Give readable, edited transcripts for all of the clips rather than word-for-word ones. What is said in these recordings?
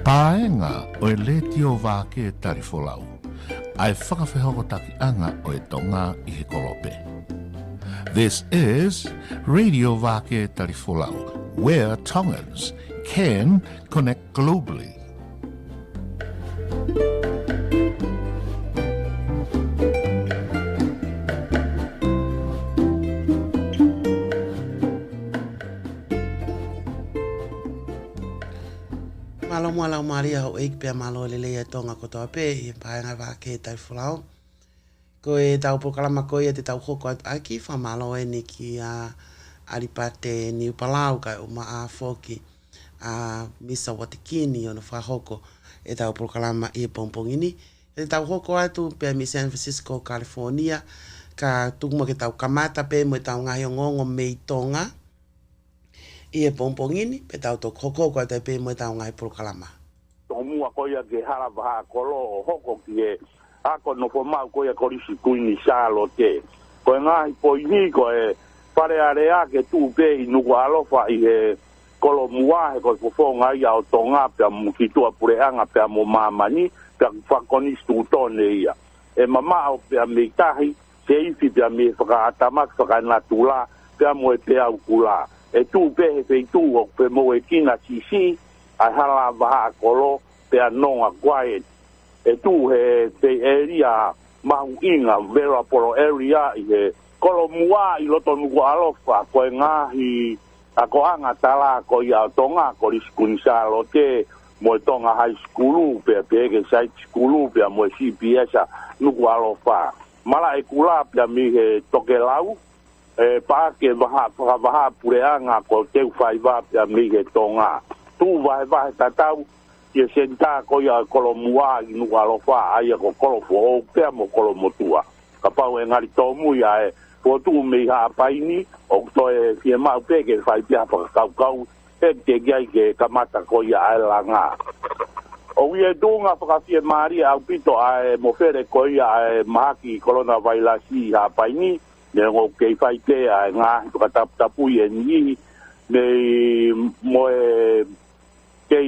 Paenga o e le tio wāke tarifolau. Ai whakawhehoko taki anga o e tonga I he kolope. This is Radio Wāke Tarifolau, where Tongans can connect globally. Malo mwala umaria ho eik pia malo lele e tonga kotoa pe I paenga Wāke Tarifolau. Ko e tau pokalama ko e te tau hoko aki wha malo e ni ki a Aripate Niu Palau kai o maa foki a Misa Watikini o na whahoko e tau pokalama I pompongini. E tau hoko atu pe mi San Francisco, California ka tukuma ke tau kamata pe mo tau ngahi o ngongo mei tonga I pompongini pe tau tok hoko ko atu pe mo tau ngahi pokalama. Tomua ko ia ke hala baha kolo hoko ki e ako no po mau ko ia korisi kuini salo te. Ko ngahi po ihi ko e pare area ke tu pe I nuku alofa I he kolo muahe ko pofonga ia o tonga pia mukitua pureanga pia mo mamani pia whakoni stutone ia. E mama o pia meitahi se ifi pia me whakaatamak whakanatula pia mo e pia ukula. E tu pe he peitu o pe mo e kina sisi ai hala baha kolo pia nonga quiet. E tu he te area mahu inga vera poro area I he kolo mua I loto nuku alofa ko e ngahi ako anga tala ko ia tonga ko riskunisa lote mo tonga high school pe ke site school pe mo CPS nuku alofa mala e kula pe mi he tokelau e pa ke baha pureanga ko te faiva pe mi he tonga tu vai tatau ye senta ko ia kolo mua I nuku alofa ai ko kolo fo pe mo kolo motua ka pau e ngari tomu ia e po tu me ha paini o to e fie mau pe ke fai pia pa kau e te gai ke kamata ko ia ala nga o ie dunga pa fie mari au pito ai mo fere ko ia maki coronavirus ha paini ne ngo ke fai te ai nga to tap tapu ye ni me mo e ke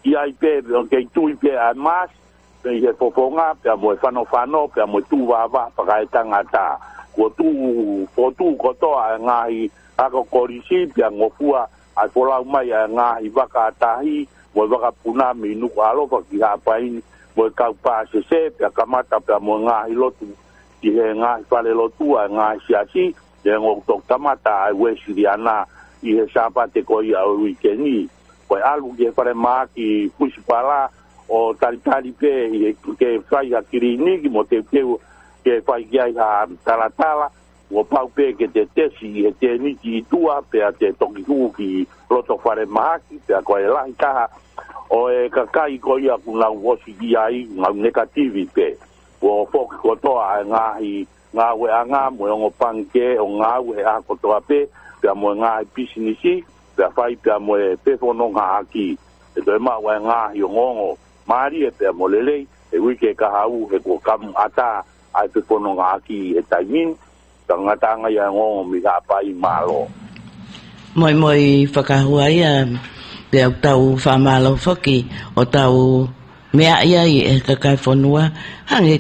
ia pe ke tu pe a mas pe ye fofonga pe mo fano pe mo tu va pa kai tangata ko tu ko to ngai ako korisi pia ngofua ai pola mai ngai vaka tahi mo vaka puna minu alo pa ki hapain mo ka pa se pia kamata pia mo ngai lotu ki he ngai pale lotu ngai siasi de ngo tok tamata ai we siriana I he sapa te ko ia weekend ko alu ke pare maki pusipala o tari pe ke fai akirini ki mo te peu ke fai kia ha talatala o pau pe ke te tesi e te niki tua pe a te toki ki loto whare mahaki pe a koe lahi taha o e kakai ko ia kuna wosi ki ai ngau negativi pe o foki kotoa e ngā we a ngā mo e ngopanke o ngā we a kotoa pe pe a mo e ngā pisinisi pe a whai pe a mo e pefono ngā aki e toi ma we ngā hi o ngongo Mari e pe mo lele e wike ka hau he ko kam ata ai pe pono ngaki e taimin tangata nga ya ngo mi ga pai malo moi whakahuai pe au tau whamalo whaki o tau mea ia I e kakai whanua hange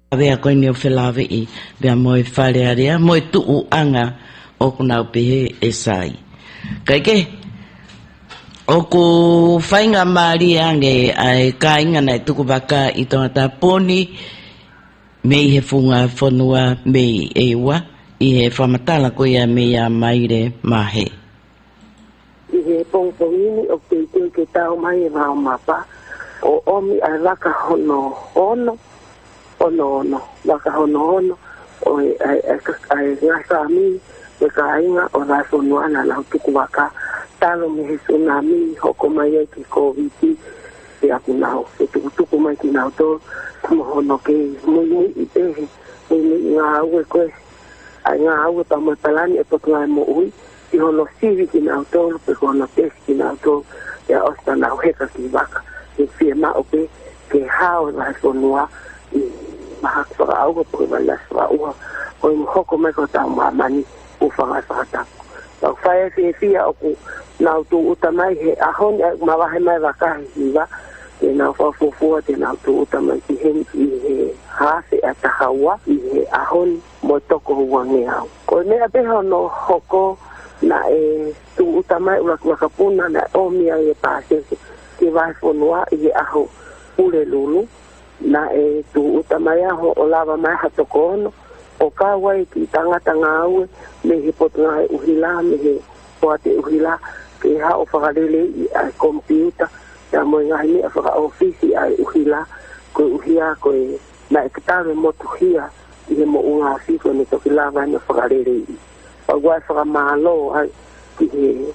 avea koe ni o whelawe I pia moi wharearea moi tuu anga o kunau pehe e sai kaike o ko whainga maari ange ai kainga nei tuku waka I tonga ta poni mei he funga whanua mei ewa I he whamatala ko ia mei a maire mahe. I he pongpongini o ke tau mai e wao mapa o omi ai waka hono waka hono o ai ngasa mi e kainga o raso nuana lau tuku waka talo me he tsunami hoko mai e ki COVID e aku nao e tuku mai ki nao to mohono ke mui I pehe mui ngā aue koe ai ngā aue pa matalani e potu ngai mo ui I hono sivi ki nao to pe hono pesi ki nao to e osta nao heka ki waka e fie mao pe ke hao la sonua I mahak whaka auga po I wala swa ua o I hoko mai ko tau mamani u whanga whakataku Tau whae fia oku nau tu utamai he ahon e mawahe mai wakahi hiwa. Te nau whafufua te nau tu utamai ki hen i he hase a tahaua i he ahon mo toko huange au. Ko mea peho no hoko na e tu utamai urakapuna na omia e pāsese ke vai whanua i he aho ure lulu. Na e tu utamai aho o lava mai hatoko ono. O ka wai ki tangata ngā aue me he potunga he uhila, me he poate uhila ke ha o whakarele i a kompiuta ya mo ngahi me a whaka ofisi a uhila koe uhia koe na e katawe motuhia i he mo unga siko ne toki lava na whakarele i wai whakamalo ai ki he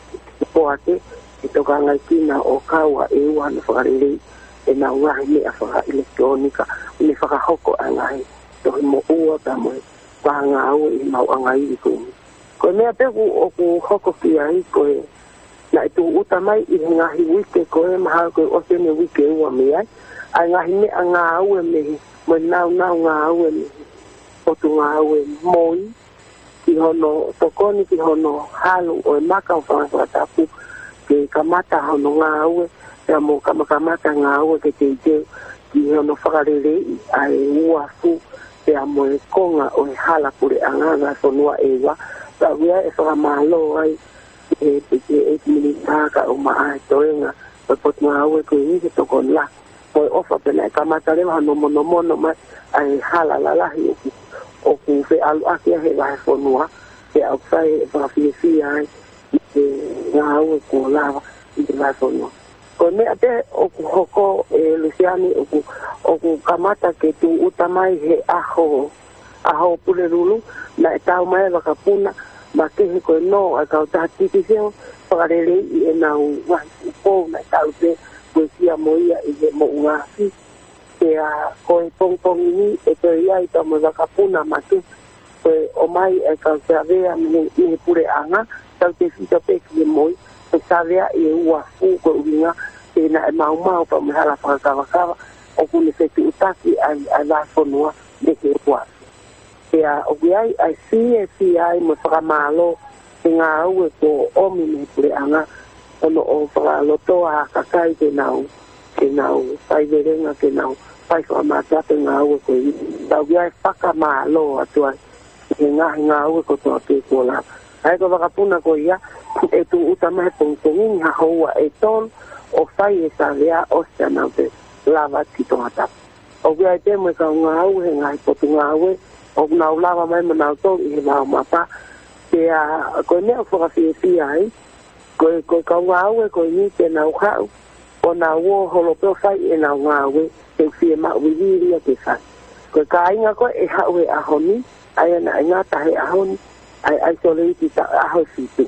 poate i toka ngai kina o kaua e ua na whakarele e na ngahi me a whaka elektronika me whakahoko a ngahi tohi mo ua ka mo panga au i mau angai i koe. Koe mea peku o ku hoko ki ai koe na i tu utamai i ngahi wike koe maha koe o tene wike ua me ai. Ai ngahi mea ngā au e mehi mo nau ngā au e mehi o tu ngā au e moi ki hono tokoni ki hono halu o e maka o whangatapu ke kamata hono ngā au e ea mo kamata ngā au e ke te ite ki hono whakarere i ai ua fu te amo e konga o e hala pure anganga sonua ewa ta wia e whakamalo ai e minitaka o maa e toenga o potunga au e koe nike toko la o e ofa pena e kamata rewa no mono mai ai hala lalahi o ku fe alu aki a he wahe sonua te au whai e whakawhiawhia ai e ngā au e ko lava i te wahe sonua. Ko mea te o ku hoko e Luciani o ku kamata ke tu utamai he aho pule rulu na e tau mai wakapuna ma kehe koe no a kau tātiki seo whakarele i e nau wahi upou na e tau te koe sia moia i he mo ungafi te a koe pongpongi ni e te ia i tau mo wakapuna ma ke koe o mai e kau te avea me he pure anga tau te fita peki e moi e savea i e ua fu koe uinga e na e mau pa me hala whakakawakawa o kune whetu utaki ai la whanua me he ua. E a o ai si ai mo whakamalo e ngā au e ko omi me pure anga ono o whakaloto a kakai ke nau whaiverenga ke nau whai whamata pe ngā au e ko i tau ai whakamalo atua e ngā au e ko toa te kola. Ai ko wakapuna ko ia e tu utamahe pongtongi ha hoa e tol o whai e sa rea o sia nau te lava tito hata. O kia e te mo ka ngā au he ngai potu ngā au e o nau lava mai ma nau tol i he nau mapa te a koe nea whakawhiawhia ai koe ka ngā au e koe ni te nau hau o nau o holopeo whai e nau ngā au e te whia ma uiwiria te whai. Koe ka inga koe e hau e ahoni ai ana e ngata he ahoni ai isolate ta aho situ.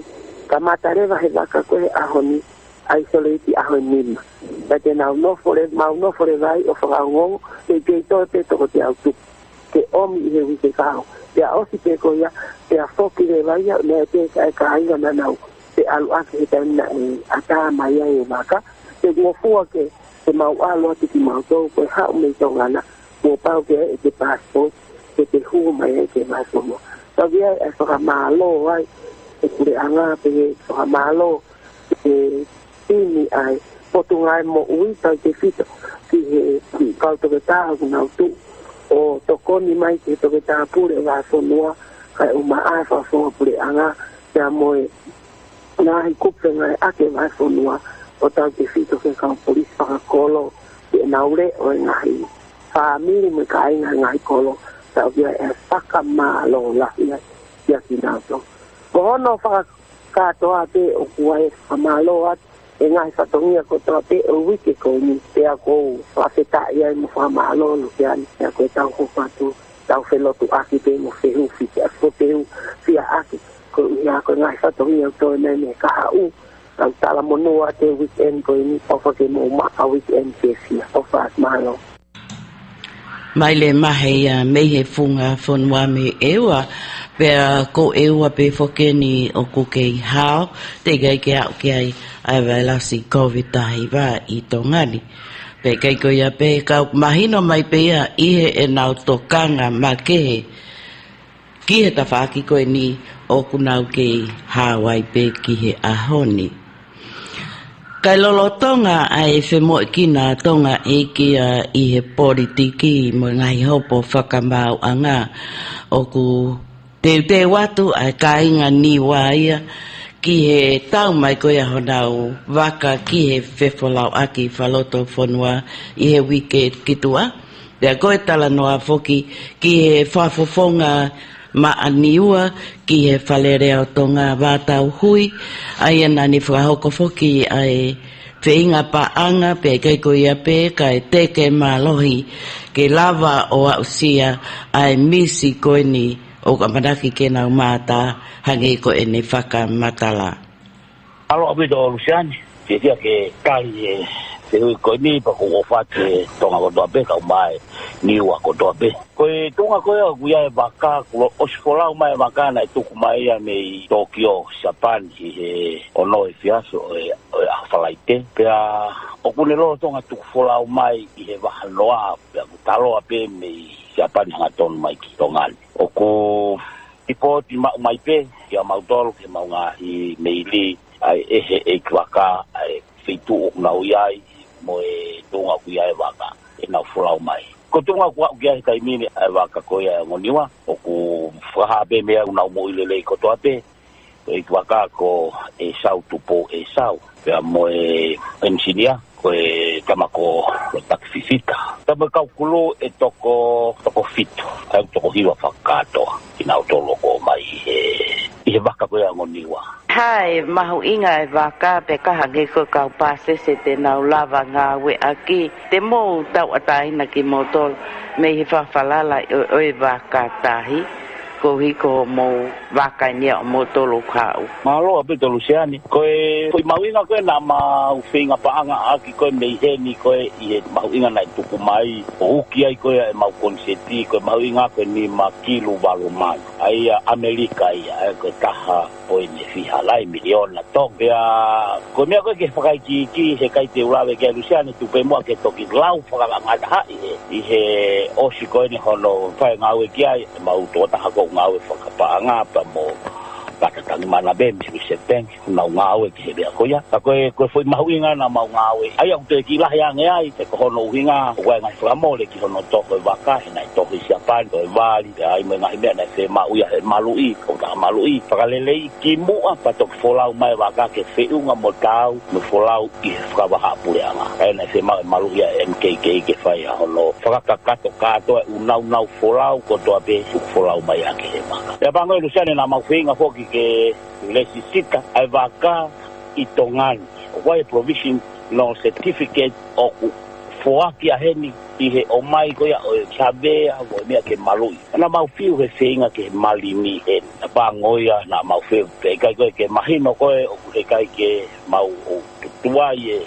Ka matarewa he waka koe ahoni isolate aho nima. Tate nau no fore vai o whakaungongo te keitoe te toko te autu. Te omi i he wike kao. Te a osi te koia, te a whoki re vai au nea te ka inga na nau. Te alu ake he taina e ata mai ai e waka. Te guofua ke te mau alo ati ki mau tau koe hau mei tongana. Mo pau ke e te passport ke te hu mai e te masomo. Tau ia e whakamalo ai e kure anga pe whakamalo e tini ai potungai mo ui tau te fito ki he kau toke taha kunau tu o tokoni mai ke toke taha pure wa sonua kai uma ai whawhonga pure anga kia moe ngahi kupe ngai ake wa sonua o tau te fito ke kau polis whakakolo ki e naure o e ngahi whaamiri me ka inga ngahi kolo tau ia e whakamalo lahi ai ia ki nauto. Ko hono whakatoa te o kua e whakamalo atu e ngai whatongia ko toa te o wiki ko ni te a ko whawheta ia i mo whakamalo no te ani te a koe tau hopatu tau whelotu aki te mo whehu whiti a whotehu whia aki ko ia ko ngai whatongia to nei me kaha u tau tala monua te weekend ko ni o whake mo maka weekend te whia o whakamalo. Mai le mahe ia mei he funga whanua me ewa pea ko ewa pe whakeni o kukei hao te gai ke au ke ai ai wailasi COVID-19 wa i tongani pe kai ko ia pe kau mahino mai pe ia ihe e nau tokanga ma kehe ki he tawhaki koe ni o kunau ke Hawaii pe ki he ahoni. Kai lolo tonga ai whemo kina tonga e kia I he politiki mo ngai hopo whakamau anga o ku te watu ai kainga ni waia ki he tau mai koia honau waka ki he whewholau aki whaloto whanua I he wike kitua. Pea koe tala noa foki ki he whafofonga maaniua ki he whalereo tonga wātau hui ai anani whahoko foki ai whinga paanga pe kei koia pe kai teke malohi ke lava o ausia ai misi koe ni o ka manaki ke nau māta hangi koe ni whaka matala. Alo abido Luciani, te tia ke kali e te hui koe ni pa ko whate tonga kotoa pe kau mai niua kotoa pe. Koe tunga koe o kuia e waka, ko osfolau mai waka na tuku mai a me Tokyo, Japan, I he ono e fiaso e awhalaite. Pea o kune loro tonga tuku folau mai I he wahanoa, pea kutaloa pe me Japan hanga tonu mai ki tongani. O ko ipo ti mau mai pe, kia mautolo ke maunga I meili ai ehe e kwaka ai feitu o nau iai mo e tunga kuia e waka e nau folau mai. Ko tunga kua ukia hikai mini ai waka koia e ngoniwa o ku whahape mea unau mo ilelei kotoa pe e kwaka ko e sau tupo e sau pea mo e engineer ko e tamako takififika. Tama kaukulu e toko fitu ai toko hiwa whakatoa ina utolo ko mai I he waka koia ngoniwa. Hai, mahu inga e waka pe kahange ko kau pase se te nau lava ngā we aki. Te mou tau ataina ki motol me hi whawhalala o e waka tahi. Ko hiko mou waka nia o motolo kau. Mahalo apito Luciani. Koe mauinga koe na mauwhinga paanga aki koe meiheni koe I he mauinga nai tuku mai. O uki ai koe e mau konseti koe mauinga koe ni makilu walo mai. Ai Amerika ai koe taha poe ne fihalai miliona tong. Pea koe mea koe ke whakaiki ki he kai te urawe ke Luciani tupe mua ke toki lau whakangata hai I he osi koe ni hono whae ngawe ki ai mau tōta hako ngawe whakapaanga pa mo patatangi mana be mi seteng nau ngawe ki he bea koia. Ta koe foi mahuinga na mau ngawe. Ai au te ki lahi ange ai te ko hono uhinga koe ngai whamole ki hono toko e waka he nai toko I Japan koe wali te ai me ngai mea nai whe mauia he malui ko ta malui. Whakalelei ki mua patok folau mai waka ke whiunga mo tau me folau I whakawaha pureanga. Ai nai whe mau e maluia MKK ke whai a hono whakakato katoa e unau folau ko toa be folau mai ake he waka. Te pango Luciani na mau whinga foki ke lesi sita ai waka I tongani. Wai provision no certificate o foaki a heni I he o mai koia o e chavea o mea ke malui. Na mau fiu he whinga ke malini hen. Na pangoia na mau fiu ke kai koe ke mahino koe o he kai ke mau o tutuai e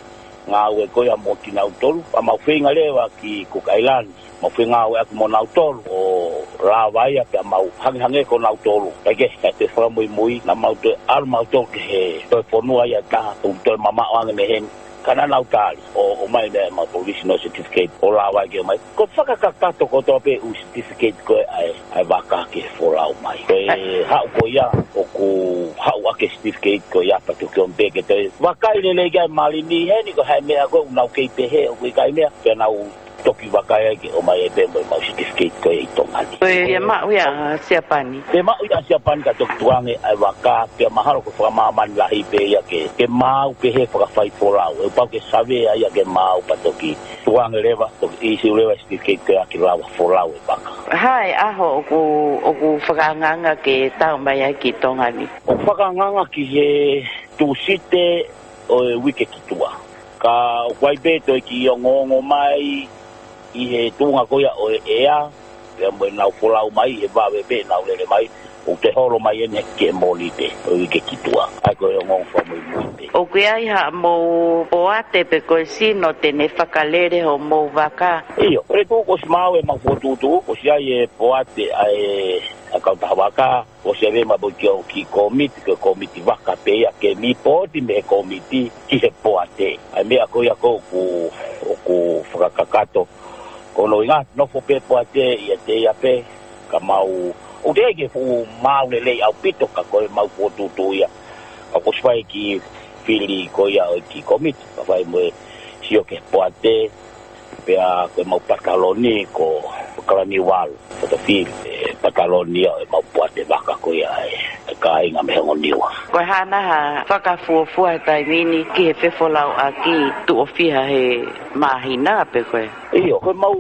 ngā ue koia mo ki nau tolu. Pa mau whinga lewa ki Cook Island. Mau whinga ue aku mo nau tolu o Rawaia pia mau hangi ko nau tolu. Kaike te whamui mui na mau te aru mau tolu ke he toi whanua ia taha toi mama o ange me hen. Kana nau tali o mai mea mau provisional certificate o Rawaia ke o mai. Ko whakakakato ko tope u certificate koe ai waka ke wholau mai. Koe hau ko ia o ku hau ake certificate ko ia patu ke on peke toi. Wakai lele kai malini heni ko hai mea ko unau kei pehe o kui kai mea. Pia nau toki wakai ke o mai e pembo mau certificate ko e tongani. Koe ia mau ia siapani. Te mau ia siapani ka toki tuange ai waka pia mahalo ko whakamamani lahi pe ia ke mau pehe whakawhai folau. E pau ke save ia ke mau patoki tuange lewa toki isi ulewa certificate ko ia ki lawa folau e waka. Hai aho o ku whakanganga ke tau mai ai ki tongani. O whakanganga ki he tūsite o e wike kitua. Ka waibeto e ki o ngongo mai I he tunga koia o e ea, pia mo nau folau mai, e wawe be nau lele mai, o te holo mai ene ke moli te, o wike kitua. Ai koe o ngongo whamui mui te. O kui ai ha mo poate pe koe sino tene whakalere ho mo waka. Iyo, ore tū ko si mau e mau fotutu, ko si ai e poate ai a kautaha waka, ko si ave ma boki o ki komiti waka pe ia ke mi poti me komiti ki he poate. Ai mea koia ko ku whakakakato. Kono inga, nofo pe poate ia te ia pe, ka mau o te ke fu mau le au pito ka ko mau fu tu ia ko swai ki fili ko ia o ki komit ka vai mo sio ke poate pe a ko mau pakaloni ko kalani wal to fil pakaloni o mau poate baka ko ia ka inga me ngoniwa ko hana ha whakafuafua tai mini ki he whewholau a ki tu ofia he mahina pe koe. Iyo, koe mau,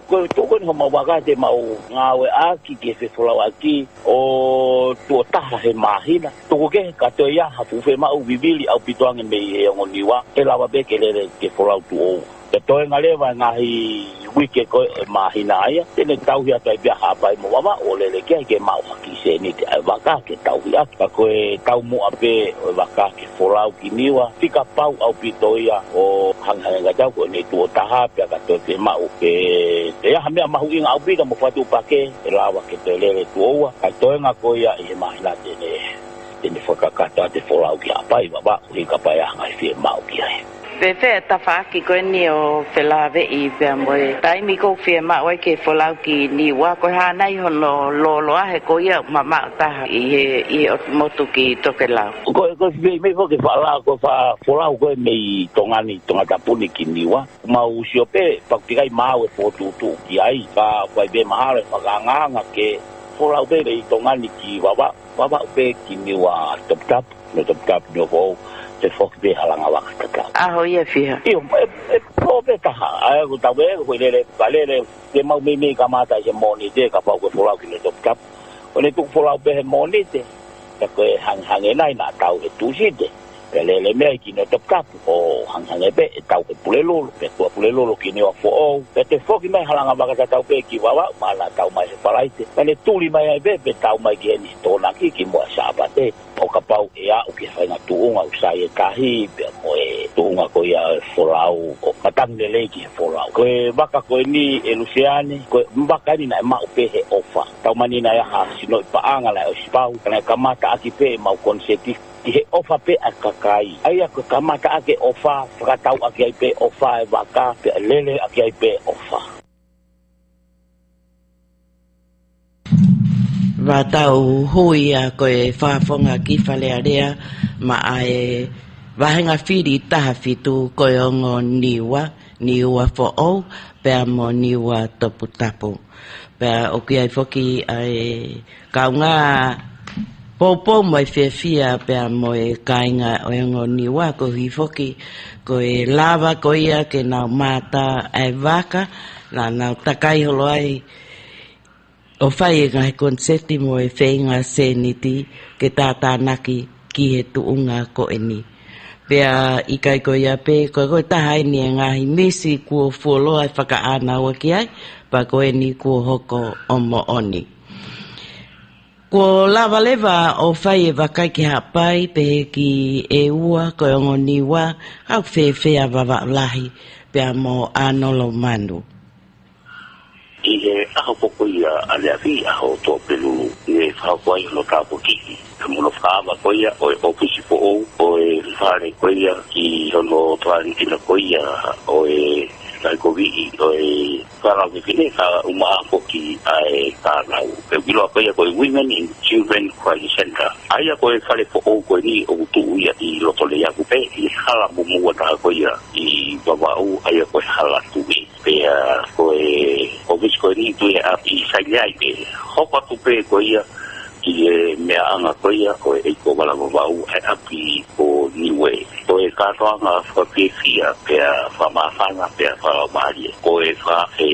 koe tōkoni ho mau waka te mau ngāwe aki ki he whewholau a ki o tu o taha he mahina. Toko ke katoe ia hafu whe mau vivili au pitoange mei he ngoniwa e lawa beke lere ke wholau tu o. Te toe ngā lewa ngahi wike koe e mahina aia, tene tauhi atu ai pia hapai mo wama o lele kia ke mau haki se ni te ai waka ke tauhi atu. Ka koe tau mua pe o waka ke wholau ki niwa, tika pau au pitoia o hanghanga tau koe ne tu o taha pia ka toe pe mau ke te aha mea mahu inga au pika mo whatu pake e lawa ke te lele tu oua. Ka toe ngā koe ia i he mahina tene whakakata te wholau ki hapai wama o hika pai aha ngai mau ki ai. Pepe tafaki koe ni o whelawe I pia moe. Taimi kou whia maua ke wholau ki ni wa koe hānai hono loloa he ko ia mama taha I he motu ki toke lau. Koe mei whoke whala koe wholau koe mei tongata puni ki ni wa. Mau sio pe paktikai mau e whotutu ki ai. Ka koe be mahare whakanganga ke wholau pe rei tongani ki wawa pe ki ni wa top tap ni o kou. Te foki be halanga waka tata. Aho ia whiha. Iyo, po pe taha. Ai ku tau e, koe lere, kalere, te mau mei ka mata se moni te, ka pau koe wholau ki ne top tap. Koe ne tuk wholau pe he moni te, ka koe hanghange nai na tau he tusi te. Pe lele mea ki ne top tap, o hanghange pe, e tau ke pulelolo, pe tua pulelolo ki ne wa fo'ou. Pe te foki mai halanga waka tatau pe ki wawa, mana tau mai se whalaite. Pe ne tuli mai ai pe tau mai ki eni tōna ki mua sāpa te. O ka pau e au ki whainga tuunga usai e kahi, pia moe tuunga ko ia wholau, o matang lele ki he wholau. Koe waka koe ni e Luciane, koe mbaka ni na e mau pe he ofa. Tau mani na ia ha sino I paanga la o sipau, kana kamata aki pe e mau konseti, ki he ofa pe a kakai. Aia koe kamata ake ofa, whakatau aki ai pe ofa e waka, pe lele aki ai pe ofa. Watau hui a koe whaafonga ki whalearea ma ae wahenga whiri taha whitu koe ongo niua fo'ou pea mo niua topu tapu. Pea o ki ai whoki ai kaunga popo mo e whiawhia pea mo e kainga o ongo niua ko hi whoki koe lava ko ia ke nau mata ai waka la nau takai holo ai o whai e ngai konseti mo e whainga seniti ke tātānaki ki he tuunga ko e ni. Pea I kai ko ia pe, koe tahai ni e ngahi mesi kua fuoloa e whakaanaua ki ai, pa ko e ni kua hoko o mo oni. Ko lava lewa o whai e wakai ki hapai pe he ki e ua koe ongo niwa, au whewhea wawa lahi pea mo anolo manu. I he aho poko ia alea vi aho tō pelu I e whakawai no tāpo kiki. Ka muno whaawa koia o e opisi po ou, o e whare koia ki hono tuari kina koia o e Taiko Vii, o e wharau ki whine ka umaa poki a e kānau. E wiloa koia koe Women in Children Crisis Center. Aia koe whare po ou koe ni o utu uia I loto le iaku pe, I hala mumua taha koia I wawau aia koe hala tui. Pea koe ofis koe ni tue a I saileai pe, hopa tu pe koia I e mea anga koia o e eiko wala wawau e api ko niwe. Ko e katoanga whakewhia pea whamawhanga pea whaamarie. Ko e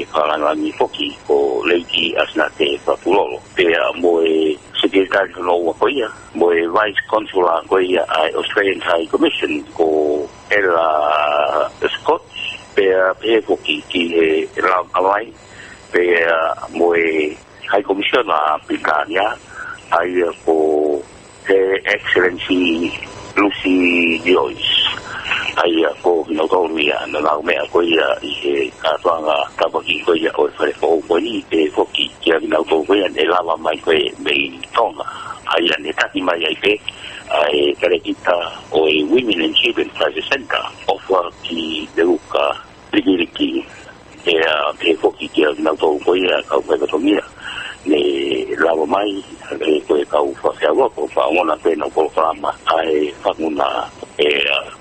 whalangangi poki ko leiki asna te whapulolo. Pea mo e Secretary Hanoa koia, mo e Vice Consular koia a Australian High Commission ko Ella Scott. Pea poki ki e Ram Alai. Pea mo e High Commissioner Britannia. Ai ko Her Excellency Lucy Joyce. Ai ko Notonia na mea ko ia I he katoanga tapaki ko ia o whare ko ko ni te foki kia na ko ko e lava mai ko mei tonga. Ai ne taki mai ai pe ai kare kita o e Women and Children Crisis Center offer ki deuka rigiriki e foki kia na ko ia ka ko tonia. le lava mai le koe kau whawhiawa ko whaongona pēna programa ai whanguna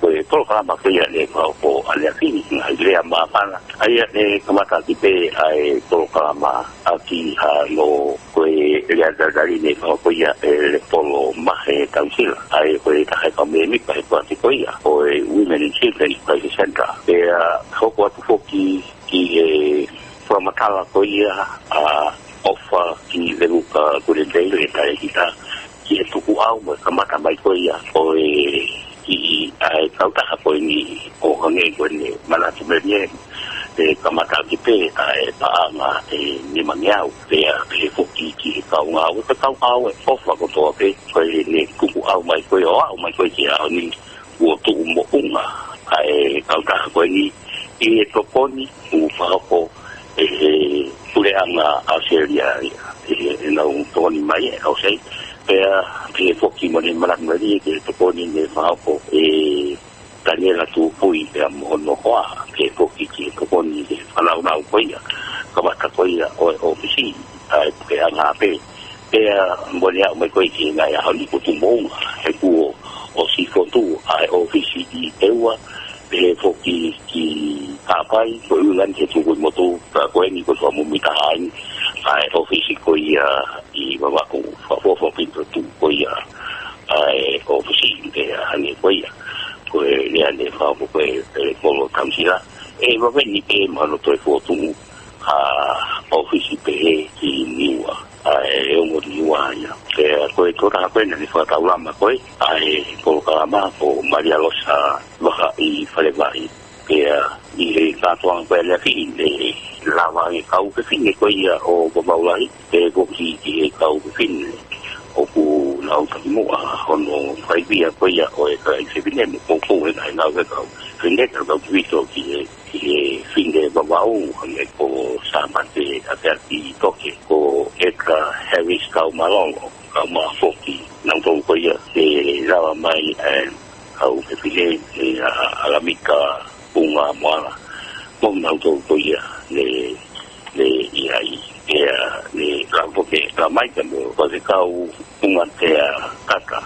koe programa kia le kau ko alea kini ngai lea maapana ai le kamata ki pē ai programa aki no koe lea dadari ne kau koia le polo mahe tausila ai koe tahe kau me mipa he kuati koia koe Women and Children Crisis Center hoko atu foki ki whamatala koia ofa ki veruka kure teile tae kita ki e tuku au mo kamata mai koia o ki ai kautaha koe ni o hange koe ni manatu merie kamata ki pe ai paanga ni mangiau pe foki ki kau ngau te kau au ofa ko toa pe koe ni tuku au mai koe o au mai koe ki au ni ua tuku mo unga ai kautaha koe ni i e toponi u whako puleanga Australia nau toni mai au sei pe foki mo ni marak mari ke toponi ne whako Daniela tu pui pe mono hoa pe foki ki toponi de falau nau koia kamata koia o ofisi ai pe anga pe monia mai koi ki ngai a ni kutu monga he ku o si fotu ai ofisi di ewa pe foki ki kapai ko ulan ke tu mo tu ko ni ko mo mi ta ai ofisi ko ia I baba ko fo pinto tu ko ia ai ofisi de ani ko ia ko le ane fa ko ko lo kamsila baba ni pe ma no to fo tu ofisi pe ki niwa ai o mo niwa ya ko to ta ko ni fa ta ula ma ko ai ko ka ma ko Maria Rosa baha I fale vai I le katuang pele fi le lava I kau ke fin ko ia o baulai ko ki kau ke fin o ku nau ta mo hono fai via ko ia o ka se vine mo ko ai nau ke kau fin de ka vi to ki fin de babau ne ko sama te aperti toke ko eka Harris kau malongo kau ma foki nau to ko ia lava mai kau ke fin alamika bunga moala mong nau to ko ia le iai le lampo ke la mai ka mo ko se kau bunga te kaka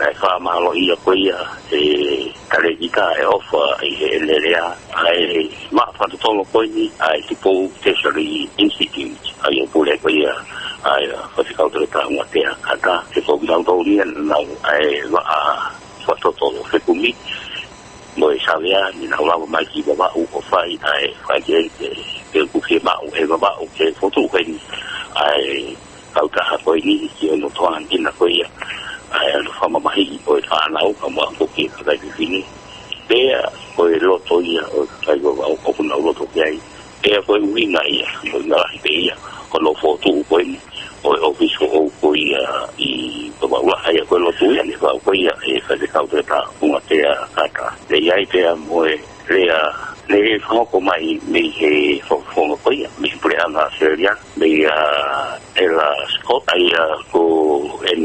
na fa malo ia ko ia kare kita ofa le rea ai ma fa to lo ko ni ai tipo tertiary institute ai pule ko ia ai fa se kau te ta mo te kaka se ko nau to ni nau ai va fa to fe kumi mo sabia ni na lava mai ki baba u ko fai ai fai ke ku ke ba u baba u ke foto ko ni ai kau ta ko ni ki no to an tin ko ia ai no fa ma mai ko fa na u ko mo ko ki ka ki fini ko lo to ia o kai go ba ko na lo to ai ko wi na ia mo na ia ko lo foto ko ni o office ko ia I baba wa ai ko lo to ia ni ko ia fa de kau ta un te kaka le ai te mo le fa ko mai me he fo ko ia me pure ana seria me ela scott ai ko en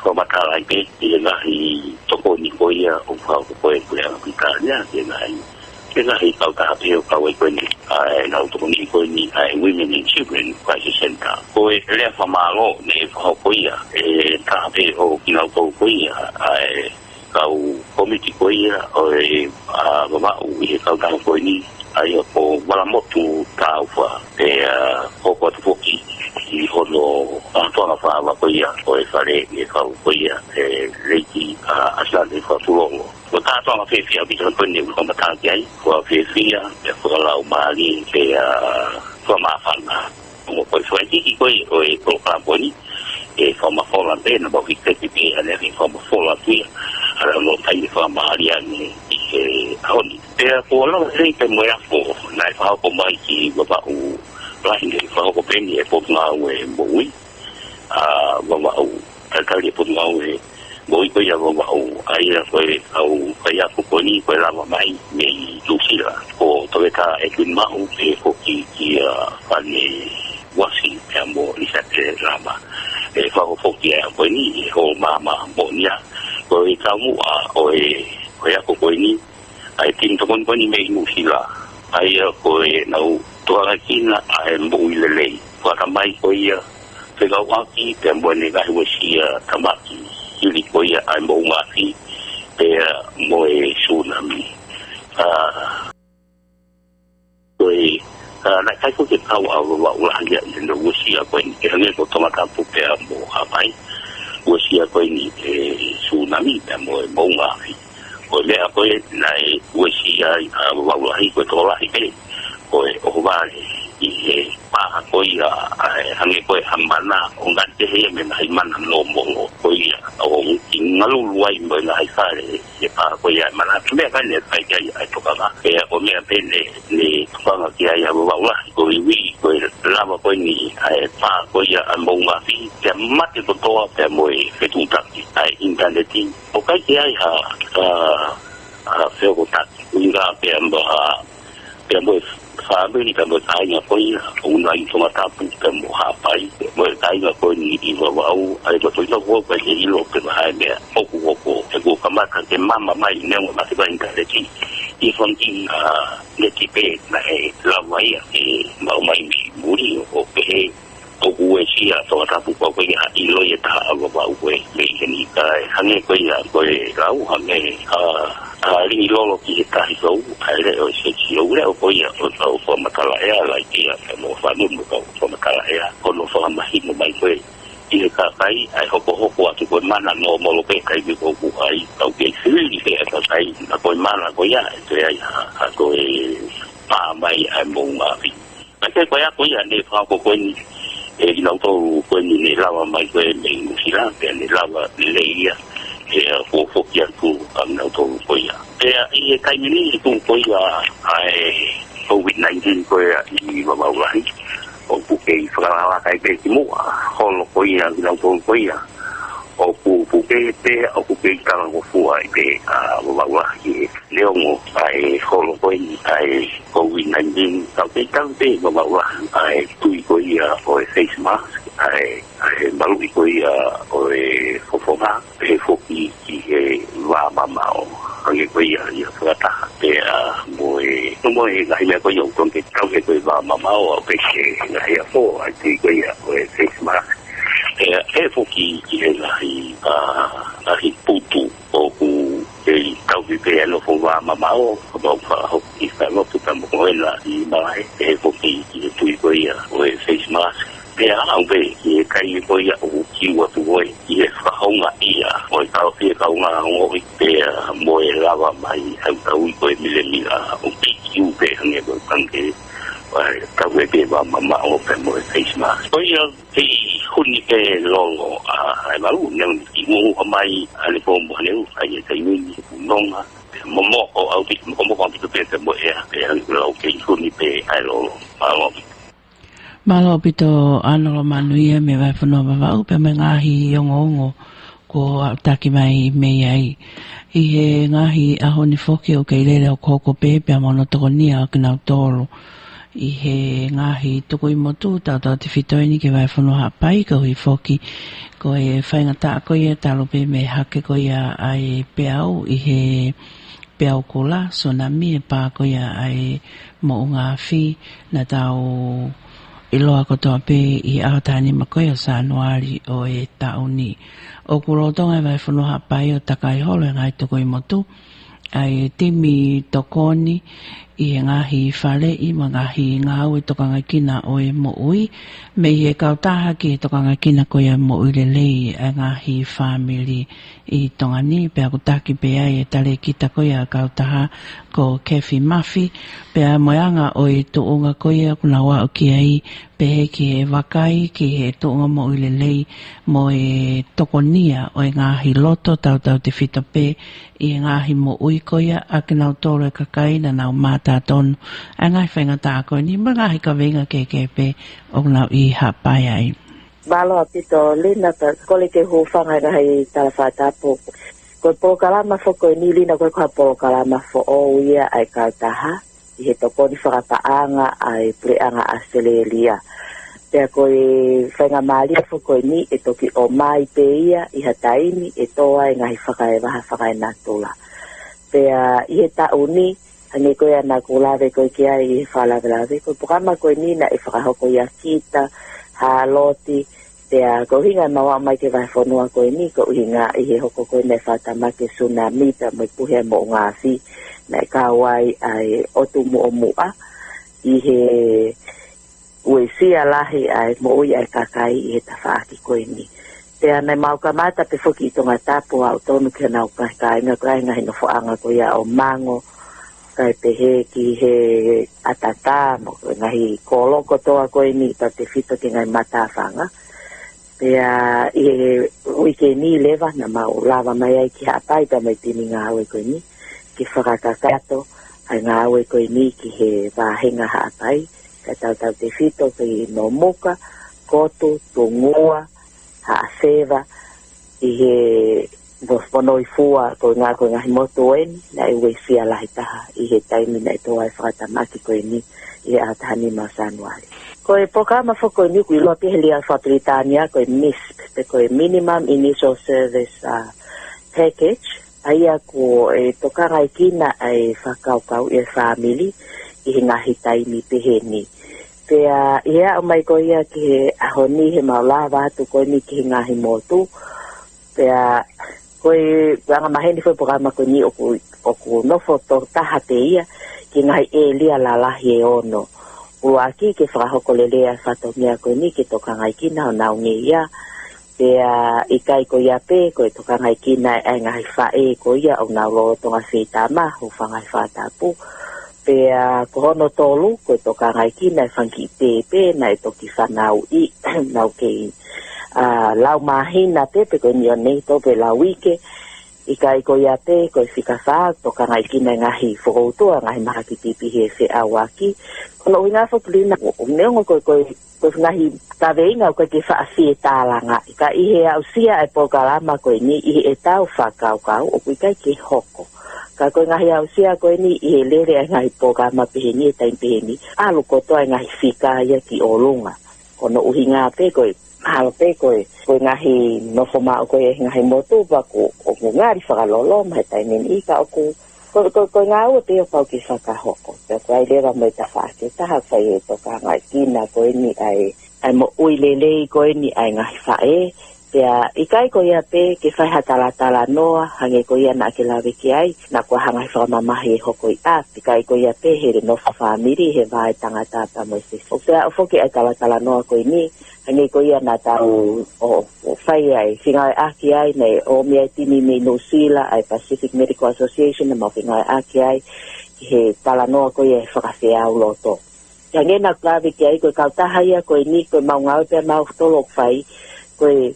ko makala ai pe na I to ko ni ko ia o fa ko pure ana pitania ke na I kau ta pe ko ko ni ai na to ni ko ni ai Women and Children Crisis Center ko le fa malo ne fa ko ia ta pe o kina ko ia ai kau komiti ko ia o baba u kau ta ko ni ai ko wala motu ta fa ko ko to ki I hono to na fa ko ia o fare ni kau ko ia reiki asa de fa tulongo ko ta to na fe fi abi ton ni ko mata ai ko fe fi ko la mali ke ko ma fa na mo ko foi ki ko o ko ni fa ma fola de na bo ki te pi ale fa ma fola tu ara lo tai fa maria ni honi ko lo sei ke mo ya ko na fa ko mai ki baba u lai ni fa ko pe ni po nga we mo wi baba u ka li po nga we mo ko ya baba u ai ko au ka ya ko ni ko la mai ni tu sila ko to ka e kun ma u ko ki fa ni wasi mo ni sa te rama fa ko ki ko ni ho mama mo nia ko ka mu o ya ko ni ai tin to kon ni me mu sila ai ko no to la kina ai mo ile le ko ka mai ko ia pega waki pe mo ni ga wo sia tamaki ili ko ia ai mo ngaki pe mo e tsunami koi na kai ko ke tau wa ya no wo sia ko ni ke ne ko toma ka pu pe mo hapai wo sia ko ni tsunami pe mo ngaki ko le ko nai wo sia wa hi ko to la hi ko o va i pa ko ia hange ko hamana o ngate he me mai mana no mo ko ia o ngalu luai mo na isale e pa ko ia mana me ka ne sai ya ai to ka e o me pe ni ko nga kia ya wa wa ko wi ko la ma ko ni ai pa ko ia mo ma fi te mate to to pe mo e fe tu ta ai internet o ka kia ya fe ko ta nga pe mo family ka mo tainga ko ia una i toma tapu ka mo hapai mo tainga ko ni i wa au ai to to ko ko i lo ke hai me o ko e ko ka ma ka ke mama mai ne mo ma se ba internet i fon i le tipe na e la mai e ma mai muri o pe o ku e sia to tapu ko ko i lo ye ta wa au e le ni ka hange ko ia ko e rau hange ri lolo ki ta hi so ai le o se ki o le o ko ia o fo makala e la ki a mo fa no mo ko fo makala e ko no fo ma hi mo mai ko i ka kai ai ho ko atu ko mana no mo lo pe kai ko ku ai au ke siri ke ka kai na ko mana ko ia te ai ha ko e pa mai ai mo ma fi ka ke ko ia ne fa ko ni e no to ko ni la mai ko ni si la pe ni la le ia e o fo kia ku am na to ko ia e kai ni tu ko ia ai COVID-19 ko ia i wa wa o ku ke fra kai ke mo ho lo ko ia na to ko ia o ku ke te o ku ke ka ko fu ai ke wa i leo mo ai ho lo ko ai COVID-19 ka ke te wa ai tu ko ia o face mask ai malu ko ia o fofoma e foki ki wa mama o ange ko ia frata pe mo ga ia ko yo con ke ka ke wa mama o pe ke ga ia fo ai ti ko ia o face mask e foki ki la hi putu o ku e ka pe lo fo wa mama o ko fa ho ki fa lo tu ka mo la i mai e foki ki tu ko ia o face mask pe au be e kai ko ia o ki wa tu oi e fa honga ia o ka o ka nga o pe mo e lava mai au ka u ko mi le mi o ki u pe nge ko kan ke ka we pe ba mama o pe mo face mask o ia ki huni ke lo ai ba u ne ki mo mai ali ko mo ne ai ka ni nonga mo o au ki mo ko pe mo e lo ki huni pe ai lo Malo pito ano manuia me vai fono va u pe me ngahi ongo ko taki mai me ai i he ngahi a honi foki o ke lele o koko pe pe mono to ni a kna tolo i he ngahi to ko imotu ta te fitoini ke vai fono ha pai ko i foki ko e fainga ta ko e talo pe me hake ko ia ai pe au i he pe au kola tsunami e pa ko ia ai mo nga fi na tau i loa kotoa pe i aotani makoia sa anuari o e tauni. O kurotonga e vai whunoha pai o takai holo e ngai toko i motu. Ai timi tokoni i e ngahi whare i ma ngahi ngau e toka ngai kina o e mo ui. Me i e kautaha ki e toka ngai kina ko e mo ui lelei e ngahi family i tongani. Pea kutaki pe ai e tale kita ko e kautaha ko kefi mafi. Pea moyanga o e tuunga ko e kuna wa o ki ai pe ki e wakai ki e tuunga mo ui lelei mo e tokonia o e ngahi loto tau te fita pe i e ngahi mo ui koia a ke nau toro e kakai na nau mata tonu a ngai whainga tāko ni ma ngahi ka venga ke pe o nau i hapai ai. Malo apito lina ka kole ke hu whanga rai tala whatapo. Koe polokalama fo koe ni lina koe koe polokalama fo o ia ai kautaha i he toko ni whakapaanga ai preanga Australia. Pea koe whainga maalia fo koe ni e toki o mai pe ia i hataini e toa e ngahi whakae waha whakae natula. Pea i he tauni hange koe ana kulawe koe kia i he whalawelawe. Koe pokama koe ni na e whakahoko ia kita, haloti, Pea ko hinga mawa mai ke vai fonua ko ni ko hinga I he hoko ko ne fata ma ke tsunami pe mai puhe mo ngasi na kawai ai otu mo mua I he uesia lahi ai mo ui ai kakai I he tawhaaki ko ni. Pea nei mau ka mata pe foki I tonga tapu au tonu ke nau kai nga kai nga hino foanga ko ia o mango kai pe he ki he atata mo ngahi koloko toa ko ni ta te fito ke ngai mata whanga. Pea I wike ni lewa na mau lava mai ai ki hapai pa mai tini ngā awe koe ni ki whakakakato ai ngā awe koe ni ki he wāhenga hapai ka tau te fito ki no muka, koto, tungua, haasewa I he waspono I fua koe ngā himoto eni na I weisia lahi taha I he taimi na I toa I whakatamaki koe ni I he atahani mausanuari. Koe pokama fo ni kui loa pihelia whaturitania koe MISP, te koe Minimum Initial Service Package, aia ko tokanga I kina ai whakaukau I family I he ngahi taimi peheni. Pea ia o mai koe ia ki he ahoni he maulawa atu koe ni ki he ngahi motu, pea koe wanga maheni fo pokama koe ni oku nofo to taha te ia ki ngahi lia lalahi ono. Uaki ke whakahoko lelea whatomia koe ni ke tokangai kina o naunge ia. Pea I kai ko ia pe koe tokangai kina ai ngahi whae ko ia o naulo tonga whetama ho whangai whatapu. Pea kohono tolu koe tokangai kina I whanki pepe na I toki whanau I nau ke lau mahina pepe koe ni o nei tope lau ike. I kai ko ia pe koe whikawha tokangai kina ngahi whakoutua ngahi mahaki pipi he whea waki. Kono ui ngā whapulina o neongo koe ngahi taweinga o koe ke whaafie tālanga. Ka ihe au sia e pokalama koe ni ihe e tau whakaukau o koe kai ke hoko. Ka koe ngahi au sia koe ni ihe lere ai ngahi pokalama peheni e taim peheni. Alu kotoa ngahi whikaya ki o lunga. Kono uhi ngā pe koe halo pe koe ngahi nofoma o koe ngahi motu wako o ngāri whakalolo mai taimeni ika o Ko ngā ua te o pau ki whakahoko. Pea koe ai lewa mai ta whake taha whai e toka ngai kina koe ni ai mo ui lelei koe ni ai ngahi whae. Pea I kai koe ia pe ke whai hatala noa hange koe ia na ke lawe ki ai na kua hangai whakamamahi e hoko I a. I kai koe ia pe he re nofa whamiri he vai tangata pa mo se. O pea o whoki ai tala noa koe ni hange koe ia na tau o whai ai whingai aki ai nei o mea tini me New Zealand ai Pacific Medical Association na mau whingai aki ai he tala noa koe e whakawhea au loto. Ia ngena klawe ki ai koe kautahaya koe ni koe mau ngau pia mau tolok whai koe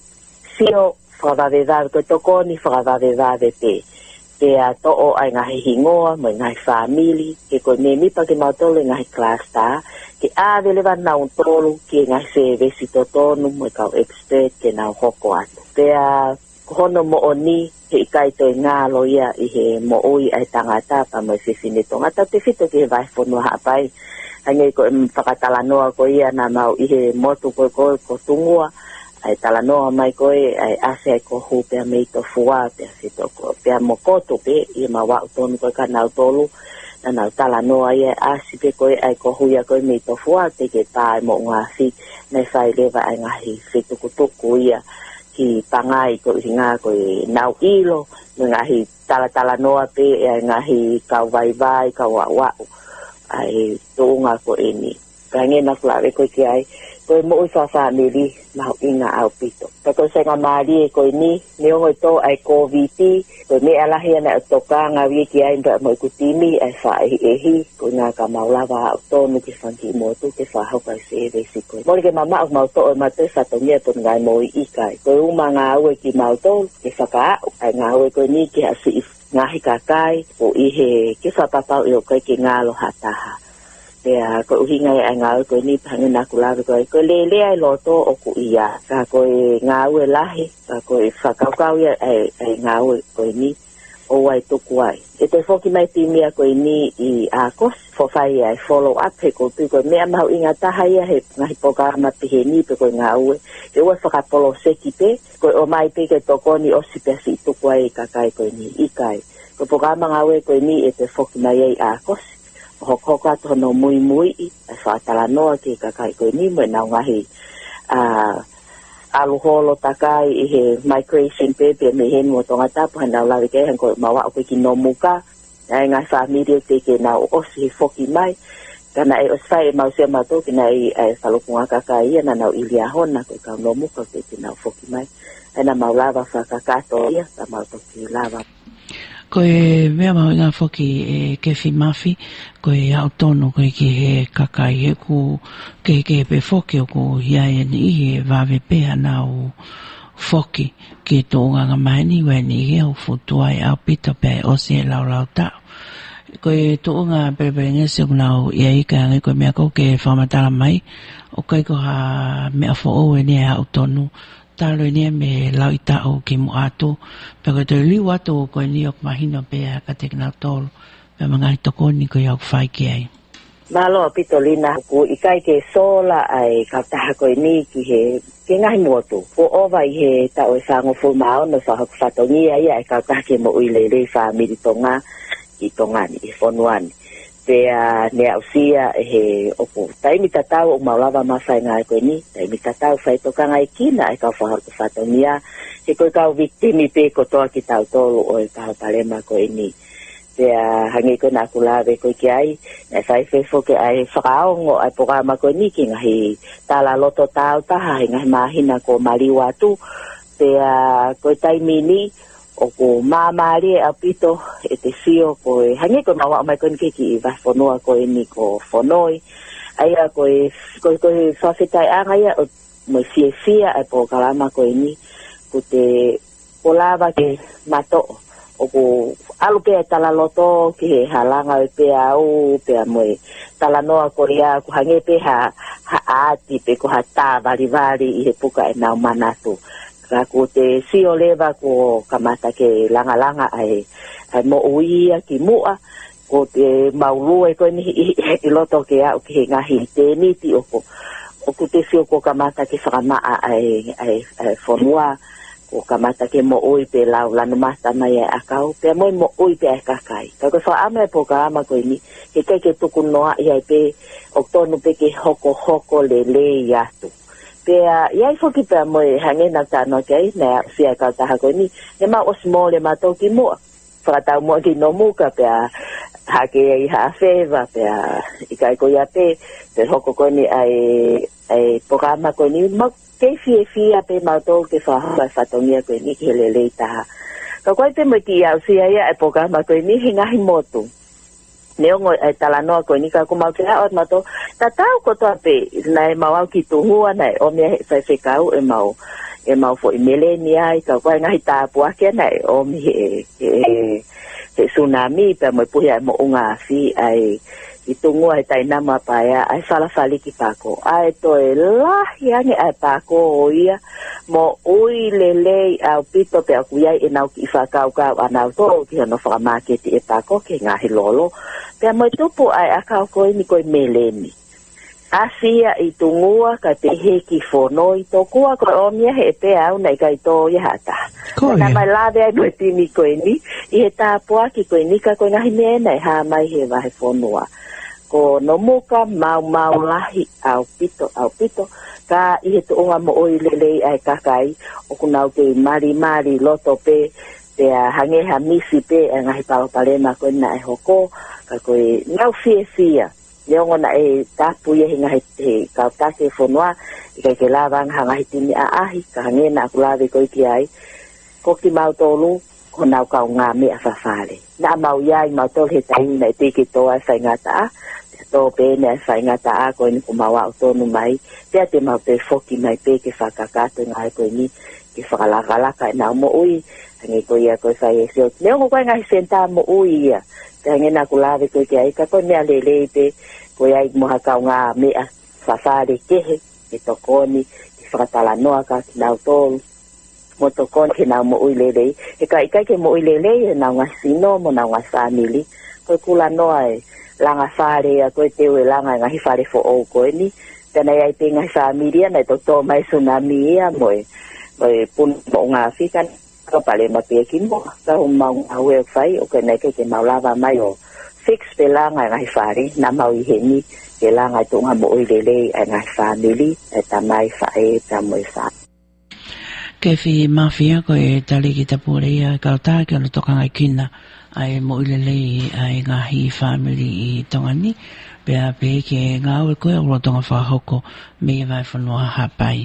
sio whakawawewave koe toko ni whakawawewave pe. Pea to'o ai ngahi hingoa mo ngahi family ke koe me mipa ke mau tolo ngahi class ta ke ave lewa nau tolu ke ngahi se vesi totonu mo kau expert ke nau hoko atu. Pea kohono mo oni he ikai toi ngalo ia I he mo ui ai tangata pa mo whiwhine tongata te whito ke vai whonua hapai. Hange ko whakatalanoa ko ia na mau I he motu koe ko tungua ai talanoa mai koe ai ase ai ko hu pea mei to fua pea whito ko pea mo koto pe I ma wau tonu koe ka nau tolu na nau talanoa ia asi pe koe ai ko hu ia koe mei to fua te ke tae mo ngasi nei whai lewa ai ngahi whitukutuku ia ki pangai ko hinga ko nau ilo ngahi tala noa pe ngahi kau vai kau wa ai tunga ko ini kangena klave ko ki ai ko mo sa family mau inga au pito ko senga mari ko ini neo to ai covid ko me ala hia na toka nga wi ki ai ndo mo ku timi ai fa ehi ko nga ka maulava to no ki fanti mo to ke fa ha ka se de si ko mo ke mama mau to ma te sa to nie to ngai mo I kai ko nga we ki mau to ke fa ka ai nga we ko ni ki asi ngahi ka kai o I he ke fa papa o kai ki nga lo hataha Pea ko uhinga ai ngau ko ni pangena kula ko lele ai loto o ku ia ka ko ngau e lahi ka ko whakaukau ia ai ngau ko ni o ai tuku ai e te foki mai timia ko ni I akos fo fai ai follow up he ko tu ko mea mau inga taha ia he ngahi poka mapihe ni pe ko ngau e ua whakapolo seki pe ko o mai pe ke toko ni o sipesi tuku ai kakai ko ni ikai ko poka ngau ko ni e te foki mai ai akos hoko to no muy e fa tala no ke ka kai ko ni mo na ngahi aluholo takai I he migration pepe me hen mo tonga tapu hana lawe ke hanko mawa o ki no muka ai ngai family te ke na o si foki mai kana e osai mau se mato ki na ai salokunga kakai na na ilia hona ko ka no muka ke na foki mai ana maulava fa kakato ia ta mau ki lava ko e mea mau ngā whoki e kefi mafi, ko e autono ko e ki he kakai e ku ke pe whoki o ku hiai ni i e wawe pēha nā o whoki ki tō nganga maini wēni i e o whutua e au pita pē o se lau lau tau. Ko e tō ngā pereperenga se unau i a ika angai ko mea ko ke whamatara mai, o kai ko ha mea who o e ni e autono, talo ni me lau I tau ki mo ato pe ko te liu ato ko ni ok mahina pe ka te na tolo pe mangai toko ni ko ia fai ki ai malo pitolina ku ikai ke sola ai ka ta ko ni ki he ke ngai moto po ova I he ta o sango fu mao no sa ha to ni ai ka ta ke mo ile le family tonga I tonga ni fonuan pe ne ausia he opo tai mi tatau o maulava mafai ngai ko ni tai mi tatau fai to ka ngai kina ai ka fa fa to nia he ko ka victimi pe ko to ki tau tolo o ka palema ko ni pe hangi ko na kulave ko ki ai e fai fe fo ke ai frau ngo ai programa ko ni ki ngai tala loto tau ta hai ngai mahina ko maliwa tu pe ko tai mini o ko mamari apito e te sio ko e hangi ko mawa mai kon ke ki va fonoa ko ni ko fonoi ai ko fa fitai anga ia o mo fia e po kalama ko ni ko te kolava ke mato o ko alu pe tala loto ki halanga pe au pe mo tala noa ko ia ko hangi pe ha ati pe ko hata vari I he puka e na manatu ko te sio leva ko kamata ke langa ai mo uia ki mua ko te maulu e ko ni I loto ke au ki ngahi te ni ti o ko te sio ko kamata ke whakama ai fonua ko kamata ke mo ui pe lau lana mata mai e akau pe mo ui pe kakai ka ko fa ame po ka ama ko ni ke ke tuku noa I ai pe oktonu pe ke hoko le yatu pe ia fo ki pe mo hange na ta no ke na sia ka ta ko ni e ma osmo le ma to ki mo fra ta mo ki no mu ka pe ha ke I ha feva pe I kai ko ia pe hoko ko ni ai programa ko ni mo ke fia pe ma to ke fa to ni ko ni ke le ta ka ko te mo ki ia sia ia e programa ko ni hinga hi moto neo ngo e talanoa ko ni ka ko mau te a ma to tatau ko to pe nai mau ki tu hua nai o me fe kau e mau fo milenia ka ko ngai ta pu ke nai o mi e tsunami pe mo pu ya mo unga fi ai I tungu ai tai nama paia ai fala ki pako ai to e la yangi ai pako o ia mo ui lele au pito pe aku ia e nau ki fa kau anau to ki no fa market e pako ke ngahi lolo pe mo tupu ai akau ko ni ko meleni asia I tungua ka te he ki fonoi to kua ko o mia he pe au nei kai to ia hata na mai la de mo tini ko ni I he ta po ki ko ni ka ko ngahi me nei ha mai he va he fonua ko no muka mau lahi au pito ka I he to onga mo oi lele ai kakai o kunau te mari loto pe te hange ha misi pe ngahi pao palema ko na e hoko ka ko ngau fia leongo na e tapu ye ngahi te ka ta ke fonwa I ke lavang hanga hitini ahi ka hange na kulave ko ki ai ko ki mau tolu ko nau ka nga me afafale na mau yai mau tol he tai na te ki to ai sai ngata to pe ne sai ngata ko ni kumawa to no mai te mau te foki mai pe ke fakaka te ngai ko ni ki fakala ka na mo ui ngi ko ia ko sai se ne ko ngai senta mo ui ia te ngi na kulave ko ki ai ka ko ne ale pe ko ia mo ha ka nga me safari ke he to ko ni ki fakala no ka na to mo to ko ki na mo ui lele e ka ke mo ui lele na nga sino mo na nga family ko kula no ai langa fare a ko te we langa ngahi fare fo o ko ni tena ai te ngahi familia na to mai tsunami a mo pun mo nga fikan ko pale ma pe ki mo ka mau awe fai o ke nei ke mau lava mai o fix pe langa ngahi fare na mau I he ni ke langa to nga mo i lele ngahi family e ta mai fai ta mo fa ke fi mafia ko e tali ki tapure ia ka ta ke no toka ngai kina ai mo ilele ai ngahi family I tongani pe a pe ke ngau ko o tonga fa hoko me vai fono hapai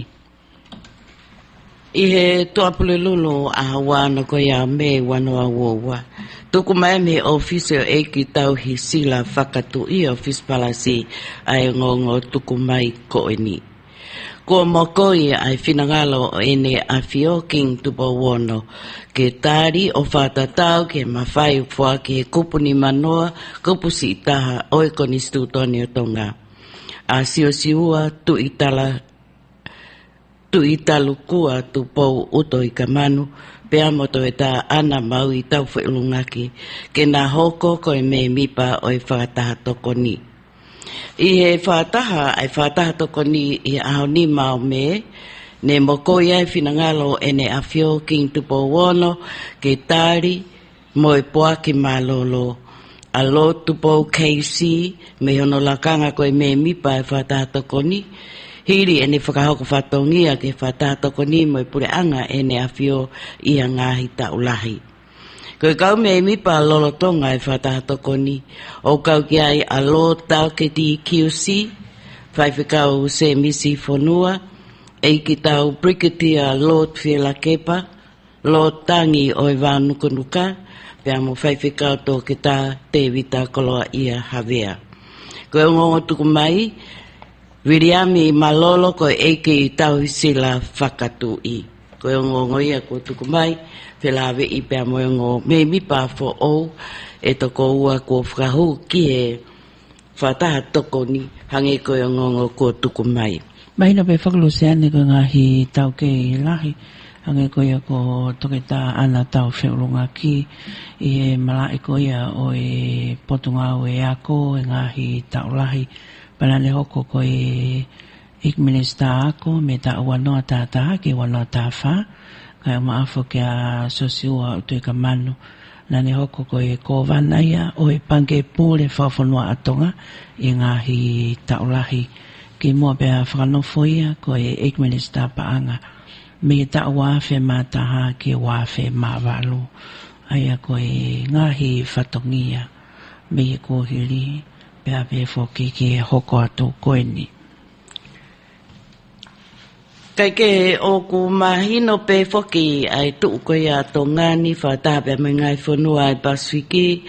I he tuapulelulu a wana ko ia me wano a wowa. Tuku mai me officer e ki tau hi sila whakatu I office palasi ai ngongo tuku mai ko ni. Ko mokoi ai finangalo o ene a fioking tupo wono ke tari o whatatau ke mawhai fua ke kupuni manoa kupusi itaha oe koni stutoni o tonga. A siosiua tu itala tu italukua tu pou uto I kamanu pea moto e tā ana mau I tau whailungaki ke nā hoko koe me mipa o I whakataha toko ni. I he whataha ai whataha toko ni I aho ni mau me ne moko iai finangalo e ne awhio king tupo wono ke tāri mo e poa ki malolo. Alo tupo KC me hono lakanga koe me mipa e whataha toko ni. Hiri ene whakahoko whatongia ke whatatoko ni mo I pureanga ene awhio I a ngahi taulahi. Koe kau me mipa lolotonga e whatatoko ni. O kau ki ai alo tau ke DQC, whaiwhikau se misi whanua, e ki tau Brigadier Lord Whielakepa, Lord Tangi o I wānukunuka, pia mo whaiwhikau tō ke tā te wita koloa ia Havea. Koe ngongo tuku mai, Wiriami malolo ko eke I tau sila whakatu I. Ko ngongo ia ko tuku mai, whelawe I pia moengo me mipa fo o, e toko ua ko whakahu ki he whataha toko ni, hange ko ngongo ko tuku mai. Mahina pe whakaluseane ko ngahi tau ke I lahi, hange ko ia ko toke tā ana tau wheulunga ki, I he malai ko ia o e potunga o e ako, e ngahi tau lahi, Palane hoko ko e minister ako me ta wanoa tātaha ki wanoa tāwha kai maafo ki a sosiua o tui ka manu nane hoko ko e kōwana ia o e pange pūle whawhanua atonga I ngahi taulahi ki mua pia whakanofo ia ko e minister paanga me ta wawhe mātaha ki wawhe māwalu aia ko e ngahi whatongia me e kōhiri pia pe foki ki hoko atu koe ni. Kai ke o ku mahino pe foki ai tu koe a tongani whataha pia me ngai whanua ai Pasifiki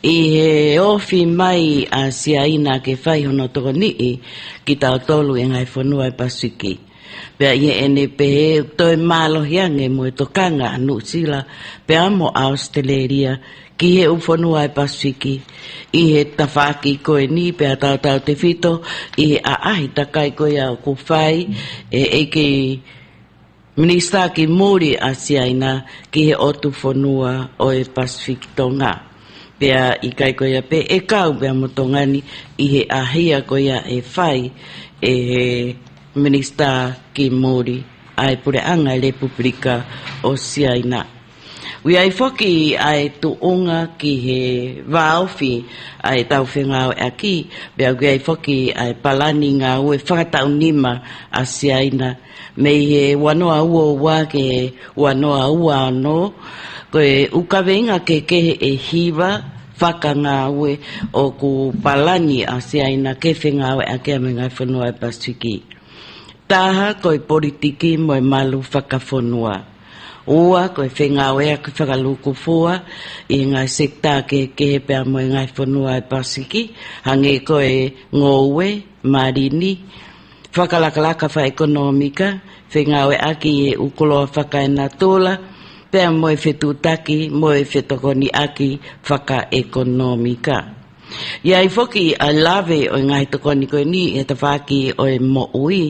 I he ofi mai a siaina ke whai hono toko nii ki tau tolu e ngai whanua ai Pasifiki. Pea I ene pe toi malo hiange mo e tokanga anu sila pea mo Australia ki he uwhanua ai Pasifiki I he tawhaki koe ni pea tau te whito I he aahi takai koe au ku whai e eke minister ki muri a siaina ki he otu whanua o e Pasifiki tonga. Pea I kai koe pe e kau pea mo tongani I he ahia koe e whai e he minister ki muri ai pureanga Republika o siaina. Wi ai foki ai tuunga ki he waofi ai tau whengau aki, bea wi ai foki ai palani ngā ue whakatau nima a siaina, me he wanoa ua ua ke wanoa ua ano, koe ukawenga ke kehe e hiwa, whaka ngā ue o ku palani a siaina ke whengau aki a me ngai whanua e Pasifiki. Taha koe politiki mo e malu whakawhanua. Ua koe whengau ea ki whakaluku fua I ngai sekta ke he pia mo ngai whanua e Pasifiki, hange koe ngoue, marini, whakalakalaka wha ekonomika, whengau ea ki e ukoloa whakaena tōla, pia mo e whetutaki, mo e whetokoni aki whaka ekonomika. Iai foki a lave o ngai tokoni koe ni e tawhaki o e mo'ui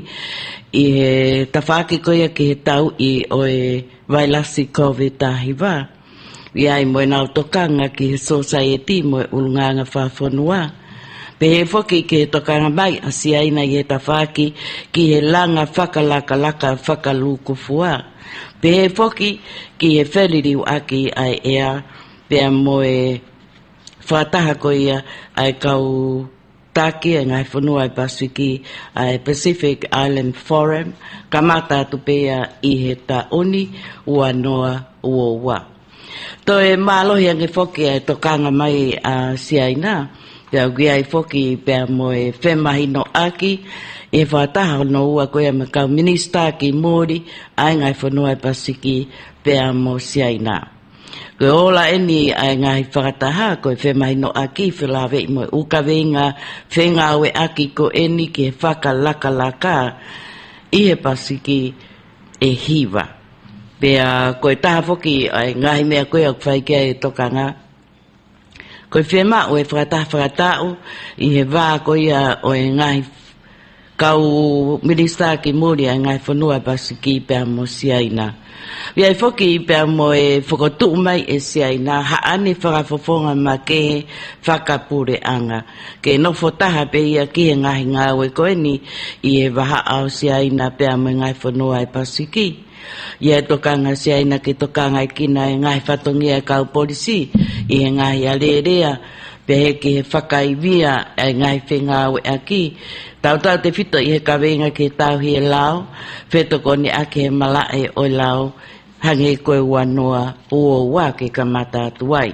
I he tawhaki koe ki he tau I o e vailasi COVID-19. Iai mo e nau tokanga ki he society mo e ulunganga whawhanua. Pe he foki ki he tokanga mai a siaina I he tawhaki ki he langa whakalaka whakaluku fua. Pe he foki ki he wheliriu aki ai ea pea mo e whataha ko ia ai kau taki e ngai whanua i Pasifiki ai Pacific Island Forum kamata tupea i he taoni ua noa ua wa. To e mālohi ange whoki e tokanga mai a siaina pia ugia i whoki pia mo e whemahino aki e whataha no ua koe me kau minista ki Mori ai ngai whanua i Pasifiki pia mo siaina. Koe ola eni ai ngai whakataha koe whemahino aki whilawe i mo ukawenga whengawe aki ko eni ki he whakalaka i he Pasifiki e hiwa. Pea koe taha whoki ai ngahi mea koe au whaikia e tokanga. Koe whema o e whakatau i he wā koe o e ngahi kau minista ki Muri ai ngai whanua Pasifiki pea mo siaina. Ia i whoki pea mo e whakotu mai e siaina haane whakafofonga ma ke whakapure anga. Ke nofo taha pe ia ki he ngahi ngāwe koe ni i e waha au siaina pea mo ngai whanua Pasifiki. Ia tokanga siaina ke tokanga i kina e ngai whatongia e kau polisi i he ngai alerea pe he ki he whakaivia e ngai whengawe aki. Tau te whito i he kawenga ke tau hi e lao, whetoko ni ake he malae o lao, hange koe wanoa ua ua ke kamata atuai.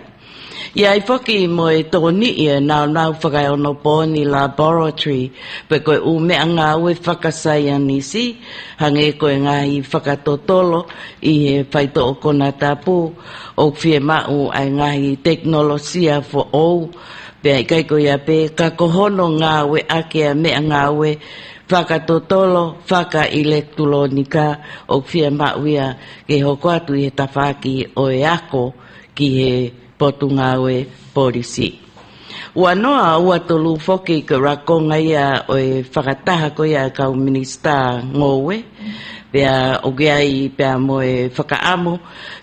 Ia i whoki mo e toni i e nau whakai ono pōni laboratory, pe koe u mea ngā ue whakasaya nisi, hange koe ngahi whakatotolo i he whaito o kona tapu, o whie mau ai ngahi teknolosia fo ou, pea i kai koe a pe ka kohono ngā ue ake a mea ngā ue whakatotolo, whaka-elektronika o whia mauia ke hoko atu i he tawhaki o e ako ki he potu ngā ue polisi. Ua noa ua tolu whoki ka rakonga ia o e whakataha ko ia kau minista ngowe, pea o geai pea mo e whakaamo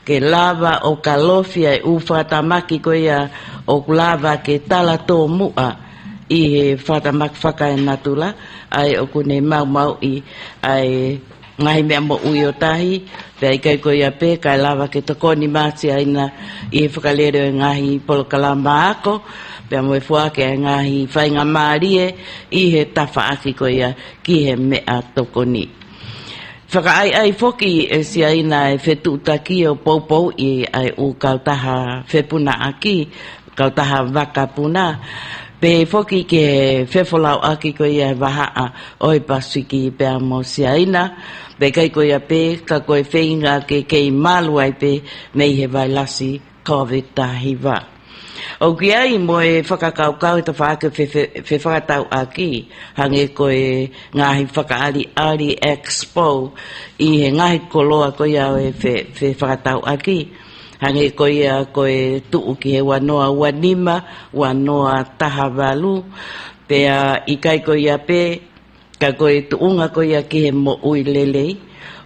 ke lava o ka lofia e u whakatamaki ko ia o lava ke tala tō mua i he whakatamaki whakae natula ai o kune mau i ai ngahi mea mo ui o tahi pea i kai ko ia pe kai lava ke tokoni māti aina i he whakalere o ngahi polokalama ako pea mo e fuake e ngahi whainga maarie i he tafa aki ko ia ki he mea tokoni. Whakaai ai whoki e siaina e whetutaki o poupou i ai u kautaha whepuna aki, kautaha wakapuna, pe whoki ke whefolau aki ko ia wahaa o e Pasifiki pea mo siaina, pe kai ko ia pe ka koe whenga ke kei malu ai pe mei he vailasi COVID-19. O ki ai mo e whakakaukau e ta whaake whe whakatau aki, hange koe ngahi whakaari expo i he ngahi koloa koe au e whe whakatau aki, hange koe koe tuu ki he wanoa wanima, wanoa tahawalu, pea i kai koe a pe, ka koe tuunga koe ki he mo ui lelei,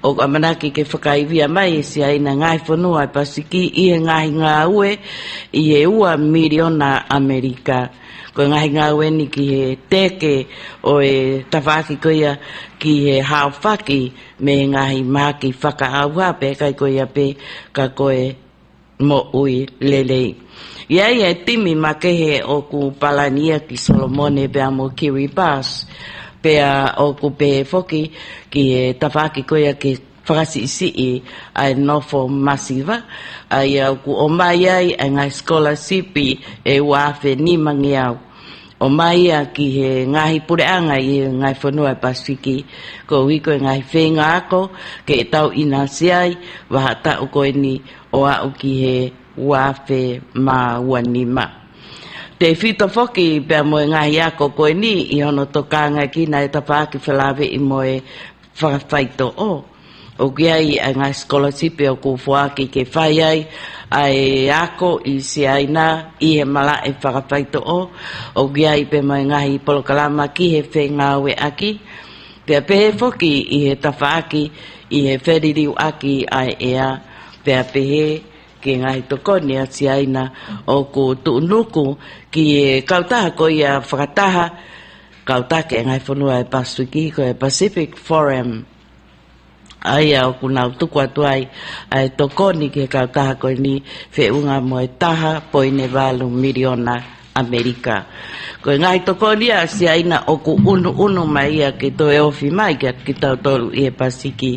o amanaki ke whakaivia mai si aina ngai whanua i Pasifiki i he ngahi ngā ue i he ua miliona Amerika. Ko ngahi ngā ue ni ki he teke o e tawhaki koia ki he hauwhaki me ngahi maki whakaauha pe kai koia pe ka koe mo ui lelei. Iai e timi makehe o ku palania ki Solomone pea mo Kiribati. Pea o ku pe foki ki e tawhaki koia ki whakasi ai nofo masiva ai au ku o mai ai ngai scholarship e wafe ni mangi au o mai ki he ngahi pureanga i ngai whanua Pasifiki ko wiko ngai whenga ako ke tau ina siai waha tau koe ni o au ki he wafe ma wanima. Te whito whoki pea moe ngahi ako koe ni i hono tokanga ki na e tapaki whelawe i moe whakawhaito o. O kiai a ngai scholarship o ku whaaki ke whai ai ako i si aina i he mala e whakawhaito o. O kiai pe moe ngahi polokalama ki he whengawe aki. Pea pehe whoki i he tawhaaki i he wheririu aki ai ea. Pea pehe ke ngai tokoni a si aina o ku tuunuku ki e kautaha ko ia whakataha kautaha ke ngai whanua e Pasifiki ko e Pacific Forum ai au ku nau tuku atu ai tokoni ke kautaha ko ni wheunga mo e taha poine walu miliona Amerika. Ko ngai toko lia si aina o ku unu mai ia ki to e ofi mai ki tau tolu i e pasiki.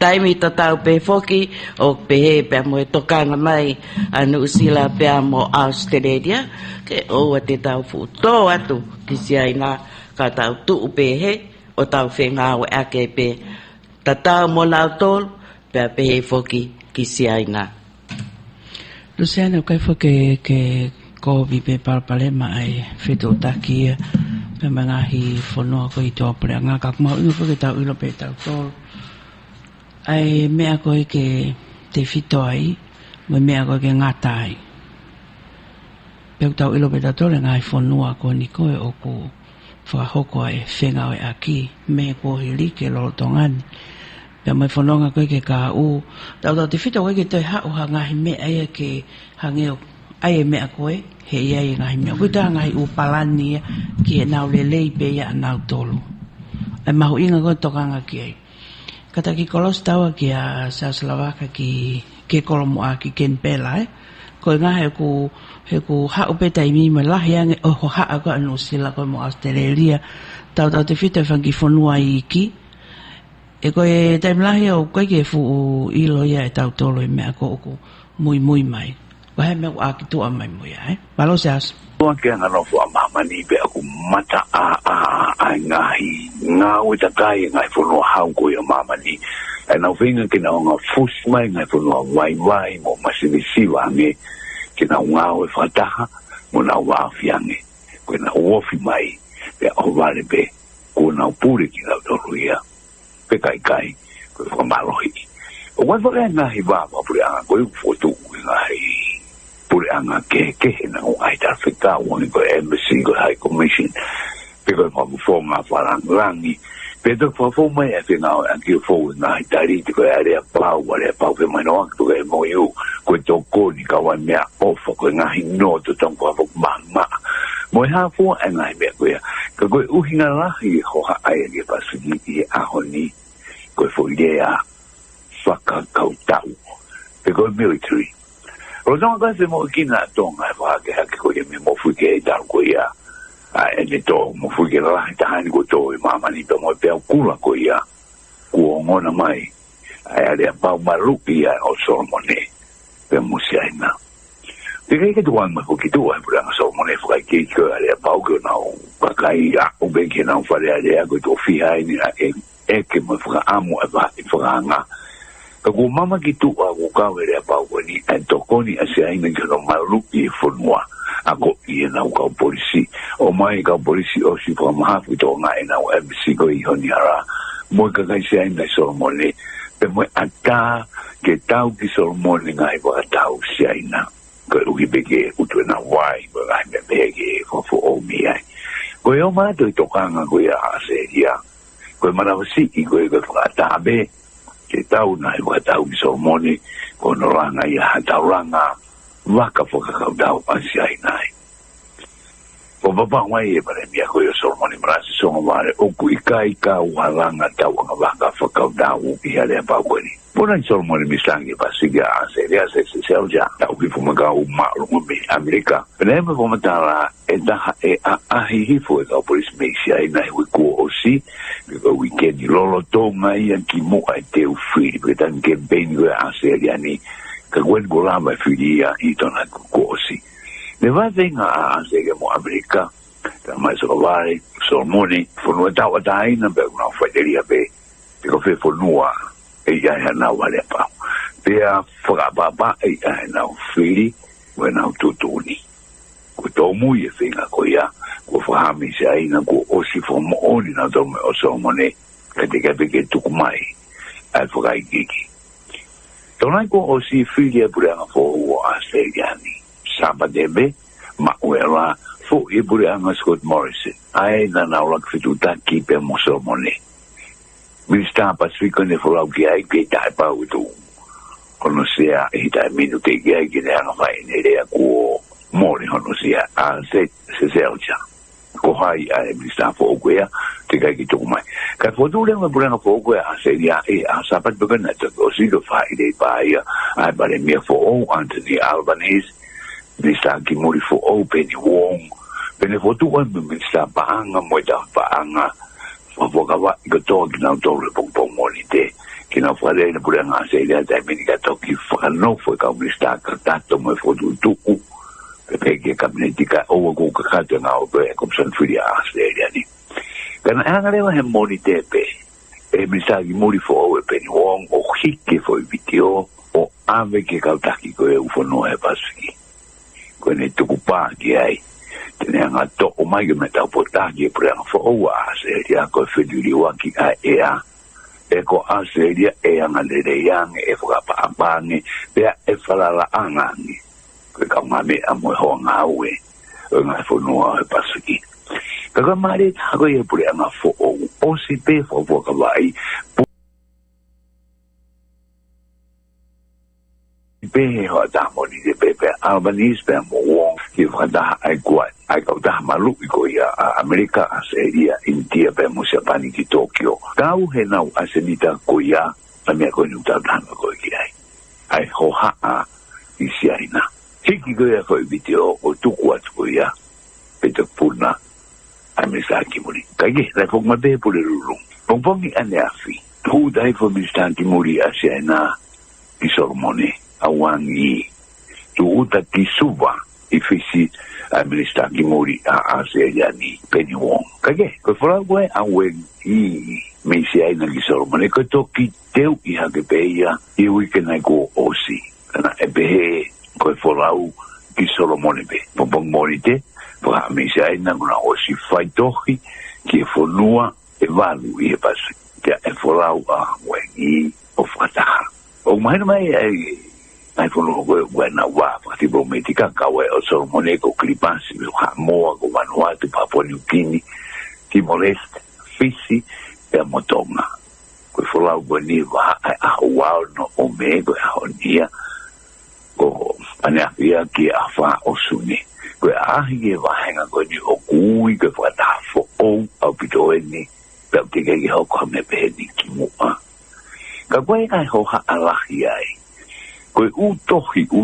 Taimi ta tau pe foki o pe he pe mo e tokanga mai anu usila pe mo Australia ke o te tau futo atu ki si aina ka tau tu pe he o tau whenga o ake pe ta tau mo lau tolu pe he foki ki si aina. Luciana, kai foki ke ko vive palpale mai feto takia pe mangahi fono ko i to pre nga ka ma u fo ke ta u lo pe ta tol ai me a ko ke te fito ai me a ko ke ngatai pe ta u lo pe ta tol nga i fono ko ni ko o ko fa hoko ai fenga ai aki me ko hili ke lo tongan pe mai fono nga ko ke ka u ta te fito ko ke te ha o nga me ai ke hange ai me a ko he ia i ngai mea. Kuita ngai upalani ki e nau lelei pe ia nau tolu. E mahu inga koe tokanga ki ai. Kata ki kolos taua ki a Sauslavaka ki ke kolomo a ki ken pela Koe ngā he ku hau pe taimi me lahi ange o ho haa koe anu sila koe mo Australia. Tau te whita whangi whanua i ki. E koe taimi lahi au koe ke fu ilo ia e tau tolo i mea ko oku mui mai. Wahai me a ki tua mai moia, Palo se as. Tua ke ngano fu amamani be aku mata a ngā ui takai ngai whanua hau koe amamani. E nau whinga ki nau ngā fus mai ngai whanua wai mo masini siwa ange. Ki nau ngā ui whataha mo nau wafiange. Koe nau wofi mai pe au wale be ko nau pure ki nau tolu ia. Pe kai koe whamalohi. O wai wale ngahi wama pure anga koe ufotu ngahi. Pure anga ke na o ai ta fika woni ko embassy ko high commission because of forma farangi pero for forma e final anche for na itali ko area pau pe mano to e mo io ko to ko ni ka wa mea off ko nga hino to ton ko mama mo ha fu e ngai be ko ya ko uhinga la hi ho ha ai ni pasigi e a honi ko fo idea saka kautau because military Rozong ka se mo kina tong ai wa ke ha ko ye me mo fu ke dar ko ya ai le to mo fu ke la ta han ko to mama ni to mo pe kula ko ya ko ngona mai ai ale pa maluki ya o solmone pe mo si ai na de ke to ma ko ki to ai bra so mo ne fu ke ko ale pa ko na o pa kai ya o be ke na fa ale ko to fi ai ni e ke mo fu amo e va fu nga Ko mama ki tu a ko ka wele pa ko ni en to ko ni ase ai ni ko malu i fonua a ko i na ko polisi o mai ka polisi o si po ma fu to nga na o MC ko i honi ara mo ka ka se ai na so mo le pe mo ata ke tau ki so mo ni nga i ba tau se ai na ko u ki bege u tu na wai ba ai me bege fo o mi ai ko yo ma to ka nga ko ya ase ya ko mana si i ko ko ta be ke tau na i tau ki so moni ko no ranga ia tau ranga waka foka kau tau pasi ai nai o baba wai e pare mia ko so moni brasi so mare o ku ikai ka walanga tau nga waka foka tau i ale pa ko ni bona so moni misangi pasi ga seria se selja tau ki fuma ka u ma ro mi Amerika pele me voma tara e da e a hi fo e polis me si ai nai ko osi because we get the lolo tonga ia ki mo ai te free porque tan que ben a seria ni que gwen golama filia i tona kosi ne va venga a seria mo Amerika ta mai so vai so moni for no ta dai na be una faderia be because fe for noa e ya na wale pa pe a fora baba e na free when out to tuni ko to muy e venga ko ya ko fahami se ai na ko osi fo mo oni na do me oso mone ke te ke tu mai al fo gai gigi to na ko osi filia pure na fo o aseliani sabadebe ma uera fo e pure na Scott Morrison ai na la fitu ta ki pe mo so mone mi sta pacifico ne fo la ki ai ke ta pa u tu kono sia e ta minu ke ge na vai ne le ko mori hono sia a se selja ko hai a mi sta fo gwea te ga ki to mai ka fo du le ma burenga fo gwea a se dia e a sapat bugana to go si do fai de pai a bare mi fo o Anthony Albanese Mr. Kimori for open wong. Pene for tu wan Mr. Paanga mo da Paanga. Wakawa ikato kina tole pong monite. Kina fale na pura nga sa ila tayo minikato ki whakano fo ikaw Mr. Katato mo for tuku. Pepe ke kabinetika o wako kakato nga o pe komsan fili a Australia ni. Kana anga lewa he monite pe. Mr. Kimori for open wong o hiki for video o ave ke kautaki ko e ufono e pasuki. Kone tukupa ki ai. Tene anga to o mai me tau potaki e prea fo o Australia ko feduri waki a ea. E ko Australia e anga lere yang e whakapa ampange pea e whalala angangi. Koe ka mame a moe hoa ngāue o ngai whanua e pasuki. Kaka mare tako e prea anga fo o si pe fo whakawai Pehe hoa tāmoni te pepe Albanese pe mo wong ki whakataha ai kuai ai kautaha malu i ko ia Amerika, Australia, India pe mo Japani ki Tokyo. Kau he nau asenita ko ia a mea koe ni utautanga koe ki ai. Ai hoha a i siaina. Hiki koe a koe video o tuku atu ko ia pe te puna a Mr. Kimori. Kaike, lai whakma pehe pule rurung. Pongpongi ane afi. Hu dai fo Mr. Kimori a siaina ki Solomone. Awangi tu uta kisuva ifisi Mr. Kimori a Australia ni Penny Wong. Kage, ko fora koe awen I me si ai na ki Solomone ko toki teu I hake peia I wikena ko osi. Kana e pehe ko fora ki Solomone pe. Pompong morite, pa me si ai na kuna osi faitohi ki fonua e valu I e pasu. Tia e fora a wen o fataha. O mahina mai ai fono koe na wa pati brometika kawe o Solomone ko Kiribati me Samoa ko Vanuatu Papua New Guinea Timor Leste Fiji e Motonga ko fola ko ni wa a wa no o me ko honia ko ana ia ki afa o suni ko a hi wa hanga ko ni o kui ko fata fo o pito ni pe te ke ho ko me pe ni ki mo ka ko ai ho ha ala ai koe u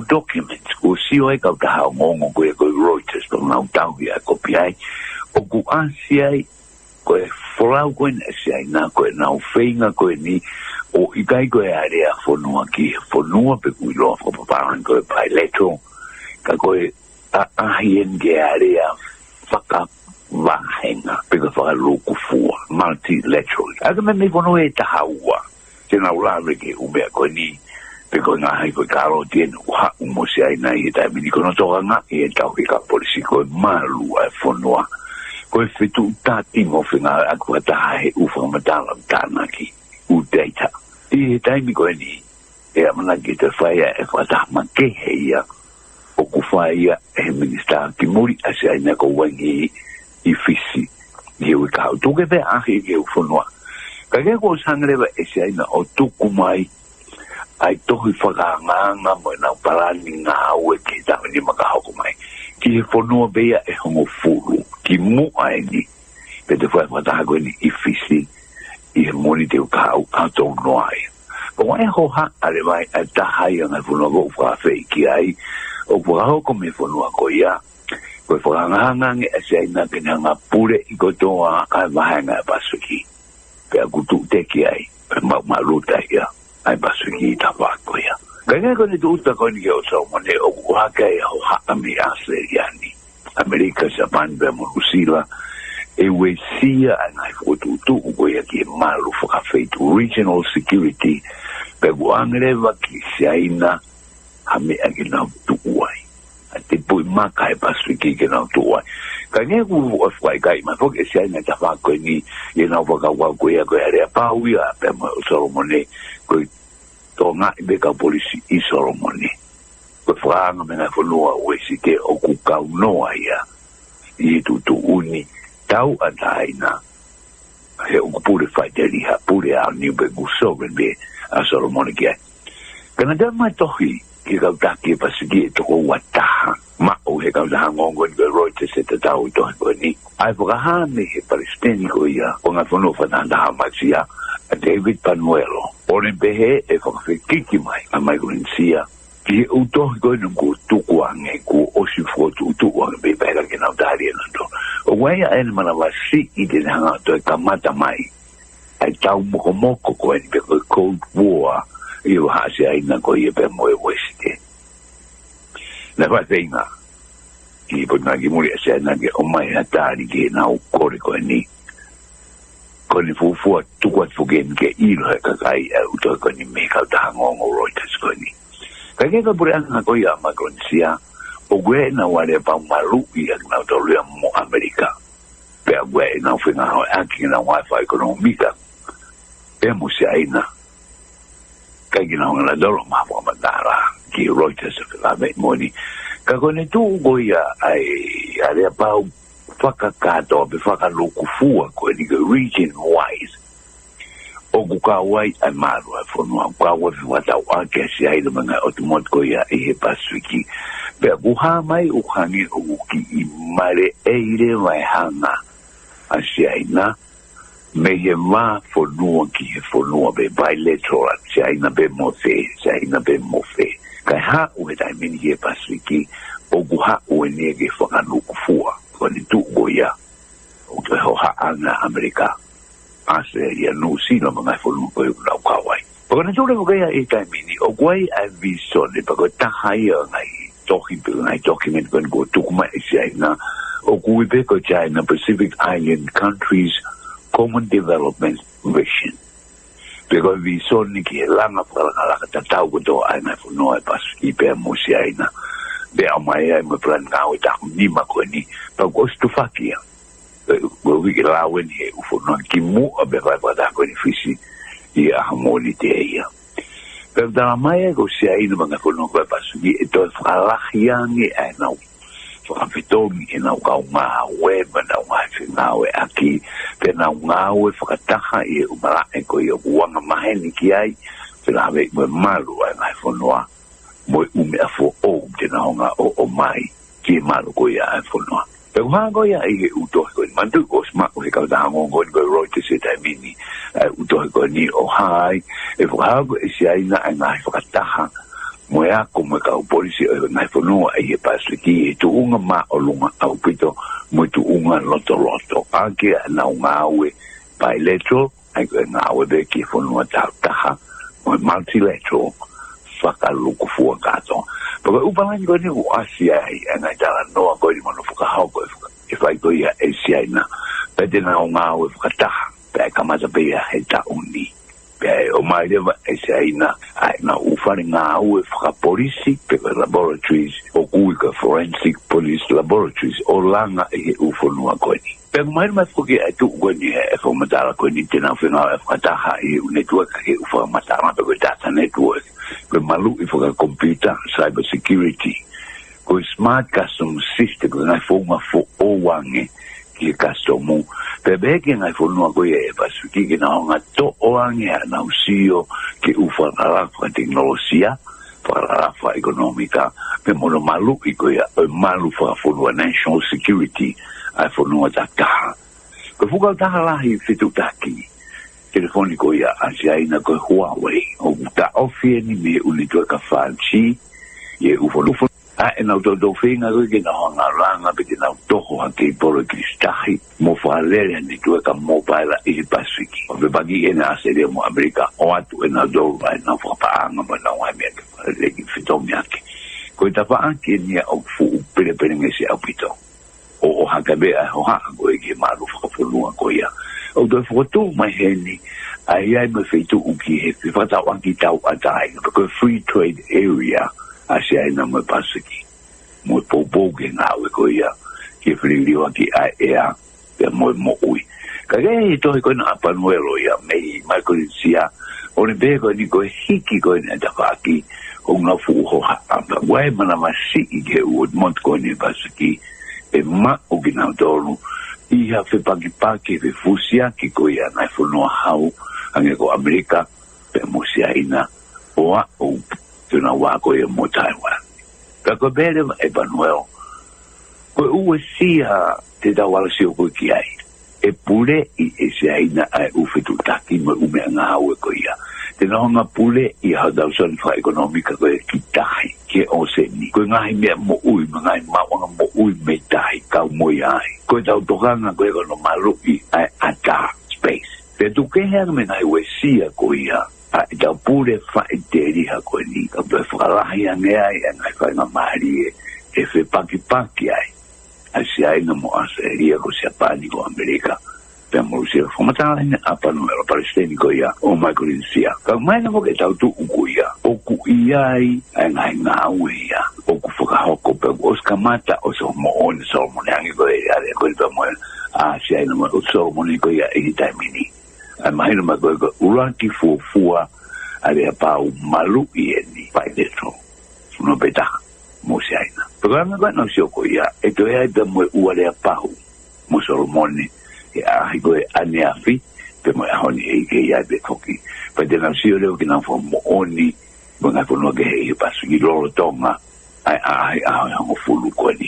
documents, ko sio e kau taha o ngongo koe Reuters, ko nau tau ia kopi ai, o ku asi ai, koe folau koe na si ai na, koe nau whainga koe ni, o ikai koe area whanua ki, whanua pe kui loa whapaparan koe bilateral, ka koe ahien ke area whaka wahenga, pe koe whakaluku fua, multilateral. Aka me whanua e taha ua, tena ulawe ke umea koe ni, Peko nga hai koe karo tien uha umosi ai nai e tai mini kono toka nga e tau ki ka polisi koe malu ai whanua. Koe whetu utati mo whenga aku hataha he uwha matala mtana ki u data. I he taimi koe ni e amana ki te whaia e whataha makehe ia o ku whaia e Mr. Kimori ase ai na ko wangi I fisi. I ui kau tuke pe ahi ke u whanua. Ka kea ko sangrewa e se ai na o tuku mai ai tohi whakanganga mo na parani ngā ue ki tāme ni makahoko mai. Ki he whanua bea e hongo furu, ki mua e ni, pe te whai whataha koe ni I fisi, I he moni te ukau katou noa e. Ko wai hoha ale mai a tahai anga whanua ko whawhai ki ai, o whakahoko me whanua ko ia, koe whakanganga nge ase aina kena ngā pure I kotoa ai wahanga e pasuki. Pe a kutu te ki ai, pe maruta ia. Ai basu ki tapako ia. Kaya ko ni tuuta ko ni o Solomone o kuhaka e ho haami Australiani. Amerika, Japan, New Zealand, e wesia anai fututu ko ia ki malu whakawhaitu regional security pe guangrewa ki siaina hame agi nau tuuai. A te pui maka e basu ki nau tuuai. Kaya ko whai kai ma fok e siaina tapako ni e nau whakawau ko ia ko area pau ia pe mo Solomone koe tō ngā I beka polisi I Solomone. Koe whanga me ngai whanua uesi te o kukau noa ia. I tutu uni tau ataina. He o kupure whaiteri ha pure au niu pe kusoven be a Solomone kia. Kana tā mai tohi ki kau taki e pasiki e toko wataha. Ma o he kau taha ngongo ni koe Reuters e te tau I tohi koe ni. Ai whakahane he palestiniko ia o ngā whanua whanandaha matia. David Panuelo. Ore behe e whakawhikiki mai a mai kurinsia ki uto ko nungu tukuange ku osifo tukuange be pera ke na dali no o wai ai mana wasi I de hanga to kamata mai ai tau moko ko ni be cold war you ha se ai na ko ye be mo weste la va tenga ki bona ki muri se na ke o mai ata ni ke na o kore ko ni ko ni fu tu fu gen ke I lo ka kai uto ko ni me ka ta ngongo roitas ko ni kaya ka pura nga ko ya magronsia o gwe na wale pa malu I na to le mo Amerika pe gwe na fina ho aki na wifi economica pe mo se aina kaya na nga dolo ma po mandara ki Reuters la me moni ka ko ne tu go ya ai ale pa fakakato be fakaluku fuwa ko ni region wise o kukawai ai maru ai fonua kawa wata wake si ai de manga otumot ko ya e paswiki be buha mai u hangi u ki I mare eire vai hanga asiaina me ye ma fonua ki fonua be bilateral asiaina be mofe asiaina be mofe kai ha u dai mini ye paswiki o buha u nege fakaluku fuwa ko ni tu goya o ke ho ha anga Amerika ase ya no sino mga fulu ko na kawai pag na tule mo kaya ita mini o kwai ai viso ni pag ta haya ngai document kon go tukuma siya na o kui be ko China Pacific Island countries common development vision because viso ni ki langa para kala ta tau ko to ai na funo ai pas ipe mo siya na be amai ai mo plan ngau ta ni ma ko ni pag ostufakia we get la when he for no kimu abe vai pada ko ni fisi ia hamoli te ia per da mai go sia ina manga ko no va pasu ni to fala hiangi ai no fa fitomi ina ka uma web na uma fina we aki pe na uma we fa taha e umala e ko yo wanga maheni ki ai fila ve mo malu ai mai fo noa mo ume afo o te na nga o mai ki malu ko ya ai fo noa pero hango ya I uto ko mandu ko sma ko ka da hango ko Reuters ta mini uto ko ni o hai e fo hango e sia ina na fo kataha mo ya ko mo ka polisi na fo no e pasliki tu unga ma o lunga au pito mo tu unga loto anke na unga we bilateral ai ko na we be ki fo no ta mo multilateral fakaluku fu kato porque o balanço go ni o asia ai na dala no go ni mo fuka hauko if I go ya asia na pede na nga o fuka pe kama za be ya heta uni pe o mai leva asia na ai na u fari nga o fuka polisi pe laboratories o kuika forensic police laboratories o langa e u fonu ko ni pe mai ma fuki atu go ni e fo matala ko ni tena fena e fuka e u network e u fo matala pe data network pe malu I for computer cyber security ko smart custom system na forma fo o wange ki custom pe beke na fo no ko e pasu ki na nga to o wange na usio ki u for la tecnologia para la economica pe mo malu ko ya malu for national security ai fo no ta ko fu ka ta la hi fitutaki telefonico ya asiaina ko Huawei o ta ofie ni me ulito ka fanchi ye ufo a en auto do finga go ke na hanga langa be na toho ha ke polo kristahi mo falele ni to ka mobile I pasiki o be bagi ena seria mo Amerika o atu ena do vai na fa pa anga mo na wa me ke le ki fitomi ake ko ta pa anke ni o fu pele ngesi apito o hakabe o ha go ke malu fa fulua ko ya o do foto mai heni ai me feito o que he fata o que tau atai porque free trade area asia ina mo pasiki mo popo que na we ko ya que frilio aqui a ea pe mo ui kage to ko na panuelo ya me mai ko sia o ne be ko ni ko hiki ko na ta aki o na fu ho ha pa we mana masi ke o mont ko ni pasiki e ma o que na dolu ia fe paki fe fusia ki ko ya na fu no hau ange ko Amerika pe musia ina o tuna wa ko e mo Taiwan ka ko bele e Manuel ko u sia te da wala si ko ki ai e pule I sia ina ai u fitu taki mo u me nga o ko ya te nohonga pule i hadau son fa ekonomika koe ki tahi ke o seni koe ngahi mea mo ui ngai mawanga mo ui me tahi kau moi ai koe tau tokanga koe kono maluki ai ata space te tu ke hea me ngai wesia koe ia a tau pule fa i te riha koe ni ka pue whakalahi angea ai ngai whainga maari e whe paki ai a si aina mo asa e ria ko siapani ko Amerika pe mo sia fomatala ni apa no ela palestini ko ia o mai ko sia ka mai na ke tau tu ku ia o ku ia ai ngai ngau ia o ku foka hoko pe os kamata o so mo on so mo ngi ko ia de ko to mo a si ai no mo so mo ni ko ia e taimini a mai no ma ko uranti fua ale pa o malu ie ni pa de so no beta mo si ai na pero me va no si ko ia e to ia de mo u ale pa mo so mo ni ya higo ane afi pe mo honi e ke ya be toki pa de na si ole ke na fo mo oni mo na fo no ke e pasu ni lo tonga ai mo fulu ko ni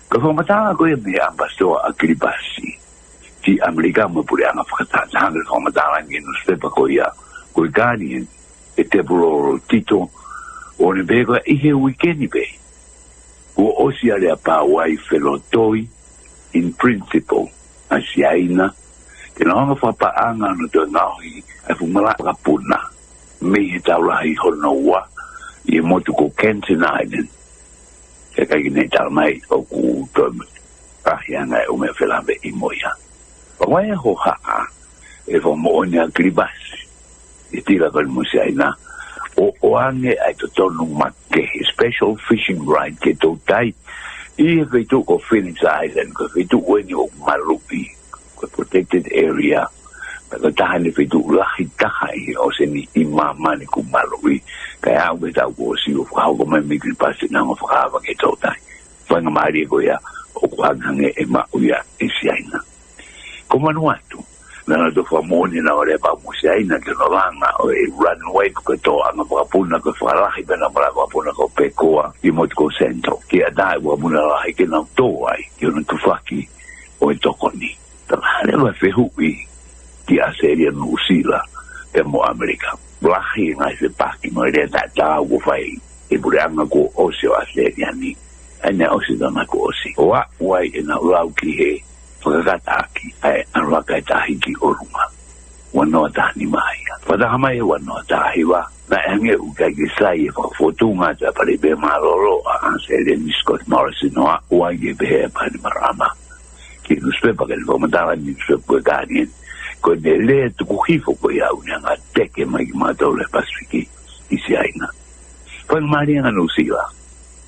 ko fo mata ko e me ambasto akilibasi ti Amerika mo pure anga fakata hanga ko mata ngi no se pa ko ya ko gani e te bro tito o ne be ko e he weekend be o osi ale pa wai felotoi in principle asiaina ke no nga fa pa anga no to nahi e fu mala ka puna me taula hi hono wa i mo tu ko Kenton Island ke ka ni tal mai o ku to yanga o me felambe i moya pa wai ho ha e fo mo ni agribas e tira con musiaina o ange ai to tonu makke special fishing ride ke to tai i ve tu ko Phoenix Island ko ve tu when you malupi ko protected area pero tahani ve tu lahi tahai o se ni imama ni ku malupi kaya we ta ko si o fa ko me mi pasi na mo fa ba ke to tai fa nga mari ko ya o kwa nge e ma uya e si aina como no atu na do fa moni na ore ba mo si aina ke no langa o e runway ko to anga pa puna ko fa lahi bena mara ko puna ko pekoa i mo ko sento ke ada wa muna lahi ke na to ai yo no tu faki o to koni ta hale wa fe hui ti a seria no usila e mo Amerika lahi ngai se paki mo re ta ta wo fai e buranga ko o se a seria ni ana o se dona ko si wa wai na lauki he Pagkataki ay ang wakatahi ki oruma. Wano tani maya. Padahama wano tahi wa na enge ukagisai fa fotunga ta paribe maroro ang sele ni Scott Morrison no wage be pa ni marama. Ki nuspe pa ke komandara ni nuspe ganien ko dele tu kuhifo ko ya una teke mai mato le pasfiki isi aina. Pa maria no sila.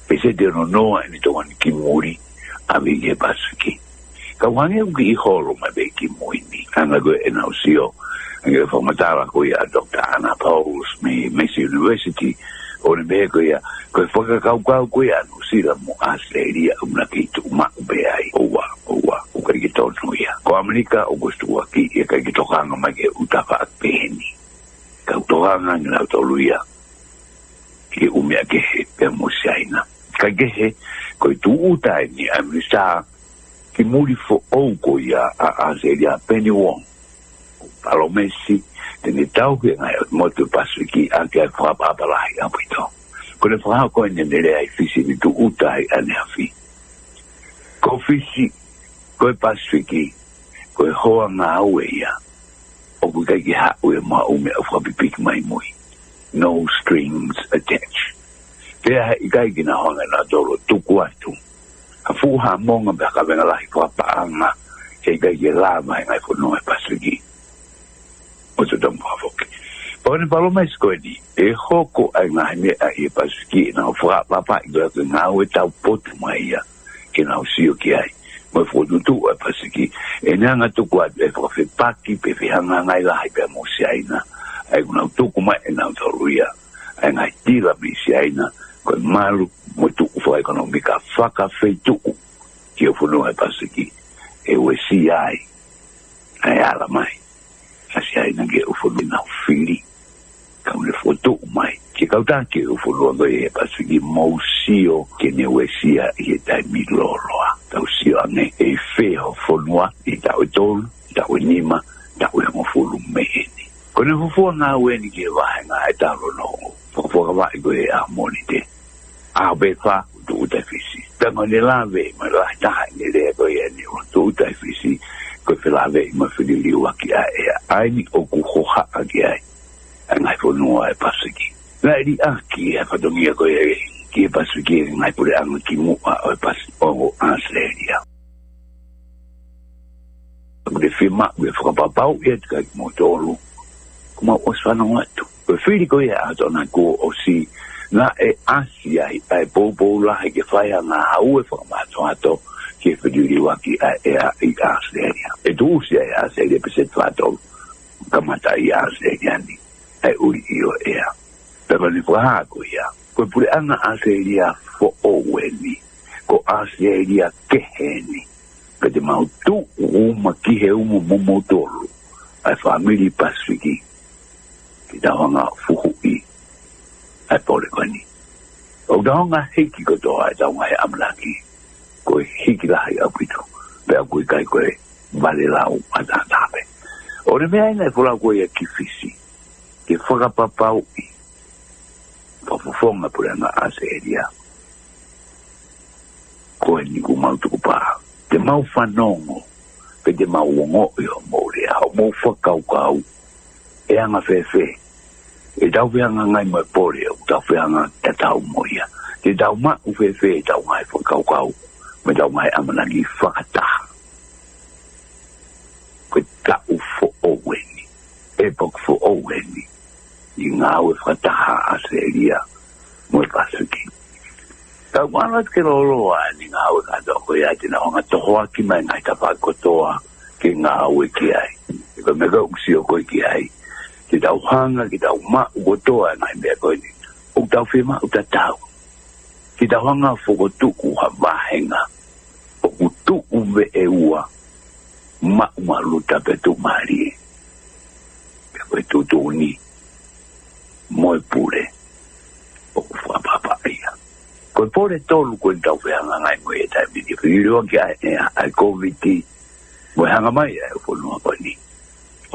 Pese de no ni to wan ki muri abige pasfiki. Ka wange uki holo ma be ki moini anga go ena usio anga fa matara ko ya Dr. Anna Pauls me Massey University o ne be ko ya ko foka ka ko ya usira mo Australia una ki tu ma be ai owa o ka ki to no ya ko Amerika o gostu aki e ka ki to hanga ma ke utafa peni ka to hanga na to luia ki umia ke pe mo saina ka ge ko tu uta ni amisa ki muri fo oko ya a seria Penny Wong Palomesi tene tau ke ngai mo tu pasiki a ke fa pa la ya pito ko le fa ko ne le ai fisi ni tu utai ane afi ko fisi ko pasiki ko ho na we ya o ku ke ha we ma o me fa pipik mai moi no strings attached ke ha ikai gina ho na dolo tu kwatu fu ha monga ba ka venga la ko pa anga ke ga ye la mai ngai fo no e pasigi o to dom pavoki pone palo mai skodi e hoko ai ngai ne ai pasigi na fa pa pa ga nga o ta pot mai ya ke na usio ki ai mo fo tu e pasigi e nga tu kwa e fo fe paki pe fe hanga ngai la ai pe mo si ai na ai na tu kuma e na to ruia ai ngai tira bi si ai na ko malu muito fo econômica faca feito que eu fui no pasiki e o si ai ala mai asi ai nange o fo na fili ka me foto mai que kauta que o fo no e pasiki mousio que ne o si ai ta mi loloa ta si ane e fe o fo no i ta o tol ta o nima ta o mo fo lu meheni Kone fufua ngā weni ki wahe ngā e taro no. Fufua ka wai koe a moni te. A be wha tu utai fisi. Tango ne lawe ma la taha ni rea koe e ni o tu utai fisi. Koe whilawe i ma whilili waki a ea. Aini o ku hoha a ki ai. A ngai whanua e pasiki. Ngai ri a ki e whatongia koe e ki e pasiki e ngai pure anga ki mua o e pasiki o Australia. Kure whima ue whakapapau e tika ki mo tolu. Kuma o whanau atu. Koe whiri koe e atona ko o si na e Asia ai bobo la ke fai na au e formato ato ke fedili waki e i Australia e tu sia e Australia pe set fato kamata i Australia ni e uri io pero ni kwa ko ya ko pure ana Australia fo oweni ko Australia ke heni ke de mau tu uma ki he umu momotolo ai family Pacific ki tawanga fuhui ai pole koni. O daonga hiki ko toa e daonga he amlaki. Koe hiki lahi au pito. Pea koe kai koe vale lau atatape. O ne mea ina e fula koe e kifisi. Ke whakapapau i. Whafufonga pure nga Australia. Koe ni ku mau tuku paha. Te mau whanongo. Pe te mau wongo i o mourea. O mou whakaukau. E anga whewhe. E tau whianga ngai mai pore au tau whianga e tau moia. Te tau ma uwhewhe e tau ngai whakaukau. Me tau ngai amanagi whakataha. Koe tau fo oweni. E pok fo oweni. I ngā ue whakataha Australia. Moe Pasiki. Tau manat ke loloa ni ngā ue kato koe ai tina honga tohoa ki mai ngai ta whakotoa ke ngā ue ki ai. E koe mega usio koe ki ai. Ki tau hanga, ki tau ma ugotoa ngai mea koe ni. O tau whima, o tau. Ki tau hanga whokotuku ha wahenga. O kutuku ve e ua. Ma umaluta pe tu marie. Pe koe tutuni. Moe pure. O kuwhapapa ia. Koe pore tolu koe tau whianga ngai moe e tai mini. Whiriwa ki ai COVID-19. Moe hanga mai e whanua koe ni.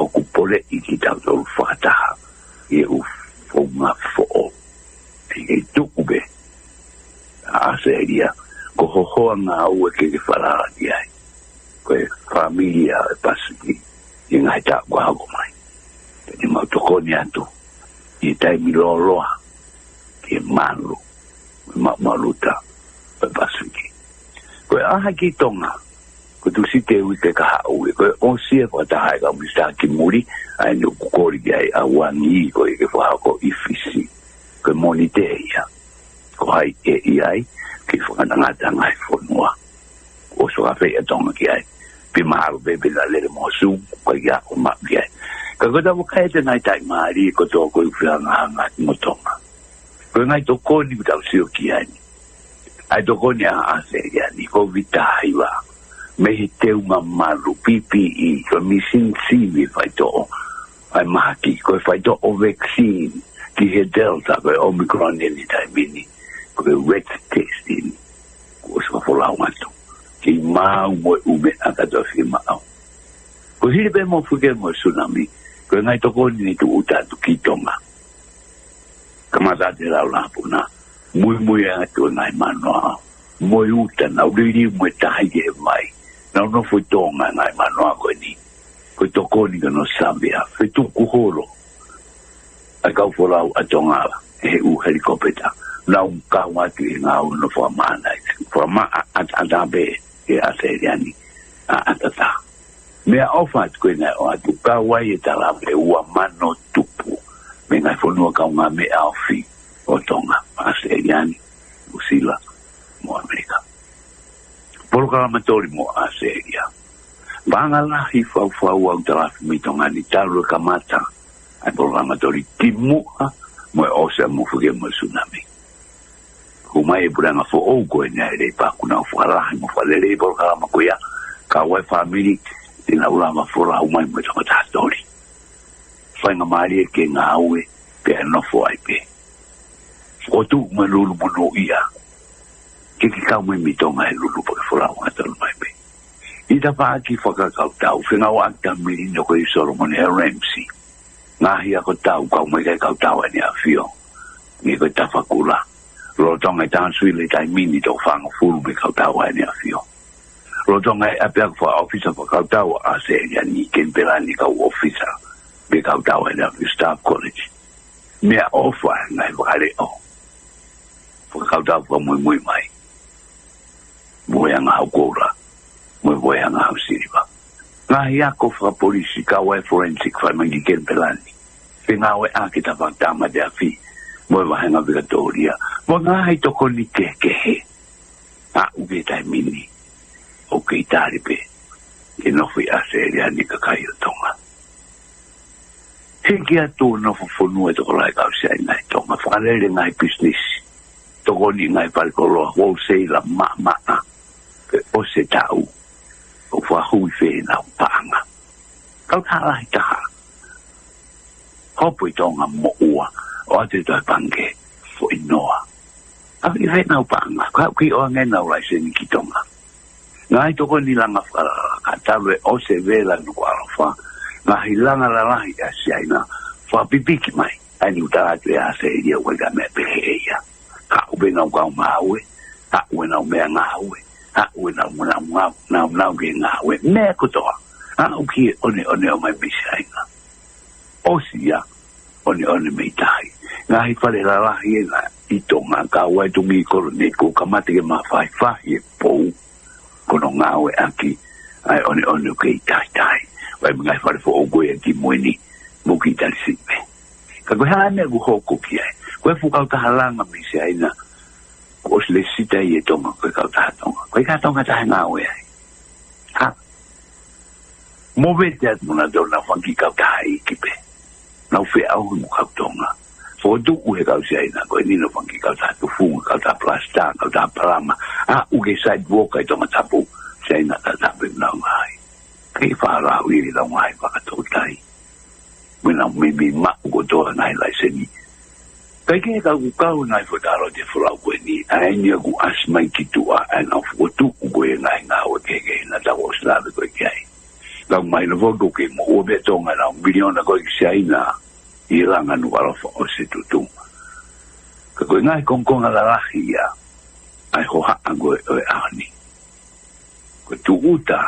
O kupole i ki tau tolu whakataha i e ufonga fo'o. I tuku be. A Australia, ko hohoa ngā ue ke wharara ki ai. Ko e familia e Pasiki i ngai tā kua hako mai. Tani mau tokoni atu i taimi loloa ki e manu. Maluta e Pasiki. Ko e aha ki tonga. Ko tu si te ui te kaha ue. Ko e onsia ko taha e ka mista ki muri. Ai ni ukukori ki ai a wangi ko i ke whahako i fisi. Ko e moni te ia. Ko hai e i ai. Ki whakanangata ngai whanua. Ko so ka whea tonga ki ai. Pi maharu bebe la lere mosu. Ko i a o mak ki ai. Ka kota wakai te ngai tai maari. Ko tō ko i whianga mo tonga. Ko ngai to koni utau sio ki ai. Ai to koni a Australia ni ko vita iwa. Me he teu maru PPE ko missing siwi fai to ai maki ko fai to o vaccine ki he delta ko omicron ni tai mini ko wet testing ko so fola wanto ki mau mo ume aka to fi mau ko hiri be mo fuge mo tsunami ko ngai to ko ni tu uta tu kitonga kama da de la puna muy atu ngai manoa mo uta na uri mo tai e mai não não foi tonga nai manoa ko ni ko tokoni ka no Zambia fe tu kuhoro a kau folau a tonga e u helicopter na un kawa ki na no formana forma atabe e a seriani a atata me ofat ko na o tu kawa e tala pe u mano tupu me na fonua ka uma me alfi o tonga a seriani usila mo Amerika Programatori mo Australia. Bangala hi fau au tarafi mitonga ni talu kamata. Ai programatori timua mo osa mo fuge mo tsunami. Kuma e buranga fo o ko ina ele pa kuna fala mo falele programa ko ya ka wa family ina ulama fora uma mo tata story. Fanga mali ke ngawe pe no fo ai pe. O tu mo lulu mo no ia. Ki ka mo mitonga e lulu po fora wa talo mai pe ida pa ki foka ka tau fina wa ta mi no ko isoro mo ne remsi ngahi ako tau kau mai kai kau tau ni afio ni ko tafakula lo tonga tan suile tai mini to fang fulu be kau tau ni afio lo tonga apia for officer for kau tau a se ni ken pelani kau officer be kau tau ni afio staff college me offer ngai vale o for kau tau ko muy mai mo yang au kora mo yang au siriba ngahi ako fra polisi ka wa forensic fa mangi ken pelani finga we akita vantama de afi mo va hanga victoria mo ngahi to koni ke a ubeta mini o ke taripe e no fui a seria ni ka kai tonga hingia to no fo no e to la ka sai nai tonga fa le ngai business to koni ngai pal kolo wo sei la ma o se tau o fa hui fe na panga kau tala ita hopo i tonga mo ua o ate toi pange fo inoa a i fe na panga kau ki o ngena o lai se ni ki tonga ngai toko ni langa ka tawe o se vela nuku arofa ngai langa la lahi a siaina fa pipiki mai ani utara tu ya se ia wega me pehe ia ka ube na ukau maue ha ue na umea ngaue ha ue na ge ngaue me kutoa ha uki one o mai bisaina o sia one me tai ngai fale la lahi na i tonga ka ue tungi korone ko kamate ke mawhai e pou kono ngaue aki ai one ke tai wai ngai fale fo ogoe ki moeni mo ki tali sipe ka ko hane gu hoko ki ai ko fu ka ta halanga mi se aina ko le sita ye tonga ko ka ta tonga ta ngaue ai ha mo vete mo na dona fangi ka ai ki pe na fe au mo ka tonga fo du u he ka se aina ko ni no fangi ka ta tu fu ka ta plasta ka ta palama u ke side walk ai tonga tapu se aina ta pe na mai ke fa ra wi la mai pa ka to tai wena maybe ma go to nai lai seni kai ke ka ku ka nai fo daro de fo au ni ai ni ku asmai ki tu a na fo tu go nai nga o ke na ta o sla de ko kai la mai no vo ke mo o be to nga na bilion na ko ki sai na i ranga no alo fo o se tu ka ko ngai kon la la hia ai ho ha go o ani ko tu uta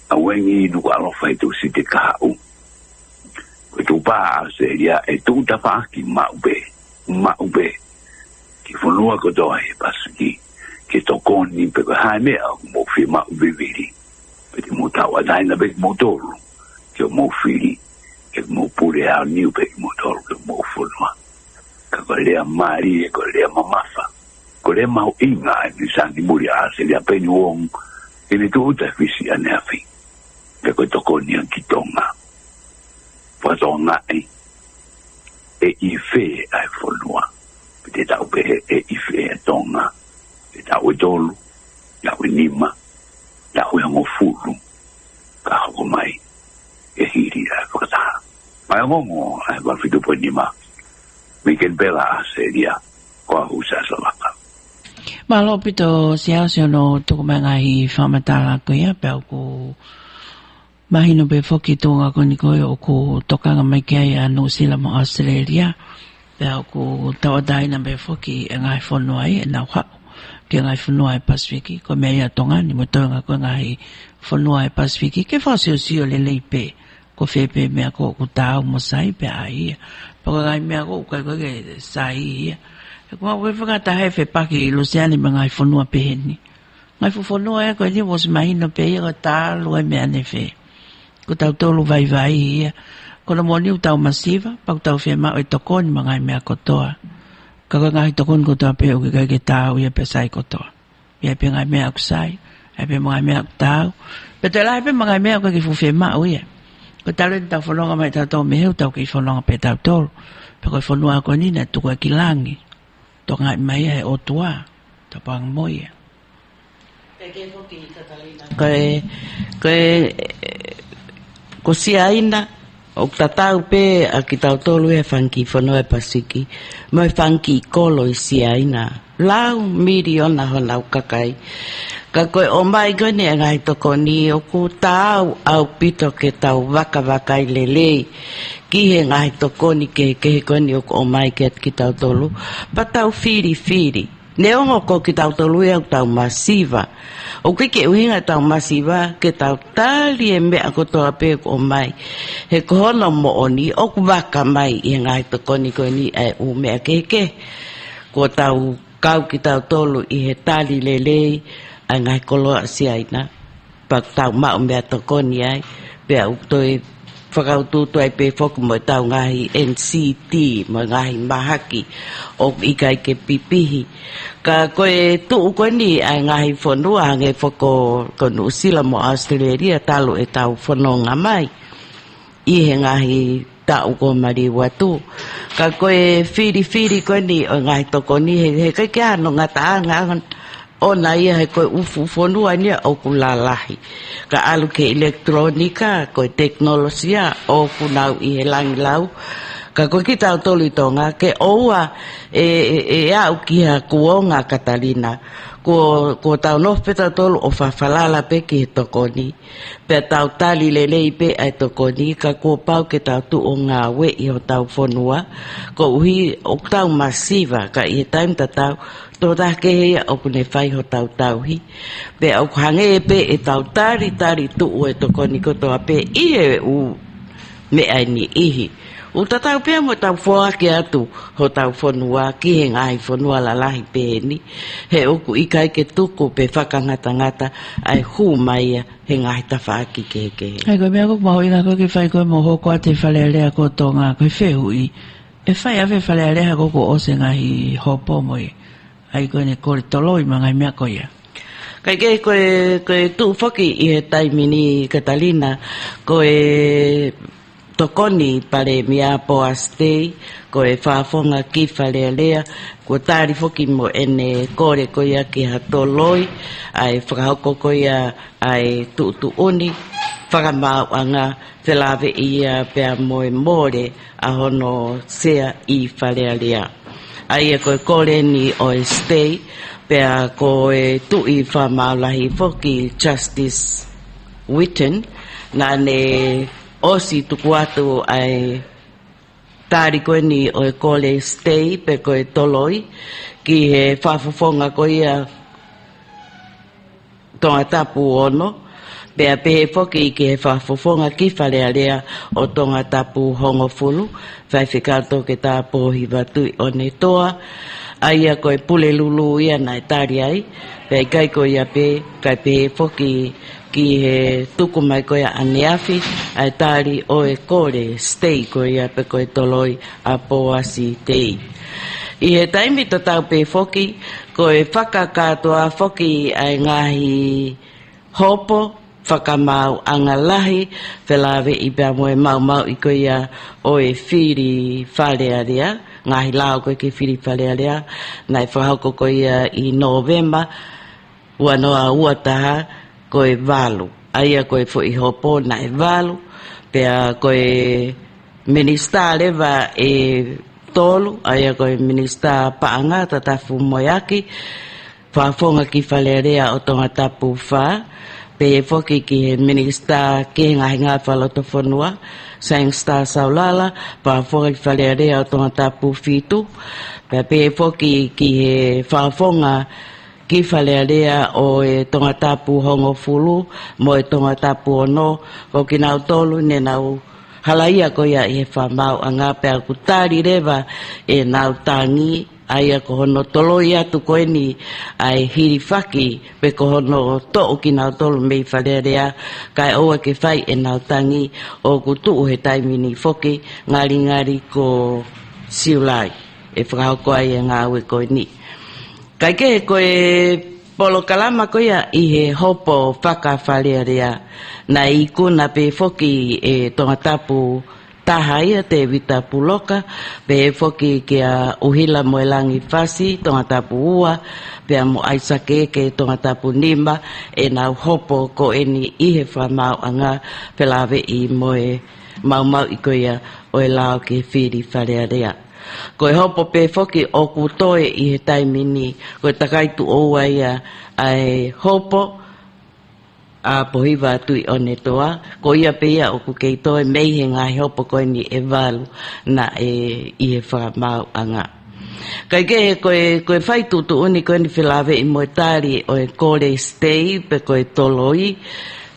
a wengi no alo fa tu si te ka u ko tu pa seria e tu ta fa ki ma ube ki fonua ko do ai pasiki ki to koni pe ko ha me mo fi ma ube viri pe mo ta wa dai na be mo tolu ki mo fili ki mo pure a ni pe mo tolu ki mo fonua ka ko le mari e ko le mamafa ko le ma inga ni sangi muri a se le pe ni won ni tu ta fisi ane afi ka ko to koni ki tonga Fazonga e ife ai fonua te tau pe e ife tonga te tau dolu tau nima tau mo fulu ka ho mai e hiri ai fata mai mo ai va fitu po nima mi ken bela seria ko usa salaka malo pito sia no to manga I famatala ko ya pe ko mahino be foki tonga ko ni ko o ko tokanga mai kai a New Zealand mo Australia pe ko tawadai na be foki ngai fonoai na wa ke ngai fonoai Pacific ko me ya tonga ni mo tonga ko ngai fonoai Pacific ke fa sio le leipe ko fepe me ko ta mo sai pe ai pa ngai me ko ke sai ko we fa ta he fe pa ki Luciani me ngai fonoa pe ni ngai fonoa ko ni was mahino pe ko ta lo me ane fe ko tau tolu vai ko na moni utau masiva pa tau fe ma o tokon mga me akotoa ka ngai tokon ko ta pe o ke tau ia pe sai kotoa ia pe ngai me aksai ia pe mga me tau pe te lai pe mga me ko ke fu fe ma o ia ko tau ta fononga mai ta to me u tau ke fononga pe tau tolu pe ko fononga ko ni na tu ko kilangi to ngai mai e o tua ta pang moia ko siaina o tatau pe a ki tau tolu e fanki fonoe pasiki mo e fanki kolo i siaina lau miliona ho lau kakai Ka koe o mai koe ne ngai toko ni o ku tau au pito ke tau waka i lelei. Ki he ngai toko ni ke koe ni o mai ke ki tau tolu. Pa tau whiri. Ne ongo ko ki tau tolu e au tau masiva. O ke uhinga tau masiva ke tau tali e mea kotoa pe o mai. He kohono mo oni o ku waka mai i ngai toko ni koe ni e u mea ke. Ko tau kau ki tau tolu i he tali lelei. Ai ngai koloa si aina. Pa tau mao mea toko ni ai. Pea utoi whakaututu ai pe whoku mo tau ngahi NCT mo ngahi mahaki o ikai ke pipihi. Ka koe tuu koe ni ai ngahi whanua hange whako konu sila mo Australia talo e tau whanonga mai. I he ngahi tau ko mari watu. Ka koe whiri koe ni o ngahi toko ni he kai ke ano ngata anga o na ia he koe ufu whanua ni o kulalahi. Ka alu ke elektronika, koe teknolosia, o kunau i he langi lau. Ka koe ki tau tolu tonga, ke oua e au ki ha kuonga Katalina. Ko tau nofe tau tolu o whawhalala pe ki he tokoni. Pe tau tali lelei pe ai tokoni, ka kua pau ke tau tu o ngā we i ho tau whanua. Ko uhi o tau masiva, ka i he taim tatau, tō tā ke hea o kune whai ho tau tauhi. Pe au hange e pe e tau tari tu e tokoni kotoa pe i e u me ai ni ihi. U tatau pia mo tau whoake atu ho tau whanua ki he ngai whanua lalahi pe ni. He oku ikai ke tuku pe whakangata ai hu mai he ngai ta whaaki ke. Hei koe mea kuku maho ina koe ke whai koe moho koa te whalealea ko tō ngā koe whehui. E whai awe whalealea koko o se ngahi hopo moi. Ai koe ne kore toloi ma ngai mea koe ia. Kai ke koe tu whaki i he taimini Katalina, koe tokoni pare mia poa stay, koe whaafonga ki whalealea, ko tāri whaki mo ene kore koe ia ki ha toloi, ai whakahoko koe ia ai tu oni, whakamau anga whelawe ia pia moe more a hono sea i whalealea. Ai e koe kore ni o stay, pea koe tui whamaulahi whoki Justice Witten, nā ne osi tuku atu ai tāri koe ni o kore stay, pe koe toloi, ki he whafofonga koe ia tonga tapu ono, pea pehe whoki ki he whafofonga ki whalearea o tonga tapu hongofulu, whai whikato ke tā pōhi watui o ne toa, aia koe pule lulu ia nai tāri ai, pei kai koe ia pe, kai pehe whoki ki he tuku mai koe aneafi, ai tāri o e kore stay koe ia pe koe toloi a pōasi tei. I he taimi to tau pe whoki, koe whakakatoa whoki ai ngahi hopo, whakamau angalahi, whelawe i pia moe mau i koe ia o e whiri whalearea, ngahi lao koe ke whiri whalearea, nai whahauko koe ia i Novemba, ua noa uataha koe walu. Aia koe fo i hopo nai walu, pia koe minista lewa e tolu, aia koe minista paanga tatafu moiaki, whafonga ki whalearea o tonga tapu wha, pe foki ki he minista ki ngahi ngā whaloto whanua, Sang Star Saulala, pa foki whalearea o tonga tapu whitu, pe foki ki he whafonga ki whalearea o e tonga tapu hongo fulu, mo e tonga tapu ono, ko ki nau tolu ne nau halaia ko ia i he whamau a ngā pēr kutari rewa e nau tangi, aia ko hono toloi atu koe ni ai hiri whaki pe ko hono to'o ki nau tolu mei whalearea kai oa ke whai e nau tangi o kutu he taimini whoki ngari ko siulai e whakahoko ai e ngā ue koe ni. Kai ke koe polo kalama koe ia i he hopo whaka whalearea na i kuna pe whoki e tonga tapu taha ia te vita puloka, pe whoki kia uhila mo elangi whasi, tonga tapu ua, pe mo aisake ke tonga tapu nima, e nau hopo ko eni i he whamau anga, pelawe i moe mau i koia o e lao ke whiri wharearea. Koe hopo pe foki o kutoe I he taimini, koe takai tu oua ia ai hopo, a pohiwa tui o ne toa, ko ia pe ia o ku kei toe meihe ngai hopo koe ni e walu na I he whakamau anga. Kai ke koe whai tutu uni koe ni whilawe I moe tari o e kore stay pe koe toloi,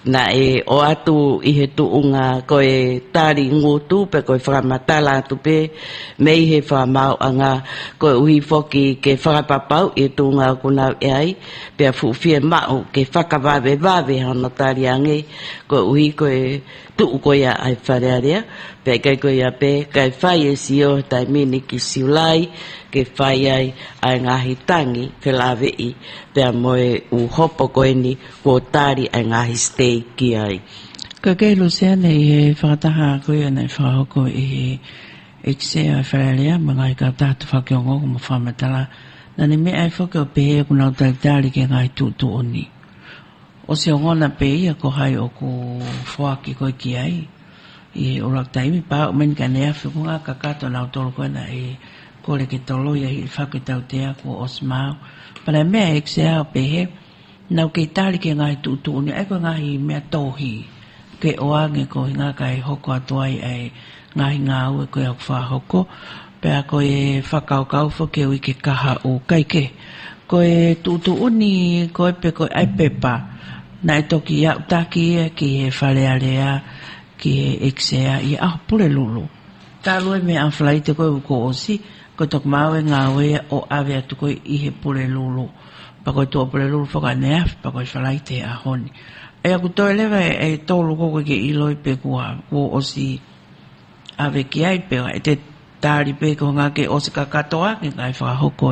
na o atu I he tuunga koe tari ngutu pe koe whakamatala atu pe mei he whakamau anga koe uhi foki ke whakapapau I tuunga o kunau e ai pe a fuwhia mau ke whakawawe hana tari ange koe uhi koe tuu koe a ai wharearea pe kai koe a pe kai whai e si o tai mini ki siulai ke whai ai ai ngahi tangi whilawe I pe a moe u hopo koe ni ko tari ai ngahi stay ki ai. Ka kei Luciana I he whakataha koe nei whahoko I he eksea wharearea mga I ka tātu whakiongo kuma whamatala na ni mea ai whakao pehe kuna o tari ke ngai tūtu oni. O se ngona pe ia ko hai o ku whaki koe ki ai I orak taimi pa o men ka nea whikunga ka kato nao tolo koe na kore ke tolo ia I whakitau tea ko osmao para mea eksea o pehe nau kei tari ke ngai tūtu oni ai koe ngahi mea tohi ke oange ko hinga kai hoko atuai ai ngahi ngau e koe au whahoko pea koe whakaukau whake ui ke kaha o kaike koe tūtu oni koe pe koe ai pepa na e toki ia utaki ia ki he wharearea ki he eksea I aho pule lulu tālue me awhalai te koe uko osi koe tok maue ngā wea o awe atu koe I he pule lulu pa koe tua pule lulu whaka neaf pa koe whalai te ahoni e aku toi lewa e tolu koko ke iloi pe kua osi awe ki ai pe e te tāri pe ko ngā ke osi ka katoa ke ngai whakahoko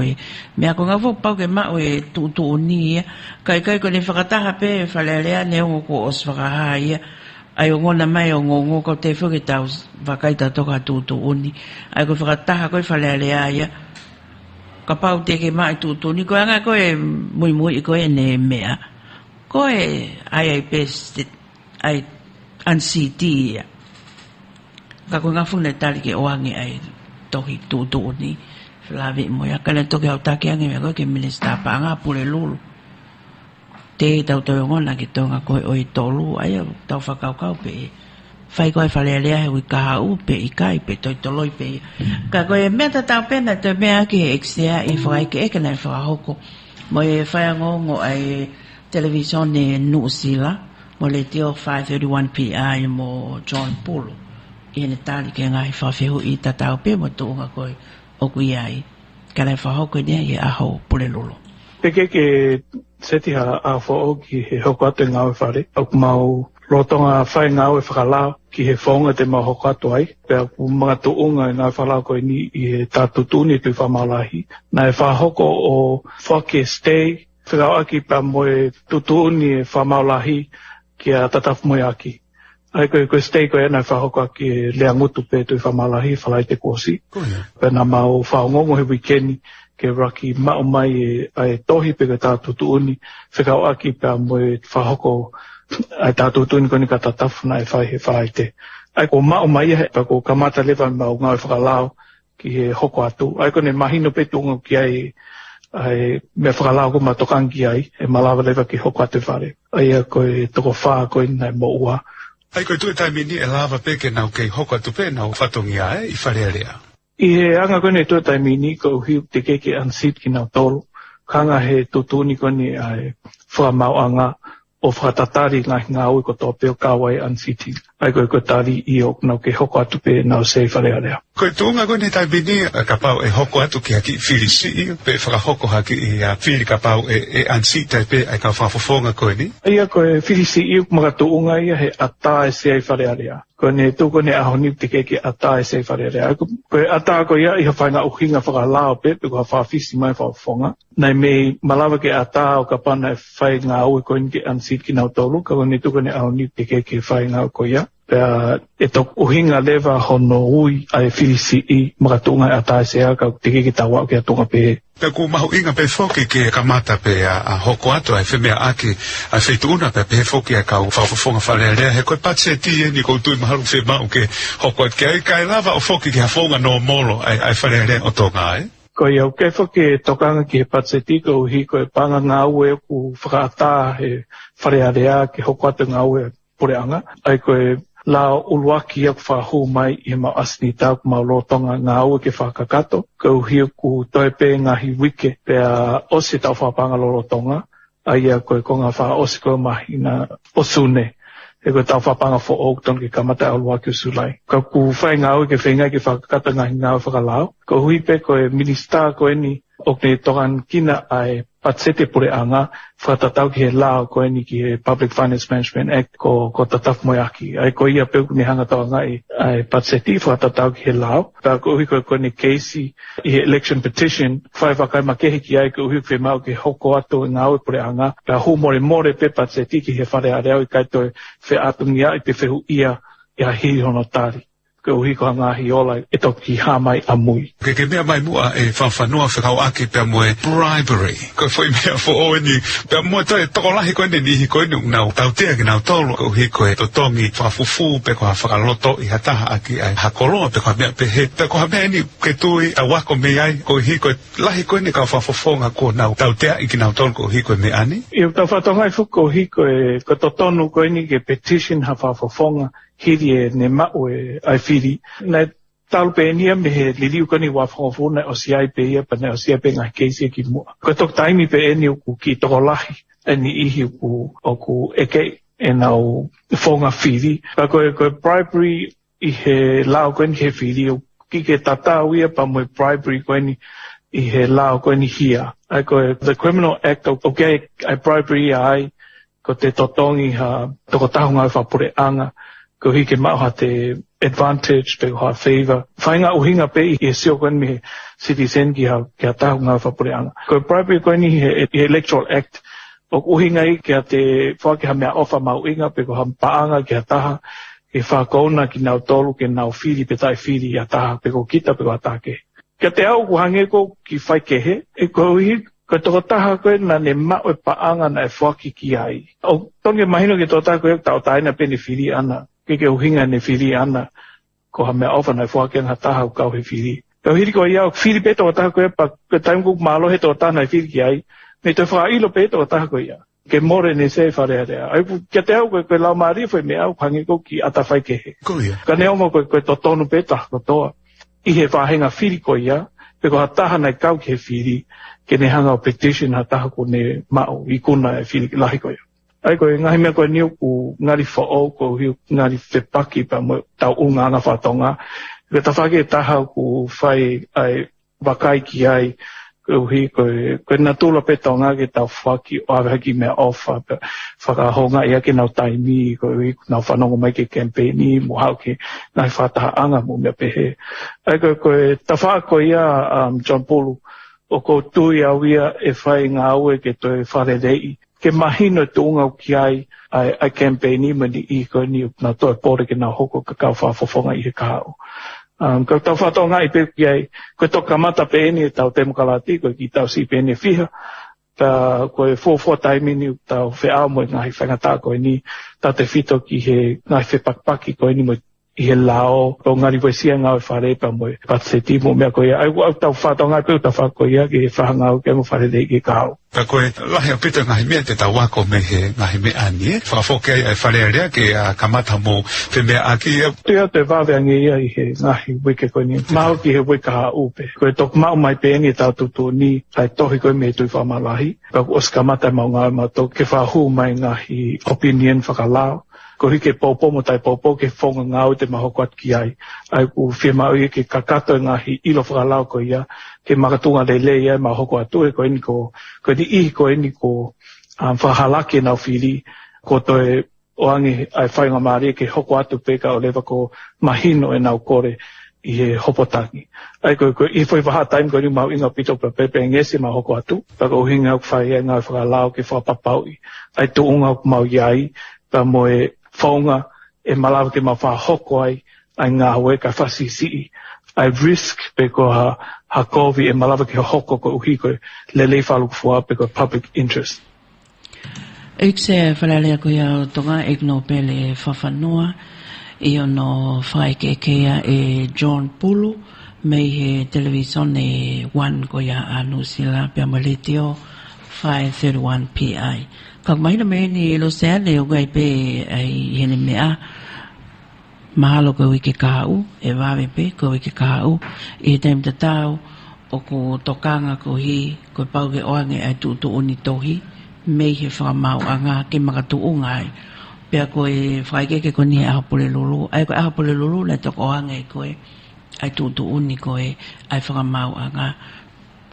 mea ko ngā whakapau ke mao e tūtu o ni ia kai ko ne whakataha pe e whalearea ne ongo ko osi whakaha ia ai o ngona mai o ngongo ko te whuke tau whakaita toka tūtu o ni ai ko whakataha koe whalearea ia ka pau te ke mai tūtu ni ko anga koe mui koe ne mea koe ai peste ai ansiti ia ka koe ngā whune tari ke oange ai tohi tūtu ni whilawe moia kane toki au take ange mea koe ke minister pa ngā pule lulu te tau tau ngona ki tonga koe oi tolu ai tau whakaukau pe whai koe whalearea he ui kaha u pe I kai pe toi toloi pe ka koe mea tatau pena te mea ki he eksea I whai ke eke nei whakahoko mo e whai angongo ai television ne Nusila mo le teo 531 PI mo John Pulu I ne tali ke ngai whawhehu I tatau pe mo tuunga koe o kui ai ka nei whahoko nia I aho pule lulu Peke ke seti ha a whao ki he hoko atu ngāwe whare au mau rotonga whai ngāwe whakalao ki he whaunga te mau hoko atu ai pea ku mga tuunga I ngāwe whalao koe ni I he tātutuni tui whamalahi na e whahoko o whake stay whikau aki pa moe tutuni e whamaulahi ki a tatafu moe aki. Ai koe stay koe ena whahoko aki e lea ngutu pe tui whamalahi whalai te kōsi. Pena mau whaongongo he wikeni ke raki mau mai e tohi pe ka tātutuni whikau aki pa moe whahoko ai tātutuni koni ka tatafu na e whai he whai te. Ai ko mau mai he pa ko kamata lewa mau ngau whakalao ki he hoko atu. Ai kone mahino pe tunga ki ai me whakalao ko matokangi ai e malawa lewa ki hoko atu whare. Ai koe toko whaa koe nai mo ua. Ai koe tue taimini e lava peke nau kei hoko atu pe nau whatongi ai I wharearea. I he anga kone tue taimini ko hiu te keke ansit ki nau tolu. Kanga he tutuni kone ai whamau anga o whakatatari ngā ui ko tō peo kāwai ansiti. Ai koe tari I o nau ke hoko atu pe nau sei wharearea. Koe tūnga koe ne taimini ka pau e hoko atu ki haki whirisi pe whakahoko haki I whiri ka pau e ansita pe ai ka whafofonga koe ni? Ia koe whirisi I mga tūnga ia he ata e sei wharearea. Koe ne tūko ne ahoni te keke ata e sei wharearea. Koe ata koe ia I ha whainga uhinga whakalao pe ko ha whawhisi mai whafofonga. Nei me malawa ke ata o ka pana e whai ngā ui koe ni ke ansit ki nau tolu. Ka koe ne tūko ne ahoni te keke whai ngā koe ia. e tok uhinga leva hono ui ai filisi I makatunga ata sea ka tiki ki tawa ke tunga pe Pe ku mahu inga pe foki ke kamata pe a hoko ato ai whemea aki a whetuna pe foki a kau whawhawhonga whalelea he koe patse ti ni koutu I maharu whemau ke hoko at kai lava o foki ke hawhonga no molo ai whalelea o tonga Ko iau ke foki tokanga ki he patse ti ko uhi ko e panga ngā ue ku whakaata he wharearea ke hoko atu ngā ue pureanga ai ko e la uluaki ak fahu mai I ma asnita ku ma lotonga nga au ke fakakato ko hiu ku toepe nga hi wike pe osi ta fa panga lotonga ai ko ko nga fa osi ko mahina osune e ko ta fa panga fo okton ke kamata uluaki sulai ko ku fa nga au ke fenga ke fakakato nga fa lao ko hui pe ko minister ko ni okne tokan kina ai patsete pureanga whatatau ki he lao koe ni ki he Public Finance Management Act ko tataf moiaki. Ai ko ia peu ni hanga toa ngai ai patseti whatatau ki he lao. Pea ko uhi koe ni Casey I he election petition whai wakai makehi ki ai ko uhi koe mau ki hoko atu ngā ue pureanga. Pea hu more pe patseti ki he whare areo I kai toi whe atungia I pe whehu ia hiri hono tari. Ko uhi ko ngahi ola e toki hamai a mui. Ke mea mai mua e whawhanua whakau ake pia moe bribery. Ko whai mea fo o ni pia moe toi tokolahi koe nihi koe ni unau tautea ki nau tolu. Ko uhi koe totongi whafufu pe ko whakaloto I hataha aki ai hakoloa pe ko mea pe he. Pe ko mea ni ke tui a wako me ai ko uhi koe lahi koe ni ka whafufonga ko nau tautea I ki nau tolu ko uhi koe me ani. Iu tau whatongai fuko uhi koe ko totonu koe ni ke petition ha whafufonga. Hiri e ne mau e ai whiri. Nei talupe enia me he liliu kani wa whangofuna o siai pe ia pa ne o siai pe ngā keisi ki mua. Ko tok taimi pe eni uku ki toko lahi e ni ihi uku eke e nau whonga whiri. Pa koe bribery I he lao koe ni he whiri ki ke tatau ia pa moe bribery koe ni I he lao koe ni hia. Ai koe the Criminal Act o kei ai bribery ai ko te totongi ha toko tahunga I whapure anga. Ko hike mauha te advantage pe ha favor. Whainga uhinga pe I sio koen me citizen ki ha tahu ngā whapureanga. Ko bribery koen he Electoral Act. O uhinga I kia te whake ha mea ofa mau inga pe ko ha paanga ki ha taha. Ke whakaona ki nau tolu ke nau whiri pe tai whiri ha taha pe ko kita pe ko ha take. Kia te au kuhange ko ki whai kehe. E ko uhi ko toko taha koe na ne mau e paanga na e whaki ki ai. O tonge mahino ke toko taha koe tau taina pe ni whiri ana. Ke uhinga ne whiri ana, ko ha mea ofa nai whakeang ha taha u kau he whiri. Peo hiri ko iau, whiri pe tō taha koe pa, ke taim kuk malo he tō taha nai whiri ki ai, me tō whakailo pe tō taha koe ia. Ke more ne se whare area. Ai kia te au koe lau maari whai me au hangi ko ki ata whai kehe. Ka ne omo koe tō tonu pe taha kotoa. I he whahenga whiri ko ia, pe ko ha taha nai kau ki he whiri, ke ne hanga o petition ha taha ko ne mao, I kuna e whiri lahi ko ia. Ai koe ngahi mea koe niu ku ngari whaau ko hiu ngari whepaki pa mo tau unga anga whatonga. Ke ta whake taha ku whai ai wakai ki ai ko hi koe na tula pe tonga ke tau whaki o awe haki mea ofa whakahonga ia ke nau taimi ko hi nau whanongo mai ke campaigni mo hau ke ngai whataha anga mo mea pehe. Ai koe ta whako ia John Paul o ko tui au ia e whai ngā ue ke toi whare rei. Ke mahino te unga o ki ai campaigni mani I koe ni na toi pore ke nā hoko ka kau whawhawhonga I he kāo. Ka tau whatonga I pe ki ai, koe tō kamata pe eni e tau te mukalati, koe ki tau si pe eni e whiha, ta koe fōwhua taimi ni tau wheao mo ngahi whangatā koe ni, ta te whito ki he ngahi whepakpaki koe ni mo I he lao, o ngari wesia ngau e wharepa mo e patseti mo mea koe ai tau whatonga I pe tau whako ia ke he whahangau ke mo wharerei ke kāo. Ka koe lahi o pita ngahi mea te tau wako me he ngahi mea ani e. Whakafoke ai wharearea ke kamata mo te mea aki e. Tua te waweange ia I he ngahi wike koe ni. Maho ki he wika ha upe. Koe tok mau mai pe eni tau tutu ni tai tohi koe me tui whamalahi. Ka os kamata mau ngau ma to ke whahu mai ngahi opinion whakalao. Ko hike pōpō mo tai pōpō ke whonga ngau te mahoko at ki ai. Ai ku whima ui ke kakato ngahi ilo whakalau ko ia. Ke makatunga lele ia mahoko atu e ko eni ko ni ihi ko eni ko whahalaki nau whiri. Ko toe oangi ai whainga maari ke hoko atu peka o lewa ko mahino e nau kore I he hopotangi. Ai ko I whai waha taim ko ni mau inga pito pa pepe ngesi mahoko atu. Paka uhinga au whai e ngau whakalau ke whapapaui. Ai tu unga au mau iai pa moe whaunga e malawa te mawha hoko ai ngā hoe ka whasisi ai risk pe ko ha kovi e malawa ki hoko ko uhi ko le whaluku fua pe ko public interest. Ik se whalelea ko ia tonga ik no pele whawhanua i ono whaikekea e John Pulu mei he televisione one ko ia anu sila pia maletio 5:31 PI. Kak maina me ni lo se le o gai pe ai hene mea mahalo ko wiki kau e wawe pe ko wiki kau i tem te tau o ko tokanga ko hi ko pau ke oange ai tu uni tohi mei he whakamau anga ke makatu ungai pia ko e whaike ko ni ahapule lulu ai ko ahapule lulu le toko oange ko e ai tu uni ko e ai whakamau anga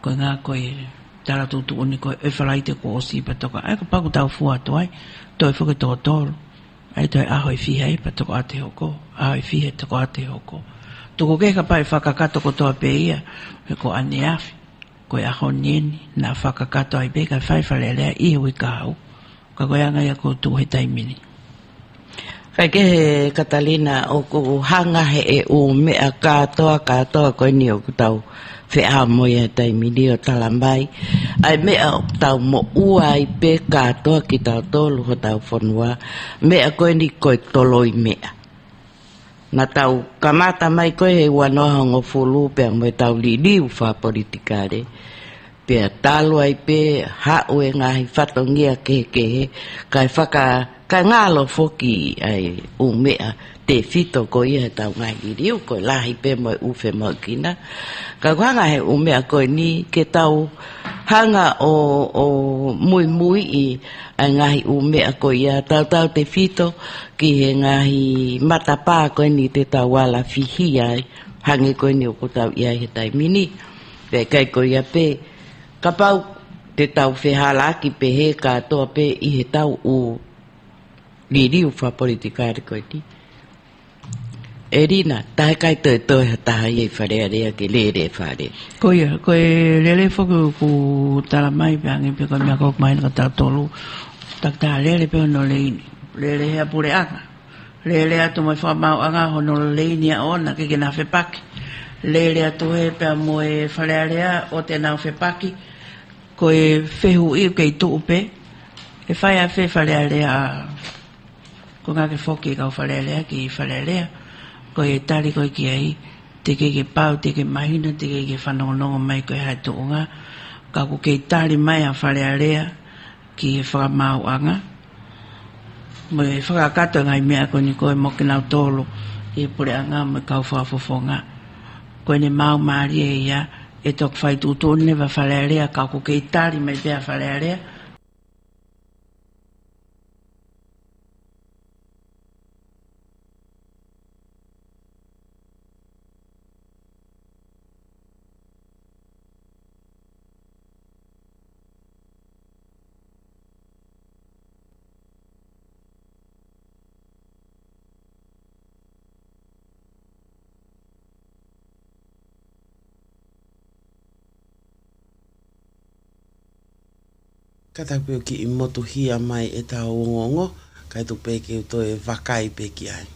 ko ngā ko e tara tu uni ko e whalaite ko o si patoka ai ko paku tau fua to ai to e whuke toko tolu ai toi ahoi fihe ai pa toko ate hoko ahoi fihe toko ate hoko toko ke ka pai whakakato ko toa pe ia e ko ane afi ko e aho nieni na whakakato ai be ka whaiwhalelea i hui ka hau ka koe anga ia ko tu he taimini kai ke he Katalina o ko hanga he e o mea katoa koe ni o kutau whea moi e taimini o talambai ai mea tau mo ua i pe katoa ki tau tolu ho tau whanua mea koe ni koe toloi mea na tau kamata mai koe he wanoha ngo fulu pia mo tau li ufa politikare pia talo ai pe hau e ngahi whatongia ke kai whaka kai ngalo foki ai umea te fito ko ia tau ngai riu ko lahi pe mo ufe mo kina ka hanga he umea ko ni ke tau hanga o mui i ai ngahi umea ko ia tau te fito ki he ngahi matapa ko ni te tau wala fihi ai hangi ko ni o ko tau ia he taimini pe kai ko ia pe ka pau te tau whehala ki pe he katoa pe i he tau u riu wha politikare ko ti Erina, tahe kai toi taha i wharearea ki lere whare. Koe lele whaku ku tala mai peangi pe koe mea kok mai naka tau tolu. Tak taha lele pe hono leini. Lele hea pure anga. Lele atu mai whamau anga hono leini a ona ke na whepaki. Lele atu he pea moe wharearea o te nau whepaki. Koe whehu iu kei tuu pe. E whai a wharearea ko ngā ke whoki kau wharearea ki wharearea. Ko e tari koe ki ai, te ke pau, te ke mahina, te ke whanongonongo mai koe hai tuunga. Ka ku ke tari mai a wharearea ki e whakamau anga. Mo e whakakato ngai mea koe ni koe moke nau tolu i pure anga mo kau whafofonga. Koe ne mau maari e ia, e tok whai tutune wa wharearea, ka ku ke tari mai pea wharearea. Katapio ki i motuhia mai e tau ngongo, kai tu peke uto e wakai peki ai.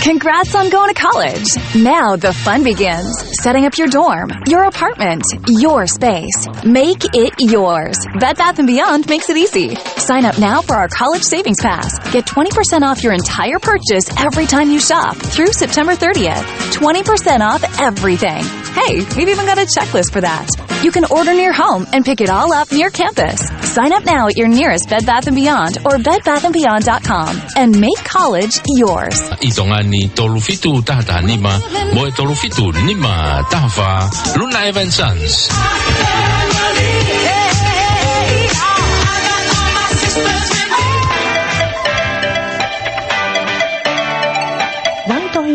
Congrats on going to college. Now the fun begins. Setting up your dorm, your apartment, your space. Make it yours. Bed Bath & Beyond makes it easy. Sign up now for our college savings pass. Get 20% off your entire purchase every time you shop through September 30th. 20% off everything. Hey, we've even got a checklist for that. You can order near home and pick it all up near campus. Sign up now at your nearest Bed Bath & Beyond or bedbathandbeyond.com and make college yours. Itongani tolufitu tata nima, moe tolufitu nima tafa, Luna Evans Sons.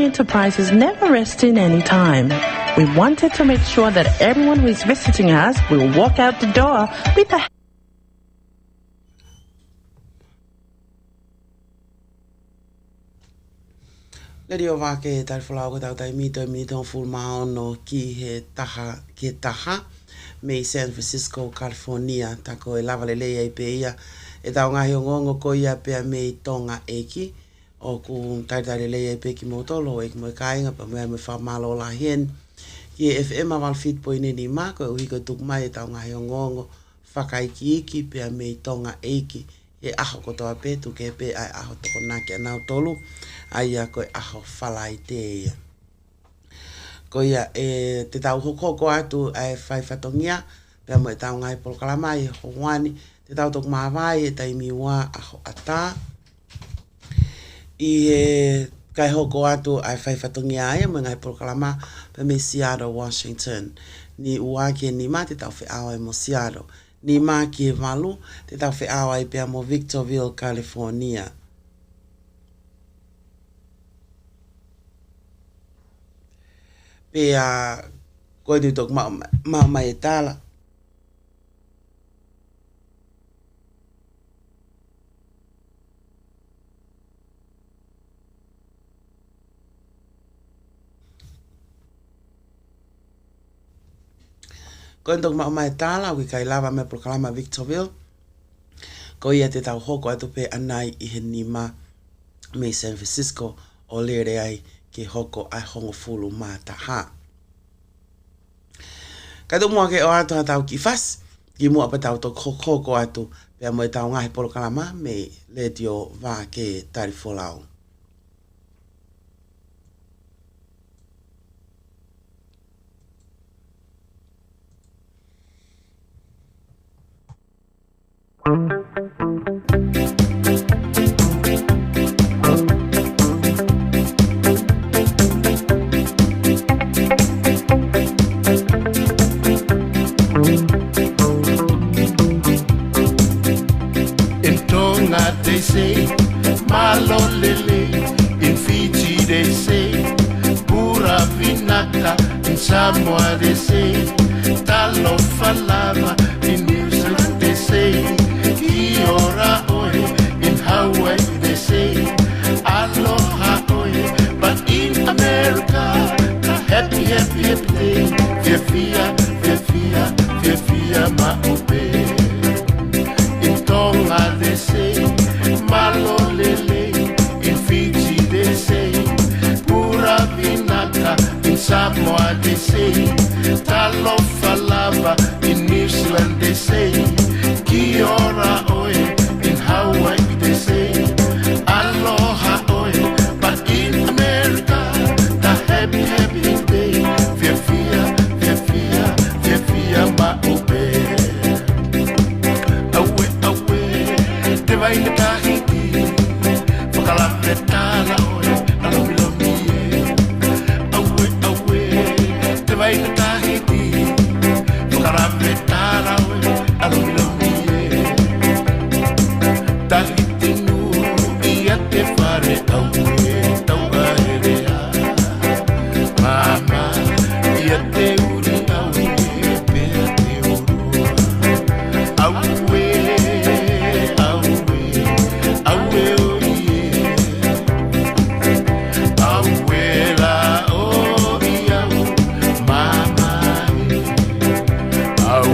Enterprises never rest in any time. We wanted to make sure that everyone who is visiting us will walk out the door with a Radio Vake Tarifula ko tau tai mito full maono ki he taha me San Francisco, California tako e lava le lei pe ia e tau ngahi o ngongo ko ia pe me tonga eki o ku tai le lei pe ki motolo e mo kainga pa me fa malo la hen ki FM aval fit po ni ma ko ui ko tuk mai tau ngahi o ngongo fakai ki pe me tonga eki e aho ko to pe tu ke pe ai aho to na ke na tolu aia ko aho falai te ko ia e te tau hoko ko atu ai fai fatongia pe mo tau ngai pol kalama i hoani te tau tok mawai e tai miwa aho ata i e kai hoko atu ai fai fatongia ai mo ngai pol kalama pe me Seattle, Washington ni ua ke ni ma te tau fe awa mo Seattle ni ma ki valu te tau fe awa i pe mo Victorville, California. Pe a koe tu tok mai e tala. Koe tok mai e tala, ui kai lava me proklama Victorville. Ko ia te tau hoko atu pe anai i he nima me San Francisco o lere ai ke hoko ai hongo fulu mataha. Kato mua ke o atu hatau ki fas, ki mua pa tau tok hoko atu pe mo e tau ngahi polo kalama me Radio Vake Tarifolau. They say, Malo Lele, in Fiji they say, Pura Vinaka, in Samoa they say, Talo Falava, in New Zealand they say, Iora Oe, in Hawaii they say, Aloha Oe, but in America, happy, happy, happy day, Fiafia, Fiafia, Fiafia, Maupe. In Tonga they say, Malo Lele, in Fiji they say, Pura Vinaka, in Samoa they say, Talo Falava, in New Zealand they say, Kiora Oe, in Hawaii they say, Aloha Oe, but in America, the happy, happy day, Fiafia, Fiafia, Fiafia, Maupe. Awe, awe, te vai le Tahiti, whakalamre tāna oe, alomilomi e. Awe, awe, te vai le Tahiti, whakalamre tāna oe, alomilomi e. Tahiti nuru ia te whare aue, tauga herea. Mama, ia te uri aue, pea te urua. Aue,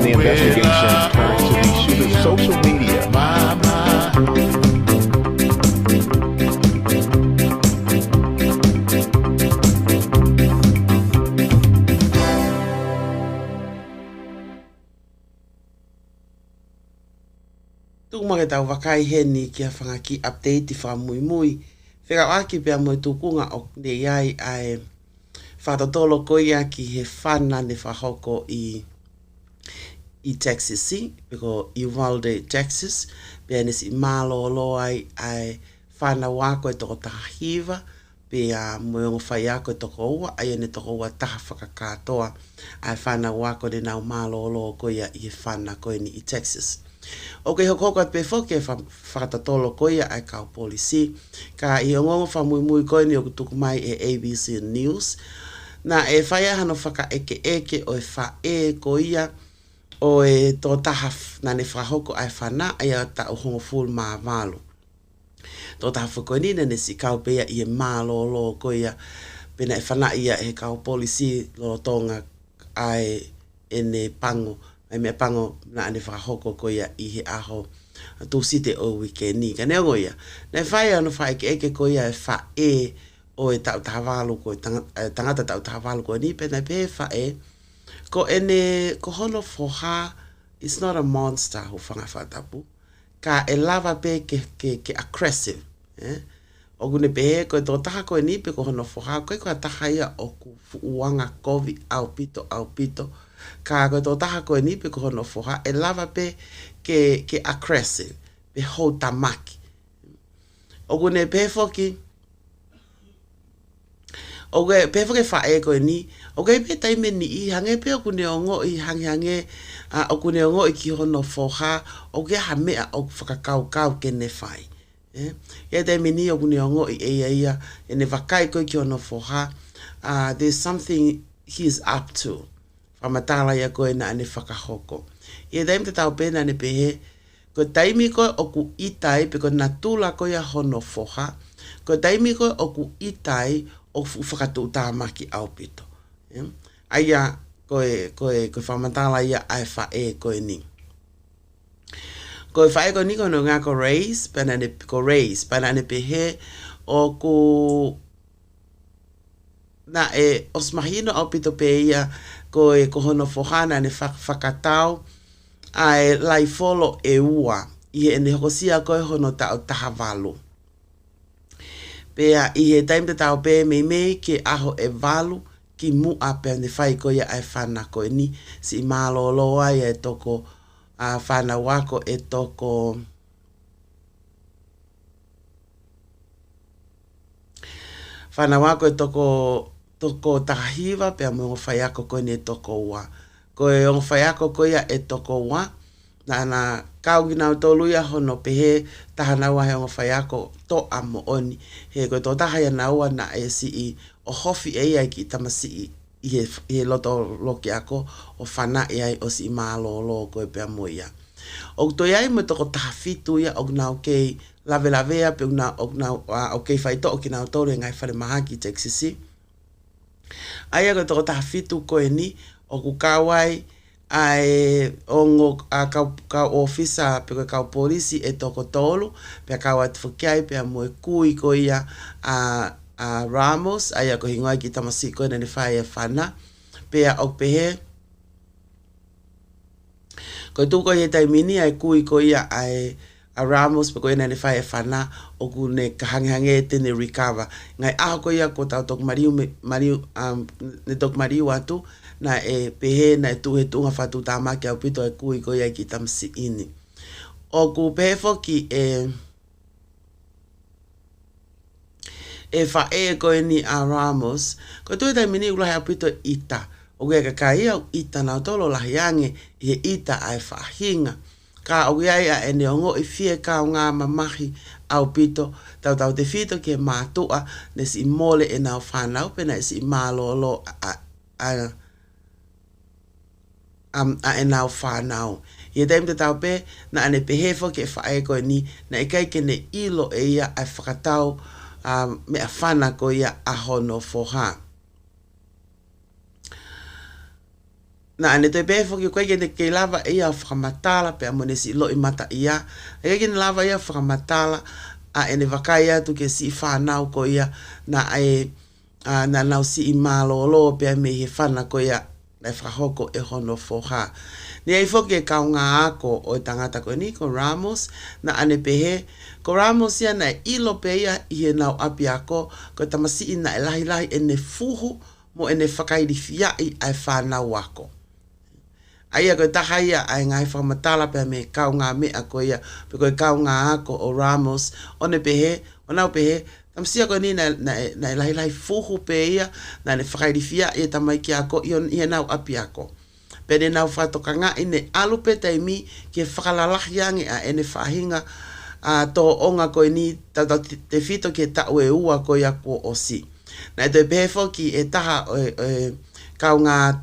the investigation turns to the issue of social media. Tukuma ke tau wakai heni ki a whangaki update i whamui mui. Whika waki pia mo tukunga o ne iai ai whatotolo koia ki he whana ne whahoko i Texas si, piko i Uvalde, Texas, pia nesi malo lo ai whana wako e toko tahiva, pia moyongo whai ako e toko ua, ai ne toko ua taha whakakatoa, ai whana wako ne nau malo lo koia i he whana koe ni i Texas. O ke hoko pe fo ke whakatatolo ko ia ai kau polisi. Ka i ongongo whamui koe ni o kutuku mai e ABC News. Na e whaia hano whaka eke o e wha ko ia o e tō taha na ne whahoko ai whana ai a ta uhongo full maa malo. Tō taha whakoenina ne si kau pea i e malo lo ko ia pena e whana ia e kau polisi lo tonga ai e ne pango. Ai mea pango na ane whakahoko ko ia i he aho tū site o wikeni. Ka neo ia. Nei whai anu whai eke ko ia e wha o e tau tahawalu ko tangata tau tahawalu ko ni pena pe wha ko ene ko hono foha is not a monster ho whanga whatapu. Ka e lava pe ke aggressive. O gune pe ko tō taha ko ni pe ko hono foha ko taha ia o ku uanga kovi au pito. Ka ko tō taha koe ni pe ko hono foha e lava pe ke aggressive pe hou tamaki. O gune pe foki o ge pe foki whae koe ni o ge pe taime ni i hange pe o gune ongo i hange o gune ongo i ki hono foha o ge ha mea o whakakau ke ne whai. Ia taime ni o gune ongo i ia e ne wakai koe ki hono foha there's something he's up to. Whamatala ia koe na ane whakahoko. Ia daim te tau pēna ane pehe, ko taimi koe o ku itai, pe ko natula koe a hono foha, ko taimi koe o ku itai o whakatu tāmaki au pito. Aia koe whamatala ia ai whae koe ni. Koe whae koe ni koe no ngā ko raise, pēna ane pehe o ku na osmahino au pito pe ia ko hono fohana ne whakatau ai lai folo e ua i ene hokosia koe hono tau tahawalu. Pea i he taim te tau pe mei ke aho e walu ki mua pe ne whai koe ai whana koe ni si malo loa e toko whana wako e toko whana wako e toko tahiwa pe mo whai ako koe ni e toko ua. Koe o whai ako koe e toko ua. Na kau gina tolu ia hono pehe tahana wa he o whai ako to amo oni. He koe to tahaya na ua na e si i o hofi e ai ki tamasi i he loto loki ako o whana e ai o si i malo lo koe pe amo ia. O to iai mo toko tahafitu ia o gnau kei lavelavea pe o kei whaito o ki nau tolu e ngai whare maha ki Texasi. Aia ko toko tahafitu koe ni o ku kawai ai ongo ka ofisa pe ka polisi e toko tolu pe kawai tfukiai pe mo kui ko ia a Ramos aia ko hingoai ki tamasi ko ne fai e fana pe o pehe ko tu ko ye taimini ai kui ko ia ai a Ramos pe ko ina ne fai e whana o ku ne kahangehange te ne recover. Ngai aho ko ia ko tau tok mariu ne tok mariu atu na e pehe na e tuhe tunga whatu tāmaki au pito e kui ko ia ki tamsi ini. O ku pehe foki e whae ko ni a Ramos ko tuhe taimini ulahe au pito ita o kua kakai au ita na tolo lahiange i he ita ai whahinga. Ka o iai a ene ongo i fie ka o ngā mamahi au pito tau te fito ke mātua ne si mole e nau whanau pena e si mālolo a e nau whanau. I e taim te tau pe na ane pehefo ke whae koe ni na e kai ke ne ilo e ia ai whakatau me a whana ko ia a hono foha. Na ane te pefo ki koe kene kei lava ia whakamatala pe amone si lo i mata ia. E kene lava ia whakamatala a ene wakai atu ke si whanau ko ia na na nau si i malolo pe a me he whana ko ia na whakahoko e hono foha. Ni ai foki e kaunga ako o tangata ko ni ko Ramos na ane pehe. Ko Ramos ia na ilo pe ia i he nau api ako ko tamasi ina e lahi ene fuhu mo ene whakairi fia i ai whanau ako. Aia koe tahaia ai ngai whamatala pe me kau ngā mea ko ia pe koe kau ngā ako o Ramos o ne pehe, o nau pehe tamsia koe ni na lahi fuhu pe ia na ne whakairi fia i tamai ki ako i nau api ako. pene nau whatokanga ine alupe taimi ke whakalalahi ange a ene whahinga a tō onga koe ni tata te whito ke tau e ua koe a kua osi. Na e te pehefo ki e taha kaunga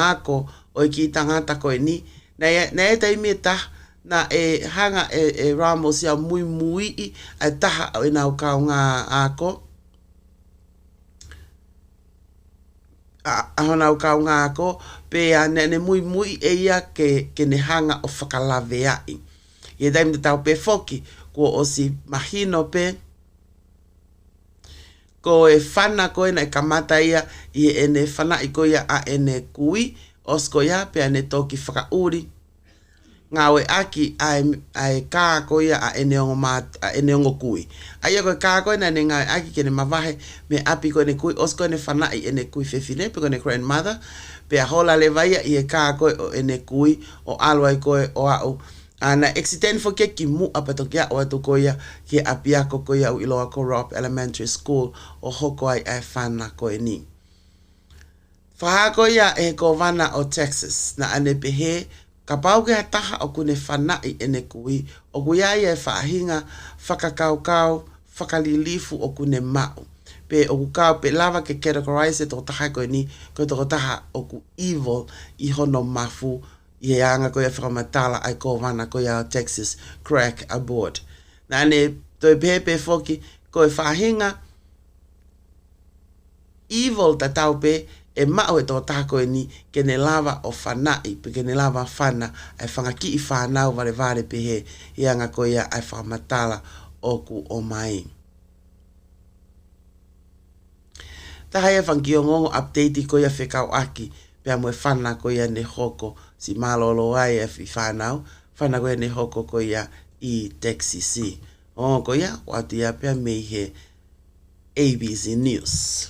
ako o ki tangata koe ni. Na e taimi e taha na e hanga e Ramos ia mui mui i a taha o nau kaunga ako. A nau kaunga ako pe a ne mui mui e ia ke ne hanga o whakalawe ai. Ie taimi te tau pe foki, ko o si mahino pe, ko e whana koe na e kamata ia, i ene whana i koe a ene kui, osko ia pe ane toki whakauri. Ngā oe aki a e kā koe a ene ongo kui. Aia koe kā koe na ne ngā oe aki kene mawahe, me api koe ne kui, osko ene whana i ene kui whewhine, pe koe ne grandmother, pe a hola le vaia i e kā koe o ene kui, o alwa i koe o au. Ana accident fo ke ki mu apato kia o atu koia ki apiako koia u iloa ko Rob Elementary School o hoko ai e whana koe ni. Whaha koia e ko wana o Texas na ane pehe ka pau ke taha o kune whana i ene kui o kuia i e whahinga whakakaukau whakalilifu o kune mau. Pe o kukau pe lava ke categorize to taha koe ni ko to taha o ku evil I hono mafu I anga koe whakamatala ai ko wana koe a Texas crack aboard. Nā ne toi pepe foki koe whahinga evil ta taupe e mao e tō tākoe ni ke ne lava o whanai pe ke ne lava whana ai whangaki I whanau vare vare pehe I anga koe ai whakamatala oku o mai. Taha e whankio ngongo update koe a whekau aki pea moe whana koe ne hoko si malolo ai e whanau, whana koe ne hoko koe I Texas. O koe watu ia pea mei he ABC News.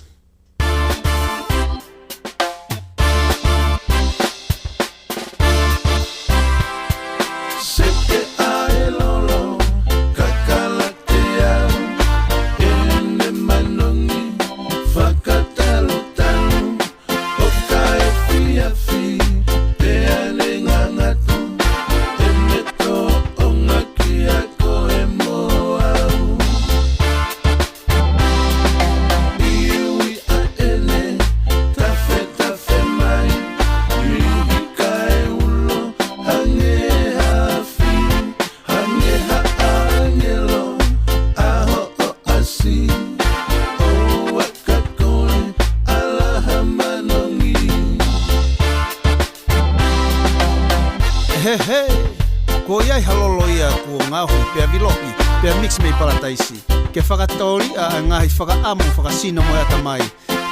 Ke whakatori a ngahi whakaamu whakasino mo ata mai.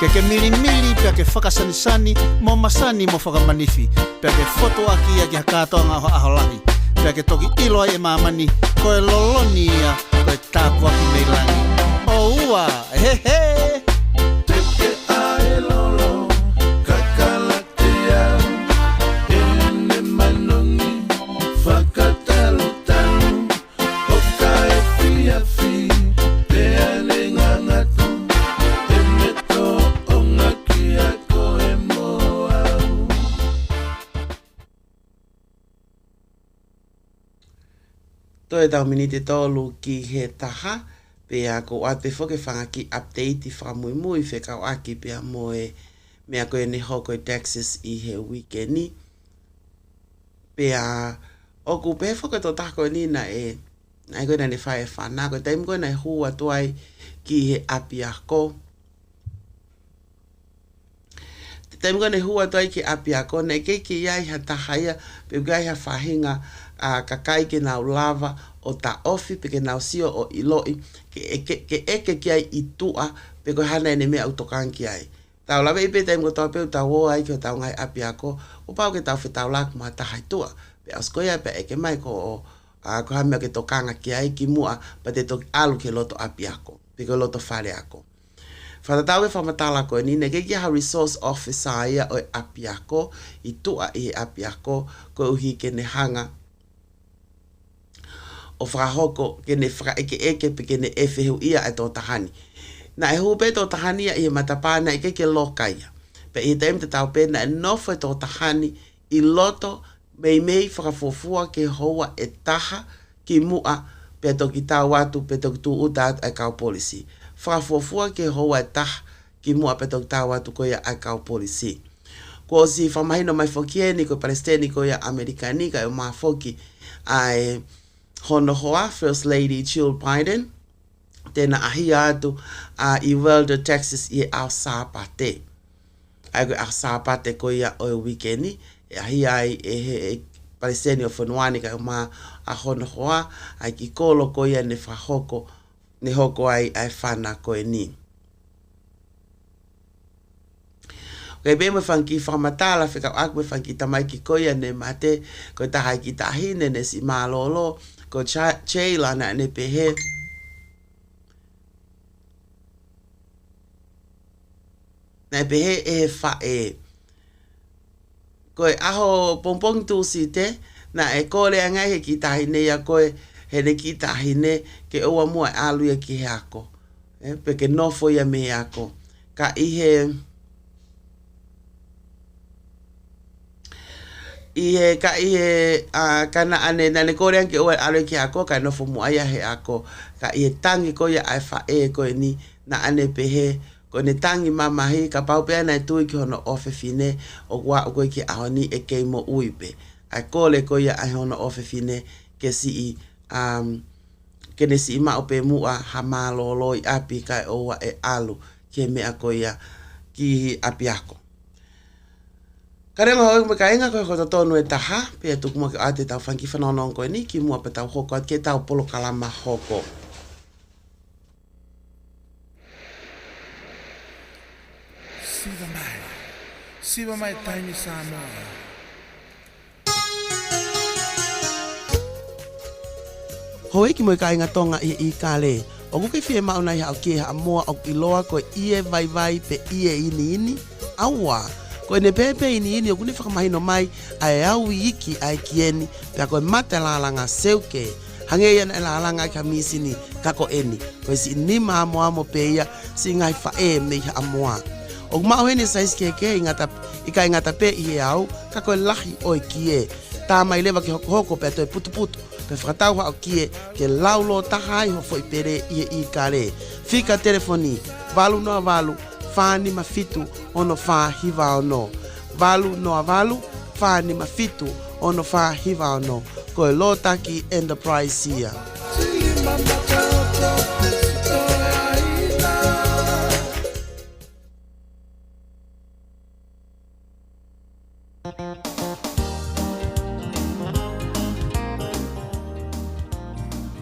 Ke miri pia ke whakasanisani mo masani mo whakamanifi. Pia ke foto aki a ki hakato ngā aholahi. Pia ke toki ilo ai e mamani koe loloni a koe tāpu aki meilangi. O ua, he he! Teke ai lolo, kakalatea, ene manongi, whakatalo talo, o kai fia fi. Toi tau minite tolu ki he taha, pe a ko ate foke whanga ki update I whamui mui whekau aki pe a moe mea koe ne hoko I Texas I he weekend ni. Pe a oku pe foke to tako ni na e na koe na ne whae whana koe taim koe na hua tuai ki he api ako. Taim koe na hua tuai ki api ako na keiki iai ha tahaia pe ugai ha whahinga a kakai ke nau lava o ta ofi pe ke nau sio o iloi ke eke ki ai I tua pe koe hana ene mea autokan ki ai. Tau lawe I pe taim ko tau peu tau o ai ki o tau ngai api ako o pau ke tau whetau laku maa tahai tua. Pe askoia pe eke mai ko o ko hamea ke tokanga ki ai ki mua pa te toki alu ke loto api ako pe ke loto whare ako. Whatatau e whamatala koe ni, ne keki ha resource officer ia o api ako I tua I api ako koe uhi ke ne hanga o whakahoko ke ne whakaeke pe ke ne whehu ia e tō tahani. Na e hupe tō tahani ia I matapana I ke lokaia. Pe I taim te tau pēna e nofo e tō tahani I loto mei whakafofua ke hoa e taha ki mua pe toki tau atu pe toki tu uta ai kau policy. Whakafofua ke hoa e taha ki mua pe toki tau atu ko ia ai kau policy. Ko si whamahino mai whokieni ko Palestini ko ia Amerikani ka o maa whoki ai hono hoa First Lady Jill Biden tēnā ahi atu i Welder, Texas i au sāpate. Ai ko au sāpate ko ia o weekendi e ahi ai e Palestini o whanuani ka o maa a hono hoa ai ki kolo ko ia ne whahoko ne hoko ai whana ko e ni. Kei be me whanki whamatala whika ak me whanki tamai ki koia ne mate ko tahai ki tahine ne si malolo ko Chayla na ne pehe. Na pehe e whae. Koe aho pompong tu si te na e kore angai he ki tahine ya koe he ne ki tahine ke oa mua alu ya ki he ako. Peke nofo ya me ako. Ka ihe... Ihe kana ane na ne korean ke o ale ki ako ka no fumu aya he ako ka ie tangi ko ya fa e ko ni na ane pehe ko ne tangi mama he ka pau pe na tu ki hono ofe fine o wa ko ki ahoni e ke mo uipe a kole ko ya hono ofe fine ke si ke ne si ma ope mu a hamalo loi api ka o wa e alu ke me ako ya ki api ako. Karenga hoi me kainga koe kota tonu e taha, pia tuku mo ke ate tau whanki whanonong koe ni, ki mua pe tau hoko at ke tau polo kalama hoko. Siva mai taimi Samoa. Hoi ki mo kainga tonga i kale, o kuke fie mauna i hao ke ha moa o iloa koe ie vai pe ie ini, awa. Ko ne pepe ini o kuni whakamahino mai ai au iki ai kieni pia koe mate lalanga seuke hange iana e lalanga i kamisini kako eni koe si nima amo peia si ngai whae me iha amoa. O kumao hene sais keke ika ingata pe i au kako lahi o i kie tā mai lewa ki hoko pia toi putu pe whakatau hao kie ke laulo tahai ho foi pere i kare. Fika telefoni valu noa valu Fani mafitu ono fa hiva ono. Valu no valu, fani mafitu ono fa hiva ono. Koe lotaki enterprise here.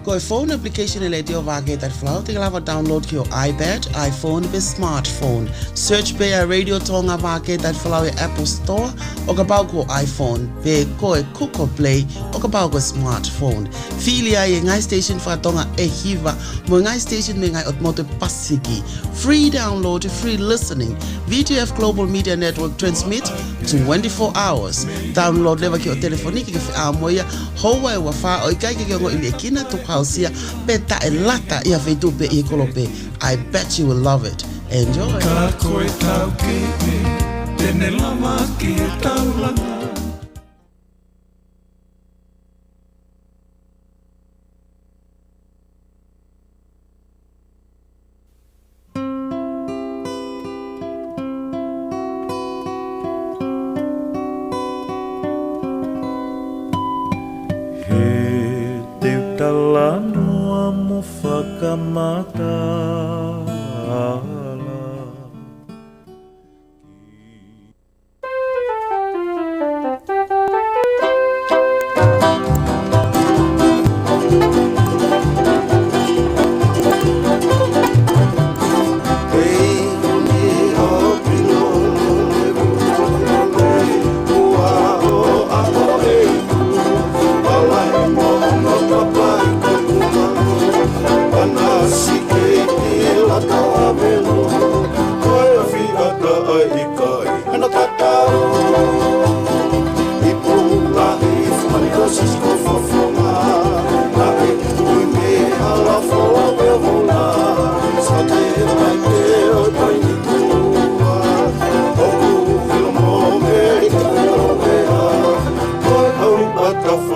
Koe phone application e le teo wake tar flau, te lava download ki o iPad, iPhone, be smartphone. Search pe a Radio Tonga wake tar flau e Apple Store, o ka pau ko iPhone, pe koe Kuko Play, o ka pau ko smartphone. Fili ai e ngai station whatonga e hiva, mo ngai station me ngai otmote pasiki. Free download, free listening. VTF Global Media Network transmit 24 hours. Download lewa ki o telefoniki ke whi moia, hoa e wafa o ikai ke ongo ili e kina tuka Sia beta e lata ia feitu pe i kolope. I bet you will love it. Enjoy. Ka koe tau ki me, tene lama ki e tau langa. Talanoa mo whakamata Papai, como uma, Anasike.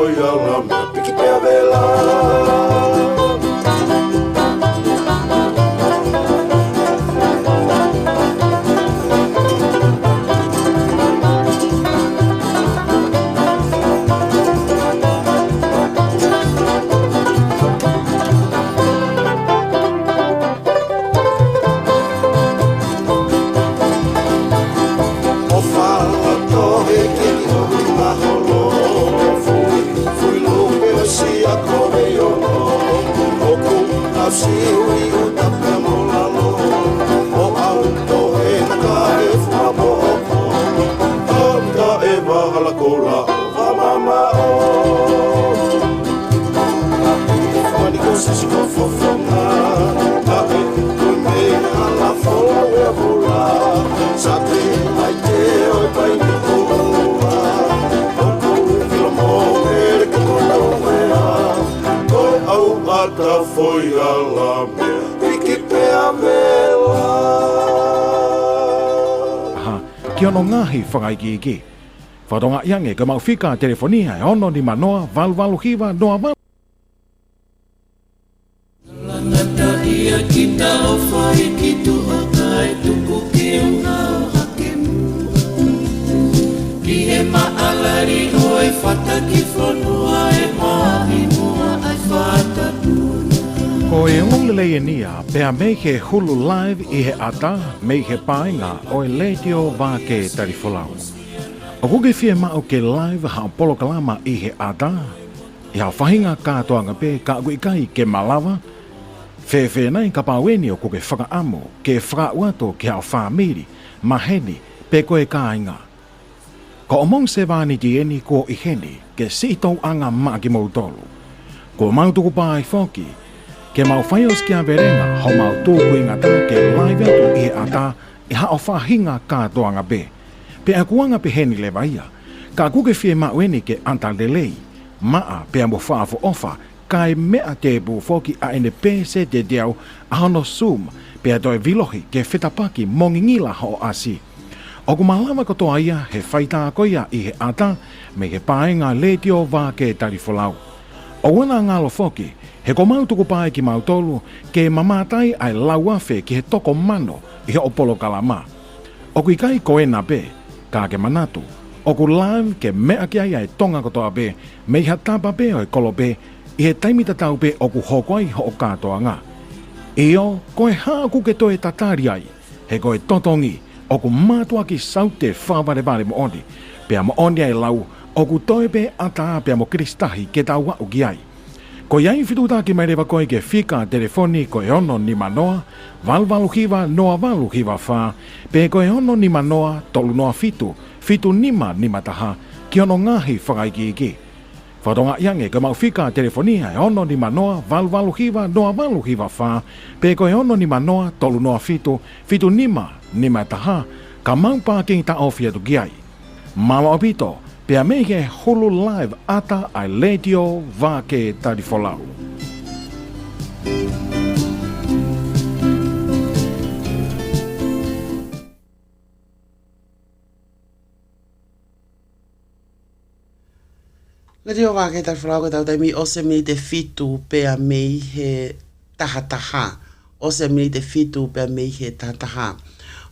foi ala mea piki pea vela. Foi ala mea piki pea vela. Aha, ki ono ngahi whakai ki ki. Whatonga iange ka mawhika telefonia e ono ni manoa valu hiva noa valu. Langata ia kita o whai ki tu akai tuku ki una o hake mua. Ki he maalari hoi whata ki whanua e mahi mua ai whata puna. O e ngolele e nia, pea mei he hulu live i he ata, mei he painga o e leitio wā ke tarifolau. O kuke fie mao ke live ha polo kalama i he ata, i ha whahinga kātoanga pe ka ui kai ke malawa, whewhe nei ka pāweni o kuke whakaamo, ke whakauato ke hao whamiri, maheni, pe koe kāinga. Ko o mong se wāni dieni ko i heni, ke si tau anga maa ki mautolu. Ko mautuku pā i whoki, ke mau whaios kia verenga ho mau tūku inga tā ke live atu i ata i hao whahinga kātoanga be. Pe a kuanga pe heni le vaia, ka kuke fie maueni ke antalelei, maa pe a mo whaafo ofa, kai mea te bu foki a ene pese te diau a hono Zoom, pe a toi vilohi ke whetapaki mongingila ho asi. O ku malawa kotoa ia he whaita koia i he ata, me he paenga leitio wā ke tarifolau. O wana ngalo foki, he ko mautuku pae ki mautolu ke mamatai ai lauafe ki he toko mano i he opolo kalama. O kui kai ko ena pe, ka ke manatu, o ku live ke mea ki ai tonga kotoa pe, me iha tapa pe o e kolo pe, i he taimita tau pe o ku hokoai ho o katoa ngā. Io, ko e haaku ke toe tatari ai, he ko e totongi, o ku matua ki saute whaware vare mo oni, pea mo oni ai lau, o ku toe pe ata pea mo kristahi ke tau wau ki ai. Ko iai whitutaki mai rewa koe ke whika telefoni ko e ono ni manoa, valvalu hiva noa valu hiva wha, pe ko e ono ni manoa tolu noa fitu nima taha, ki ono ngahi whakai ki iki. Whatonga iange ka mau whika telefonia e ono ni manoa, valvalu hiva noa valu hiva wha, pe ko e ono ni manoa tolu noa fitu nima taha, ka mau pāking ta ofia tu kiai. Mama opito, pea mei he hulu live ata ai leitio wā ke tarifolau. Leitio wā ke tarifolau ko tau taimi ose mini te fitu pea mei he tahataha. Ose mini te fitu pea mei he tahataha.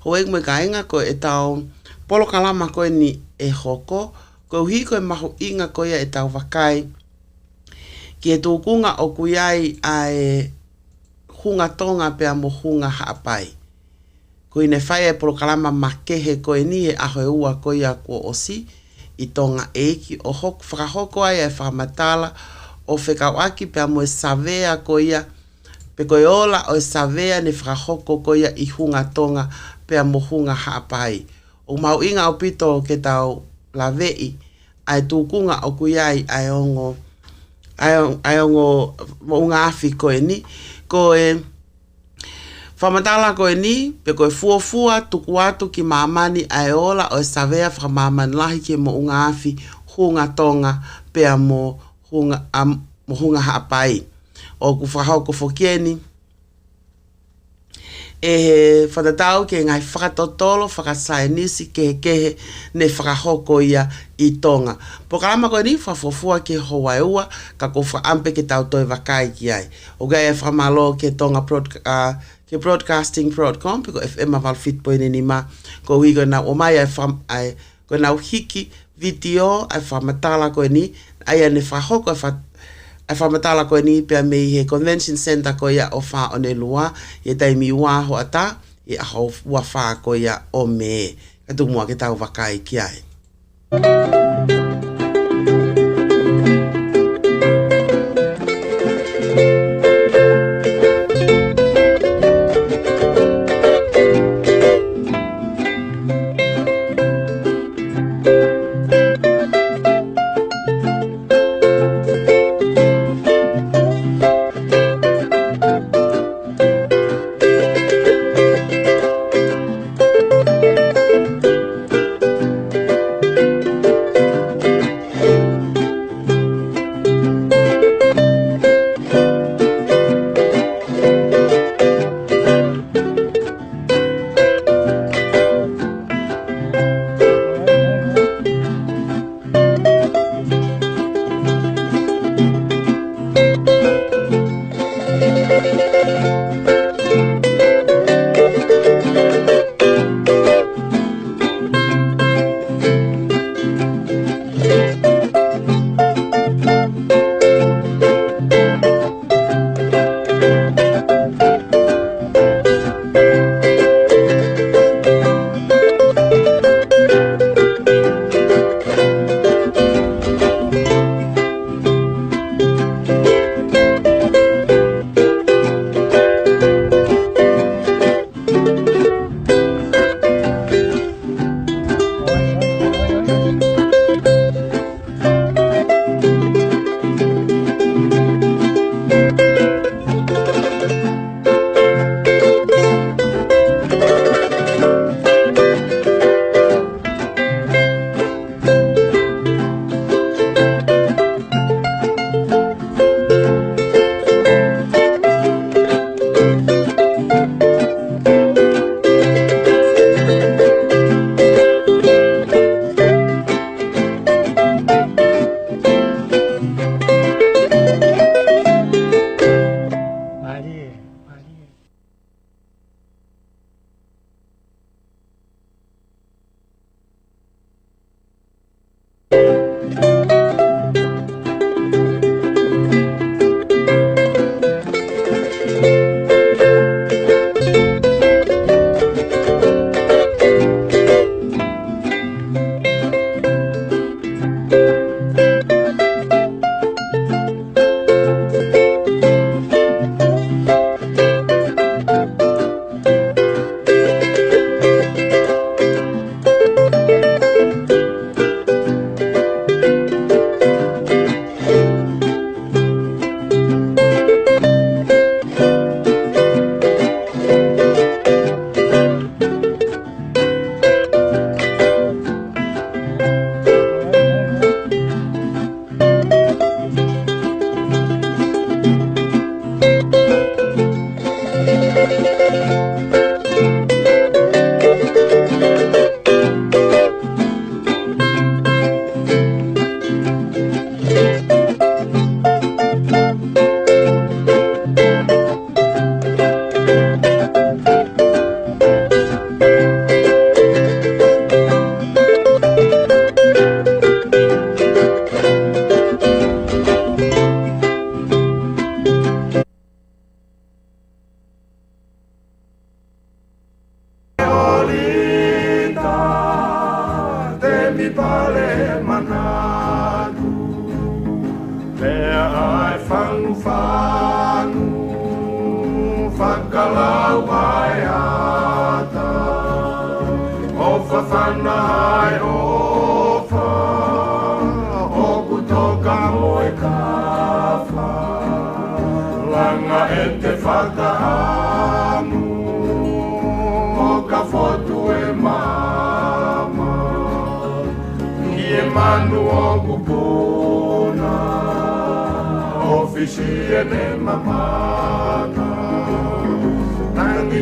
Hoek me kainga ko e tau polo kalama koe ni e hoko, ko hi koe mahu inga koe e tau wakai, ki e tūkunga o kuiai a e hunga tonga pea mo hunga haapai. Ko ine whai e polo kalama makehe koe ni e aho e ua koe a kua osi, i tonga eiki o whakahoko ai e whakamatala, o whekawaki pea mo e savea koe pe koe ola o e savea ni whakahoko koe i hunga tonga pea mo hunga haapai. O mau inga o pito ke tau la vei, ai tūkunga o kuiai ai ongo mo unga afi koe ni, ko e whamatala koe ni, pe koe fuafua tuku atu ki mamani ai ola o e savea whakamamani lahi ki mo unga afi hunga tonga pea mo hunga haapai. O ku whahau ko whokieni, e whatatau ke ngai whakatotolo, whakasainisi kehe ne whakahoko ia I tonga. Po kalama koe ni whafofua ke Hawaii ua, ka ko whaampe ke tau toi wakai ki ai. O gai e whamalo ke tonga ke broadcasting.com, piko FM aval fit po ni ma, ko hui koe na o mai ai koe na hiki video, ai whamatala koe ni, ai ane whahoko ai whamatala koe ni pia mei he convention center koe ia o wha o ne lua, e taimi ua ho ata, e aho ua wha koe ia o me. Katu mua ke tau wakai ki ai.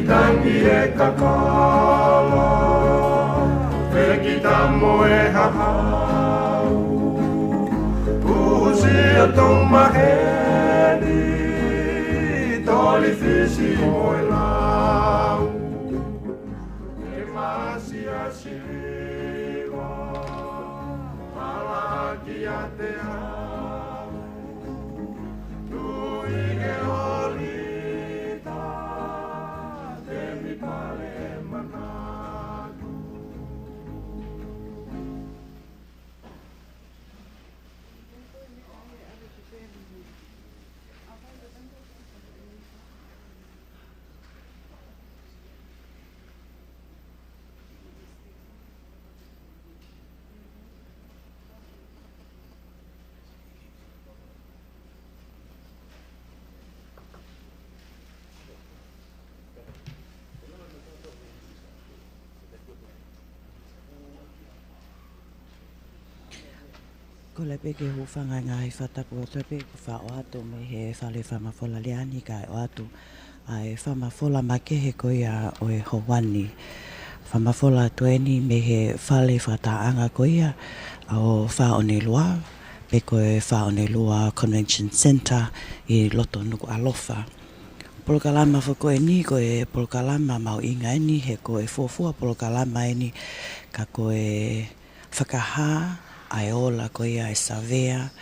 tangi e kakala Peki tamo e hahau Usia tong maheni Toli fisi moe lau E masi a siwa Malaki a te hau Tui ke horita Te mi pale e manatu Ko le peke hu whanga ngai whatapu o te peke wha o atu me he whale whamafola leani kai o atu ai whamafola makehe ko ia o e howani whamafola tueni me he whale whataanga ko ia o wha o ne lua pe ko e wha o ne lua Convention Centre i loto nuku alofa Polokalama whako e ni ko e polokalama mau inga e ni he ko e fuafua polokalama e ni ka ko e whakaha ai ola ko ia e savea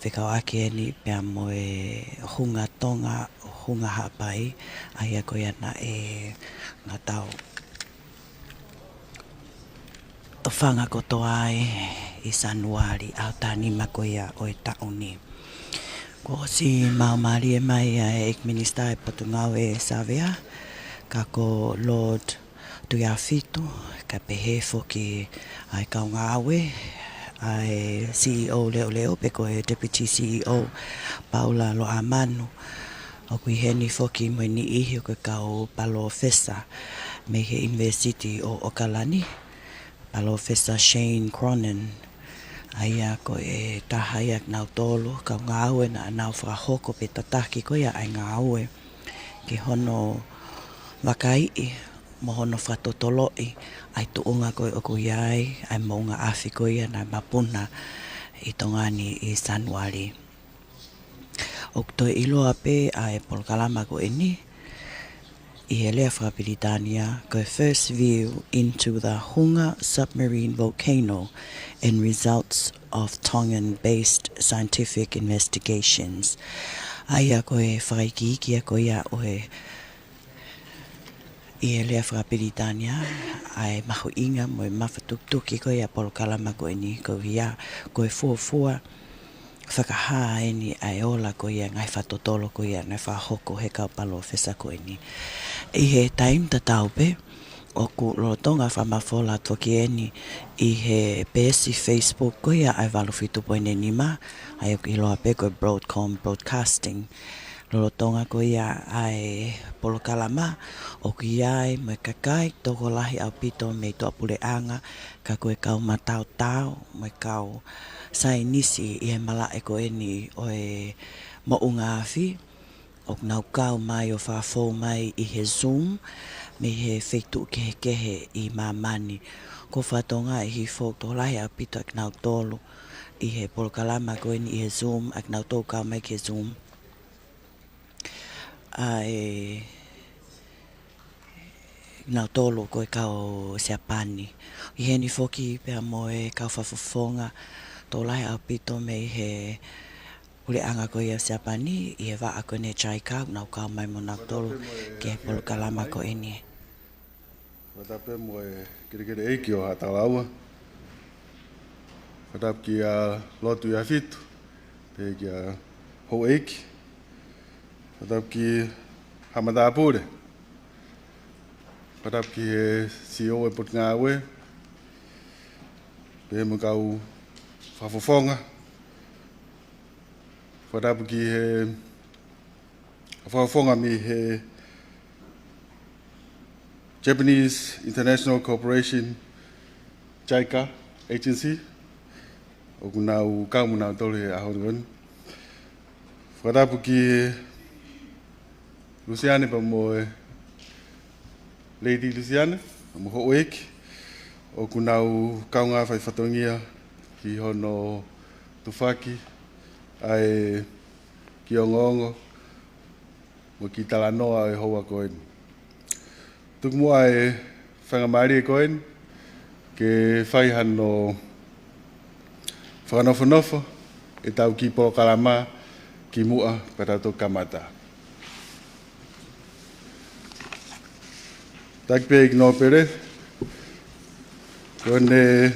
whikau ake e ni pia mo e hunga tonga hunga hapai ai a ko ia na e ngā tau to whanga ko to ai i Sanuari au tani mako ia o e tauni ko si maumari e mai e ek minister e Patungau e savea ka ko Lord Tuiafitu ka pehe foki ai kaunga awe ai CEO leo leo pe ko e Deputy CEO Paula Loamanu o kui heni foki mo ni ihi o kau Palo Fesa me he University o Okalani Palo Fesa Shane Cronin ai a ko e tahaya nau tolu kaunga awe na nau whakahoko pe tataki ko ia ai ngā awe ki hono wakai mohono whatotoloi ai tuunga koe o kuiai ai maunga awhi koe ia nai mapuna i tongani i Sanuari. O toi iloa pe ai polokalama ko e ni i he lea whakapilitania koe first view into the Hunga submarine volcano and results of Tongan-based scientific investigations. Ai a koe whakaikiikia koe ia o he I e lea whakapilitania ai mahu inga mo e mawhatuktuki ko ia polokalama ko ni ko ia ko e fuafua whakaha e ni ai ola ko ia ngai whatotolo ko ia ngai whahoko he kau Palo Fesa ko ni I he time ta taupe o ku lotonga whamafola toki e ni I he pesi Facebook ko ia ai walufitu poine nima ai o iloa pe ko Broadcom Broadcasting Lolotonga ko ia ai polokalama o ki ai me kakai toko lahi au pito me to apule anga ka koe kau matau tau me kau sai nisi I he mala e ko eni o e mo unga afi o nau kau mai o whafo mai I he Zoom me he feitu kehe I mamani ko whatonga I hi fok to lahi au pito ak nau tolu I he polokalama ko eni I he Zoom ak nau tau kau mai ke Zoom ai nau tolo ko e kau Siapani I heni foki pe mo e kau whafofonga to lai au pito me he ule anga ko ia Siapani I he wa ako ne chai kau nau kau mai mo nau tolo ke polokalama ko eni Watape mo e kere eiki o hatalaua Watap ki a lotu ia fitu pe ki a ho eiki Watap ki Hamada Apure. Watap ki he CEO e Putngawe. Pe mo kau whafofonga. Watap ki he whafofonga mi he Japanese International Corporation JICA Agency. O kunau kau munau tole a horon. Watap ki Luciane pa mo Lady Luciane, mo ho ek o kunau kaunga fai fatongia ki hono tufaki ai ki ongongo mo ki talanoa e hoa koen. Tuk mo ai whangamari koen ke whai hano whanofo e tau ki po kalama ki mua patato kamata. Takpe no pere kone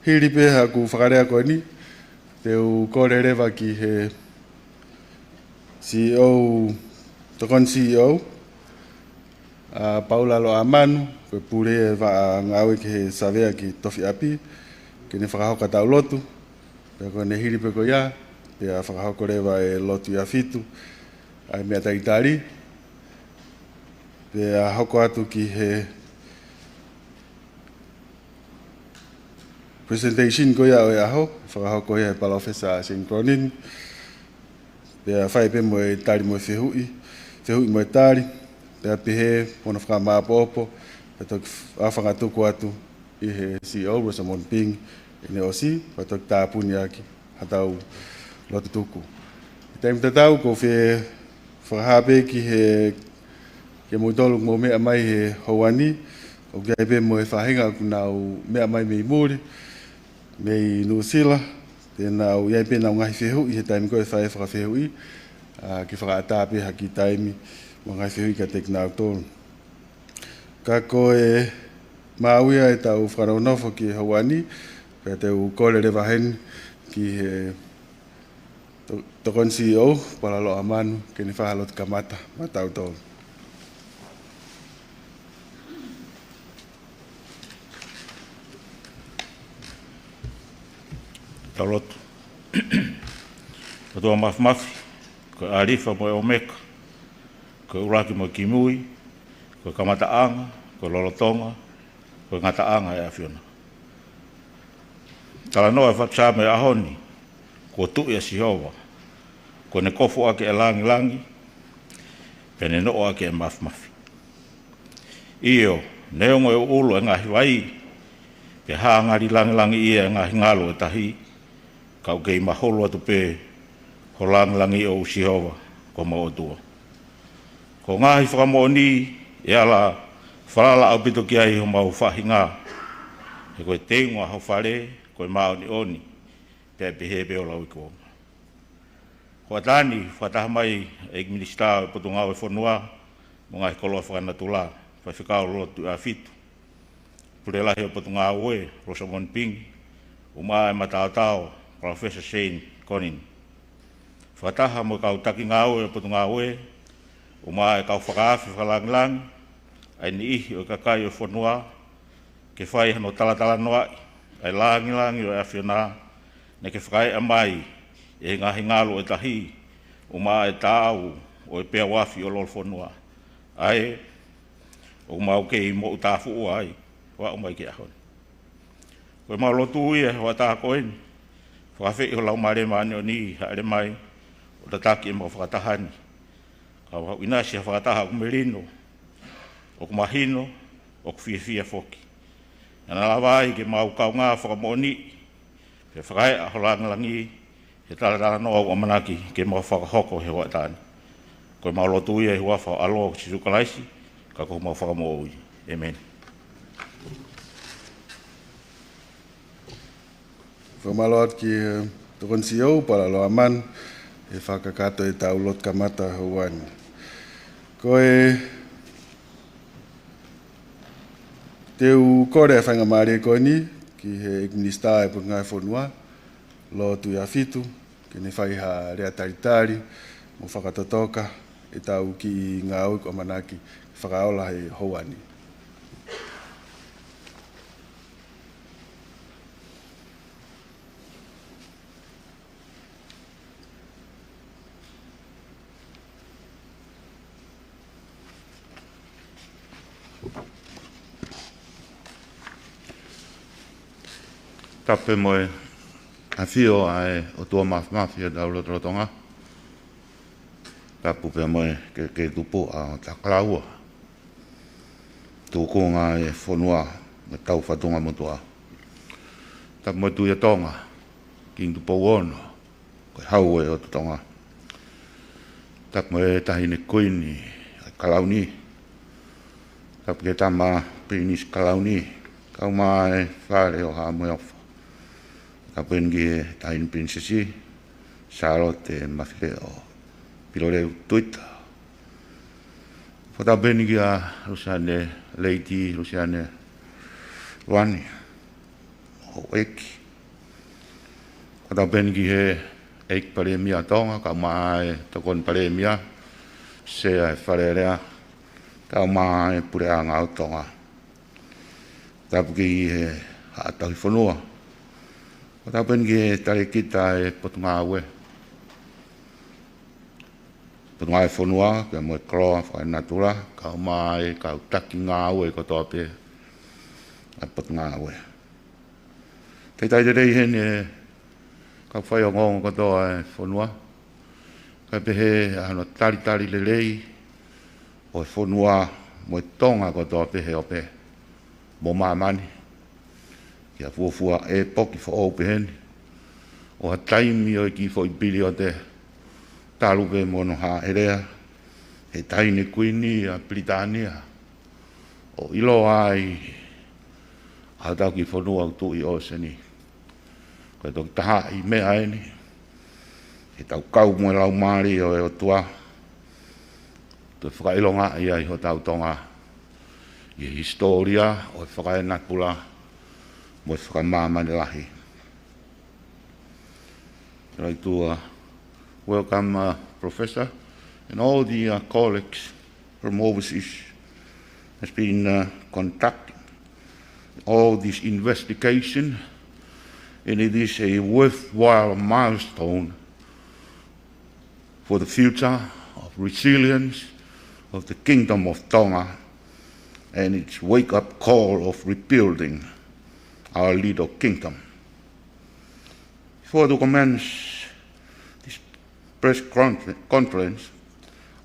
hiripe haku whakarea koe ni te u kōrerewa ki he CEO tokon CEO Paula lo amanu koe pure e wa ngawe ki he savea ki tofi api ke ne whakahoka tau lotu pe kone hiripe ko ia pe a whakahoko rewa e lotu ia fitu ai mea taitari pe a hoko atu ki he presentation ko ia o ia ho whakahoko ia e palofesa Syncronin pe a whai pe mo e tari mo e whihui mo e tari pe a pehe mona whakamā pōpo pe tok a whangatuku atu i he CEO Rosamond Ping i ne osi pe tok tāpuni aki hatau lotu tuku. I taim tatau ko whe whakahape ki he ke mo tolu mo mea mai he hauani o kia pe mo e whahinga ku nau mea mai mei muri mei Nusila te nau iai pe nau ngahi whehu i he taimi koe whae whakawhehu i ki whakatape haki taimi mo ngahi whehu i ka tek nau tolu. Ka koe mauia e tau whakaronofo ki hauani pe te u kore rewa hen ki he tokon CEO Palalo Amanu ke ni whahalot kamata matau tolu. Talotu. Katua mafi, ko arifa mo e omeka, ko uraki mo kimui, ko kamataanga, ko lolotonga, ko ngataanga e awhiona. Talanoa e whatsame ahoni, ko tu e Sihova, ko ne kofu ake e langi, pene noo ake e mafi. Iyo, neongo e ulu e ngahi wai, pe haangari langi ia e ngahi ngalo e tahi, kau kei maholo atu pe ho langi o Sihova ko mo otua. Ko ngahi whakamoni e ala whalala au pito ki ai ho mau whahinga. E koe teingua ho whare, koe mao ni oni, pe pehe pe o lau i kōma. Ko atani whataha mai e minister e potungau e whanua, mo ngahi koloa whakanatula, whaiwhikao lotu a fitu. Purelahi o potungau e, Rosamond Ping, uma e matao Professor Shane Conin. Whataha mo kau taki ngau e potungau e, uma e kau whakaafi whalanglang, ai ni ihi o kakai o whanua, ke whai hano talatala noa, ai langi o e awhiona, ne ke whakai amai, e ngahi ngalo e tahi, uma e tāu o e pea wafi o lol whanua. Ai, o mau kei mo utafu ai, wa umai ke ahon. Koe mau lotu ia, wa taha koen, whakawhi o lau mare mani o ni, haere mai, o tataki e mau whakatahani. Kau hau inasi ha whakataha o merino, o kumahino, o kuwhiawhia whoki. Nana lawai ke mau kau ngā whakamoni, pe whakai a holangalangi, he talatala noa o manaki ke mau whakahoko he watani. Koe mau lotu ia he wafa o aloa o Sisukalaisi, ka ko mau whakamo ui. Amen. Whamaloat ki tokon CEO Palalo Aman e whakakato e tau lot kamata hauani. Koe teu kore a whangamari koe ni ki he minister e pungai whanua lo tu ia fitu ke ne whaiha rea taritari mo whakatotoka e tau ki ngā ui ko manaki whakaola he hauani. Tape moe a whio ai o tua mafi o tau rotonga. Tapu pe moe ke tupu a taklaua. Tukunga e whanua me tau whatunga motua. Tapu moe tuia tonga, king tupu ono, koe hau e o tonga. Tapu moe tahine koini, kalauni. Tapu ke tama pinis kalauni, kau mai whare o ha moe ofa. Tapu engi tahine prinsesi, Charlotte mawhile o Piloreu tuita. Whata benigi a Luciane Lady, Luciane Wani, o eki. Whata benigi he eik pare mia tonga, ka mai tokon pare mia, sea e wharerea, ka mai pure a ngau tonga. Tapu ki he haatahi whanua. Whata benigi he tare kita e potunga awe. Ngai whanua, kia moe kroa, whae natura, kau mai, kau taki ngā aue kotoa pe, a pat ngā aue. Kei tai te rei hene, kau whae o ngongo kotoa e whanua, kai pehe ano tari le rei, o e whanua moe tonga kotoa pehe o pe, mo mamani, kia fuafua e poki wha o peheni, o ha taimi o ki fo i bili o te, talu pe mono ha erea, he taine kuini a Britania, o ilo ai, a tau ki whanua tu i oseni. Koe toki taha i mea eni, he tau kau moe lau maari o e o tua, to whakailonga i ai ho tau tonga, i historia o e whakaenakula, mo e whakamamane lahi. Rai tua, welcome, Professor, and all the colleagues from overseas has been conducting all this investigation, and it is a worthwhile milestone for the future of resilience of the Kingdom of Tonga and its wake-up call of rebuilding our little kingdom. Before to commence press conference,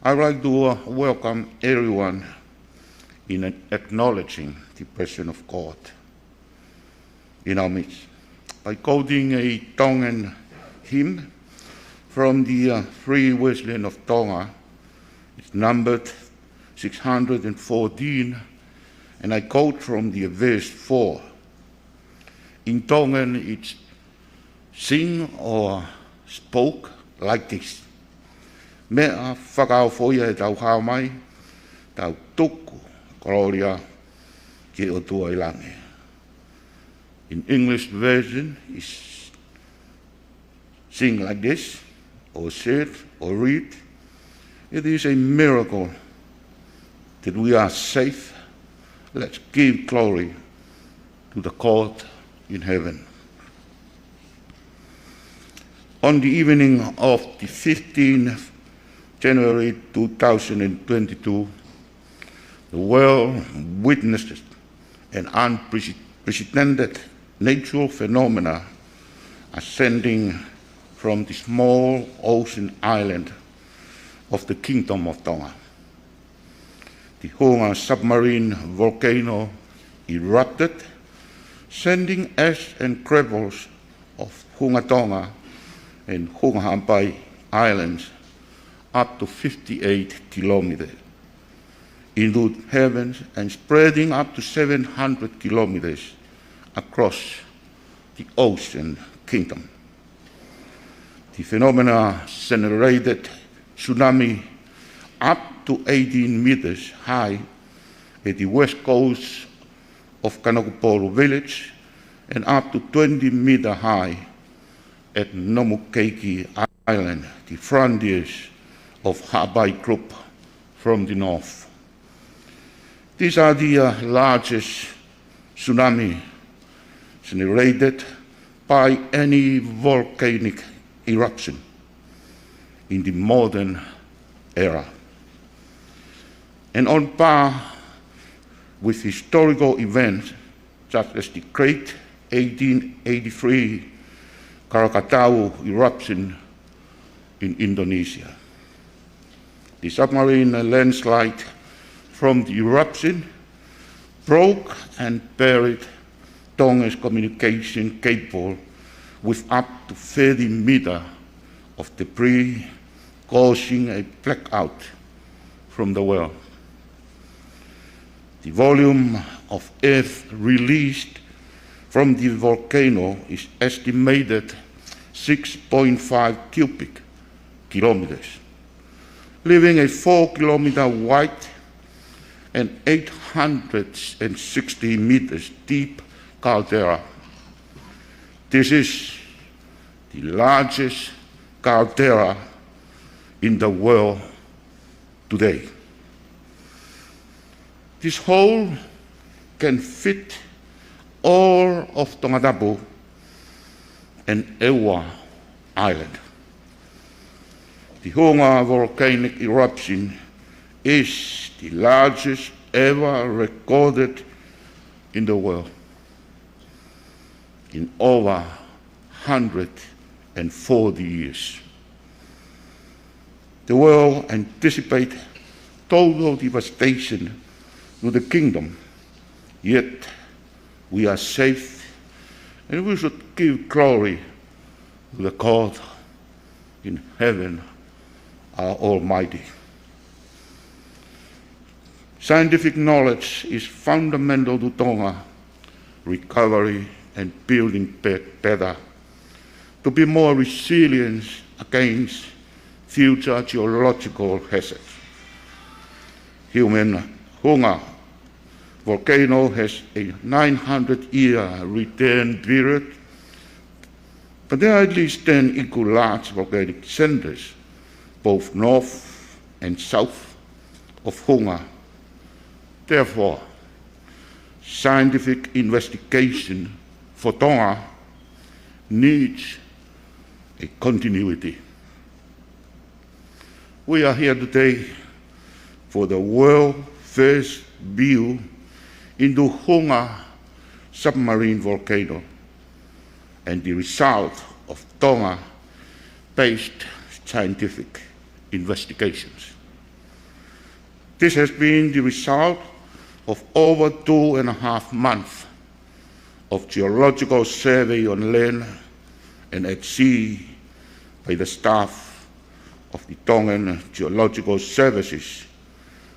I would like to welcome everyone in acknowledging the presence of God in our midst by quoting a Tongan hymn from the Free Wesleyan of Tonga. It's numbered 614, and I quote from the verse 4. In Tongan, it's sing or spoke like this. Mea whakao whoia e tau hao mai, tau tuku, gloria, ki o tua ilange. In English version, is sing like this, or said, or read. It is a miracle that we are safe. Let's give glory to the God in heaven. On the evening of the 15th January 2022, the world witnessed an unprecedented natural phenomena ascending from the small ocean island of the Kingdom of Tonga. The Hunga submarine volcano erupted, sending ash and gravel of Hunga Tonga and Hunga Hampai Islands up to 58 kilometers into the heavens and spreading up to 700 kilometers across the ocean kingdom. The phenomena generated tsunami up to 18 meters high at the west coast of Kanokopolo village and up to 20 meters high at Nomukeki Island, the frontiers of Hawaii Group from the north. These are the largest tsunami generated by any volcanic eruption in the modern era. And on par with historical events such as the great 1883 Krakatau eruption in Indonesia. The submarine landslide from the eruption broke and buried Tonga's communication cable with up to 30 meters of debris, causing a blackout from the world. The volume of earth released from the volcano is estimated 6.5 cubic kilometers, leaving a 4-kilometer wide and 860 meters deep caldera. This is the largest caldera in the world today. This hole can fit all of Tongatapu and Ewa Island. The Hunga volcanic eruption is the largest ever recorded in the world in over 140 years. The world anticipates total devastation to the kingdom, yet we are safe, and we should give glory to the God in heaven, our Almighty. Scientific knowledge is fundamental to Tonga recovery and building better, to be more resilient against future geological hazards. Hunga volcano has a 900-year return period, but there are at least 10 equal large volcanic centers, both north and south of Hunga. Therefore, scientific investigation for Tonga needs a continuity. We are here today for the world's first view into Hunga submarine volcano and the result of Tonga-based scientific investigations. This has been the result of over 2.5 months of geological survey on land and at sea by the staff of the Tongan Geological Services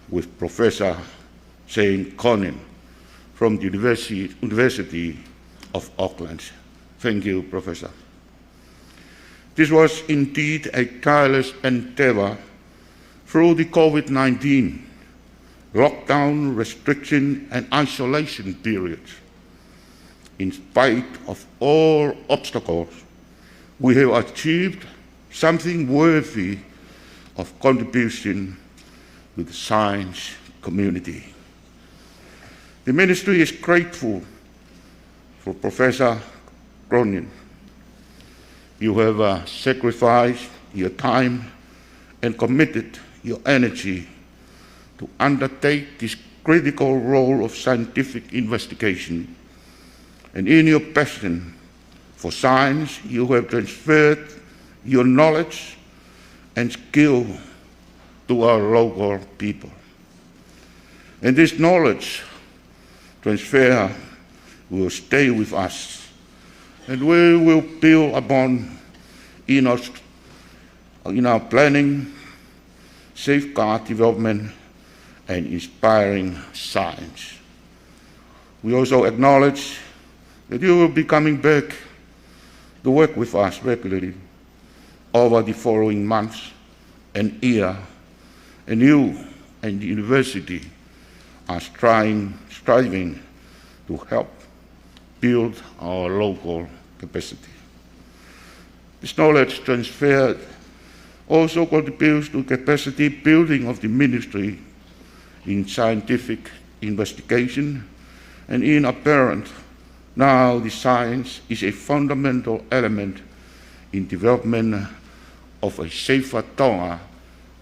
with Professor Shane Connin from the University of Auckland. Thank you, Professor. This was indeed a tireless endeavor through the COVID-19 lockdown, restriction, and isolation periods. In spite of all obstacles, we have achieved something worthy of contribution to the science community. The ministry is grateful for Professor Cronin. You have sacrificed your time and committed your energy to undertake this critical role of scientific investigation. And in your passion for science, you have transferred your knowledge and skill to our local people. And this knowledge transfer will stay with us, and we will build upon in our planning, safeguard development, and inspiring science. We also acknowledge that you will be coming back to work with us regularly over the following months and year, and you and the university are striving to help build our local capacity. This knowledge transfer also contributes to capacity building of the ministry in scientific investigation, and in apparent now the science is a fundamental element in development of a safer Tonga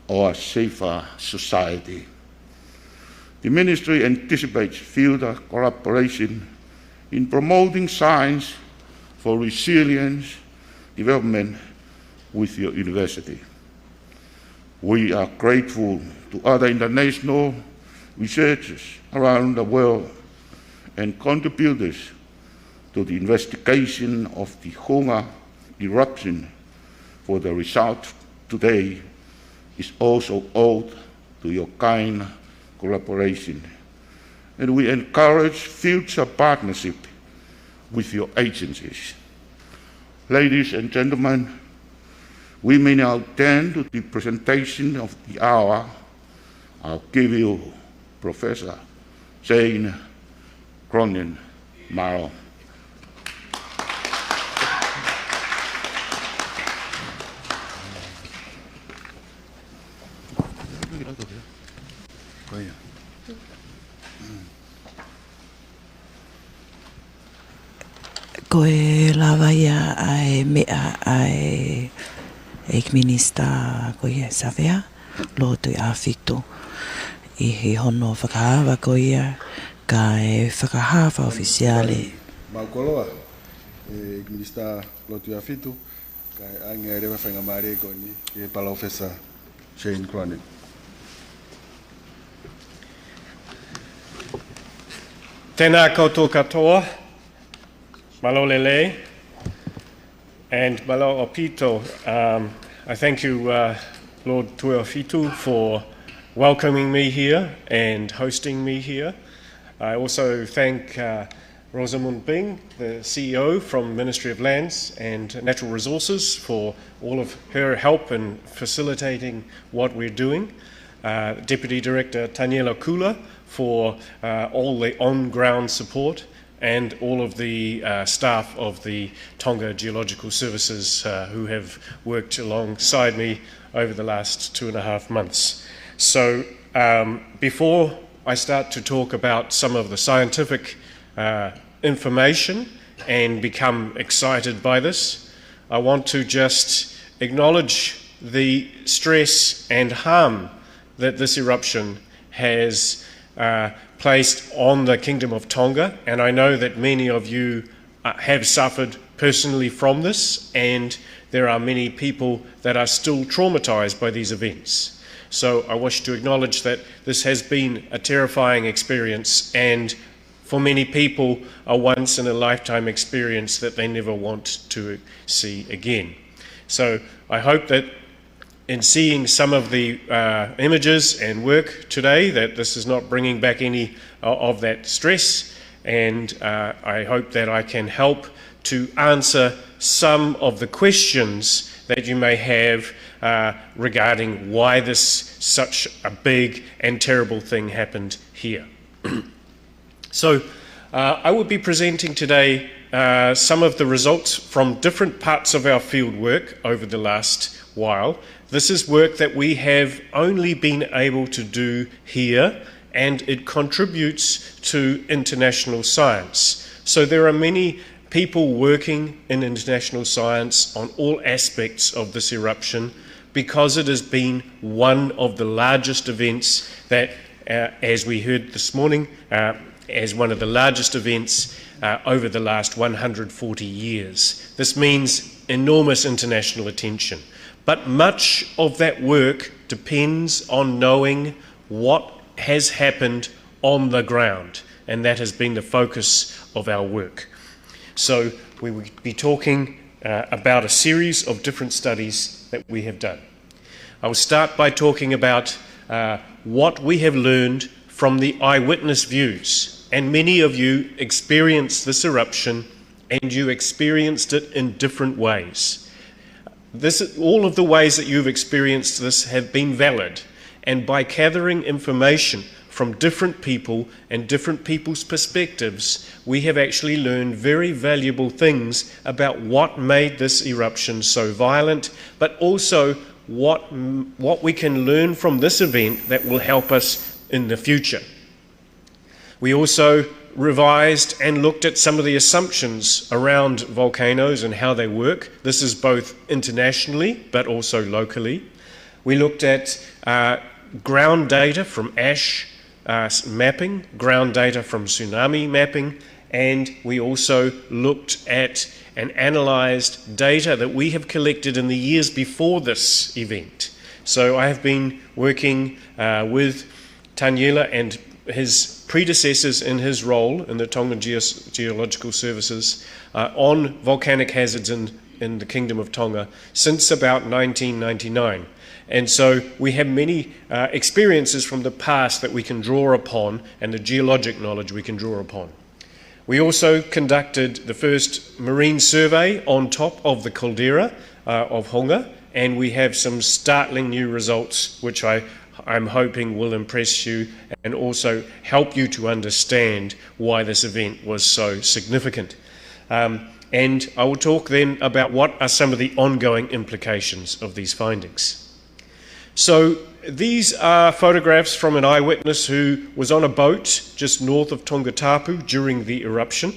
or a safer society. The ministry anticipates future collaboration in promoting science for resilience development with your university. We are grateful to other international researchers around the world and contributors to the investigation of the Hunga eruption, for the result today is also owed to your kind collaboration. And we encourage future partnership with your agencies. Ladies and gentlemen, we may now turn to the presentation of the hour. I'll give you Professor Jane Cronin Maro. Ko e lawa ia ai mea ai ek minista ko ia savea lo tu afito I he hono whakahawa ko ia ka e whakahawa ofisiale Maukoloa ek minista lo tu afito ka ange rewa whainga maare ko ni ke pala ofesa Shane Cronin. Tēnā koutou katoa, malo lele, and malo opito. I thank you, Lord Tuafitu, for welcoming me here and hosting me here. I also thank Rosamund Bing, the CEO from Ministry of Lands and Natural Resources, for all of her help in facilitating what we're doing. Deputy Director Taniela Kula for all the on-ground support, and all of the staff of the Tonga Geological Services who have worked alongside me over the last 2.5 months. So before I start to talk about some of the scientific information and become excited by this, I want to just acknowledge the stress and harm that this eruption has placed on the Kingdom of Tonga, and I know that many of you have suffered personally from this, and there are many people that are still traumatized by these events. So I wish to acknowledge that this has been a terrifying experience, and for many people a once-in-a-lifetime experience that they never want to see again. So I hope that in seeing some of the images and work today, that this is not bringing back any of that stress, and I hope that I can help to answer some of the questions that you may have regarding why this such a big and terrible thing happened here. So I will be presenting today some of the results from different parts of our field work over the last while. This is work that we have only been able to do here, and it contributes to international science. So there are many people working in international science on all aspects of this eruption, because it has been one of the largest events that, as we heard this morning, as one of the largest events over the last 140 years. This means enormous international attention. But much of that work depends on knowing what has happened on the ground, and that has been the focus of our work. So we will be talking about a series of different studies that we have done. I will start by talking about what we have learned from the eyewitness views, and many of you experienced this eruption, and you experienced it in different ways. All of the ways that you've experienced this have been valid, and by gathering information from different people and different people's perspectives, we have actually learned very valuable things about what made this eruption so violent, but also what we can learn from this event that will help us in the future. We also revised and looked at some of the assumptions around volcanoes and how they work. This is both internationally but also locally. We looked at ground data from ash mapping, ground data from tsunami mapping, and we also looked at and analysed data that we have collected in the years before this event. So I have been working with Taniela and his predecessors in his role in the Tongan Geological Services on volcanic hazards in the Kingdom of Tonga since about 1999. And so we have many experiences from the past that we can draw upon, and the geologic knowledge we can draw upon. We also conducted the first marine survey on top of the caldera of Hunga, and we have some startling new results which I'm hoping will impress you and also help you to understand why this event was so significant. And I will talk then about what are some of the ongoing implications of these findings. So these are photographs from an eyewitness who was on a boat just north of Tongatapu during the eruption.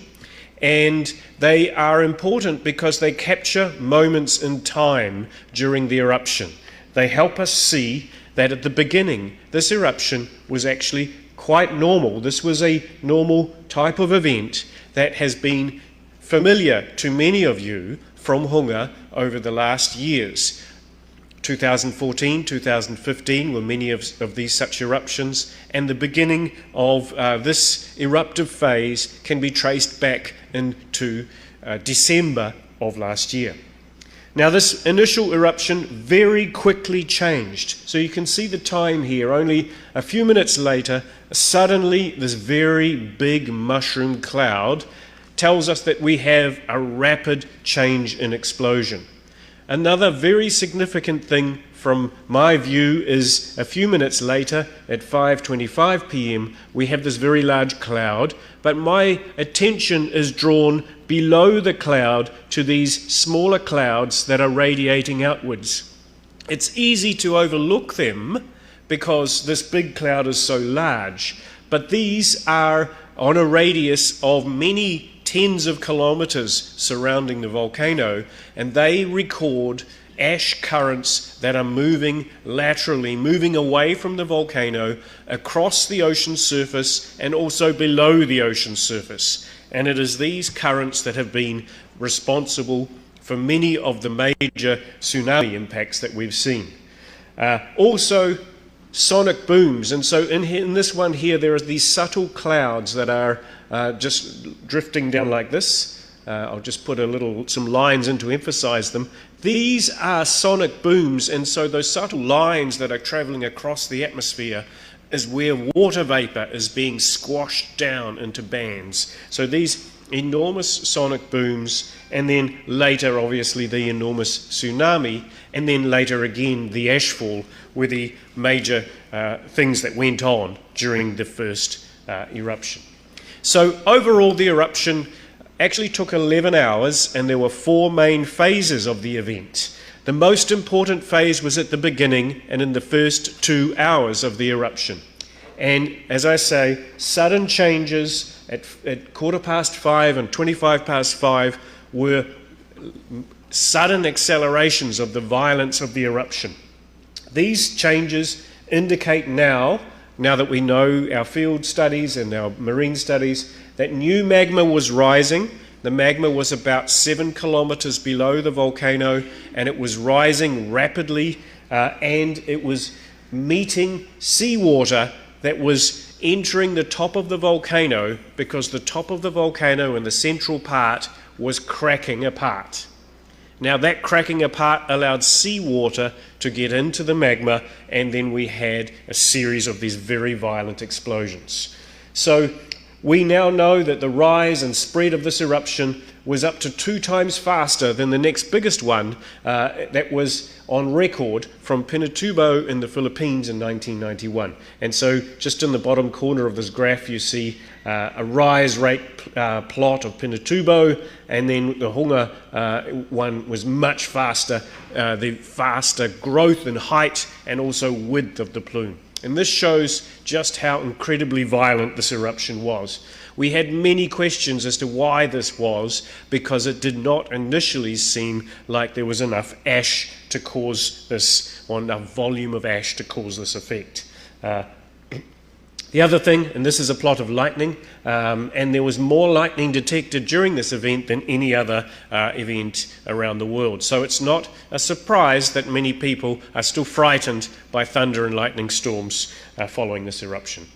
And they are important because they capture moments in time during the eruption. They help us see that at the beginning, this eruption was actually quite normal. This was a normal type of event that has been familiar to many of you from Hunga over the last years. 2014, 2015 were many of these such eruptions, and the beginning of this eruptive phase can be traced back into December of last year. Now, this initial eruption very quickly changed. So you can see the time here. Only a few minutes later, suddenly this very big mushroom cloud tells us that we have a rapid change in explosion. Another very significant thing from my view is a few minutes later at 5:25 p.m. we have this very large cloud, but my attention is drawn below the cloud to these smaller clouds that are radiating outwards. It's easy to overlook them because this big cloud is so large, but these are on a radius of many tens of kilometers surrounding the volcano, and they record ash currents that are moving laterally, moving away from the volcano, across the ocean surface and also below the ocean surface. And it is these currents that have been responsible for many of the major tsunami impacts that we've seen. Also, sonic booms. And so in this one here, there are these subtle clouds that are just drifting down like this. I'll just put some lines in to emphasize them. These are sonic booms, and so those subtle lines that are traveling across the atmosphere is where water vapor is being squashed down into bands. So these enormous sonic booms, and then later obviously the enormous tsunami, and then later again the ashfall were the major things that went on during the first eruption. So overall the eruption actually took 11 hours, and there were 4 main phases of the event. The most important phase was at the beginning and in the first 2 hours of the eruption. And as I say, sudden changes at 5:15 and 5:25 were sudden accelerations of the violence of the eruption. These changes indicate now that we know our field studies and our marine studies, that new magma was rising. The magma was about 7 kilometers below the volcano, and it was rising rapidly, and it was meeting seawater that was entering the top of the volcano, because the top of the volcano in the central part was cracking apart. Now that cracking apart allowed seawater to get into the magma, and then we had a series of these very violent explosions. So we now know that the rise and spread of this eruption was up to 2 times faster than the next biggest one that was on record from Pinatubo in the Philippines in 1991. And so just in the bottom corner of this graph you see a rise rate plot of Pinatubo, and then the Hunga one was much faster, the faster growth in height and also width of the plume. And this shows just how incredibly violent this eruption was. We had many questions as to why this was, because it did not initially seem like there was enough ash to cause this, or enough volume of ash to cause this effect. The other thing, and this is a plot of lightning, and there was more lightning detected during this event than any other event around the world. So it's not a surprise that many people are still frightened by thunder and lightning storms following this eruption.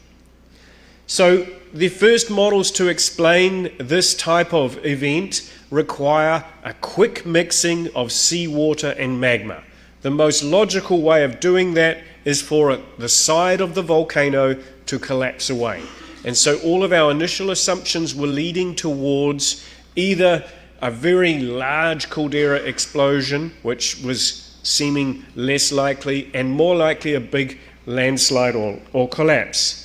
So the first models to explain this type of event require a quick mixing of seawater and magma. The most logical way of doing that is for the side of the volcano to collapse away. And so all of our initial assumptions were leading towards either a very large caldera explosion, which was seeming less likely, and more likely a big landslide or collapse.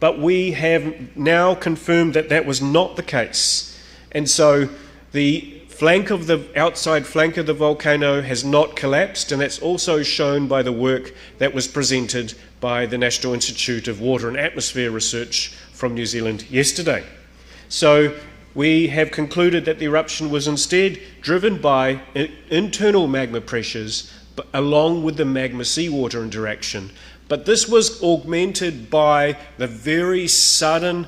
But we have now confirmed that that was not the case. And so the outside flank of the volcano has not collapsed, and that's also shown by the work that was presented by the National Institute of Water and Atmosphere Research from New Zealand yesterday. So we have concluded that the eruption was instead driven by internal magma pressures along with the magma-seawater interaction. But this was augmented by the very sudden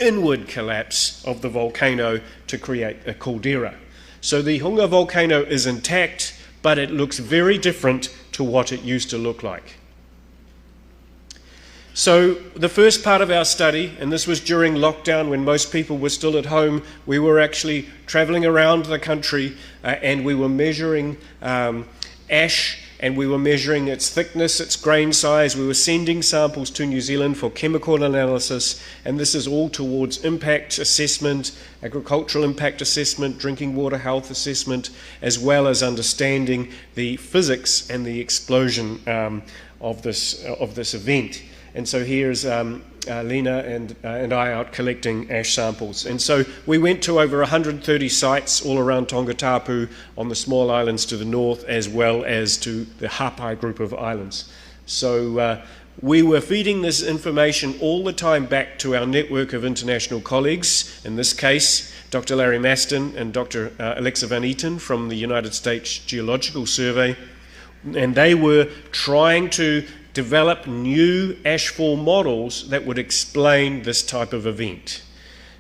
inward collapse of the volcano to create a caldera. So the Hunga volcano is intact, but it looks very different to what it used to look like. So the first part of our study, and this was during lockdown when most people were still at home, we were actually traveling around the country and we were measuring ash, and we were measuring its thickness, its grain size. We were sending samples to New Zealand for chemical analysis, and this is all towards impact assessment, agricultural impact assessment, drinking water health assessment, as well as understanding the physics and the explosion of this event. And so here's Lena and I out collecting ash samples. And so we went to over 130 sites all around Tongatapu on the small islands to the north, as well as to the Hapai group of islands. So we were feeding this information all the time back to our network of international colleagues, in this case Dr. Larry Maston and Dr. Alexa Van Eaton from the United States Geological Survey, and they were trying to develop new ashfall models that would explain this type of event.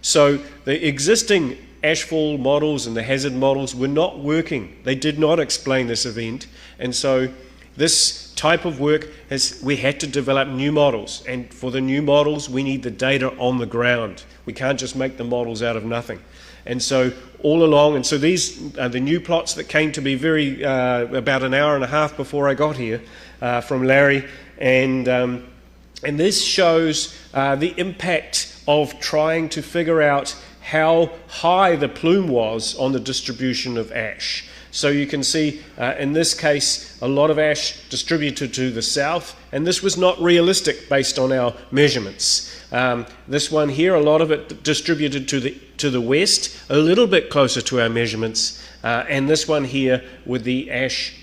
So the existing ashfall models and the hazard models were not working. They did not explain this event, and so this type of work we had to develop new models, and for the new models we need the data on the ground. We can't just make the models out of nothing. And so all along, and so these are the new plots that came to be about an hour and a half before I got here from Larry, and this shows the impact of trying to figure out how high the plume was on the distribution of ash. So you can see in this case a lot of ash distributed to the south, and this was not realistic based on our measurements. This one here, a lot of it distributed to the west, a little bit closer to our measurements, and this one here with the ash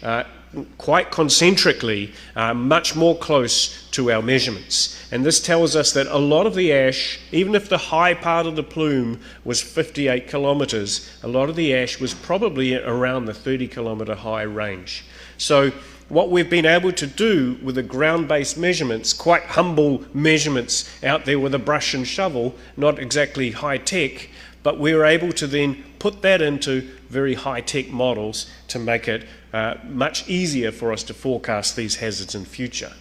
quite concentrically, much more close to our measurements. And this tells us that a lot of the ash, even if the high part of the plume was 58 kilometres, a lot of the ash was probably around the 30 kilometre high range. So what we've been able to do with the ground-based measurements, quite humble measurements out there with a brush and shovel, not exactly high-tech, but we were able to then put that into very high-tech models to make it much easier for us to forecast these hazards in future.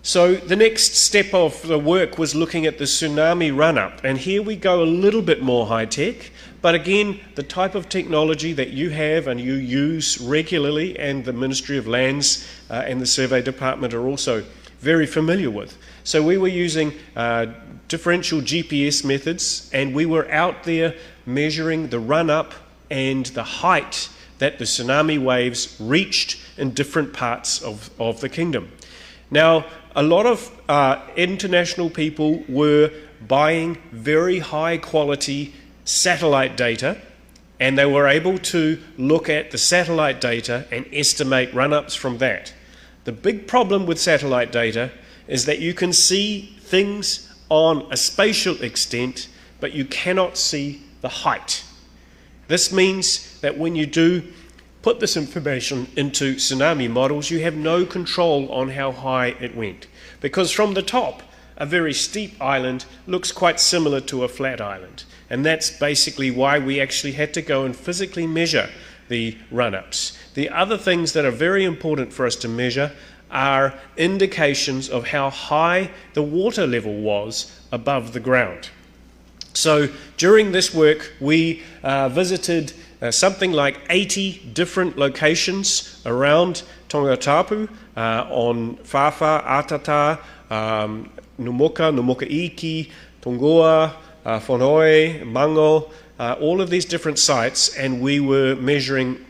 So the next step of the work was looking at the tsunami run-up, and here we go a little bit more high-tech, but again, the type of technology that you have and you use regularly, and the Ministry of Lands and the Survey Department are also very familiar with. So we were using differential GPS methods, and we were out there measuring the run-up and the height that the tsunami waves reached in different parts of the kingdom. Now, a lot of international people were buying very high quality satellite data, and they were able to look at the satellite data and estimate run-ups from that. The big problem with satellite data is that you can see things on a spatial extent, but you cannot see the height. This means that when you do put this information into tsunami models, you have no control on how high it went. Because from the top, a very steep island looks quite similar to a flat island. And that's basically why we actually had to go and physically measure the run-ups. The other things that are very important for us to measure are indications of how high the water level was above the ground. So during this work, we visited something like 80 different locations around Tongatapu, on Whawha, Atata, Numoka Iki, Tongoa, Whanoi, Mango, all of these different sites, and we were measuring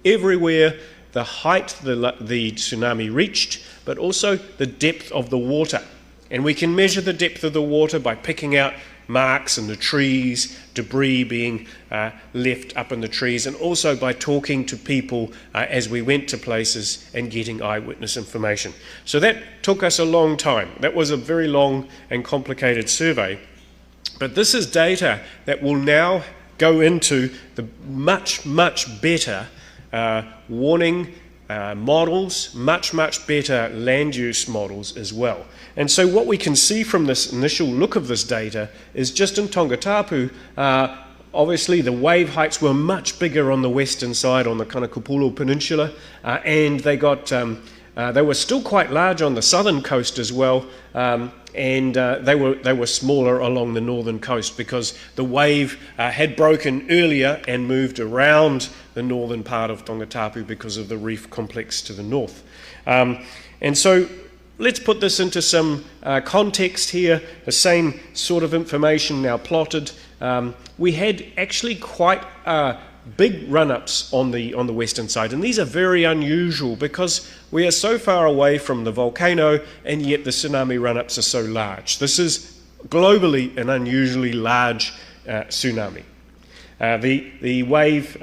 everywhere the height the tsunami reached, but also the depth of the water. And we can measure the depth of the water by picking out marks in the trees, debris being left up in the trees, and also by talking to people as we went to places and getting eyewitness information. So that took us a long time. That was a very long and complicated survey. But this is data that will now go into the much, much better warning models, much better land use models as well. And so what we can see from this initial look of this data is just in Tongatapu, obviously the wave heights were much bigger on the western side, on the Kanakapulu Peninsula, and they were still quite large on the southern coast as well, and they were smaller along the northern coast because the wave had broken earlier and moved around the northern part of Tongatapu because of the reef complex to the north. And so let's put this into some context here, the same sort of information now plotted. We had actually quite big run-ups on the western side, and these are very unusual because we are so far away from the volcano, and yet the tsunami run-ups are so large. This is globally an unusually large tsunami. The wave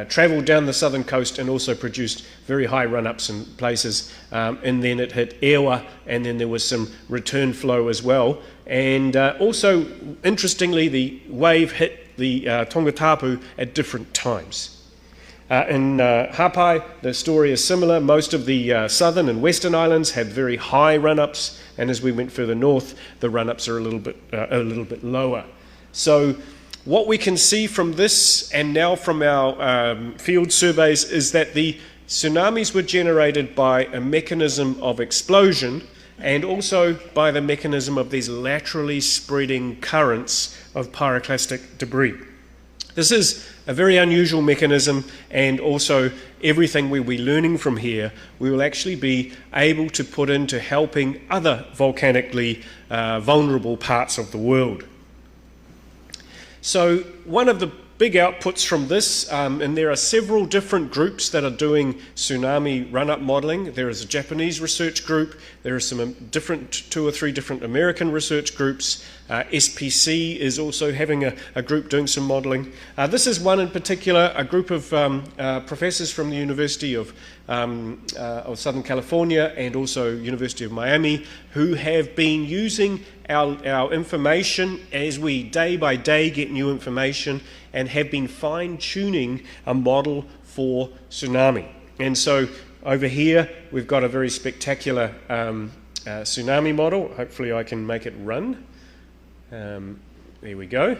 travelled down the southern coast and also produced very high run-ups in places, and then it hit Ewa, and then there was some return flow as well. And also, interestingly, the wave hit the Tongatapu at different times. In Hapai, the story is similar. Most of the southern and western islands had very high run-ups, and as we went further north, the run-ups are a little bit lower. So what we can see from this and now from our field surveys is that the tsunamis were generated by a mechanism of explosion and also by the mechanism of these laterally spreading currents of pyroclastic debris. This is a very unusual mechanism, and also everything we'll be learning from here we will actually be able to put into helping other volcanically vulnerable parts of the world. So one of the big outputs from this, and there are several different groups that are doing tsunami run-up modelling. There is a Japanese research group, there are some two or three different American research groups. SPC is also having a group doing some modelling. This is one in particular, a group of professors from the University of Southern California and also University of Miami, who have been using our information as we day by day get new information, and have been fine-tuning a model for tsunami. And so over here we've got a very spectacular tsunami model. Hopefully I can make it run. There we go.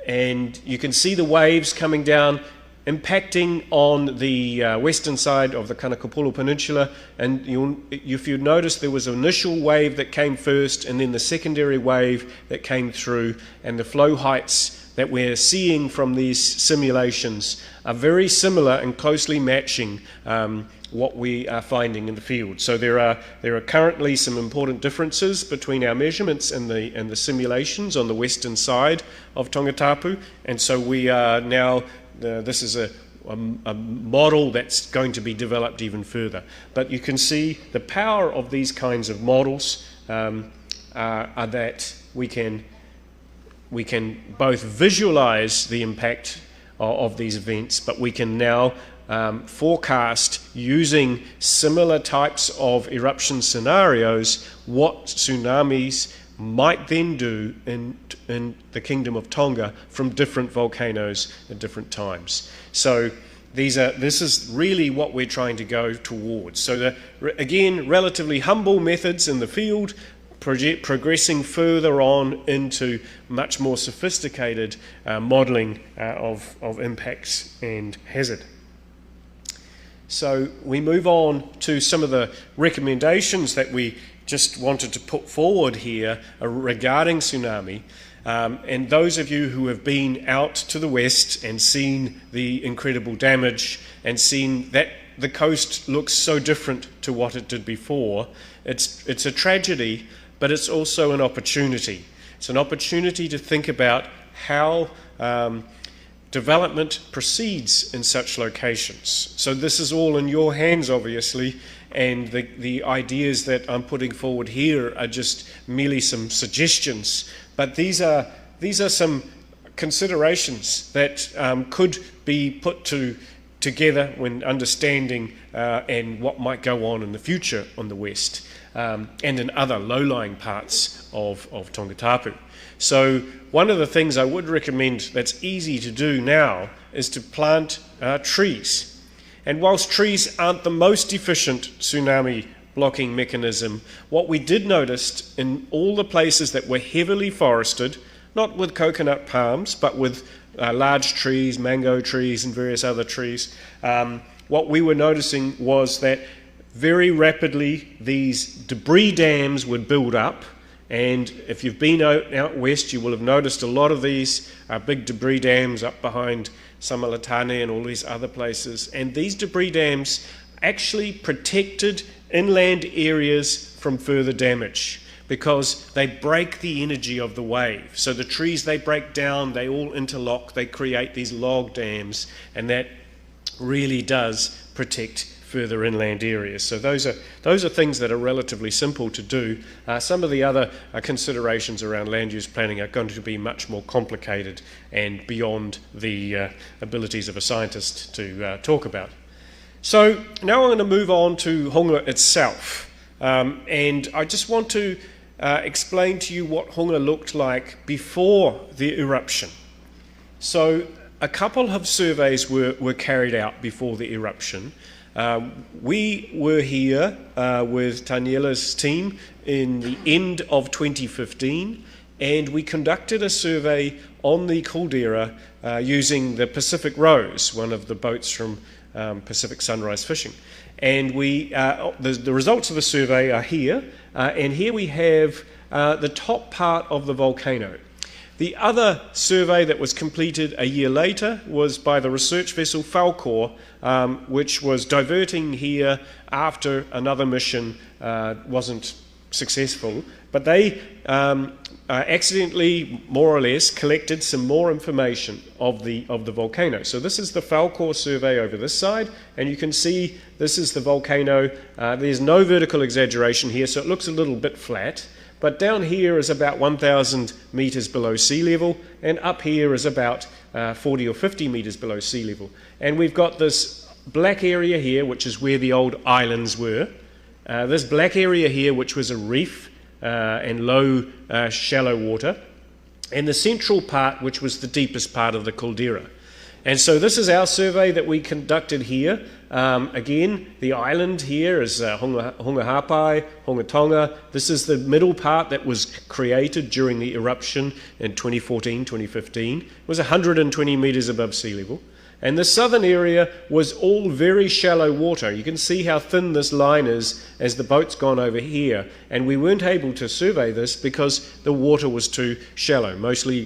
And you can see the waves coming down, impacting on the western side of the Kanakapulu Peninsula. And if you notice, there was an initial wave that came first, and then the secondary wave that came through, and the flow heights that we're seeing from these simulations are very similar and closely matching what we are finding in the field. So there are currently some important differences between our measurements and the simulations on the western side of Tongatapu, and so we are now this is a model that's going to be developed even further. But you can see the power of these kinds of models are that we can both visualize the impact of these events, but we can now forecast using similar types of eruption scenarios what tsunamis might then do in the Kingdom of Tonga from different volcanoes at different times. So this is really what we're trying to go towards. So again, relatively humble methods in the field, progressing further on into much more sophisticated modelling of impacts and hazard. So we move on to some of the recommendations that we just wanted to put forward here regarding tsunami. And those of you who have been out to the west and seen the incredible damage and seen that the coast looks so different to what it did before, it's a tragedy, but it's also an opportunity. It's an opportunity to think about how development proceeds in such locations. So this is all in your hands, obviously, and the ideas that I'm putting forward here are just merely some suggestions, but these are some considerations that could be put together when understanding and what might go on in the future on the west and in other low-lying parts of Tongatapu. So one of the things I would recommend that's easy to do now is to plant trees. And whilst trees aren't the most efficient tsunami blocking mechanism, what we did notice in all the places that were heavily forested, not with coconut palms, but with large trees, mango trees and various other trees, what we were noticing was that very rapidly these debris dams would build up. And if you've been out west, you will have noticed a lot of these big debris dams up behind Samalatane and all these other places. And these debris dams actually protected inland areas from further damage because they break the energy of the wave. So the trees they break down, they all interlock, they create these log dams, and that really does protect further inland areas. So those are things that are relatively simple to do. Some of the other considerations around land use planning are going to be much more complicated and beyond the abilities of a scientist to talk about. So now I'm going to move on to Hunga itself. And I just want to explain to you what Hunga looked like before the eruption. So a couple of surveys were carried out before the eruption. We were here with Taniela's team in the end of 2015, and we conducted a survey on the caldera using the Pacific Rose, one of the boats from Pacific Sunrise Fishing. And the results of the survey are here, and here we have the top part of the volcano. The other survey that was completed a year later was by the research vessel Falkor, which was diverting here after another mission wasn't successful. But they accidentally, more or less, collected some more information of the volcano. So this is the Falkor survey over this side, and you can see this is the volcano. There's no vertical exaggeration here, so it looks a little bit flat. But down here is about 1,000 metres below sea level, and up here is about 40 or 50 metres below sea level. And we've got this black area here, which is where the old islands were. This black area here, which was a reef and low shallow water. And the central part, which was the deepest part of the caldera. And so this is our survey that we conducted here. Again, the island here is Hunga Hapai, Hunga Tonga. This is the middle part that was created during the eruption in 2014, 2015. It was 120 metres above sea level. And the southern area was all very shallow water. You can see how thin this line is as the boat's gone over here. And we weren't able to survey this because the water was too shallow, mostly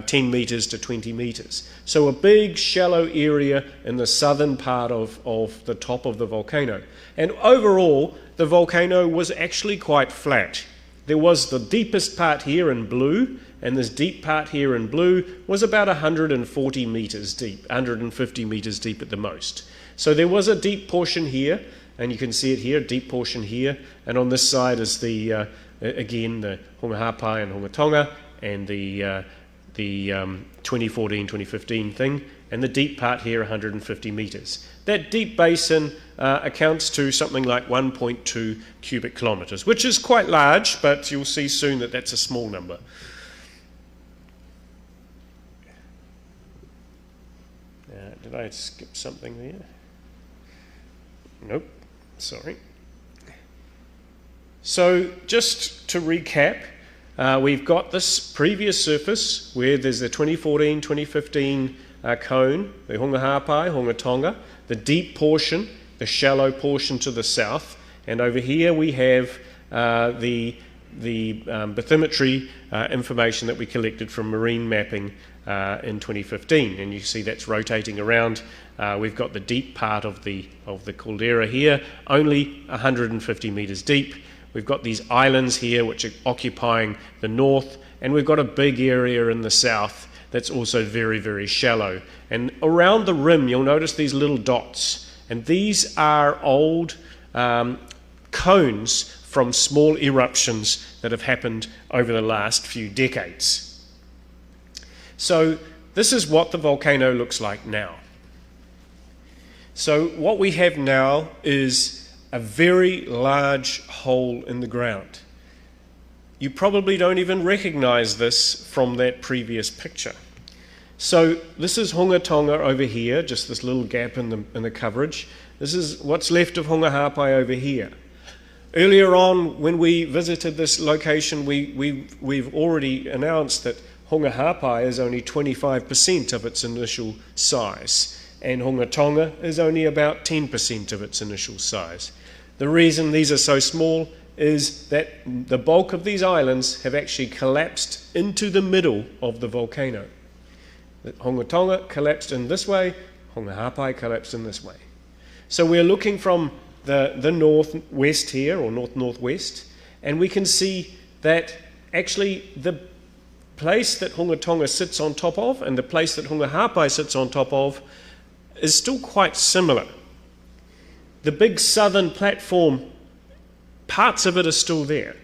10 metres to 20 metres. So a big shallow area in the southern part of the top of the volcano. And overall, the volcano was actually quite flat. There was the deepest part here in blue, and this deep part here in blue was about 140 metres deep, 150 metres deep at the most. So there was a deep portion here, and you can see it here, a deep portion here, and on this side is the again the Hunga Hapai and Hunga Tonga, and the 2014-2015 thing, and the deep part here 150 metres. That deep basin accounts to something like 1.2 cubic kilometres, which is quite large, but you'll see soon that that's a small number. Did I skip something there? Nope, sorry. So just to recap, we've got this previous surface where there's the 2014-2015 cone, the Hunga Hāpai, Hunga Tonga, the deep portion, the shallow portion to the south, and over here we have the bathymetry information that we collected from marine mapping in 2015, and you see that's rotating around. We've got the deep part of the caldera here, only 150 metres deep. We've got these islands here which are occupying the north, and we've got a big area in the south that's also very, very shallow. And around the rim you'll notice these little dots, and these are old cones from small eruptions that have happened over the last few decades. So this is what the volcano looks like now. So what we have now is a very large hole in the ground. You probably don't even recognize this from that previous picture. So this is Hunga Tonga over here, just this little gap in the coverage. This is what's left of Hunga Hāpai over here. Earlier on, when we visited this location, we've already announced that Hunga Hāpai is only 25% of its initial size, and Hunga Tonga is only about 10% of its initial size. The reason these are so small is that the bulk of these islands have actually collapsed into the middle of the volcano. Hunga Tonga collapsed in this way, Hunga Hāpai collapsed in this way. So we're looking from the northwest here, or north-northwest, and we can see that actually the place that Hunga Tonga sits on top of and the place that Hunga Hāpai sits on top of is still quite similar. The big southern platform, parts of it are still there.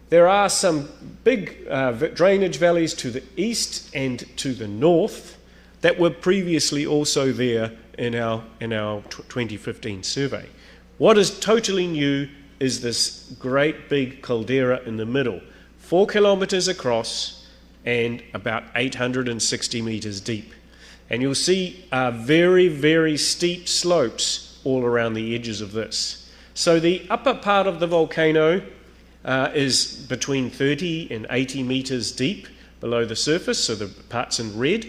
There are some big drainage valleys to the east and to the north that were previously also there in our 2015 survey. What is totally new is this great big caldera in the middle, 4 kilometres across and about 860 metres deep. And you'll see very, very steep slopes all around the edges of this. So the upper part of the volcano is between 30 and 80 metres deep below the surface, so the parts in red,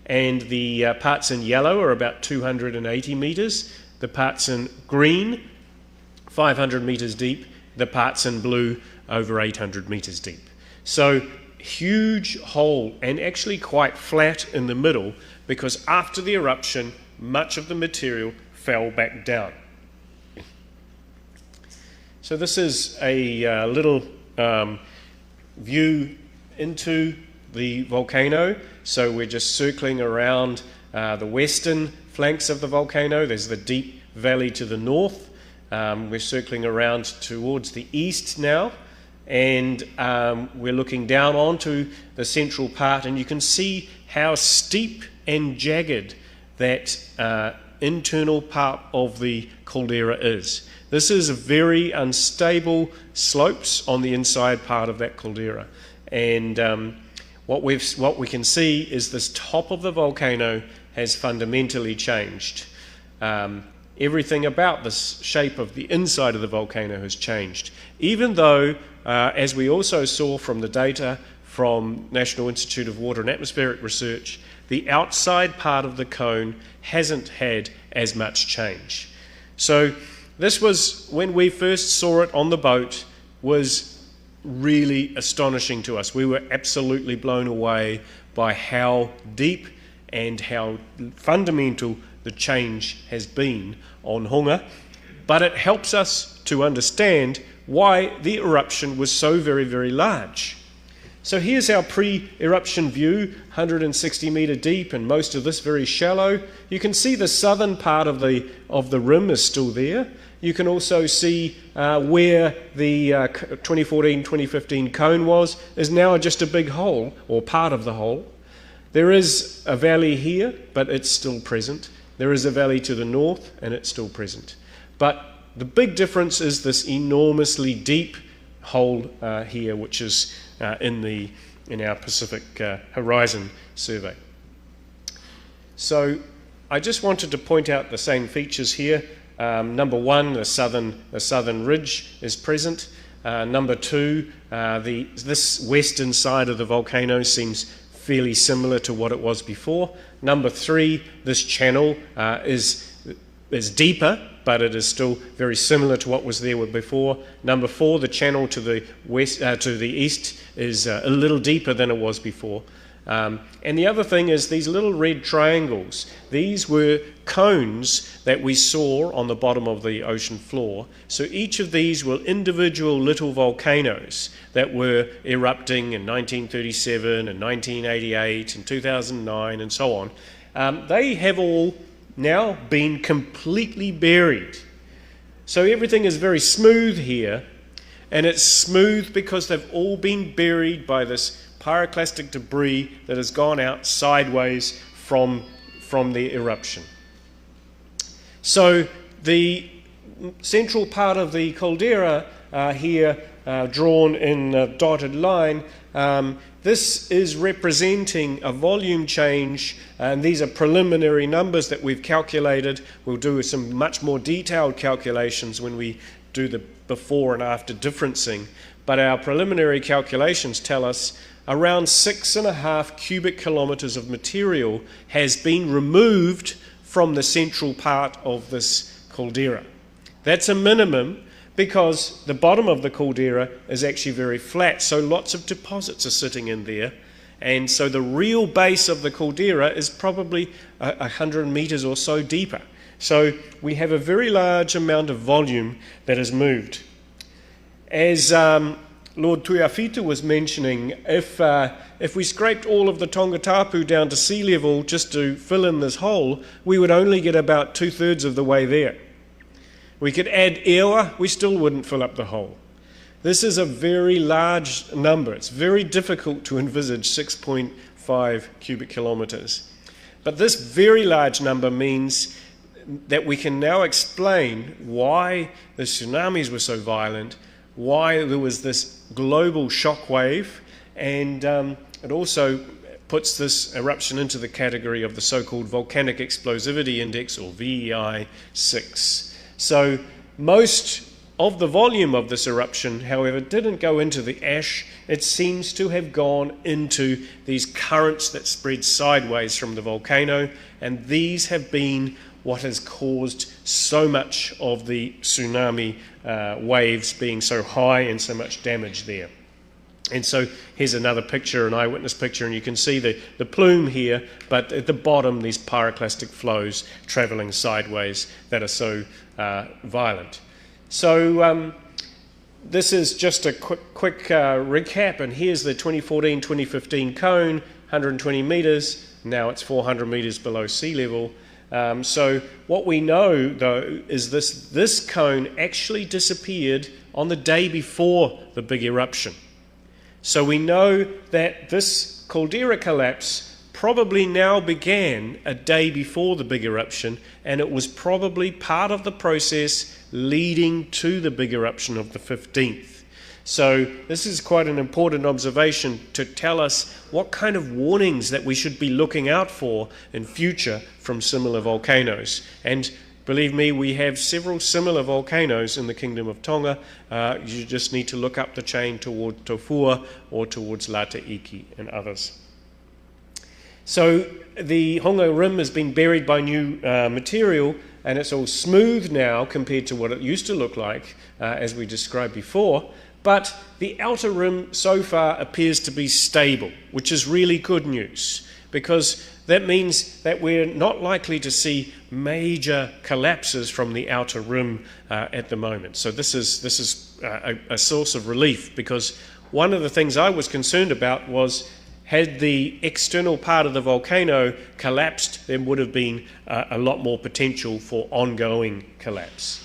and the parts in yellow are about 280 metres, the parts in green 500 metres deep, the parts in blue over 800 metres deep. So huge hole, and actually quite flat in the middle, because after the eruption much of the material fell back down. So this is a little view into the volcano. So we're just circling around the western flanks of the volcano. There's the deep valley to the north. We're circling around towards the east now, and we're looking down onto the central part, and you can see how steep and jagged that internal part of the caldera is. This is very unstable slopes on the inside part of that caldera, and what we can see is this top of the volcano has fundamentally changed. Everything about the shape of the inside of the volcano has changed, even though, as we also saw from the data from National Institute of Water and Atmospheric Research, the outside part of the cone hasn't had as much change. So this was, when we first saw it on the boat, was really astonishing to us. We were absolutely blown away by how deep and how fundamental the change has been on Hunga, but it helps us to understand why the eruption was so very, very large. So here's our pre-eruption view, 160 metre deep, and most of this very shallow. You can see the southern part of the rim is still there. You can also see where the 2014-2015 cone was, is now just a big hole, or part of the hole. There is a valley here, but it's still present. There is a valley to the north, and it's still present. But the big difference is this enormously deep hole here, which is in our Pacific Horizon survey. So I just wanted to point out the same features here. Number one, the southern ridge is present. Number two, this western side of the volcano seems fairly similar to what it was before. Number three, this channel is deeper, but it is still very similar to what was there before. Number four, the channel to the west, to the east is a little deeper than it was before. And the other thing is these little red triangles. These were cones that we saw on the bottom of the ocean floor. So each of these were individual little volcanoes that were erupting in 1937 and 1988 and 2009 and so on. They have all now been completely buried. So everything is very smooth here, and it's smooth because they've all been buried by this pyroclastic debris that has gone out sideways from the eruption. So the central part of the caldera here, drawn in a dotted line, this is representing a volume change, and these are preliminary numbers that we've calculated. We'll do some much more detailed calculations when we do the before and after differencing. But our preliminary calculations tell us around 6.5 cubic kilometres of material has been removed from the central part of this caldera. That's a minimum because the bottom of the caldera is actually very flat, so lots of deposits are sitting in there. And so the real base of the caldera is probably 100 metres or so deeper. So we have a very large amount of volume that is moved. As Lord Tuiafitu was mentioning, if we scraped all of the Tongatapu down to sea level just to fill in this hole, we would only get about 2/3 of the way there. We could add Ewa, we still wouldn't fill up the hole. This is a very large number. It's very difficult to envisage 6.5 cubic kilometres. But this very large number means that we can now explain why the tsunamis were so violent, why there was this global shockwave, and it also puts this eruption into the category of the so-called Volcanic Explosivity Index, or VEI 6. So most of the volume of this eruption, however, didn't go into the ash. It seems to have gone into these currents that spread sideways from the volcano, and these have been what has caused so much of the tsunami waves being so high and so much damage there. And so here's another picture, an eyewitness picture, and you can see the plume here, but at the bottom these pyroclastic flows travelling sideways that are so violent. So this is just a quick recap, and here's the 2014-2015 cone, 120 metres, now it's 400 metres below sea level. So what we know, though, is this cone actually disappeared on the day before the big eruption. So we know that this caldera collapse probably now began a day before the big eruption, and it was probably part of the process leading to the big eruption of the 15th. So this is quite an important observation to tell us what kind of warnings that we should be looking out for in future from similar volcanoes. And believe me, we have several similar volcanoes in the Kingdom of Tonga. You just need to look up the chain toward Tofua or towards Lataiki and others. So the Honga Rim has been buried by new material, and it's all smooth now compared to what it used to look like, as we described before. But the outer rim so far appears to be stable, which is really good news, because that means that we're not likely to see major collapses from the outer rim at the moment. So this is a source of relief, because one of the things I was concerned about was, had the external part of the volcano collapsed, there would have been a lot more potential for ongoing collapse.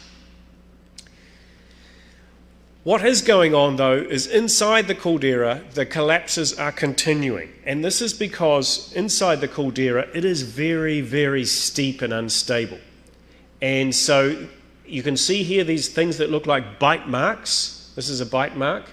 What is going on, though, is inside the caldera, the collapses are continuing. And this is because inside the caldera, it is very, very steep and unstable. And so you can see here these things that look like bite marks. This is a bite mark.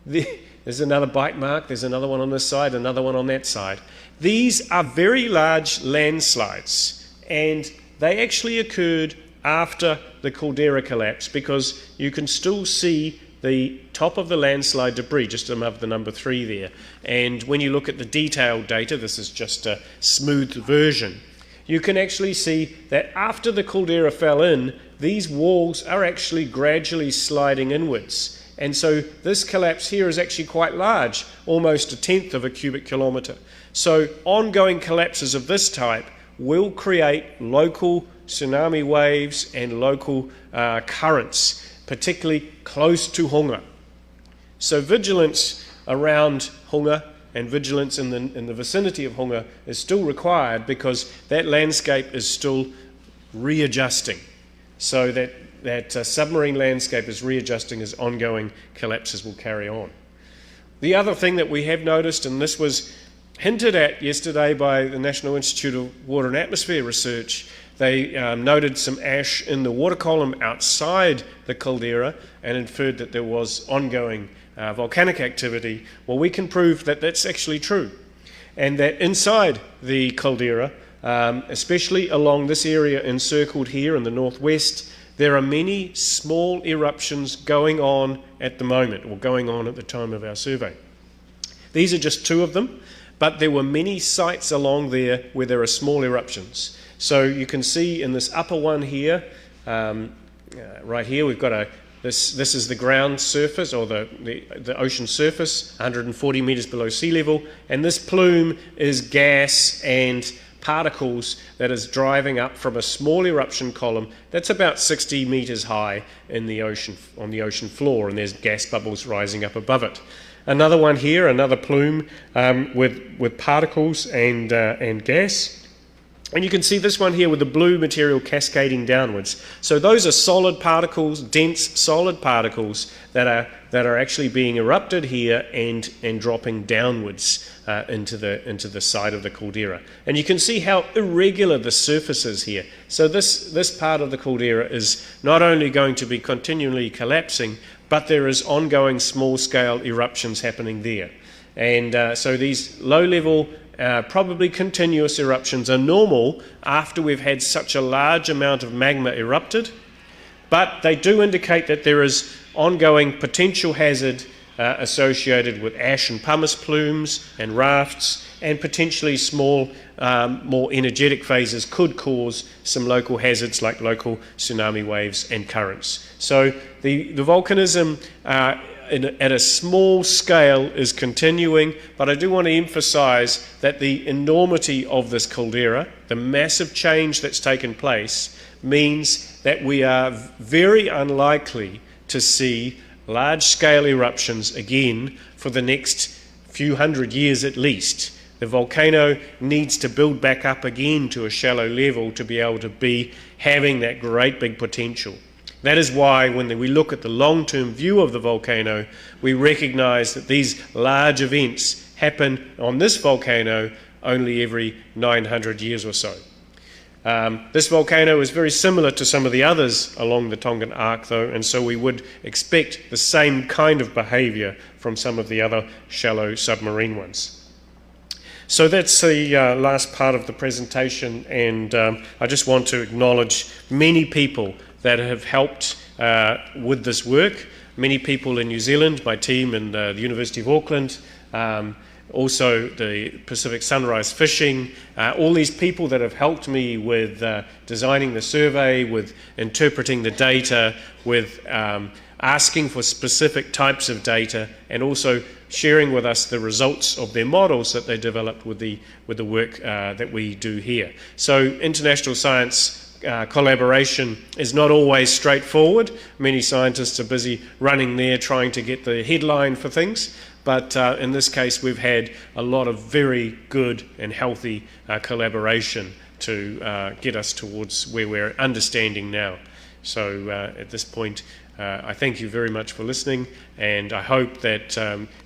There's another bite mark. There's another one on this side, another one on that side. These are very large landslides, and they actually occurred after the caldera collapse, because you can still see the top of the landslide debris just above the number 3 there. And when you look at the detailed data, this is just a smoothed version, you can actually see that after the caldera fell in, these walls are actually gradually sliding inwards. And so this collapse here is actually quite large, almost 1/10 of a cubic kilometre. So ongoing collapses of this type will create local tsunami waves and local currents, particularly close to Hunga. So vigilance around Hunga and vigilance in the vicinity of Hunga is still required, because that landscape is still readjusting. So that submarine landscape is readjusting as ongoing collapses will carry on. The other thing that we have noticed, and this was hinted at yesterday by the National Institute of Water and Atmosphere Research, they noted some ash in the water column outside the caldera and inferred that there was ongoing volcanic activity. Well, we can prove that that's actually true, and that inside the caldera, especially along this area encircled here in the northwest, there are many small eruptions going on at the moment, or going on at the time of our survey. These are just 2 of them, but there were many sites along there where there are small eruptions. So you can see in this upper one here, right here, we've got this is the ground surface, or the ocean surface, 140 metres below sea level, and this plume is gas and particles that is driving up from a small eruption column that's about 60 metres high in the ocean, on the ocean floor, and there's gas bubbles rising up above it. Another one here, another plume with particles and gas. And you can see this one here with the blue material cascading downwards. So those are solid particles, dense solid particles that are actually being erupted here and dropping downwards into the side of the caldera. And you can see how irregular the surface is here. So this part of the caldera is not only going to be continually collapsing, but there is ongoing small-scale eruptions happening there. And so these low-level, probably continuous eruptions are normal after we've had such a large amount of magma erupted, but they do indicate that there is ongoing potential hazard associated with ash and pumice plumes and rafts, and potentially small, more energetic phases could cause some local hazards like local tsunami waves and currents. So the volcanism at a small scale is continuing, but I do want to emphasize that the enormity of this caldera, the massive change that's taken place, means that we are very unlikely to see large-scale eruptions again for the next few hundred years at least. The volcano needs to build back up again to a shallow level to be able to be having that great big potential. That is why when we look at the long-term view of the volcano, we recognize that these large events happen on this volcano only every 900 years or so. This volcano is very similar to some of the others along the Tongan Arc, though, and so we would expect the same kind of behavior from some of the other shallow submarine ones. So that's the last part of the presentation, and I just want to acknowledge many people that have helped with this work. Many people in New Zealand, my team in the University of Auckland, also the Pacific Sunrise Fishing, all these people that have helped me with designing the survey, with interpreting the data, with asking for specific types of data, and also sharing with us the results of their models that they developed with the work that we do here. So international science collaboration is not always straightforward. Many scientists are busy running there trying to get the headline for things, but in this case we've had a lot of very good and healthy collaboration to get us towards where we're understanding now. So at this point I thank you very much for listening, and I hope that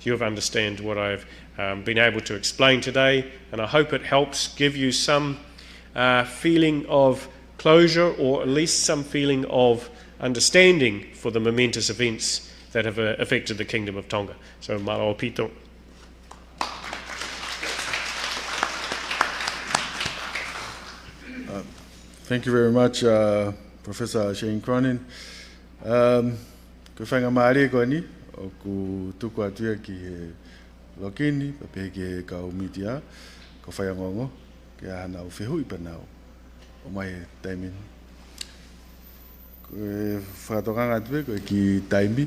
you'll understand what I've been able to explain today, and I hope it helps give you some feeling of closure, or at least some feeling of understanding for the momentous events that have affected the Kingdom of Tonga. So, malo pito. Thank you very much, Professor Shane Cronin. Ko whainga maare koe ni, o ku tuku atuia ki he lokini, pape ki he ka umitia, ko whaia ngongo, ki ahana o whihui panau, o mai he taimin. Ko e whakatokanga atue, koe ki taimi,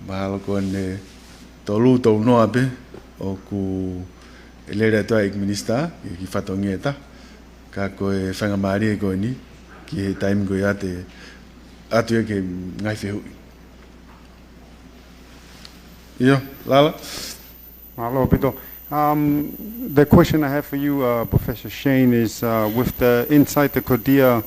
mahalo koe ne tolu tau noa pe, o ku elere atua ik minister, ki whatongi eta, ka koe whainga maare koe ni, ki he taimi koe ate, atuia ke ngai whihui. Yeah, Lala. Hello, Pito. The question I have for you, Professor Shane, is with the inside the Kodia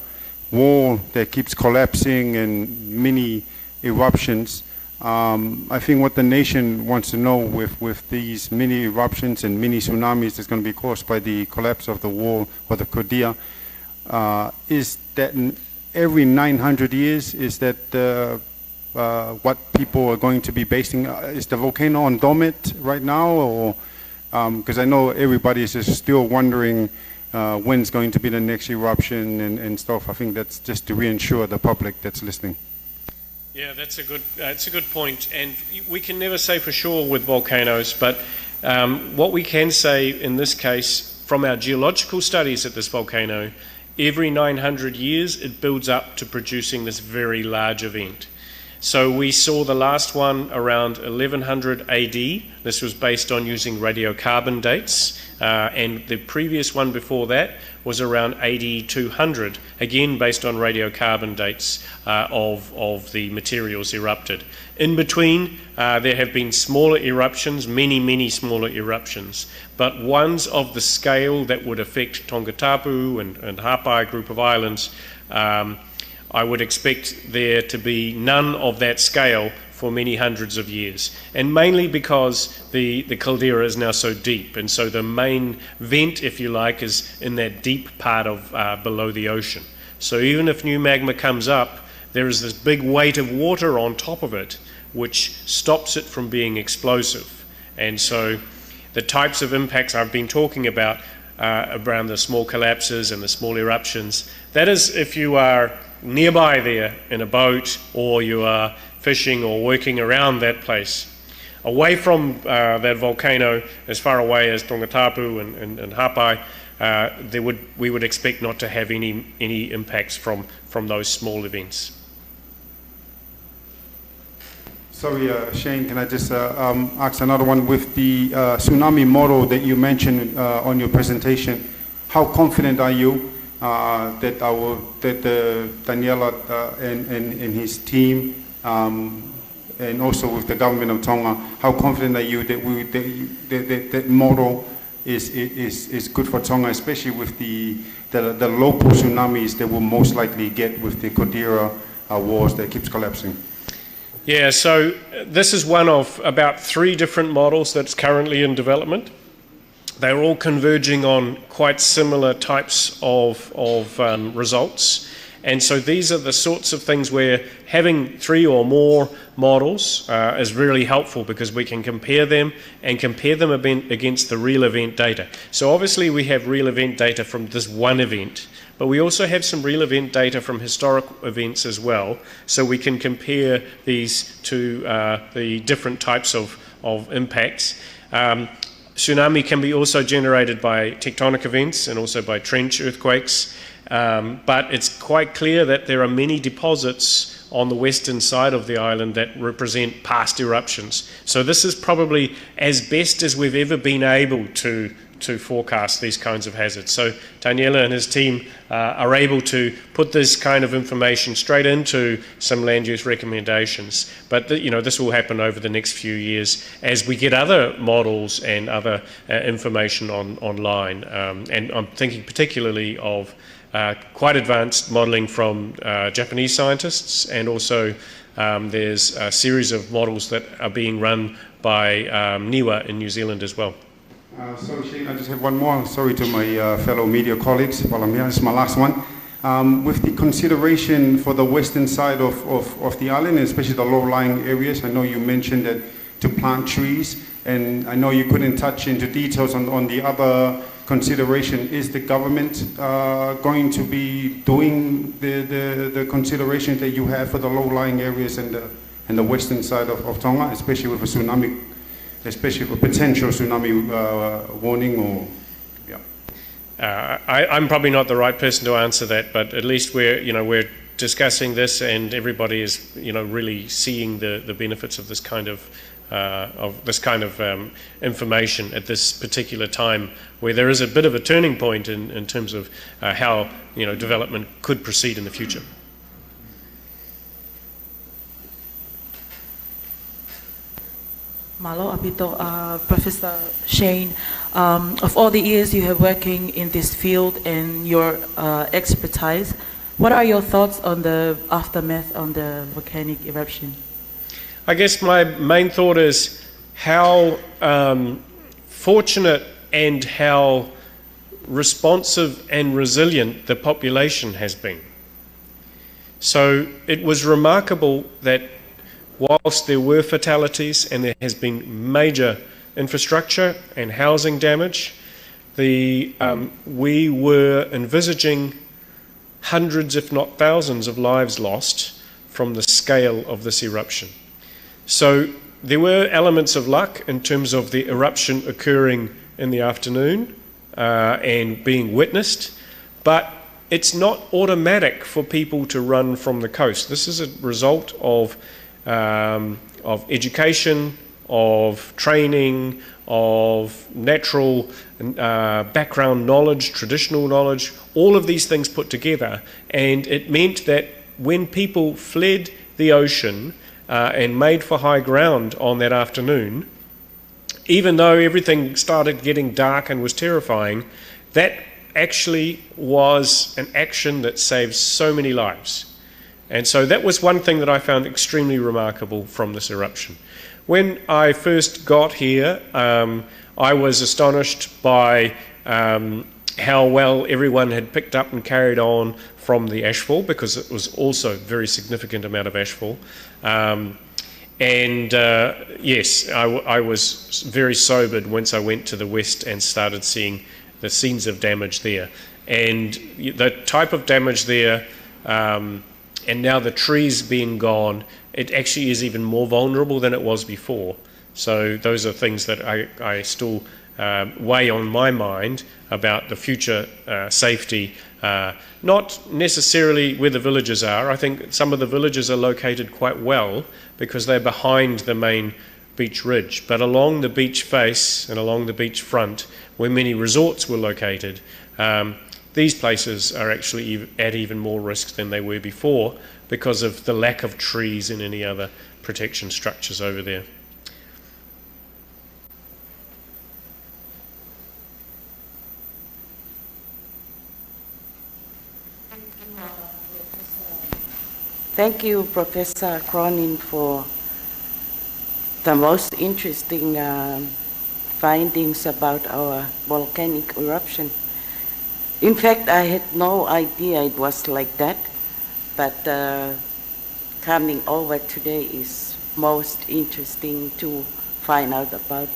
wall that keeps collapsing and mini eruptions. I think what the nation wants to know with these mini eruptions and mini tsunamis that's going to be caused by the collapse of the wall or the Kodia is that every 900 years, is that what people are going to be basing? Is the volcano on dormant right now, or because I know everybody is still wondering when's going to be the next eruption and stuff. I think that's just to reassure the public that's listening. Yeah, that's a good point, and we can never say for sure with volcanoes, but what we can say in this case, from our geological studies at this volcano, every 900 years it builds up to producing this very large event. So we saw the last one around 1100 AD. This was based on using radiocarbon dates, and the previous one before that was around AD 200, again based on radiocarbon dates of the materials erupted. In between, there have been smaller eruptions, many smaller eruptions, but ones of the scale that would affect Tongatapu and Hapai group of islands, I would expect there to be none of that scale for many hundreds of years, and mainly because the caldera is now so deep, and so the main vent, if you like, is in that deep part of below the ocean. So even if new magma comes up, there is this big weight of water on top of it which stops it from being explosive. And so the types of impacts I've been talking about around the small collapses and the small eruptions, that is if you are nearby there in a boat, or you are fishing or working around that place. Away from that volcano, as far away as Tongatapu and Hapai, we would expect not to have any impacts from those small events. Sorry, Shane, can I just ask another one? With the tsunami model that you mentioned on your presentation, how confident are you that Daniela and his team, and also with the government of Tonga, how confident are you that that model is good for Tonga, especially with the local tsunamis that will most likely get with the Cordillera walls that keeps collapsing? Yeah, so this is one of about 3 different models that's currently in development. They're all converging on quite similar types of results. And so these are the sorts of things where having 3 or more models is really helpful, because we can compare them and compare them against the real event data. So obviously we have real event data from this one event, but we also have some real event data from historic events as well. So we can compare these to the different types of impacts. Tsunami can be also generated by tectonic events and also by trench earthquakes, but it's quite clear that there are many deposits on the western side of the island that represent past eruptions. So this is probably as best as we've ever been able to forecast these kinds of hazards. So Daniela and his team are able to put this kind of information straight into some land use recommendations. But this will happen over the next few years as we get other models and other information online. And I'm thinking particularly of quite advanced modelling from Japanese scientists, and also there's a series of models that are being run by NIWA in New Zealand as well. Sorry, Shane, I just have one more. Sorry to my fellow media colleagues while I'm here. This is my last one. With the consideration for the western side of the island, and especially the low-lying areas, I know you mentioned that to plant trees, and I know you couldn't touch into details on the other consideration. Is the government going to be doing the consideration that you have for the low-lying areas and the western side of Tonga, especially with a tsunami, especially for potential tsunami warning? Or I'm probably not the right person to answer that, but at least we're discussing this, and everybody is really seeing the benefits of this kind of information at this particular time, where there is a bit of a turning point in terms of how development could proceed in the future. Malo Apito, Professor Shane, of all the years you have working in this field and your expertise, what are your thoughts on the aftermath on the volcanic eruption? I guess my main thought is how fortunate and how responsive and resilient the population has been. So it was remarkable that whilst there were fatalities and there has been major infrastructure and housing damage, we were envisaging hundreds, if not thousands, of lives lost from the scale of this eruption. So there were elements of luck in terms of the eruption occurring in the afternoon and being witnessed, but it's not automatic for people to run from the coast. This is a result of education, of training, of natural background knowledge, traditional knowledge, all of these things put together. And it meant that when people fled the ocean and made for high ground on that afternoon, even though everything started getting dark and was terrifying, that actually was an action that saved so many lives. And so that was one thing that I found extremely remarkable from this eruption. When I first got here, I was astonished by how well everyone had picked up and carried on from the ashfall, because it was also a very significant amount of ashfall. Yes, I was very sobered once I went to the west and started seeing the scenes of damage there. And the type of damage there, and now the trees being gone, it actually is even more vulnerable than it was before. So those are things that I still weigh on my mind about the future safety, not necessarily where the villages are. I think some of the villages are located quite well because they're behind the main beach ridge, but along the beach face and along the beach front, where many resorts were located, these places are actually at even more risk than they were before because of the lack of trees and any other protection structures over there. Thank you, Professor Cronin, for the most interesting findings about our volcanic eruption. In fact, I had no idea it was like that, but coming over today is most interesting to find out about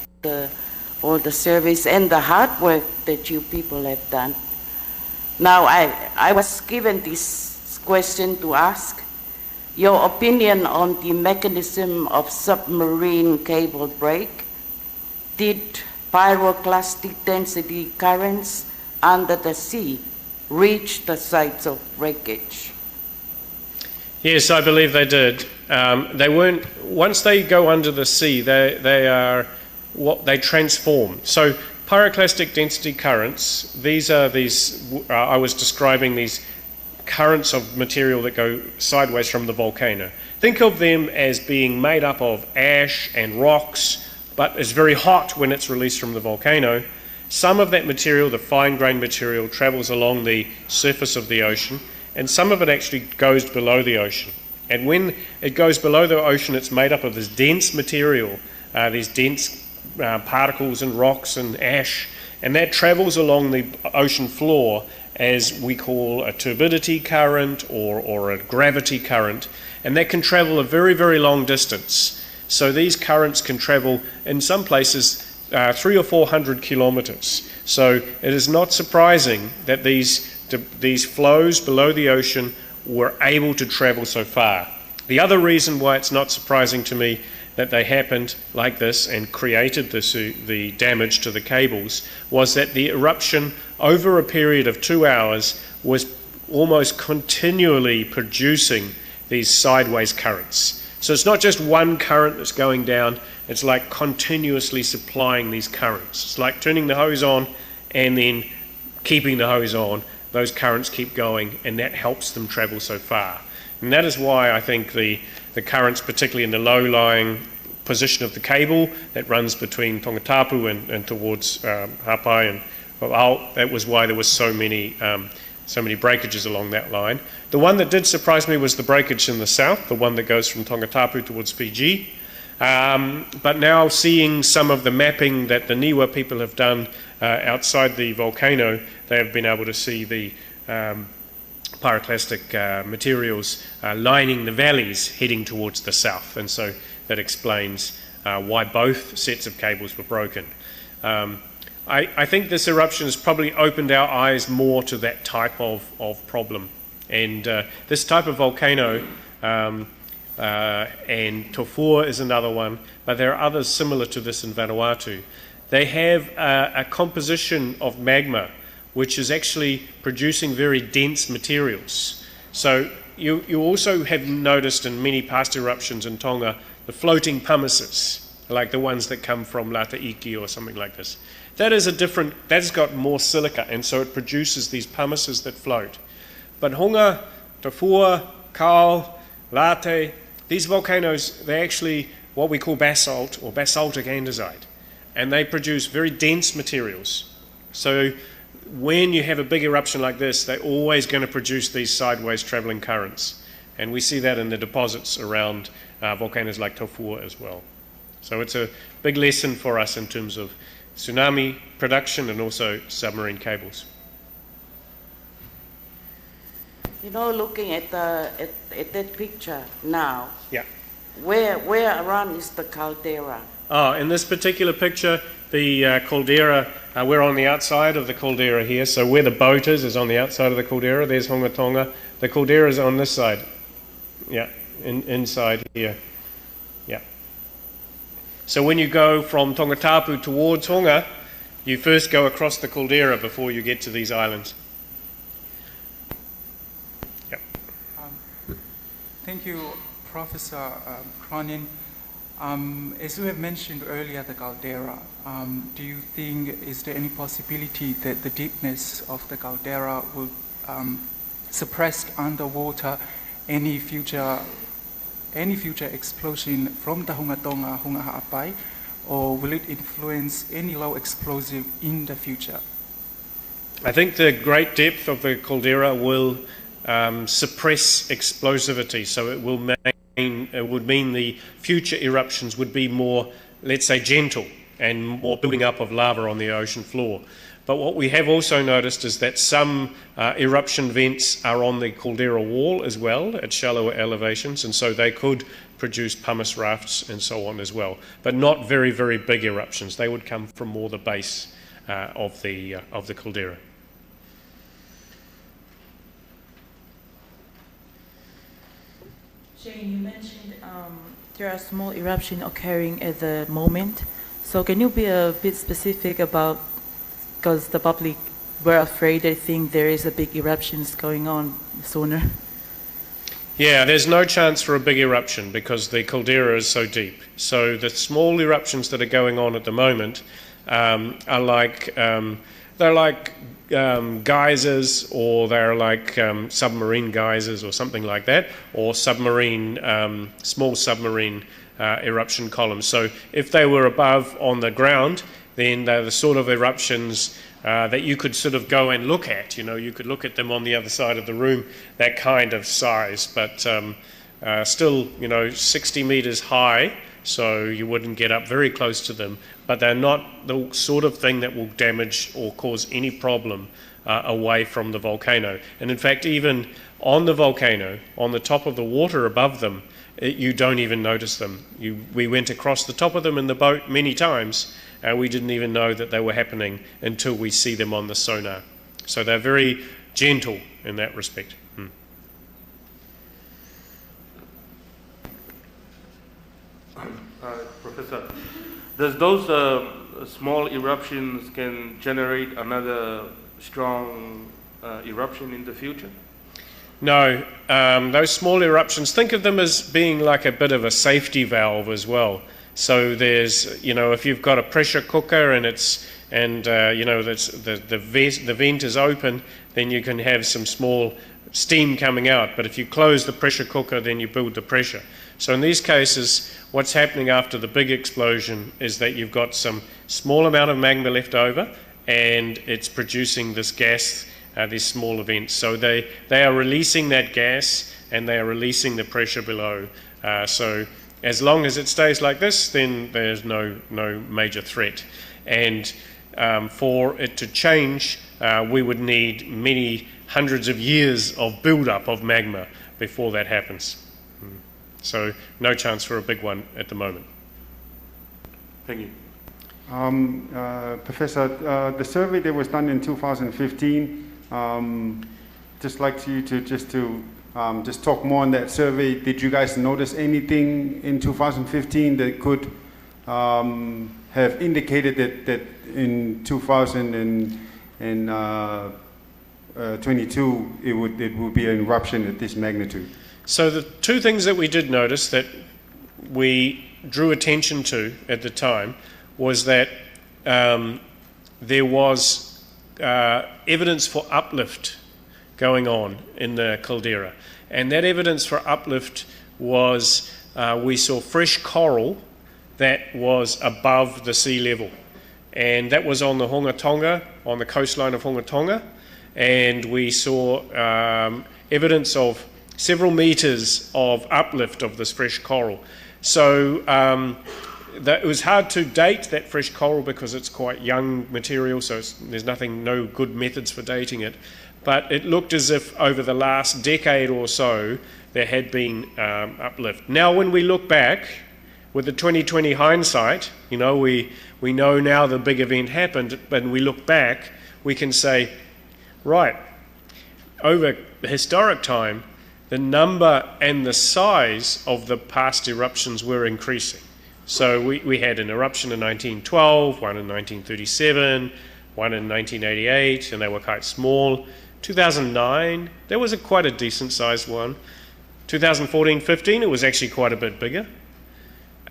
all the service and the hard work that you people have done. Now, I was given this question to ask. Your opinion on the mechanism of submarine cable break. Did pyroclastic density currents under the sea reach the sites of breakage? Yes, I believe they did. They weren't. Once they go under the sea, they transform. So pyroclastic density currents. These are I was describing these currents of material that go sideways from the volcano. Think of them as being made up of ash and rocks, but it's very hot when it's released from the volcano. Some of that material, the fine-grained material, travels along the surface of the ocean, and some of it actually goes below the ocean. And when it goes below the ocean, it's made up of this dense material, these dense particles and rocks and ash, and that travels along the ocean floor as we call a turbidity current or a gravity current, and that can travel a very, very long distance. So these currents can travel, in some places, 300 or 400 kilometers. So it is not surprising that these flows below the ocean were able to travel so far. The other reason why it's not surprising to me that they happened like this and created the damage to the cables was that the eruption over a period of 2 hours was almost continually producing these sideways currents. So it's not just one current that's going down, it's like continuously supplying these currents. It's like turning the hose on and then keeping the hose on. Those currents keep going, and that helps them travel so far. And that is why I think the currents, particularly in the low-lying position of the cable that runs between Tongatapu and towards Hapai and Wauau, that was why there was so many breakages along that line. The one that did surprise me was the breakage in the south, the one that goes from Tongatapu towards Fiji. But now seeing some of the mapping that the Niwa people have done outside the volcano, they have been able to see the pyroclastic materials lining the valleys heading towards the south, and so that explains why both sets of cables were broken. I think this eruption has probably opened our eyes more to that type of problem, and this type of volcano, and Tofua is another one, but there are others similar to this in Vanuatu. They have a composition of magma which is actually producing very dense materials. So you also have noticed in many past eruptions in Tonga the floating pumices, like the ones that come from Lataiki or something like this. That's got more silica, and so it produces these pumices that float. But Hunga, Tofua, Kau, Late, these volcanoes, they're actually what we call basalt or basaltic andesite, and they produce very dense materials. So when you have a big eruption like this, they're always going to produce these sideways traveling currents, and we see that in the deposits around volcanoes like Tofua as well. So it's a big lesson for us in terms of tsunami production and also submarine cables. You know, looking at that picture now, yeah, where around is the caldera? Oh, in this particular picture, the caldera, we're on the outside of the caldera here, so where the boat is on the outside of the caldera. There's Hunga Tonga. The caldera is on this side. Yeah, inside here. Yeah. So when you go from Tongatapu towards Hunga, you first go across the caldera before you get to these islands. Yep. Thank you, Professor Cronin. As you have mentioned earlier, the caldera, do you think, is there any possibility that the deepness of the caldera will suppress underwater any future explosion from the Hunga Tonga, Hunga Ha'apai, or will it influence any low explosive in the future? I think the great depth of the caldera will suppress explosivity, so it would mean the future eruptions would be more, let's say, gentle and more building up of lava on the ocean floor. But what we have also noticed is that some eruption vents are on the caldera wall as well at shallower elevations, and so they could produce pumice rafts and so on as well. But not very, very big eruptions. They would come from more the base of the caldera. Shane, you mentioned there are small eruptions occurring at the moment. So can you be a bit specific about, because the public were afraid, they think there is a big eruptions going on sooner? Yeah, there's no chance for a big eruption because the caldera is so deep. So the small eruptions that are going on at the moment are like geysers, or they're like submarine geysers or something like that, or small submarine eruption columns. So if they were above on the ground, then they're the sort of eruptions that you could sort of go and look at. You know, you could look at them on the other side of the room, that kind of size, but still, you know, 60 meters high, so you wouldn't get up very close to them, but they're not the sort of thing that will damage or cause any problem away from the volcano. And in fact, even on the volcano, on the top of the water above them, you don't even notice them. We went across the top of them in the boat many times, and we didn't even know that they were happening until we see them on the sonar. So they're very gentle in that respect. Professor, does those small eruptions can generate another strong eruption in the future? No, those small eruptions, think of them as being like a bit of a safety valve as well. So there's, you know, if you've got a pressure cooker and you know, the vent is open, then you can have some small steam coming out. But if you close the pressure cooker, then you build the pressure. So in these cases, what's happening after the big explosion is that you've got some small amount of magma left over, and it's producing this gas, these small events. So they are releasing that gas, and they are releasing the pressure below. So as long as it stays like this, then there's no major threat. And for it to change, we would need many hundreds of years of build-up of magma before that happens. So no chance for a big one at the moment. Thank you. Professor, the survey that was done in 2015, just like you to just talk more on that survey. Did you guys notice anything in 2015 that could have indicated that in 2022 it would be an eruption at this magnitude? So the two things that we did notice that we drew attention to at the time was that there was evidence for uplift going on in the caldera. And that evidence for uplift was we saw fresh coral that was above the sea level. And that was on the Hunga Tonga, on the coastline of Hunga Tonga. And we saw evidence of several meters of uplift of this fresh coral. So it was hard to date that fresh coral because it's quite young material, so there's no good methods for dating it. But it looked as if over the last decade or so there had been uplift. Now when we look back with the 2020 hindsight, you know, we know now the big event happened, but when we look back we can say, right, over the historic time the number and the size of the past eruptions were increasing. So we had an eruption in 1912, one in 1937, one in 1988, and they were quite small. 2009, there was quite a decent sized one. 2014-15, it was actually quite a bit bigger.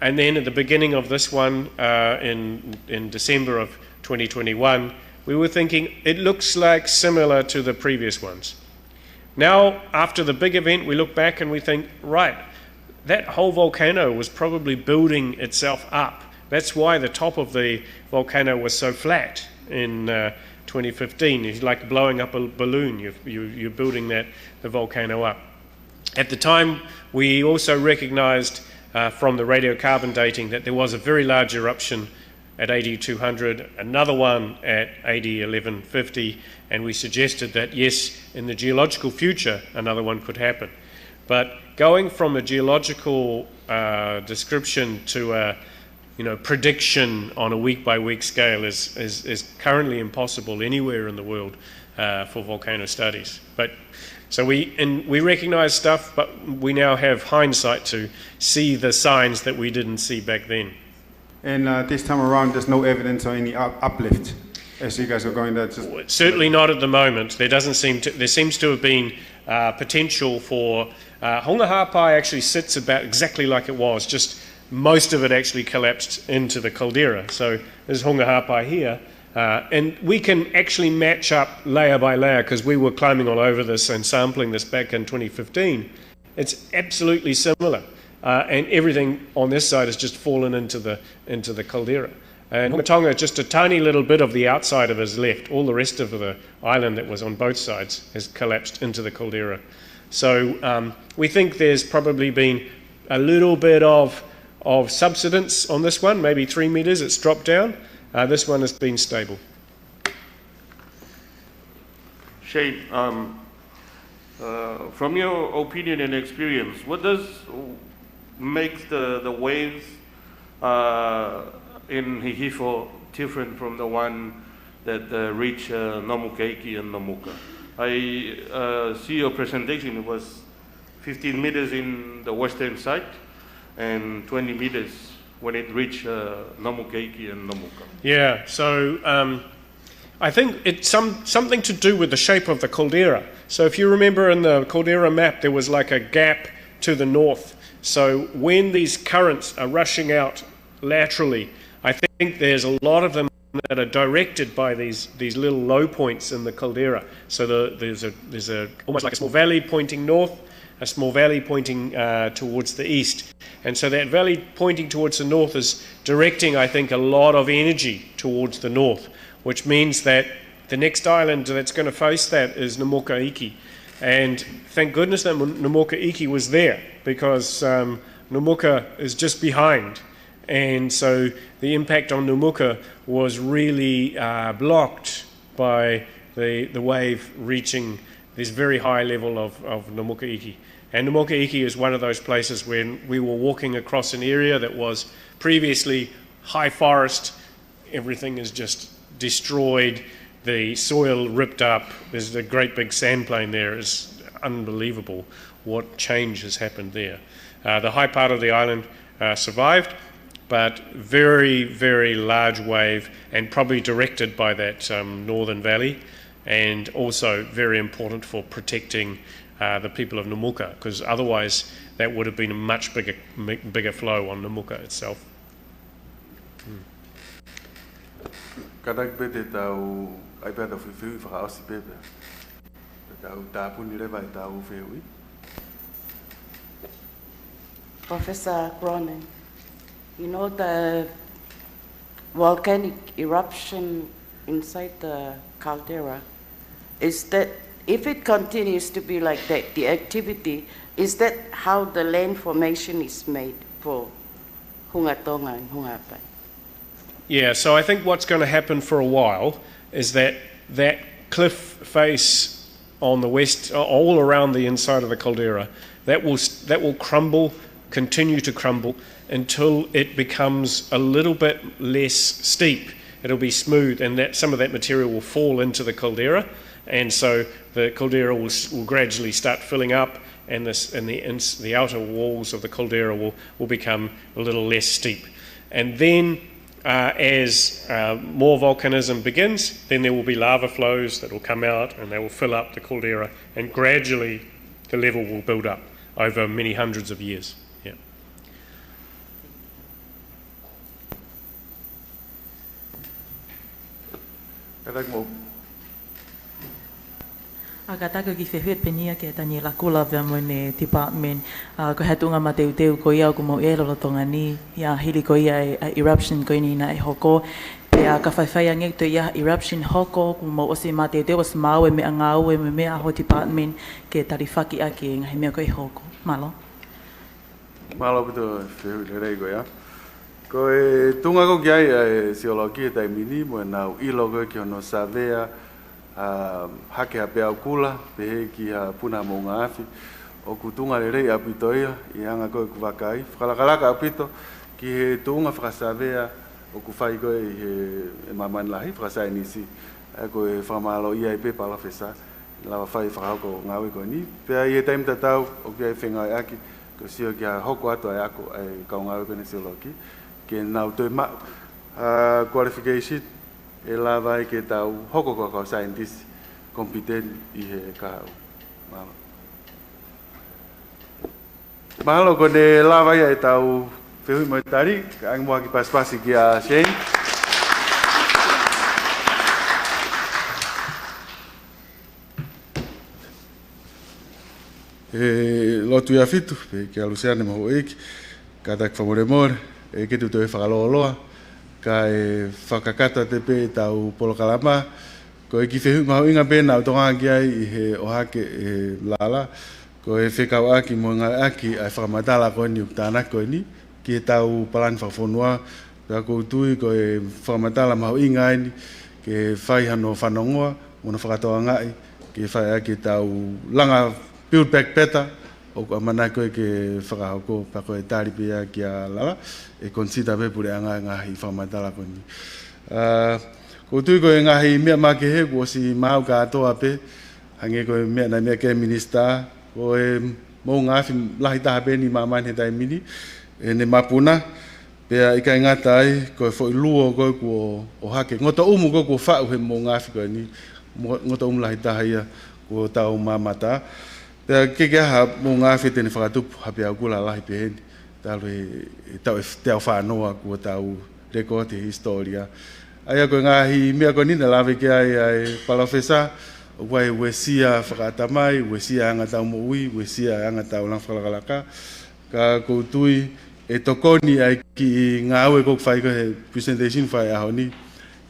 And then at the beginning of this one, in December of 2021, we were thinking it looks like similar to the previous ones. Now, after the big event, we look back and we think, right, that whole volcano was probably building itself up. That's why the top of the volcano was so flat in 2015. It's like blowing up a balloon. You're building the volcano up. At the time, we also recognized from the radiocarbon dating that there was a very large eruption at AD 200, another one at AD 1150, and we suggested that yes, in the geological future, another one could happen. But going from a geological description to a prediction on a week-by-week scale is currently impossible anywhere in the world for volcano studies. But so we recognize stuff, but we now have hindsight to see the signs that we didn't see back then. And this time around, there's no evidence of any uplift as you guys are going there. Certainly not at the moment. There seems to have been potential for Hunga Hapai actually sits about exactly like it was, just most of it actually collapsed into the caldera. So there's Hunga Hapai here. And we can actually match up layer by layer because we were climbing all over this and sampling this back in 2015. It's absolutely similar. And everything on this side has just fallen into the caldera. And Hunga Tonga, just a tiny little bit of the outside of it is left. All the rest of the island that was on both sides has collapsed into the caldera. So we think there's probably been a little bit of subsidence on this one, maybe 3 meters, it's dropped down. This one has been stable. Shane, from your opinion and experience, what does make the waves in Hihifo different from the one that reach Nomukeiki and Nomuka? I see your presentation, it was 15 meters in the western side and 20 meters when it reached Nomukeiki and Nomuka. Yeah, so I think it's something to do with the shape of the caldera. So if you remember in the caldera map, there was like a gap to the north. So when these currents are rushing out laterally, I think there's a lot of them that are directed by these little low points in the caldera. So there's almost like a small valley pointing north, a small valley pointing towards the east. And so that valley pointing towards the north is directing, I think, a lot of energy towards the north, which means that the next island that's going to face that is Nomukeiki. And thank goodness that Nomukeiki was there, because Nomuka is just behind. And so the impact on Nomuka was really blocked by the wave reaching this very high level of Nomukeiki. And Nomukeiki is one of those places when we were walking across an area that was previously high forest. Everything is just destroyed, the soil ripped up, there's a great big sand plain there. It's unbelievable what change has happened there. The high part of the island survived, but very, very large wave, and probably directed by that northern valley, and also very important for protecting the people of Nomuka, because otherwise that would have been a much bigger flow on Nomuka itself. Kadak bete tau ai peta fifi fa osi pepe. Tau tapuni leva tau fewi. Professor Cronin, you know the volcanic eruption inside the caldera, is that if it continues to be like that, the activity, is that how the land formation is made for Hunga Tonga and Hunga Pai? Yeah, so I think what's going to happen for a while is that cliff face on the west, all around the inside of the caldera, that will crumble, continue to crumble until it becomes a little bit less steep. It'll be smooth, and that some of that material will fall into the caldera, and so the caldera will gradually start filling up, and the outer walls of the caldera will become a little less steep. And then as more volcanism begins, then there will be lava flows that will come out and they will fill up the caldera, and gradually the level will build up over many hundreds of years. Yeah. Akataka ki whewhet penia ke tani la kula vea mo ne department ko hatunga ma teu ko ia ko mo e lo tonga ni ya hili ko ia eruption ko ni na e hoko pe ka whaiwhai ange to ia eruption hoko ko mo o se ma teu was mau me angau e me a ho department ke tarifaki ake ngai me ko e hoko malo bito whewhet rei ko ia ko e tunga ko kia e siologi tai mini mo na ilo ko ki ono savea hake hape au kula, pehe ki ha puna mo ngāwhi, o kutunga le rei apitoia, i hanga koe kuwakai. Whakalakalaka apito, ki he tunga whakasawea, o kuwhai koe he maman lahi, whakasai nisi, koe whamalo ia i pepa la whesa, lawa whai whakahoko ngāwi koe ni. Pea i he taim tatau, o ki ai whengai aki, ko sio ki ha hoko ato ai ako, ai kau ngāwi koe nisi loki, ke nau toi ma, qualification, e la vai ke tau hoko ko scientist competent I he ka malo ko de la vai e tau fehui mai tari ang mo ki paspasi ki a Shane lotu ia fitu pe ke alusiane mo ek kada ka more more e ke tu te fa loa ka e whakakata te pe tau polokalama, ko e ki whehunga ho inga pēna o tonga ki ai i he ohake e lala, ko e whekau aki mo ngā aki ai whakamatala koe ni uktana koe ni, ki e tau palani whakafonua, pēa koutui ko e whakamatala maho inga ai ni, ke whaihano whanongoa, mona whakatoa ngai, ke whai aki tau langa build back better, o ka mana koe ke whakahoko pa koe tari pia ki a lala, e consider pe pure anga ngahi whakamatala koe ni. Ko tui koe ngahi mea make he, ko si mau ka atoa pe, hange koe mea na mea ke minister, ko e mou ngahi lahi taha pe ni mamani he tai mini, e ne mapuna, pea ika i ngata ai, koe fo i luo koe ko o hake, ngota umu koe ko whau he mou ngahi koe ni, ngota umu lahi taha ia, ko tau mamata, pea keke aha mou ngahi tene whakatupu, hape au kula lahi pe heni, talo e tau e teo whanoa ko tau rekote historia. Aia koe ngahi mea koe nina lawe ke ai palawhesa, o koe wesia whakatamai, wesia anga tau moui, wesia anga tau lang whalakalaka, ka koutui e tokoni ai ki ngā aue kok whai koe he presentation whai aho ni,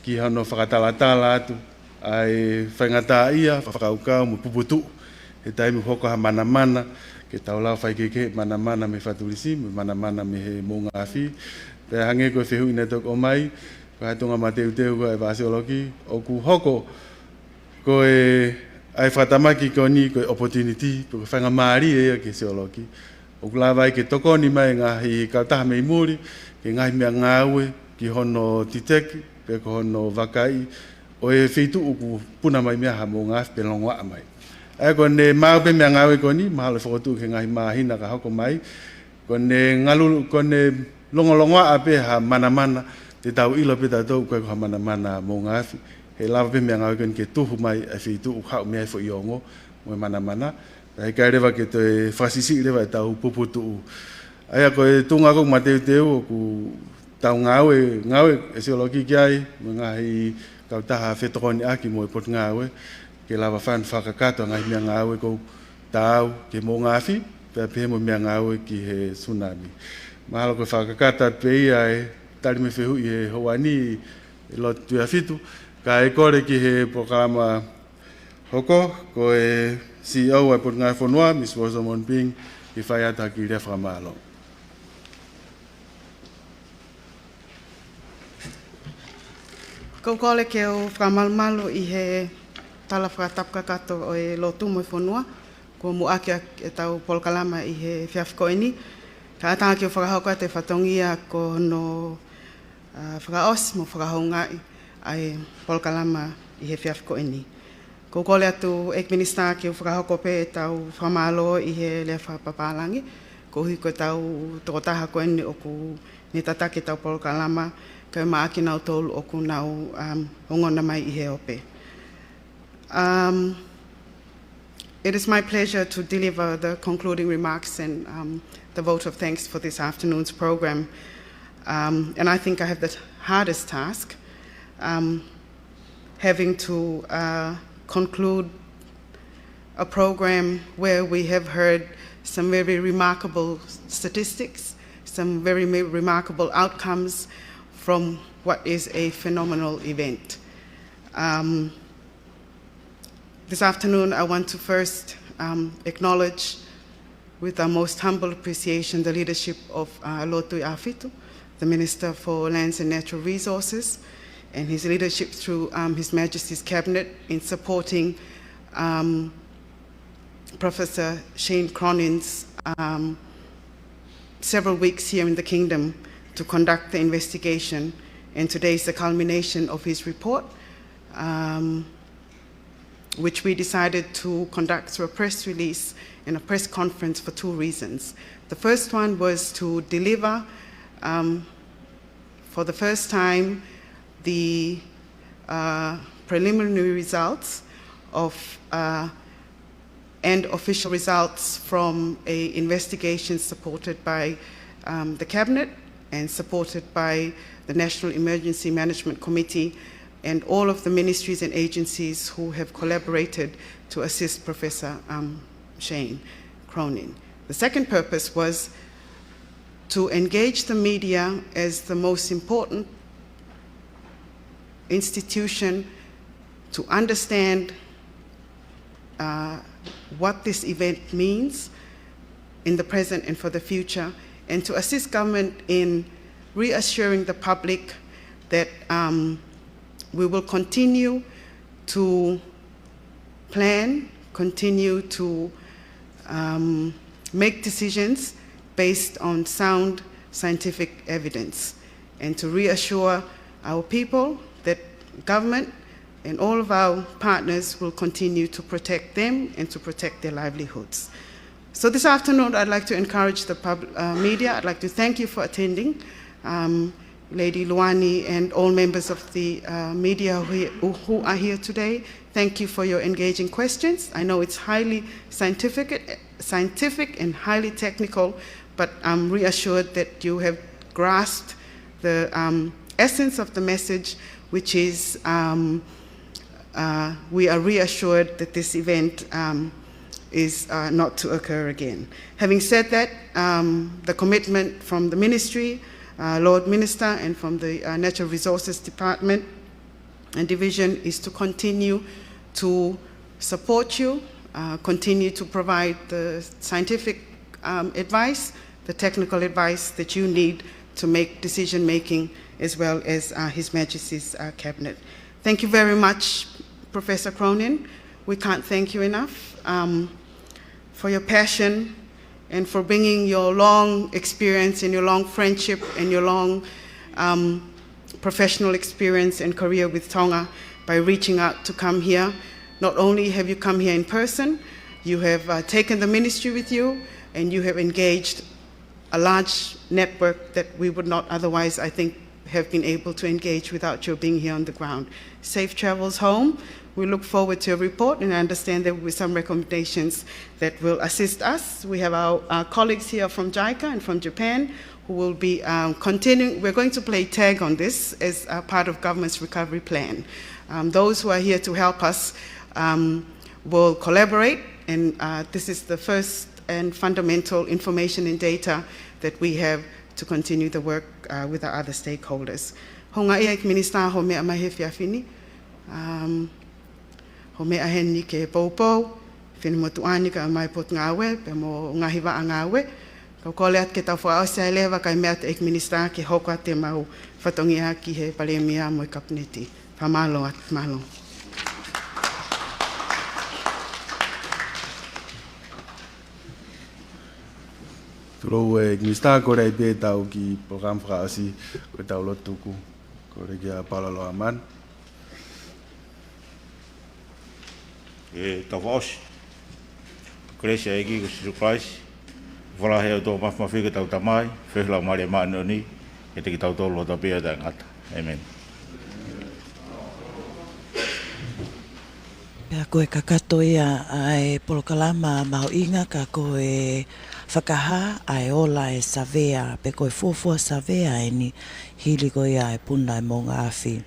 ki hano whakatalatala atu, ai whaingata ia, whakaukau mo puputu, he taimi hoko ha manamana, ke tau lau whai keke manamana me whaturisi, me manamana me he mō ngāwhi, pēr hange koe whehu ina tok o mai, ko hatunga ma teu koe e wāseoloki, o ku hoko koe ai whatamaki ko ni koe opportunity, koe whanga maari ea ke seoloki. O ku lawai ke tokoni mai ngahi kautaha mei muri, ke ngahi mea ngāwe, ki hono titeki, pe ko hono wakai, o e whitu uku puna mai mea ha mō ngāwhi pe longoa mai. Ai ko ne mau pe mea ngāwe ko ni, mahalo whakotu ke ngahi mahina ka hoko mai, ko ne ngalulu, ko ne longolongoa ape ha manamana, te tau ilo pe tātou koe koha mana mō ngāwhi. He lawa pe mea ngāwe koe ke tuhu mai ai whitu u hau mea fo iongo mo mana. Hei kai rewa ke te whasisi rewa e tau puputu u. Aia koe tunga kong ma teu ku tau ngāwe e seoloki ki ai, mo ngahi kautaha whetokoni aki mo e pot ngāwe, ke lawa whan whakakato ngahi mea ngāwe kou tau ke mō ngāwhi, pēr pehe mo mea ngāwe ki he tsunami. Mahalo koe whakakata pei ai, tari me whehu i he hoani i lotu tui awhitu, ka e kore ki he pokalama hoko, ko e CEO ai pot ngai whanua, Ms. Rosamond Ping, ki whai ata ki rea whamalo. Ko kole ke o whamalmalu i he tala whakatapka kato o e lotu mo whanua, ko muake e tau polkalama i he whiawhkoini, ka atanga ki o whakahauka te whatongia ko no whakaos mo whakahaungai ai polkalama i he whiawhkoini. Ko kole atu ek minister ki o whakahauko pe e tau whamalo i he lea whapapalangi, ko hui ko tau tokotaha koeni o ku ni tatake tau polkalama, ka maaki nau tolu o ku nau hongona mai i he ope. It is my pleasure to deliver the concluding remarks and the vote of thanks for this afternoon's program. And I think I have the hardest task, having to conclude a program where we have heard some very remarkable statistics, some very remarkable outcomes from what is a phenomenal event. This afternoon, I want to first acknowledge with our most humble appreciation the leadership of Lord Tui Awhitu, the Minister for Lands and Natural Resources, and his leadership through His Majesty's Cabinet in supporting Professor Shane Cronin's several weeks here in the Kingdom to conduct the investigation, and today is the culmination of his report, which we decided to conduct through a press release and a press conference for two reasons. The first one was to deliver, for the first time, the preliminary results of and official results from an investigation supported by the Cabinet and supported by the National Emergency Management Committee and all of the ministries and agencies who have collaborated to assist Professor Shane Cronin. The second purpose was to engage the media as the most important institution to understand what this event means in the present and for the future, and to assist government in reassuring the public that we will continue to plan, continue to make decisions based on sound scientific evidence, and to reassure our people that government and all of our partners will continue to protect them and to protect their livelihoods. So this afternoon, I'd like to encourage the media. I'd like to thank you for attending. Lady Luani and all members of the media who are here today, thank you for your engaging questions. I know it's highly scientific and highly technical, but I'm reassured that you have grasped the essence of the message, which is we are reassured that this event is not to occur again. Having said that, the commitment from the ministry, Lord Minister, and from the Natural Resources Department and Division is to continue to support you, continue to provide the scientific advice, the technical advice that you need to make decision making, as well as His Majesty's Cabinet. Thank you very much, Professor Cronin. We can't thank you enough for your passion and for bringing your long experience and your long friendship and your long professional experience and career with Tonga by reaching out to come here. Not only have you come here in person, you have taken the ministry with you, and you have engaged a large network that we would not otherwise, I think, have been able to engage without your being here on the ground. Safe travels home. We look forward to your report, and I understand there will be some recommendations that will assist us. We have our colleagues here from JICA and from Japan who will be continuing. We're going to play tag on this as a part of government's recovery plan. Those who are here to help us will collaborate, and this is the first and fundamental information and data that we have to continue the work with our other stakeholders. Honga ia Minister ho mea mai he whiawhini. Ho mea heni ke poupou, whini motuani ka mai pot ngāwe, pe mo ngahi wa ngāwe. Kau kole at ke tau whaosea lewa kai mea te Minister ke hoko te mau whatongia ki he palemia mo I kapneti. Pamalo at malo. Turo e Minister ko rei be tau ki program frasi ko tau lotuku ko rei kia palalo aman. E tawos. Kresia egi ko siru Christ. Vola he to ma fi tau tamai, fehla mare manoni, e te ki tau tolo ta pia da ngata. Amen. Pea koe kakato ia ai polokalama mau inga ka koe whakaha ai ola e savea, pe koe fuafua savea e ni hili koe ia e puna e monga awhi,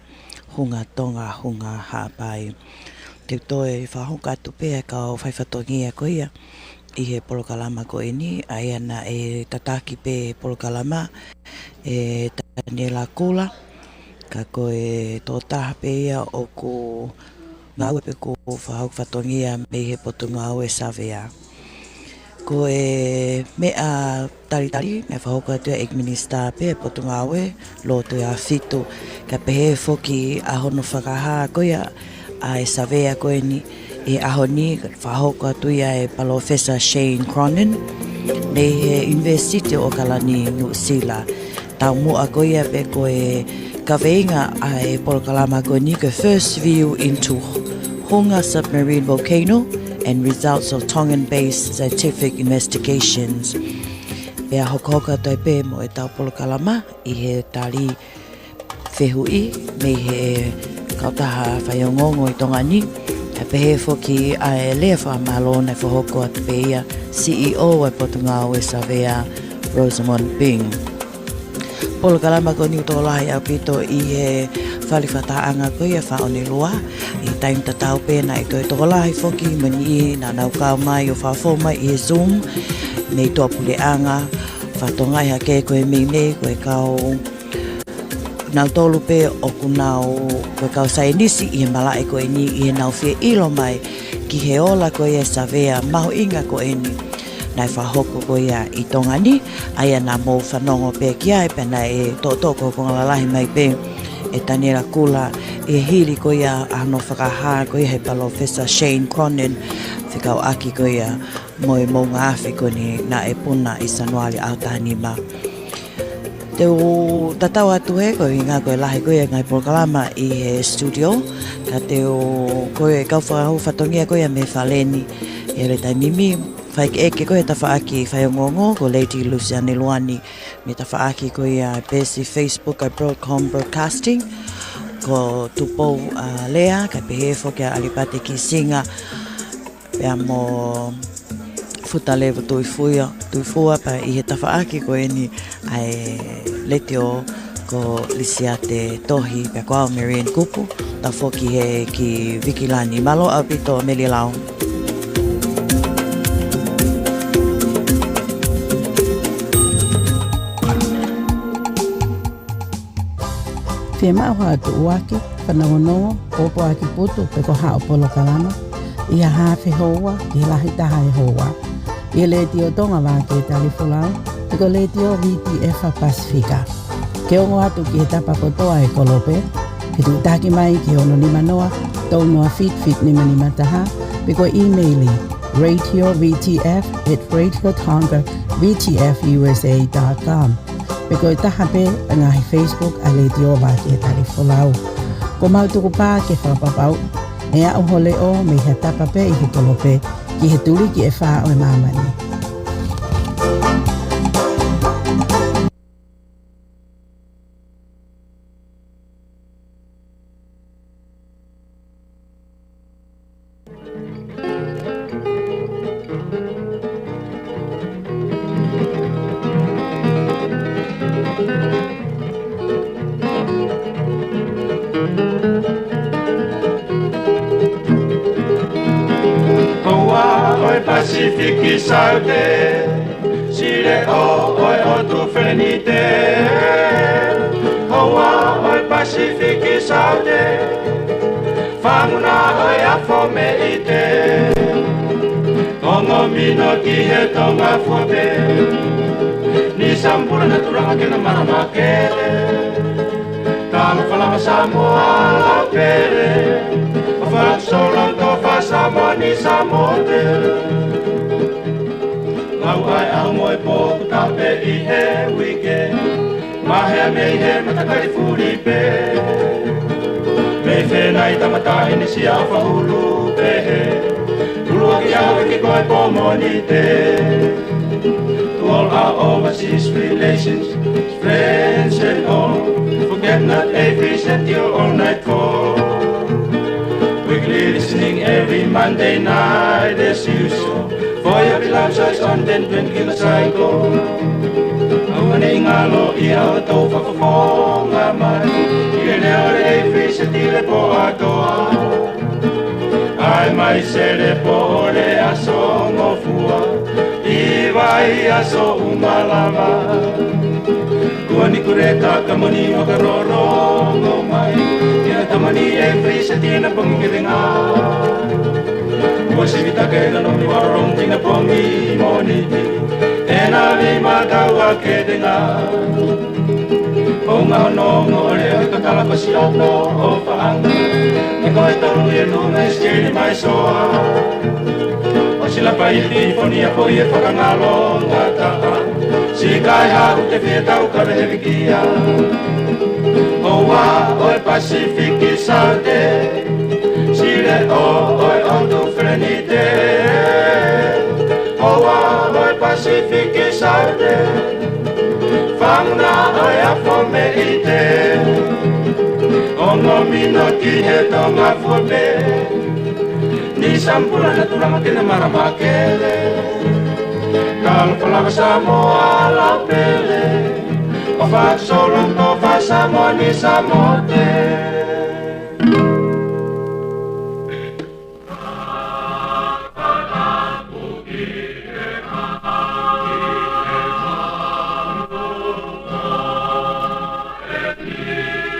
hunga tonga, hunga hapai. Te toe whahoka atu pea ka o whaifatongia koe ia, I he polokalama koe ni, ai ana e tataki pe polokalama, e Daniela Kula, ka koe tō taha pe ia o ko ngāue pe ko whatongia me he potu ngāue savea. Ko e mea taritari, me whahoka tua ek Minister pe potu ngāue, lo tu a fitu, ka pehe foki a hono whakaha koia, a e savea koe ni, e aho ni, whahoka tuia e Professor Shane Cronin, ne he University o Kalani New Zealand. Tau mua koia pe koe ka veinga a e polokalama koe ni, ka first view into Hunga submarine volcano and results of Tongan-based scientific investigations. Pea hoka toi pe mo e tau polokalama I he tali whehui me he kautaha whaiongongo I Tongani. E pehe foki a e lea whamalo nei whahoko atu pe ia CEO e potunga o e savea Rosamond Bing. Polokalama ko ni utolahi au pito I he whaliwhataanga ko ia whaone loa I taim tatau pēna I toi tolahi foki mani I nā nau kau mai o whawho mai I he Zoom me toa puleanga whatongai ha ke koe mei koe kau kunau tolu pe o kunau koe kau sai nisi i he malae koe ni i he nau fie ilo mai ki he ola koe e savea maho inga koe ni nai whahoko koe ia i tonga ni aia nā mō whanongo pe ki ai pena e tōtoko ko ngalalahi mai pe e tanira kula e hiri koe ia ano whakaha koe he Professor Shane Cronin whikau aki koe ia moe mō ngāwhi koe ni nā e puna i Sanuali Aotahanima. Te o tatau atu he koe ngā koe lahi koe ngai polokalama i he studio ka te o koe kau whakahu whatongia koe me whaleni e re tai mimi whai eke koe ta whaaki whaiongongo ko Lady Luciane Luani me ta whaaki koe a besi Facebook a Broadcom Broadcasting ko tupo lea ka pehe whoke a alipate ki singa pea mo futa lewa tuifua pa i he ta whaaki koe ni ai letio ko lisiate tohi pea koao Marian Kupu ta whoki he ki Vikilani malo apito Melilao. Te maua atu uake, whanauanoa, opo aki putu, pe ko hao polokalama, ia hawhi hoa, i lahi taha e hoa. Ia le tio tonga wāke talifulau, te ko le tio VTF Pasifika. Ke ongo atu ki he tapa kotoa e kolope, ki tu taki mai ki ono nima noa, tau noa fit nima nima taha, pe ko emaili radiovtf@radiotongavtfusa.com. Peko i taha pe a ngahi Facebook a le tio wāke talifulau. Ko mautuku pā ke whapapau, e a ohole o me he tapa pe i he kolope, ki he tuli ki e wha o e mamani. Pacific Saude, Sile o oi o tu frenite. Hoa oi Pacific Saude, Famuna oi a fome ite. Tongo mino ki he tonga fobe, Ni sampura na turanga ke na marama kere. Tama falama Samoa la pere, Fa solong to fa samo ni samote. Lau ai au moe po tape i he wike, Mahea mei he matakari furi pe. Mei whenai tamatahi ni si au whahulu pehe, Tulua ki au ki koe po moni te. To all our overseas relations, friends and all, Forget not every cent you're all night for. Weekly listening every Monday night as usual. For your beloved choice on den 20 cycle. Awane ingalo ia to whakafonga mai. Ia ore every setile po atoa. Ai mai sere po ore aso ngofua. Iwai aso umalama. Kuani kureta kamani makarorongo mai. Ia tamani every setile pangiringa. Wasi vitake na nomi warong tina pongi moniti. Tena lima kawa kedenga. Onga nongo ole kakala pasiano o faanga. Iko etaru e lume skiri mai soa. Osila paiti fonia po e whakangalo ngata. Sikai haru te whietau karehevikia. Owa oi Pacific Saude. Sile o oi ondu frenite. Owa oi Pacific Saude. Famuna oi a fome ite. Ongo mino ki he tonga fobe. Ni sampura na turanga kena maramakele. Kalo palama Samoa la pele. O fa solong to fa samo ni samote. Ethnic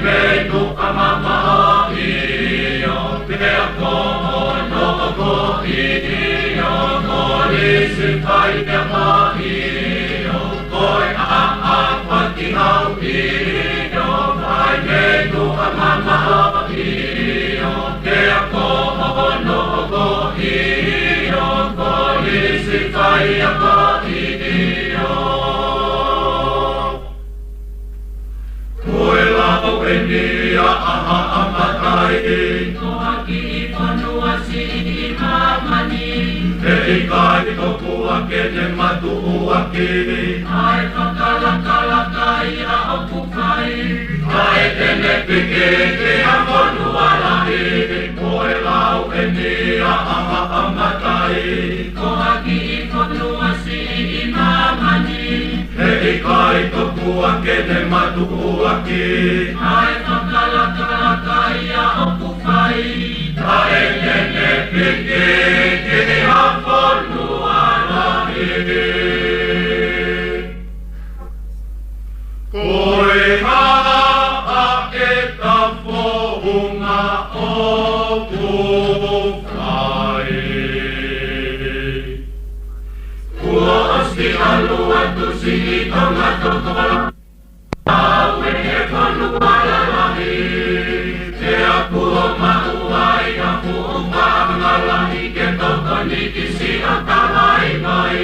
meinu amama o iyo, pea koho no ko iyo, kolisi whaia mo iyo, koi a pati hau iyo, mai meinu amama o iyo, pea koho no ko iyo, kolisi whaia mo iyo. Koe lau e nia aha amatai, koha ki I whanua si I mamani, e I kai toku ake ne matu ake, ai whakalakalaka ia o kuwhai, ai tene pike ke a whanua lahi, koe lau e nia aha amatai, koha ki I whanua si I mamani, e I kai toku ake ne matu ake, ai whakalakalaka ia o kuwhai, ai tene pike ke a whanua lahi. Koe haa e ta whohunga o kuwhai. Kua osti alu atu si I tonga tokola, au e he whanua lahi, te apuro mauai a fuunga ngalahi ke toko niki si a tawai mai.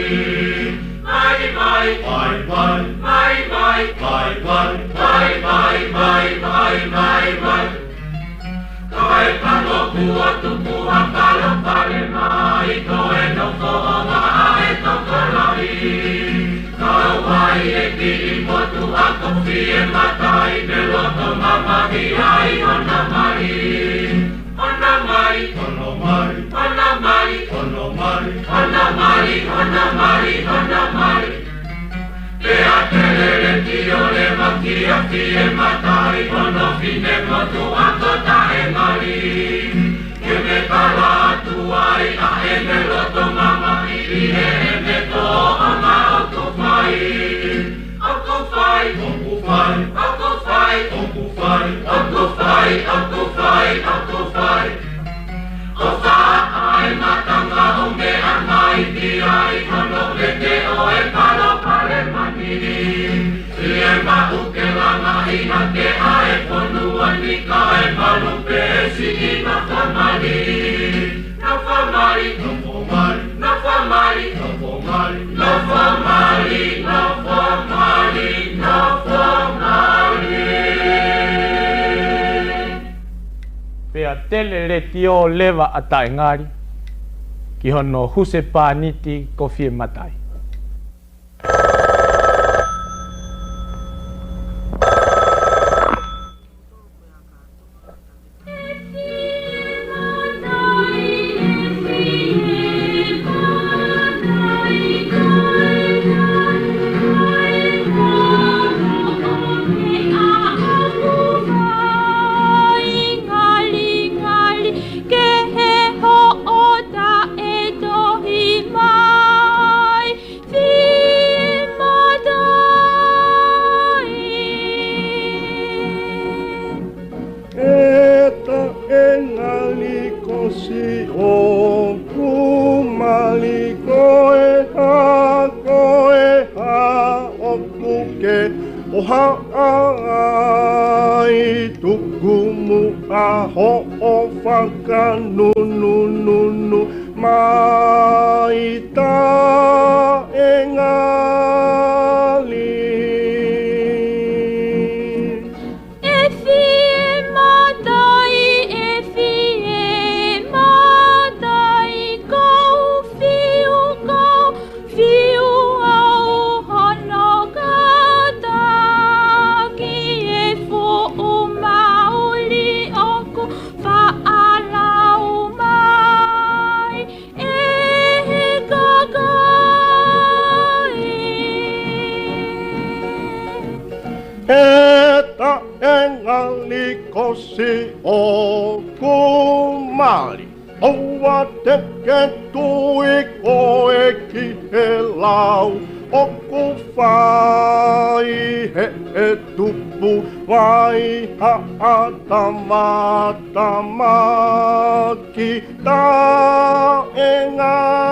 Mai mai, mai mai, mai mai, mai mai, mai mai, mai mai, mai mai. Kai pano kua tupua palo pale mai, koe no whoonga a e toko lahi. Kau ai e ki I motu a kofi e matai, me loto mamahi ai ona mai. Ona mai, ona mai, ona mai, ona mai, ona mai, ona mai, ona mai. Te a telele ki o le maki a fi e matai, ono fine motu a kota e mari. Ke me kala atu ai a e me loto mamahi I e me ko o ma o kufai. O kufai, o kufai, o kufai, o kufai, o kufai, o kufai, o kufai. O wha ai matanga o me a mai ki ai, ono leke o e palo pale mani. I e mahu ke langa I ha ke a e whanua ni ka e malu pe si I na whamari. Na whamari, na whamari, na whamari, na whamari, na whamari, na whamari, na whamari. Pea tele le tio lewa a tai ngari, ki hono huse pāniti kofi e matai. pu vai ha tama tama ki ta engali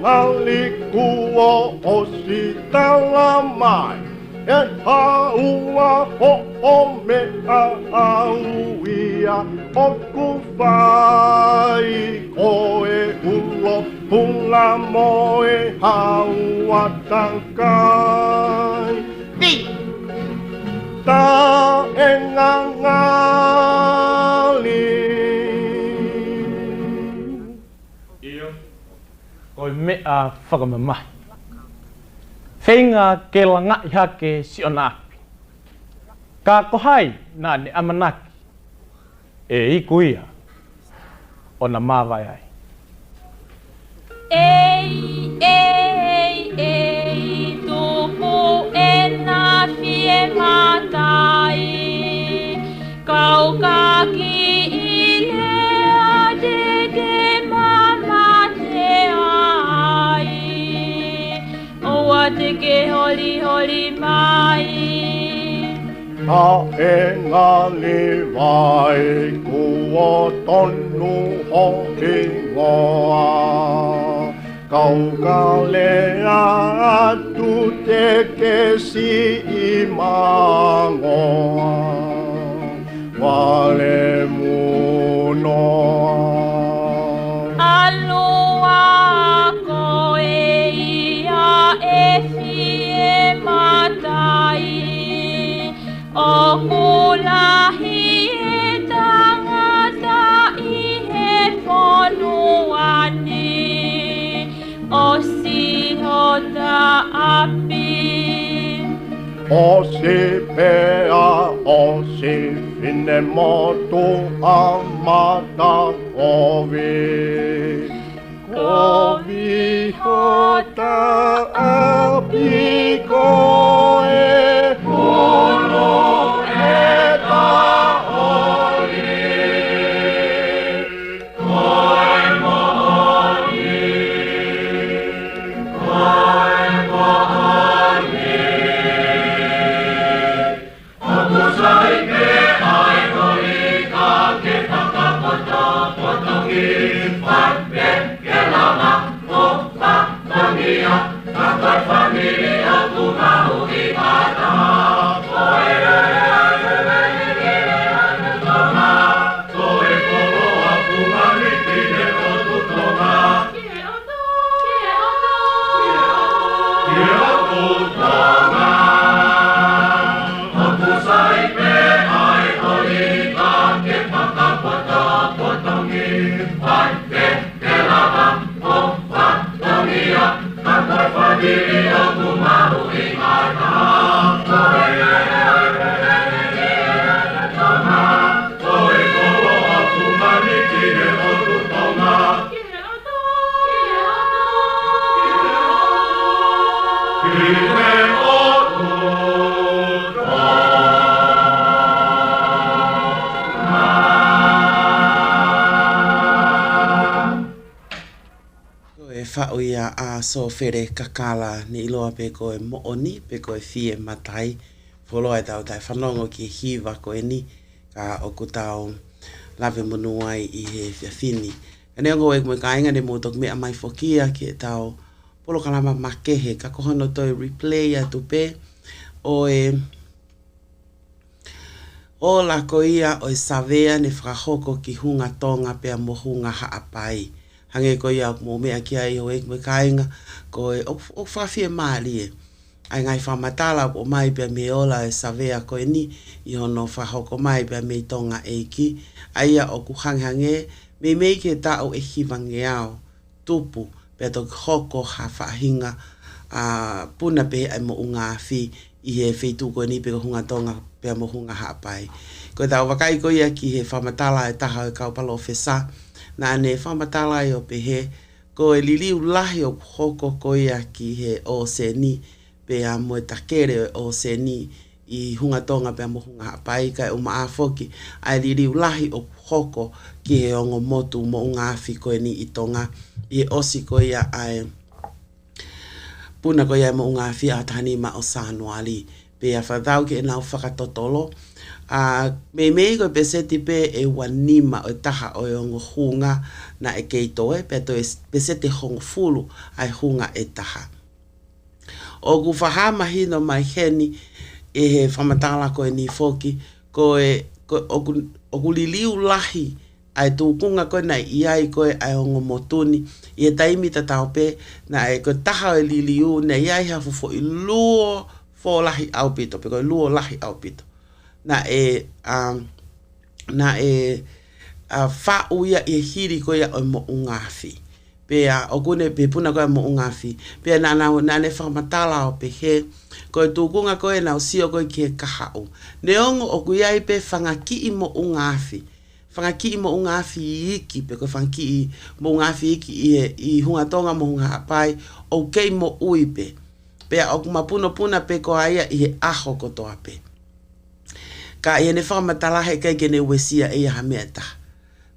Engalikuo osi talamai en haua o me auia o kufai koe ulo pula moe haua tankai ta engangali Oi mea whakamamahi. Whenga ke langa i hake si o nāpi. Ka kohai nā ne amanaki. E iku ia o na māwai ai. Ei, tupu e nā fie mātai. Kau kaki i lea dege mama te ai. Oa teke holi holi mai. A engali vai kua tonu ho ingoa. Kau ka lea atu te kesi i mangoa. Wale munoa. Alua ko e ia e fie matai. O kulahi e tangata i he whonuani. O sihota api. O se pea, o se fine motu amata kovi. Kovi hota api koe. Kono eta oli. Koe mooni. Koe mooni. Whauia a so where kakala ni iloa pe koe mooni, pe koe fie matai. Wholoa e tau tai whanongo ki hiwa koe ni, ka oku tau lawe monuai i he whiawhini. Ka nea koe koe kainga ne mūtok mea mai whokia ki e tau polo kalama makehe, ka kohono toi replay atu pe, o e o la koia o e savea ne whakahoko ki hunga tonga pe a mohunga haapai. Hange ko ia mo mea ki ai ho ek me kainga ko o whawhia maali e. Ai ngai whamatala o mai pia me ola e savea ko e ni i hono whahoko mai pia me tonga e ki. Ai a o kuhanghange me mei ke ta o e hiwange au tupu pia to hoko ha whahinga puna pe ai mo unga fi I he whetu koe ni pe ko hunga tonga pe mo hunga hapai. Ko tau wakai ko ia ki he whamatala e taha e kaupalo whesa. Na ne whamatala e o pe he ko e liliu lahi o hoko ko ia ki he o se ni pe a moe takere o se ni I hunga tonga pe mo hunga hapai kai o maa foki ai liliu lahi o hoko ki he ongo motu mo unga afi koe ni I tonga I osi ko ia ai puna ko ia mo unga fi atani ma o sanuali pe a fadau ke na whakatotolo me ko peseti pe e wanima o taha o ngo hunga na e keitoe pe to peseti hong fulu ai hunga e taha o gu fahama hino mai heni e he whamatala ko e ni foki ko o gu liliu lahi ai tukunga koe na iai koe ai ongo motuni I e taimi tatao pe na e koe taha e liliu na iai hafo fo I luo fo lahi au pito pe koe luo lahi au pito na e wha uia I hiri koe o mo ungafi pe o kune pe puna koe mo ungafi pe na ne whamatala o pe he koe tukunga koe na o sio koe ki he kahau ne ongo o kuiai pe whangaki I mo ungafi whangaki mo unga afi iki, pe koe whangaki mo unga afi iki I hunga tonga mo hunga hapai, o kei mo uipe. Pea o kumapuna puna pe ko aia I he aho kotoa pe. Ka I ne whamatalahe kei kene wesia e ha mea ta.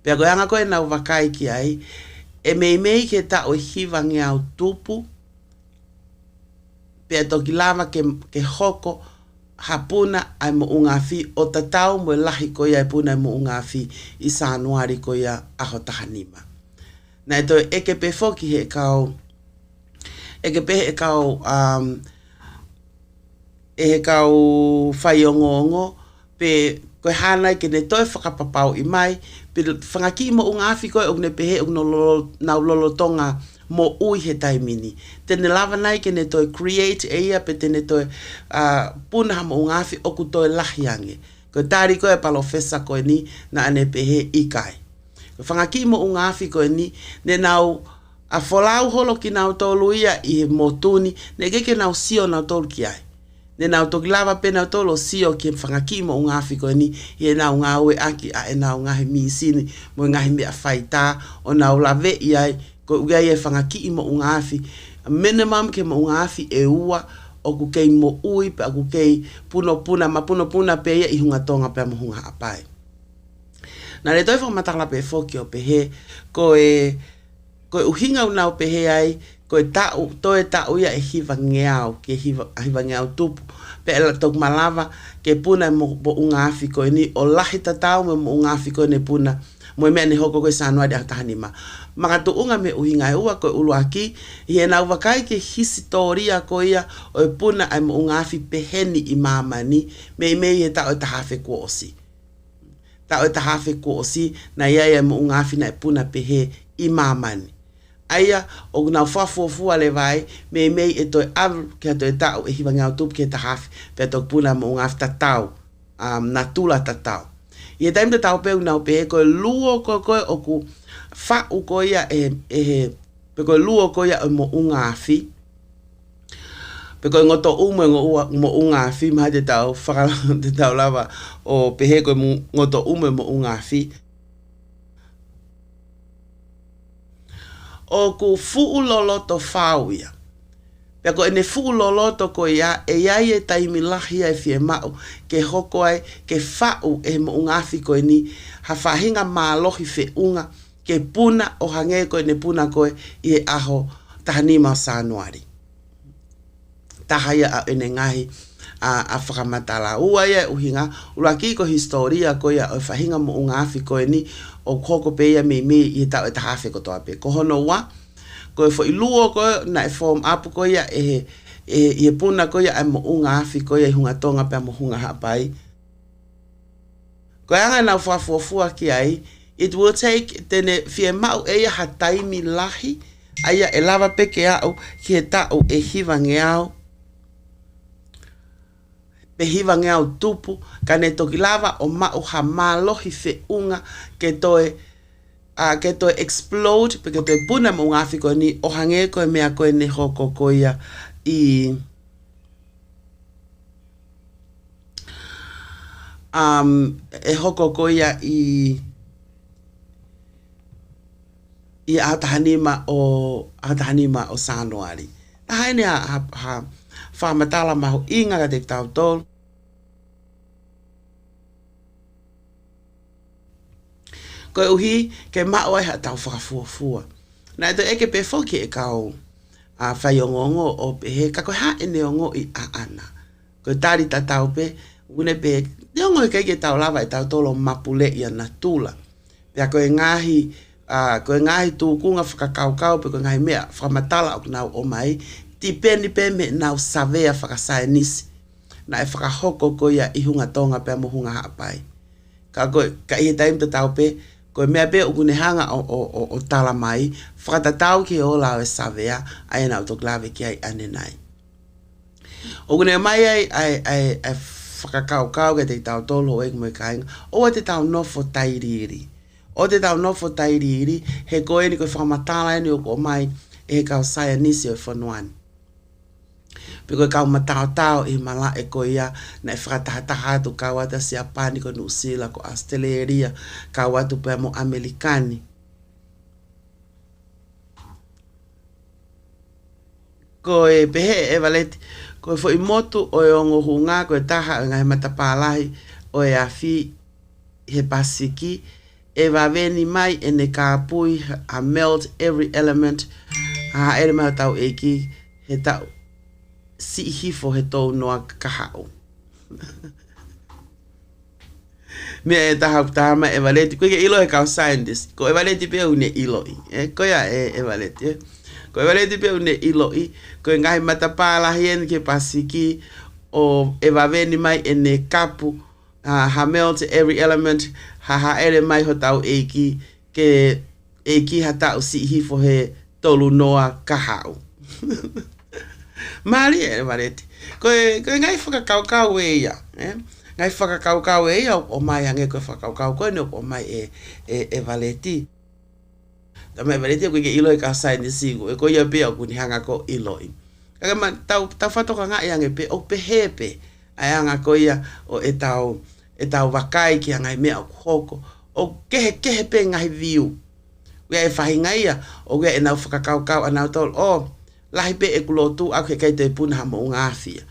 Pea koe anga koe na wakai ki ai, e mei ke ta o hiva ngeau tupu, pea toki lava ke hoko, hapuna ai mo unga fi o tatau mo lahi ko ia puna mo unga fi I sanuari ko ia aho tahanima. Na to eke pe foki he kau e kau whaiongongo pe koe hana ke ne toi whakapapau I mai pe whangaki mo unga fi koe o ne pehe o nau lolotonga mo ui he taimini. Tene lava nai ke ne toi create e ia pe tene toi puna mo unga fi oku toi lahiange. Ko tari koe palo fesa koe ni na ane pehe ikai. Ko whangaki mo unga fi koe ni ne nau a folau holo ki nau tolu ia I motuni ne keke nau sio nau tolu ki ai. Ne nau toki lava pe nau tolu sio ki whangaki mo unga fi koe ni I nau ngā ue aki a nau ngahi miisini mo ngahi mea whaita o nau lave iai ko uga ia whangaki I mo unga afi minimum ke mo unga afi e ua o ku kei mo ui pe ku kei puno puna pe ia I hunga tonga pe mo hunga apai na le toi whamatala pe foki o pe he ko uhinga unau pe he ai ko toe tau ia e hiva ngeau ke hiva ngeau tupu pe ela tok malava ke puna mo unga afi ko ni o lahi tatau mo unga afi ko ne puna mo me ne hoko ko sanua de atahanima maka unga me uhinga ua ko uluaki I na wakai ke historia ko ia o puna ai mo unga afi peheni I mamani me e ta o tahafe ko osi ta o tahafe ko osi na ia mo unga afi na puna pehe I mamani aia o na fafofua le vai me e to av ke to ta o hiwanga tup ke tahafe pe to puna mo unga afi tatau natula tatau Ie taim te tau peu nau pe koe luo koe o ku whau koe ia pe koe luo koe ia o mo unga afi. Pe koe ngoto ume mo unga afi maha te tau lava o pe koe ngoto ume mo unga afi. O ku fuu loloto whau ia. Pe koe ne fuu loloto koe ia e iai e taimi lahi ai fie mau ke hoko ai ke whau e mo unga afi koe ni ha whahinga mālohi fe unga ke puna o hange koe ne puna koe I aho tahanima o sanuari. Tahaya a ene ngahi a whakamatala ua ia uhinga ulaki ko historia koe o whahinga mo unga afi koe ni o hoko pe ia me I tau e tahafe ko toa pe. Ko hono wa koe fo iluo koe na e form up koe ia e puna koe ia e mo unga afi koe ia hunga tonga pe mo hunga hapai. Koe anga na whafuafua ki ai, it will take tene fie mau e ia ha taimi lahi, aia e lava peke au ki he tau e hiva ngeau. Pe hiva ngeau tupu, ka ne toki lava o mau ha mālohi fe unga ke toe explode pe ke toe puna mo unga afi koe ni o hange koe mea koe ne hoko koe ia e hoko ko ia i atahanima o Sanoari. Haine ha whamatala maho inga ka te tau tol. Koe uhi ke mao ai ha tau whakafuafua. Na eto eke pe foki e kau whai o ngongo o pe he ka koe ha ene o ngo i aana. Koe tari ta tau pe une pe neongo e keike tau lava e tau tolo mapule ia na tula. Pea koe ngahi tūkunga whakakaukau pe koe ngahi mea whakamatala o nau o mai ti peni pe me nau savea whakasae nisi. Na e whakahoko ko ia i hunga tonga pe mohunga haapai. Ka koe ka ihe taim te tau pe koe mea pe ukune hanga o tala mai whakatatau ki o lau e savea ai nau tok lave ki ai anenai. Ukune mai ai whakakaukau ke te tau tolo e kumoi kainga o te tau nofo tairiri. O te tau nofo tairiri he koe ni koe whakamatala eni o ko mai e he kau saia nisi o e whanuani. Pe koe kau matao i mala e koe ia na e whakatahataha atu kau ata si apani ko Nusila ko Australia kau atu pe mo Amerikani. Koe pehe e valeti koe fo i motu o e ongo hunga koe taha o ngai matapalahi o e afi he pasiki e vaveni mai e ne kāpui a melt every element a ere maha tau eki he tau si hifo he tau noa kahao. Mea e taha putahama e valeti koe ke ilo he kau scientist ko e valeti pe une ilo i koe a e valeti ko e valeti pe une ilo i ko e ngahi matapalahi ene ke pasiki o e vaveni mai e ne kapu ha melt every element ha ere mai ho tau eki ke eki ha tau si hifo he tolu noa kahao. Mari e mareti. Koe ngai whakakaukau e ia. Ngai whakakaukau e ia o mai hange koe whakaukau koe ne o mai e valeti. Ta mai valeti koe ke ilo e ka sai ni sigo. E koe ia pia o kuni hanga ko ilo i. Kaka ma tau whatoka ngai hange pe o pehepe. Ai hanga koe ia o e tau wakai ki hangai mea o hoko. O kehe pe ngai viu. Wea e whahinga ia. O wea e nau whakakaukau anau tol. O lahi pe e kulotu aku he kai te puna hama unga awhia.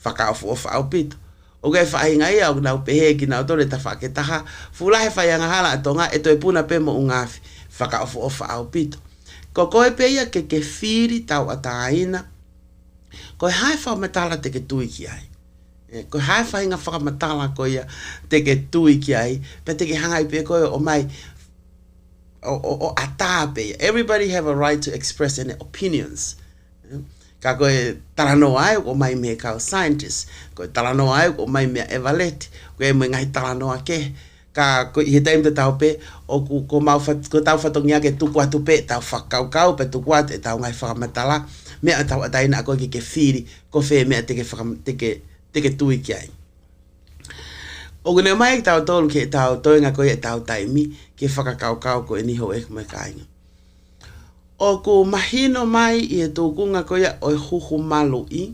Whakaufu o whaau pito. O gai whainga ia o nau pehe ki nau tore ta whaketaha. Fulahe whaianga hala atonga e toi puna pe mo unga awhi. Whakaufu o whaau pito. Ko koe pe ia ke whiri tau ataina. Koe hai whamatala te ke tui ki ai. Koe hai whainga whakamatala koe ia te ke tui ki ai. Pe te ke hangai pe koe o mai o atape. Everybody have a right to express any opinions. Ka koe talano ai o mai me kau scientist. Koe talano ai o mai me evaleti. Koe me ngai talano ke. Ka koe he taim te tau pe o ko tau whatongia ke tuku atu pe tau whakaukau pe tuku atu e tau ngai whakamatala. Mea tau ataina a koe ke whiri ko whee mea teke tui ki ai. O kune mai tau tolu ke tau toinga koe e tau taimi ke whakakaukau ko e niho e kume kainga. O ku mahino mai i e tūkunga koe o e huhu malu i.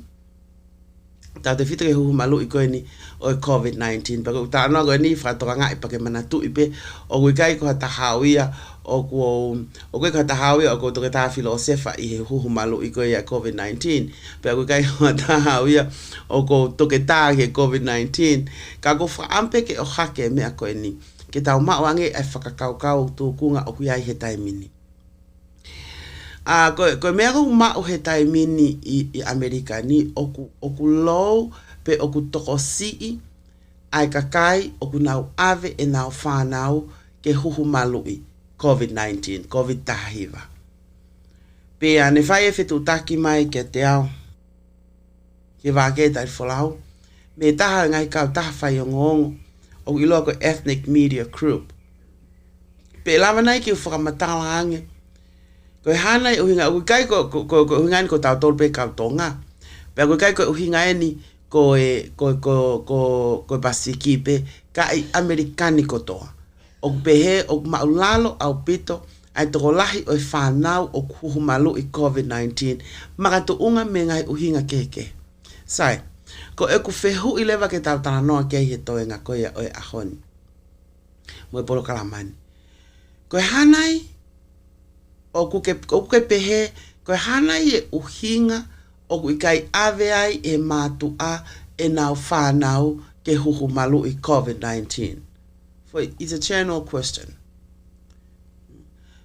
Tau te whita ke huhu malu i koe ni o e COVID-19. Pako ta anua koe ni whakatoka ngai pake mana tu i pe. O kui kai ko hata hauia o koe ko hata hauia o koe toke tā filosefa i he huhu malu i koe a COVID-19. Pea kui kai ko hata hauia o koe toke tā ke COVID-19. Ka ko whaampe ke o hake mea koe ni. Ke tau mauange ai whakakaukau tūkunga o kui ai he taimini. Koe mea kau mao he taimini i Amerika ni oku lou pe oku toko sii ai kakai oku nau ave e nau whanau ke huhu malui COVID-19, COVID tahiwa. Pe ane whai e whetu taki mai ke te au ke wāke tai wholau me taha ngai kau taha whai o ngongo o iloa ko ethnic media group. Pe lava nai ki whakamatala ange ko hana o hinga o kai ko hinga ko tau tol pe ka tonga pe ko kai ko hinga ni ko pasiki pe kai americani ko to o pe he o maulalo au pito ai toko lahi o whanau o kuhu malu i COVID-19, maka unga me ngai uhinga keke. Sai, ko e ku whehu i lewa ke tau tana noa kei he toe ngā koia o e ahoni. Mo e polo kalamani. Ko e hanai, o kuke pehe, ko e hanai e uhinga, o ku ikai ave ai e mātu a e nau whanau ke huhu malu i COVID-19. For it's a general question.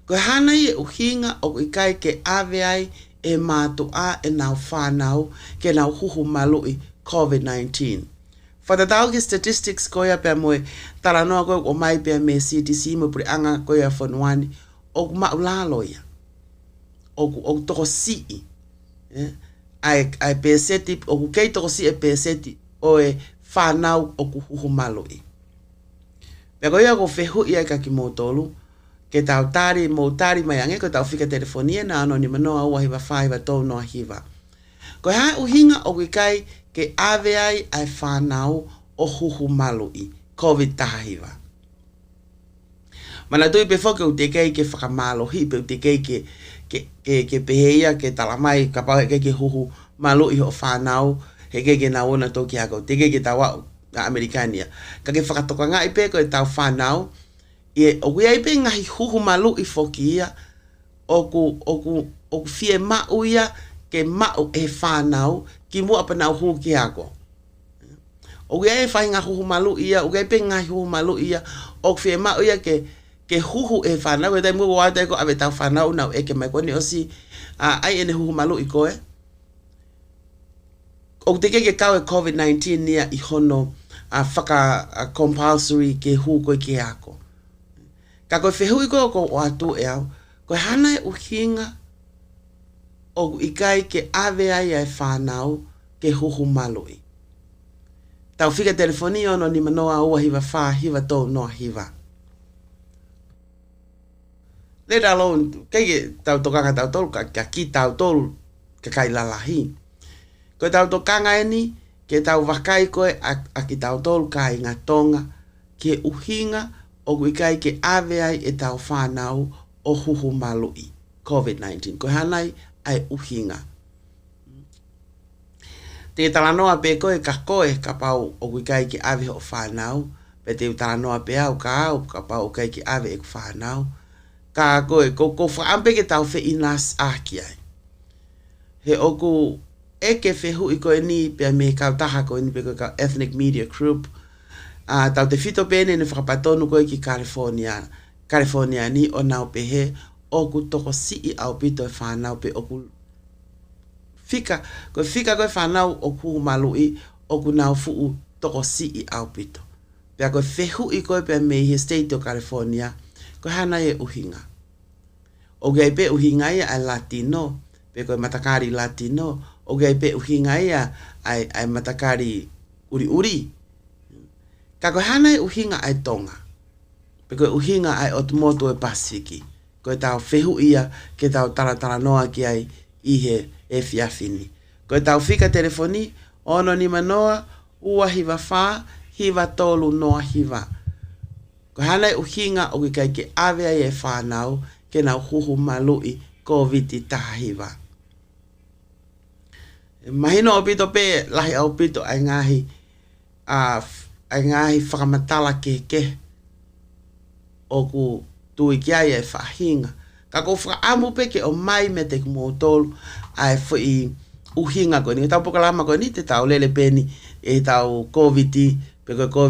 Ko hanai e uhinga o ikai ke ave ai e mātu a e nau whanau ke nau huhu malu i COVID-19. For the tau ke statistics koia pia moe tala noa koe o mai pia me CDC mo puri anga koia whanuani o ku maulalo ia. O toko sii. Ai peseti, o ku kei toko sii e peseti o e whanau o ku huhu malu i. Pia koia ko whehu ia ka ki motolu, ke tau tari mo tari mai ange ko tau fika telefonia na ano ni manoa ua hiwa whaiwa tau noa hiwa. Ko hae uhinga o kai ke ave ai ai whanau o huhu malu i COVID tahiwa. Mana tui pe whoke u te kei ke whakamalo hi pe u te kei ke peheia ke talamai ka pau he kei ke huhu malu i ho whanau he kei ke na ona toki ako te kei ke tawa Amerikania. Ka ke whakatoka ngai pe ko e tau whanau e o ia ipe ngahi huhu malu i fokia o ku fie mau ia ke mau e whanau ki mua pa nau hu ki ako. O ia e whainga huhu malu ia, o ia ipe ngahi huhu malu ia, o fie mau ia ke huhu e whanau, e tai mua wata e ko ave tau whanau nau e ke mai koni o si ai ene huhu malu i koe. O te ke kau e COVID-19 nia i hono whaka compulsory ke hu koe ki ako. Ka koe whehui koe ko o atu e au, koe hana e uhinga o ikai ke ave ai e whanau ke huhu malui. Tau whika telefoni ono ni manoa ua hiwa wha hiwa tō noa hiwa. Let alone, kei tau tokanga tau tolu, ka ki tau tolu ka kai lalahi. Koe tau tokanga eni, ke tau wakai koe a ki tau tolu ka inga tonga, ke uhinga o ikai ke ave ai e tau whanau o huhu malui, COVID-19. Koe hanai ai uhinga. Te talanoa pe koe ka pau o ikai ke ave o whanau, pe te talanoa pe au ka pau o kai ke ave e whanau, ka koe ko whaampe ke tau whi inas aki ai. He oku eke whehu i koe ni pe me kau taha koe ni pe koe ka Ethnic Media Group, tau te whito pene ne whakapatonu koe ki California ni o nau pe he oku toko sii au pito e whanau pe oku fika koe whanau oku malui oku nau fuu toko sii au pito. Pea koe whehu i koe pe me he state o California, koe hana e uhinga. O gai pe uhinga ia ai Latino, pe koe matakari Latino, o gai pe uhinga ia ai matakari uri. Ka koe hana e uhinga ai Tonga. Pe koe uhinga ai Otumotu e Pasifiki. Koe tau whehu ia ke tau taratara noa ki ai ihe e fiafini. Koe tau whika telefoni, ono ni manoa, ua hiwa wha, hiwa tolu noa hiwa. Koe hana e uhinga o kai ke ave ai e whanau ke nau huhu malui COVID tahiwa. Mahino o pito pe, lahi au pito ai ngahi whakamatala ke o ku tui ki ai e whahinga. Ka ko whaamu pe ke o mai me te kumotolu ai whi uhinga koe ni. Tau pokalama koe ni te tau lele peni e tau COVID pe koe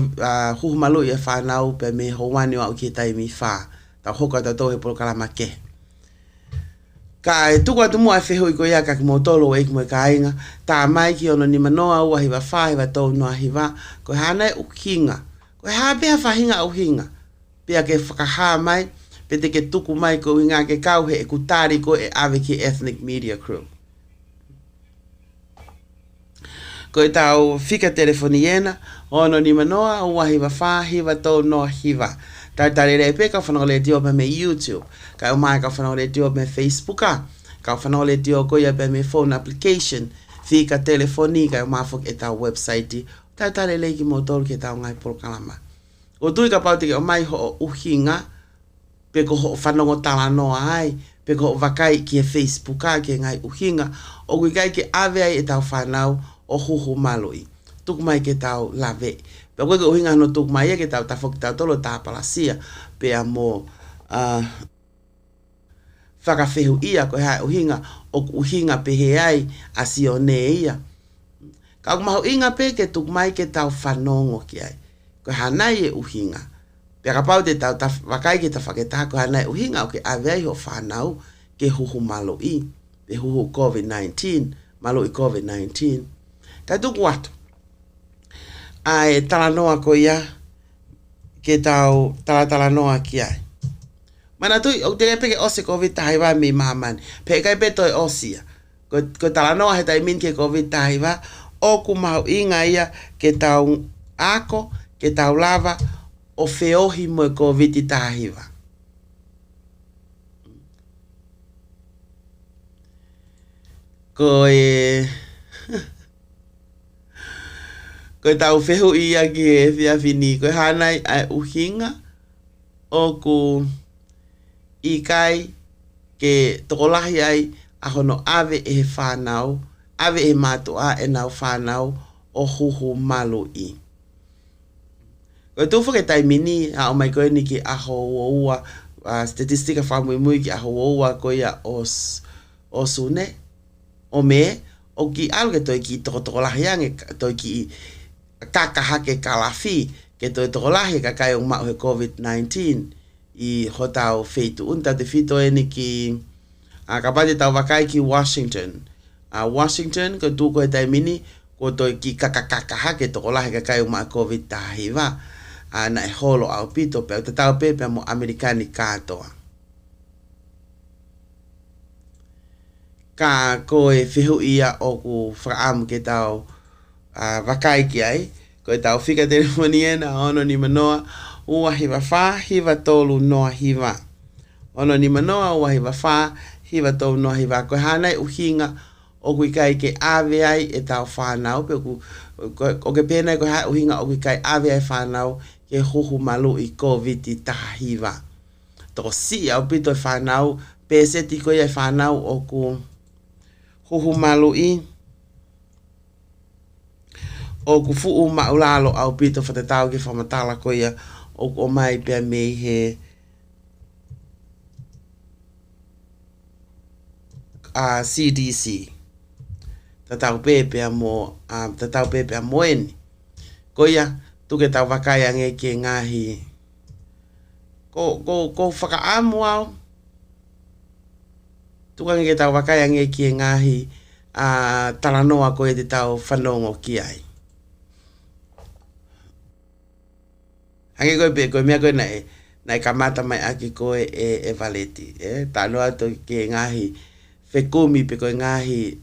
huhu malui e whanau pe me houani wa uki taimi wha. Tau hoka tau tau he pokalama ke. Ka e tuku atu mua e whehu i koe ia ka kumotolu e kumoi ka inga. Tā mai ki ono ni manoa ua hiwa wha hiwa tau noa hiwa. Koe hana e uhinga. Koe haa pia whahinga uhinga. Pia ke whakahaa mai, pe te ke tuku mai ko i ngā ke kau he e kutari ko e ave ki Ethnic Media Group. Ko e tau whika telefoni ena, ono ni manoa, ua hiwa wha, hiwa tau noa hiwa. Tau tare rei pe, ka whanau le tio pe me YouTube, ka o mai ka whanau le tio pe Facebook, ka whanau le tio ko ia pe me phone application, whika telefoni, ka o mafok e tau website, tau tare leiki mo tolu ke tau ngai polo kalama. O tui ka pau te ke o mai ho o uhinga, pe ko ho whanongo tala noa ai, pe ko ho wakai ki e Facebook a ki ngai uhinga, o kui kai ke awe ai e tau whanau o huhu maloi. Tuku mai ke tau lave. Pe koe ke uhinga no tuku mai e ke tau tafo ki tau tolo tā palasia, pe a mo whakawhehu ia koe hai uhinga, o uhinga pe he ai a si o ne ia. Ka maho inga pe ke tuku mai ke tau whanongo ki ai. Koe hanai e uhinga. Pe ka pau te tau wakai ke ta whaketā koe hanai uhinga o ke awe ai ho whanau ke huhu maloi. Pe huhu COVID-19, maloi COVID-19. Ka tuku watu. Ai tala noa ko ia ke tau tala noa ki ai. Mana tui, o te peke ose COVID tahiwa mi mamani. Pe kai peto e osia. Ko tala noa he tai min ke COVID tahiwa. O ku mahu inga ia ke tau ako, ke tau lava, o feohi mo e COVID tahiwa. Ko e... Ko tau fehu ia ki e whiawhini. Ko hanai ai uhinga o ku ikai ke tokolahi ai a hono ave e whanau, ave e matua e nau whanau o huhu malu i. Ko tuwha ke taimini a o mai koe ni ki aho ua, statistika whamui mui ki aho ua ko ia o sune, o me, o ki alu ke toi ki tokolahi ange, toi ki kakahake kalafi, ke toi tokolahi ka kai o mau he COVID-19, i hotau feitu unta te fito e ni ki kapate tau wakai ki Washington. Washington, ko tu koe tai mini, ko toi ki kakakahake tokolahi ka kai o mau COVID tahiwa, na e holo au pito, pe te tau pepe mo Amerikani katoa. Ka koe whihu ia o ku whakaamu ke tau wakai ki ai, koe tau whika telefoni e na ono ni manoa, ua hiwa wha, hiwa tolu noa hiwa. Ono ni manoa, ua hiwa wha, hiwa tolu noa hiwa. Koe hanai uhinga o kui kai ke awe ai e tau whanau. O ke pēnei koe hai uhinga o kui kai awe ai whanau ke huhu malu i COVID i taha hiwa. Toko si au pito e whanau, pēseti koe ai whanau o ku huhu malu i. O ku fuu maulalo au pito whatetau ke whamatala koe ia o mai pia mei he CDC. Tatau pepea mo tatau pepea moeni. Koia tuke tau wakai ange ke ngahi. Ko whakaamu au. Tuka nge tau wakai ange ke ngahi talanoa koe te tau whanongo ki ai. Hangi koe pe, koe mea koe nai kamata mai aki koe e valeti. Tano ato ke ngahi whekumi pe koe ngahi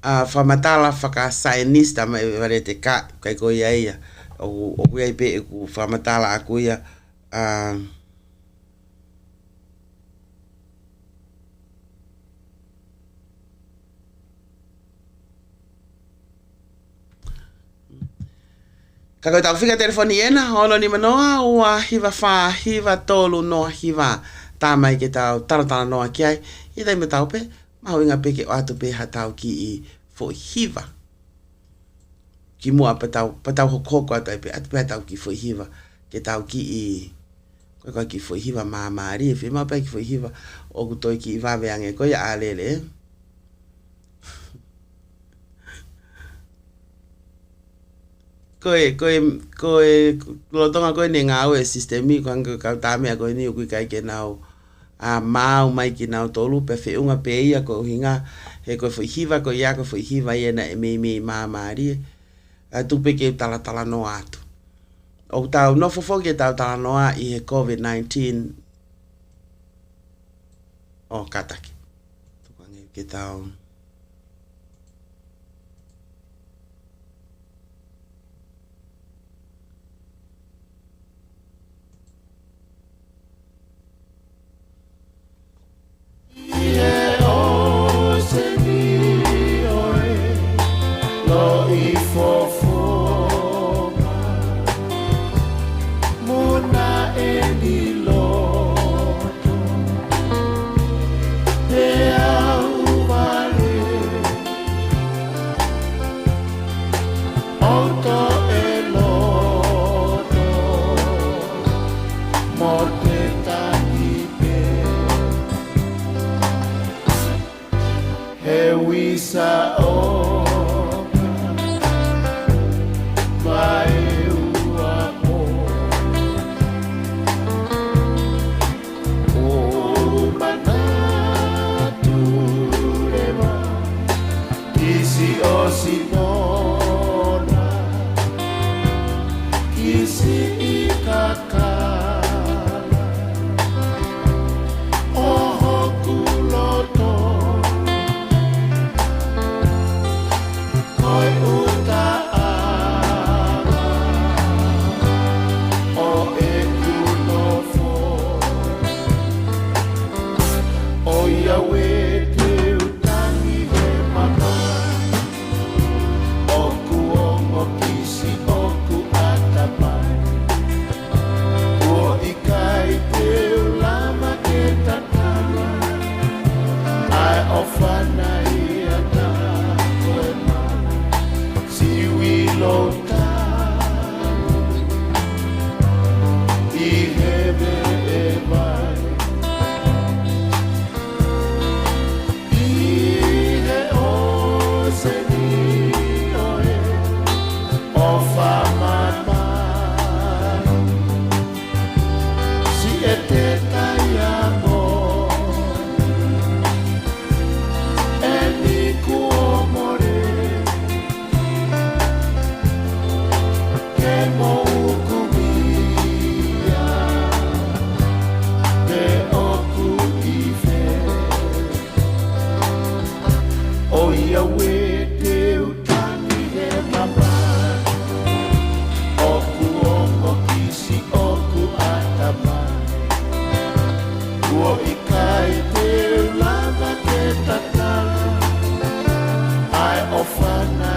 whamatala whakasainista mai valeti ka kai koe ia. O koe ai pe e ku whamatala a koe ia. Ka koe tau whika telefoni ena, ono ni manoa, ua hiwa wha, hiwa tolu noa hiwa. Tā mai ke tau taratara noa ki ai, i dai me tau pe, mahu inga pe ke o atu pe ha tau ki i fo hiwa. Ki mua pa tau hokoko atu ai pe, atu pe ha tau ki fo hiwa, ke tau ki i, koe ki fo hiwa maa maari, e whima pe ki fo hiwa, o kutoi ki i wawe ange, koe a lele, Koe lotonga koe ne ngā ue sistemi ko anga kau tāmea koe ni ukui kai ke nau mau mai ki nau tolu pe whiunga pe ia ko hinga he koe whihiwa ko ia ko whihiwa iena e mei maa maari tupe ke tala no atu. O tau no fofo ke tau tala noa i he COVID-19 o kataki. Tukange ke tau... Mona Auto e loto mo te takipe he wisa o vai uapo o manatu rema isi o sinona isi ikakala oho kuloto koi uta o e kunofo o iawe te utangi he mama oku o kisi oku atapai o ikai te ulama ke tatala ai ofana ia ta koe mana siwi lota i heve e vai i he o se ni oe o whamama si e te tai amor e ni kuomore ke moukumia ke oku ife o ia we te utangi he mama oku o kisi oku atama ua ikai te lama ke tatala ai ofana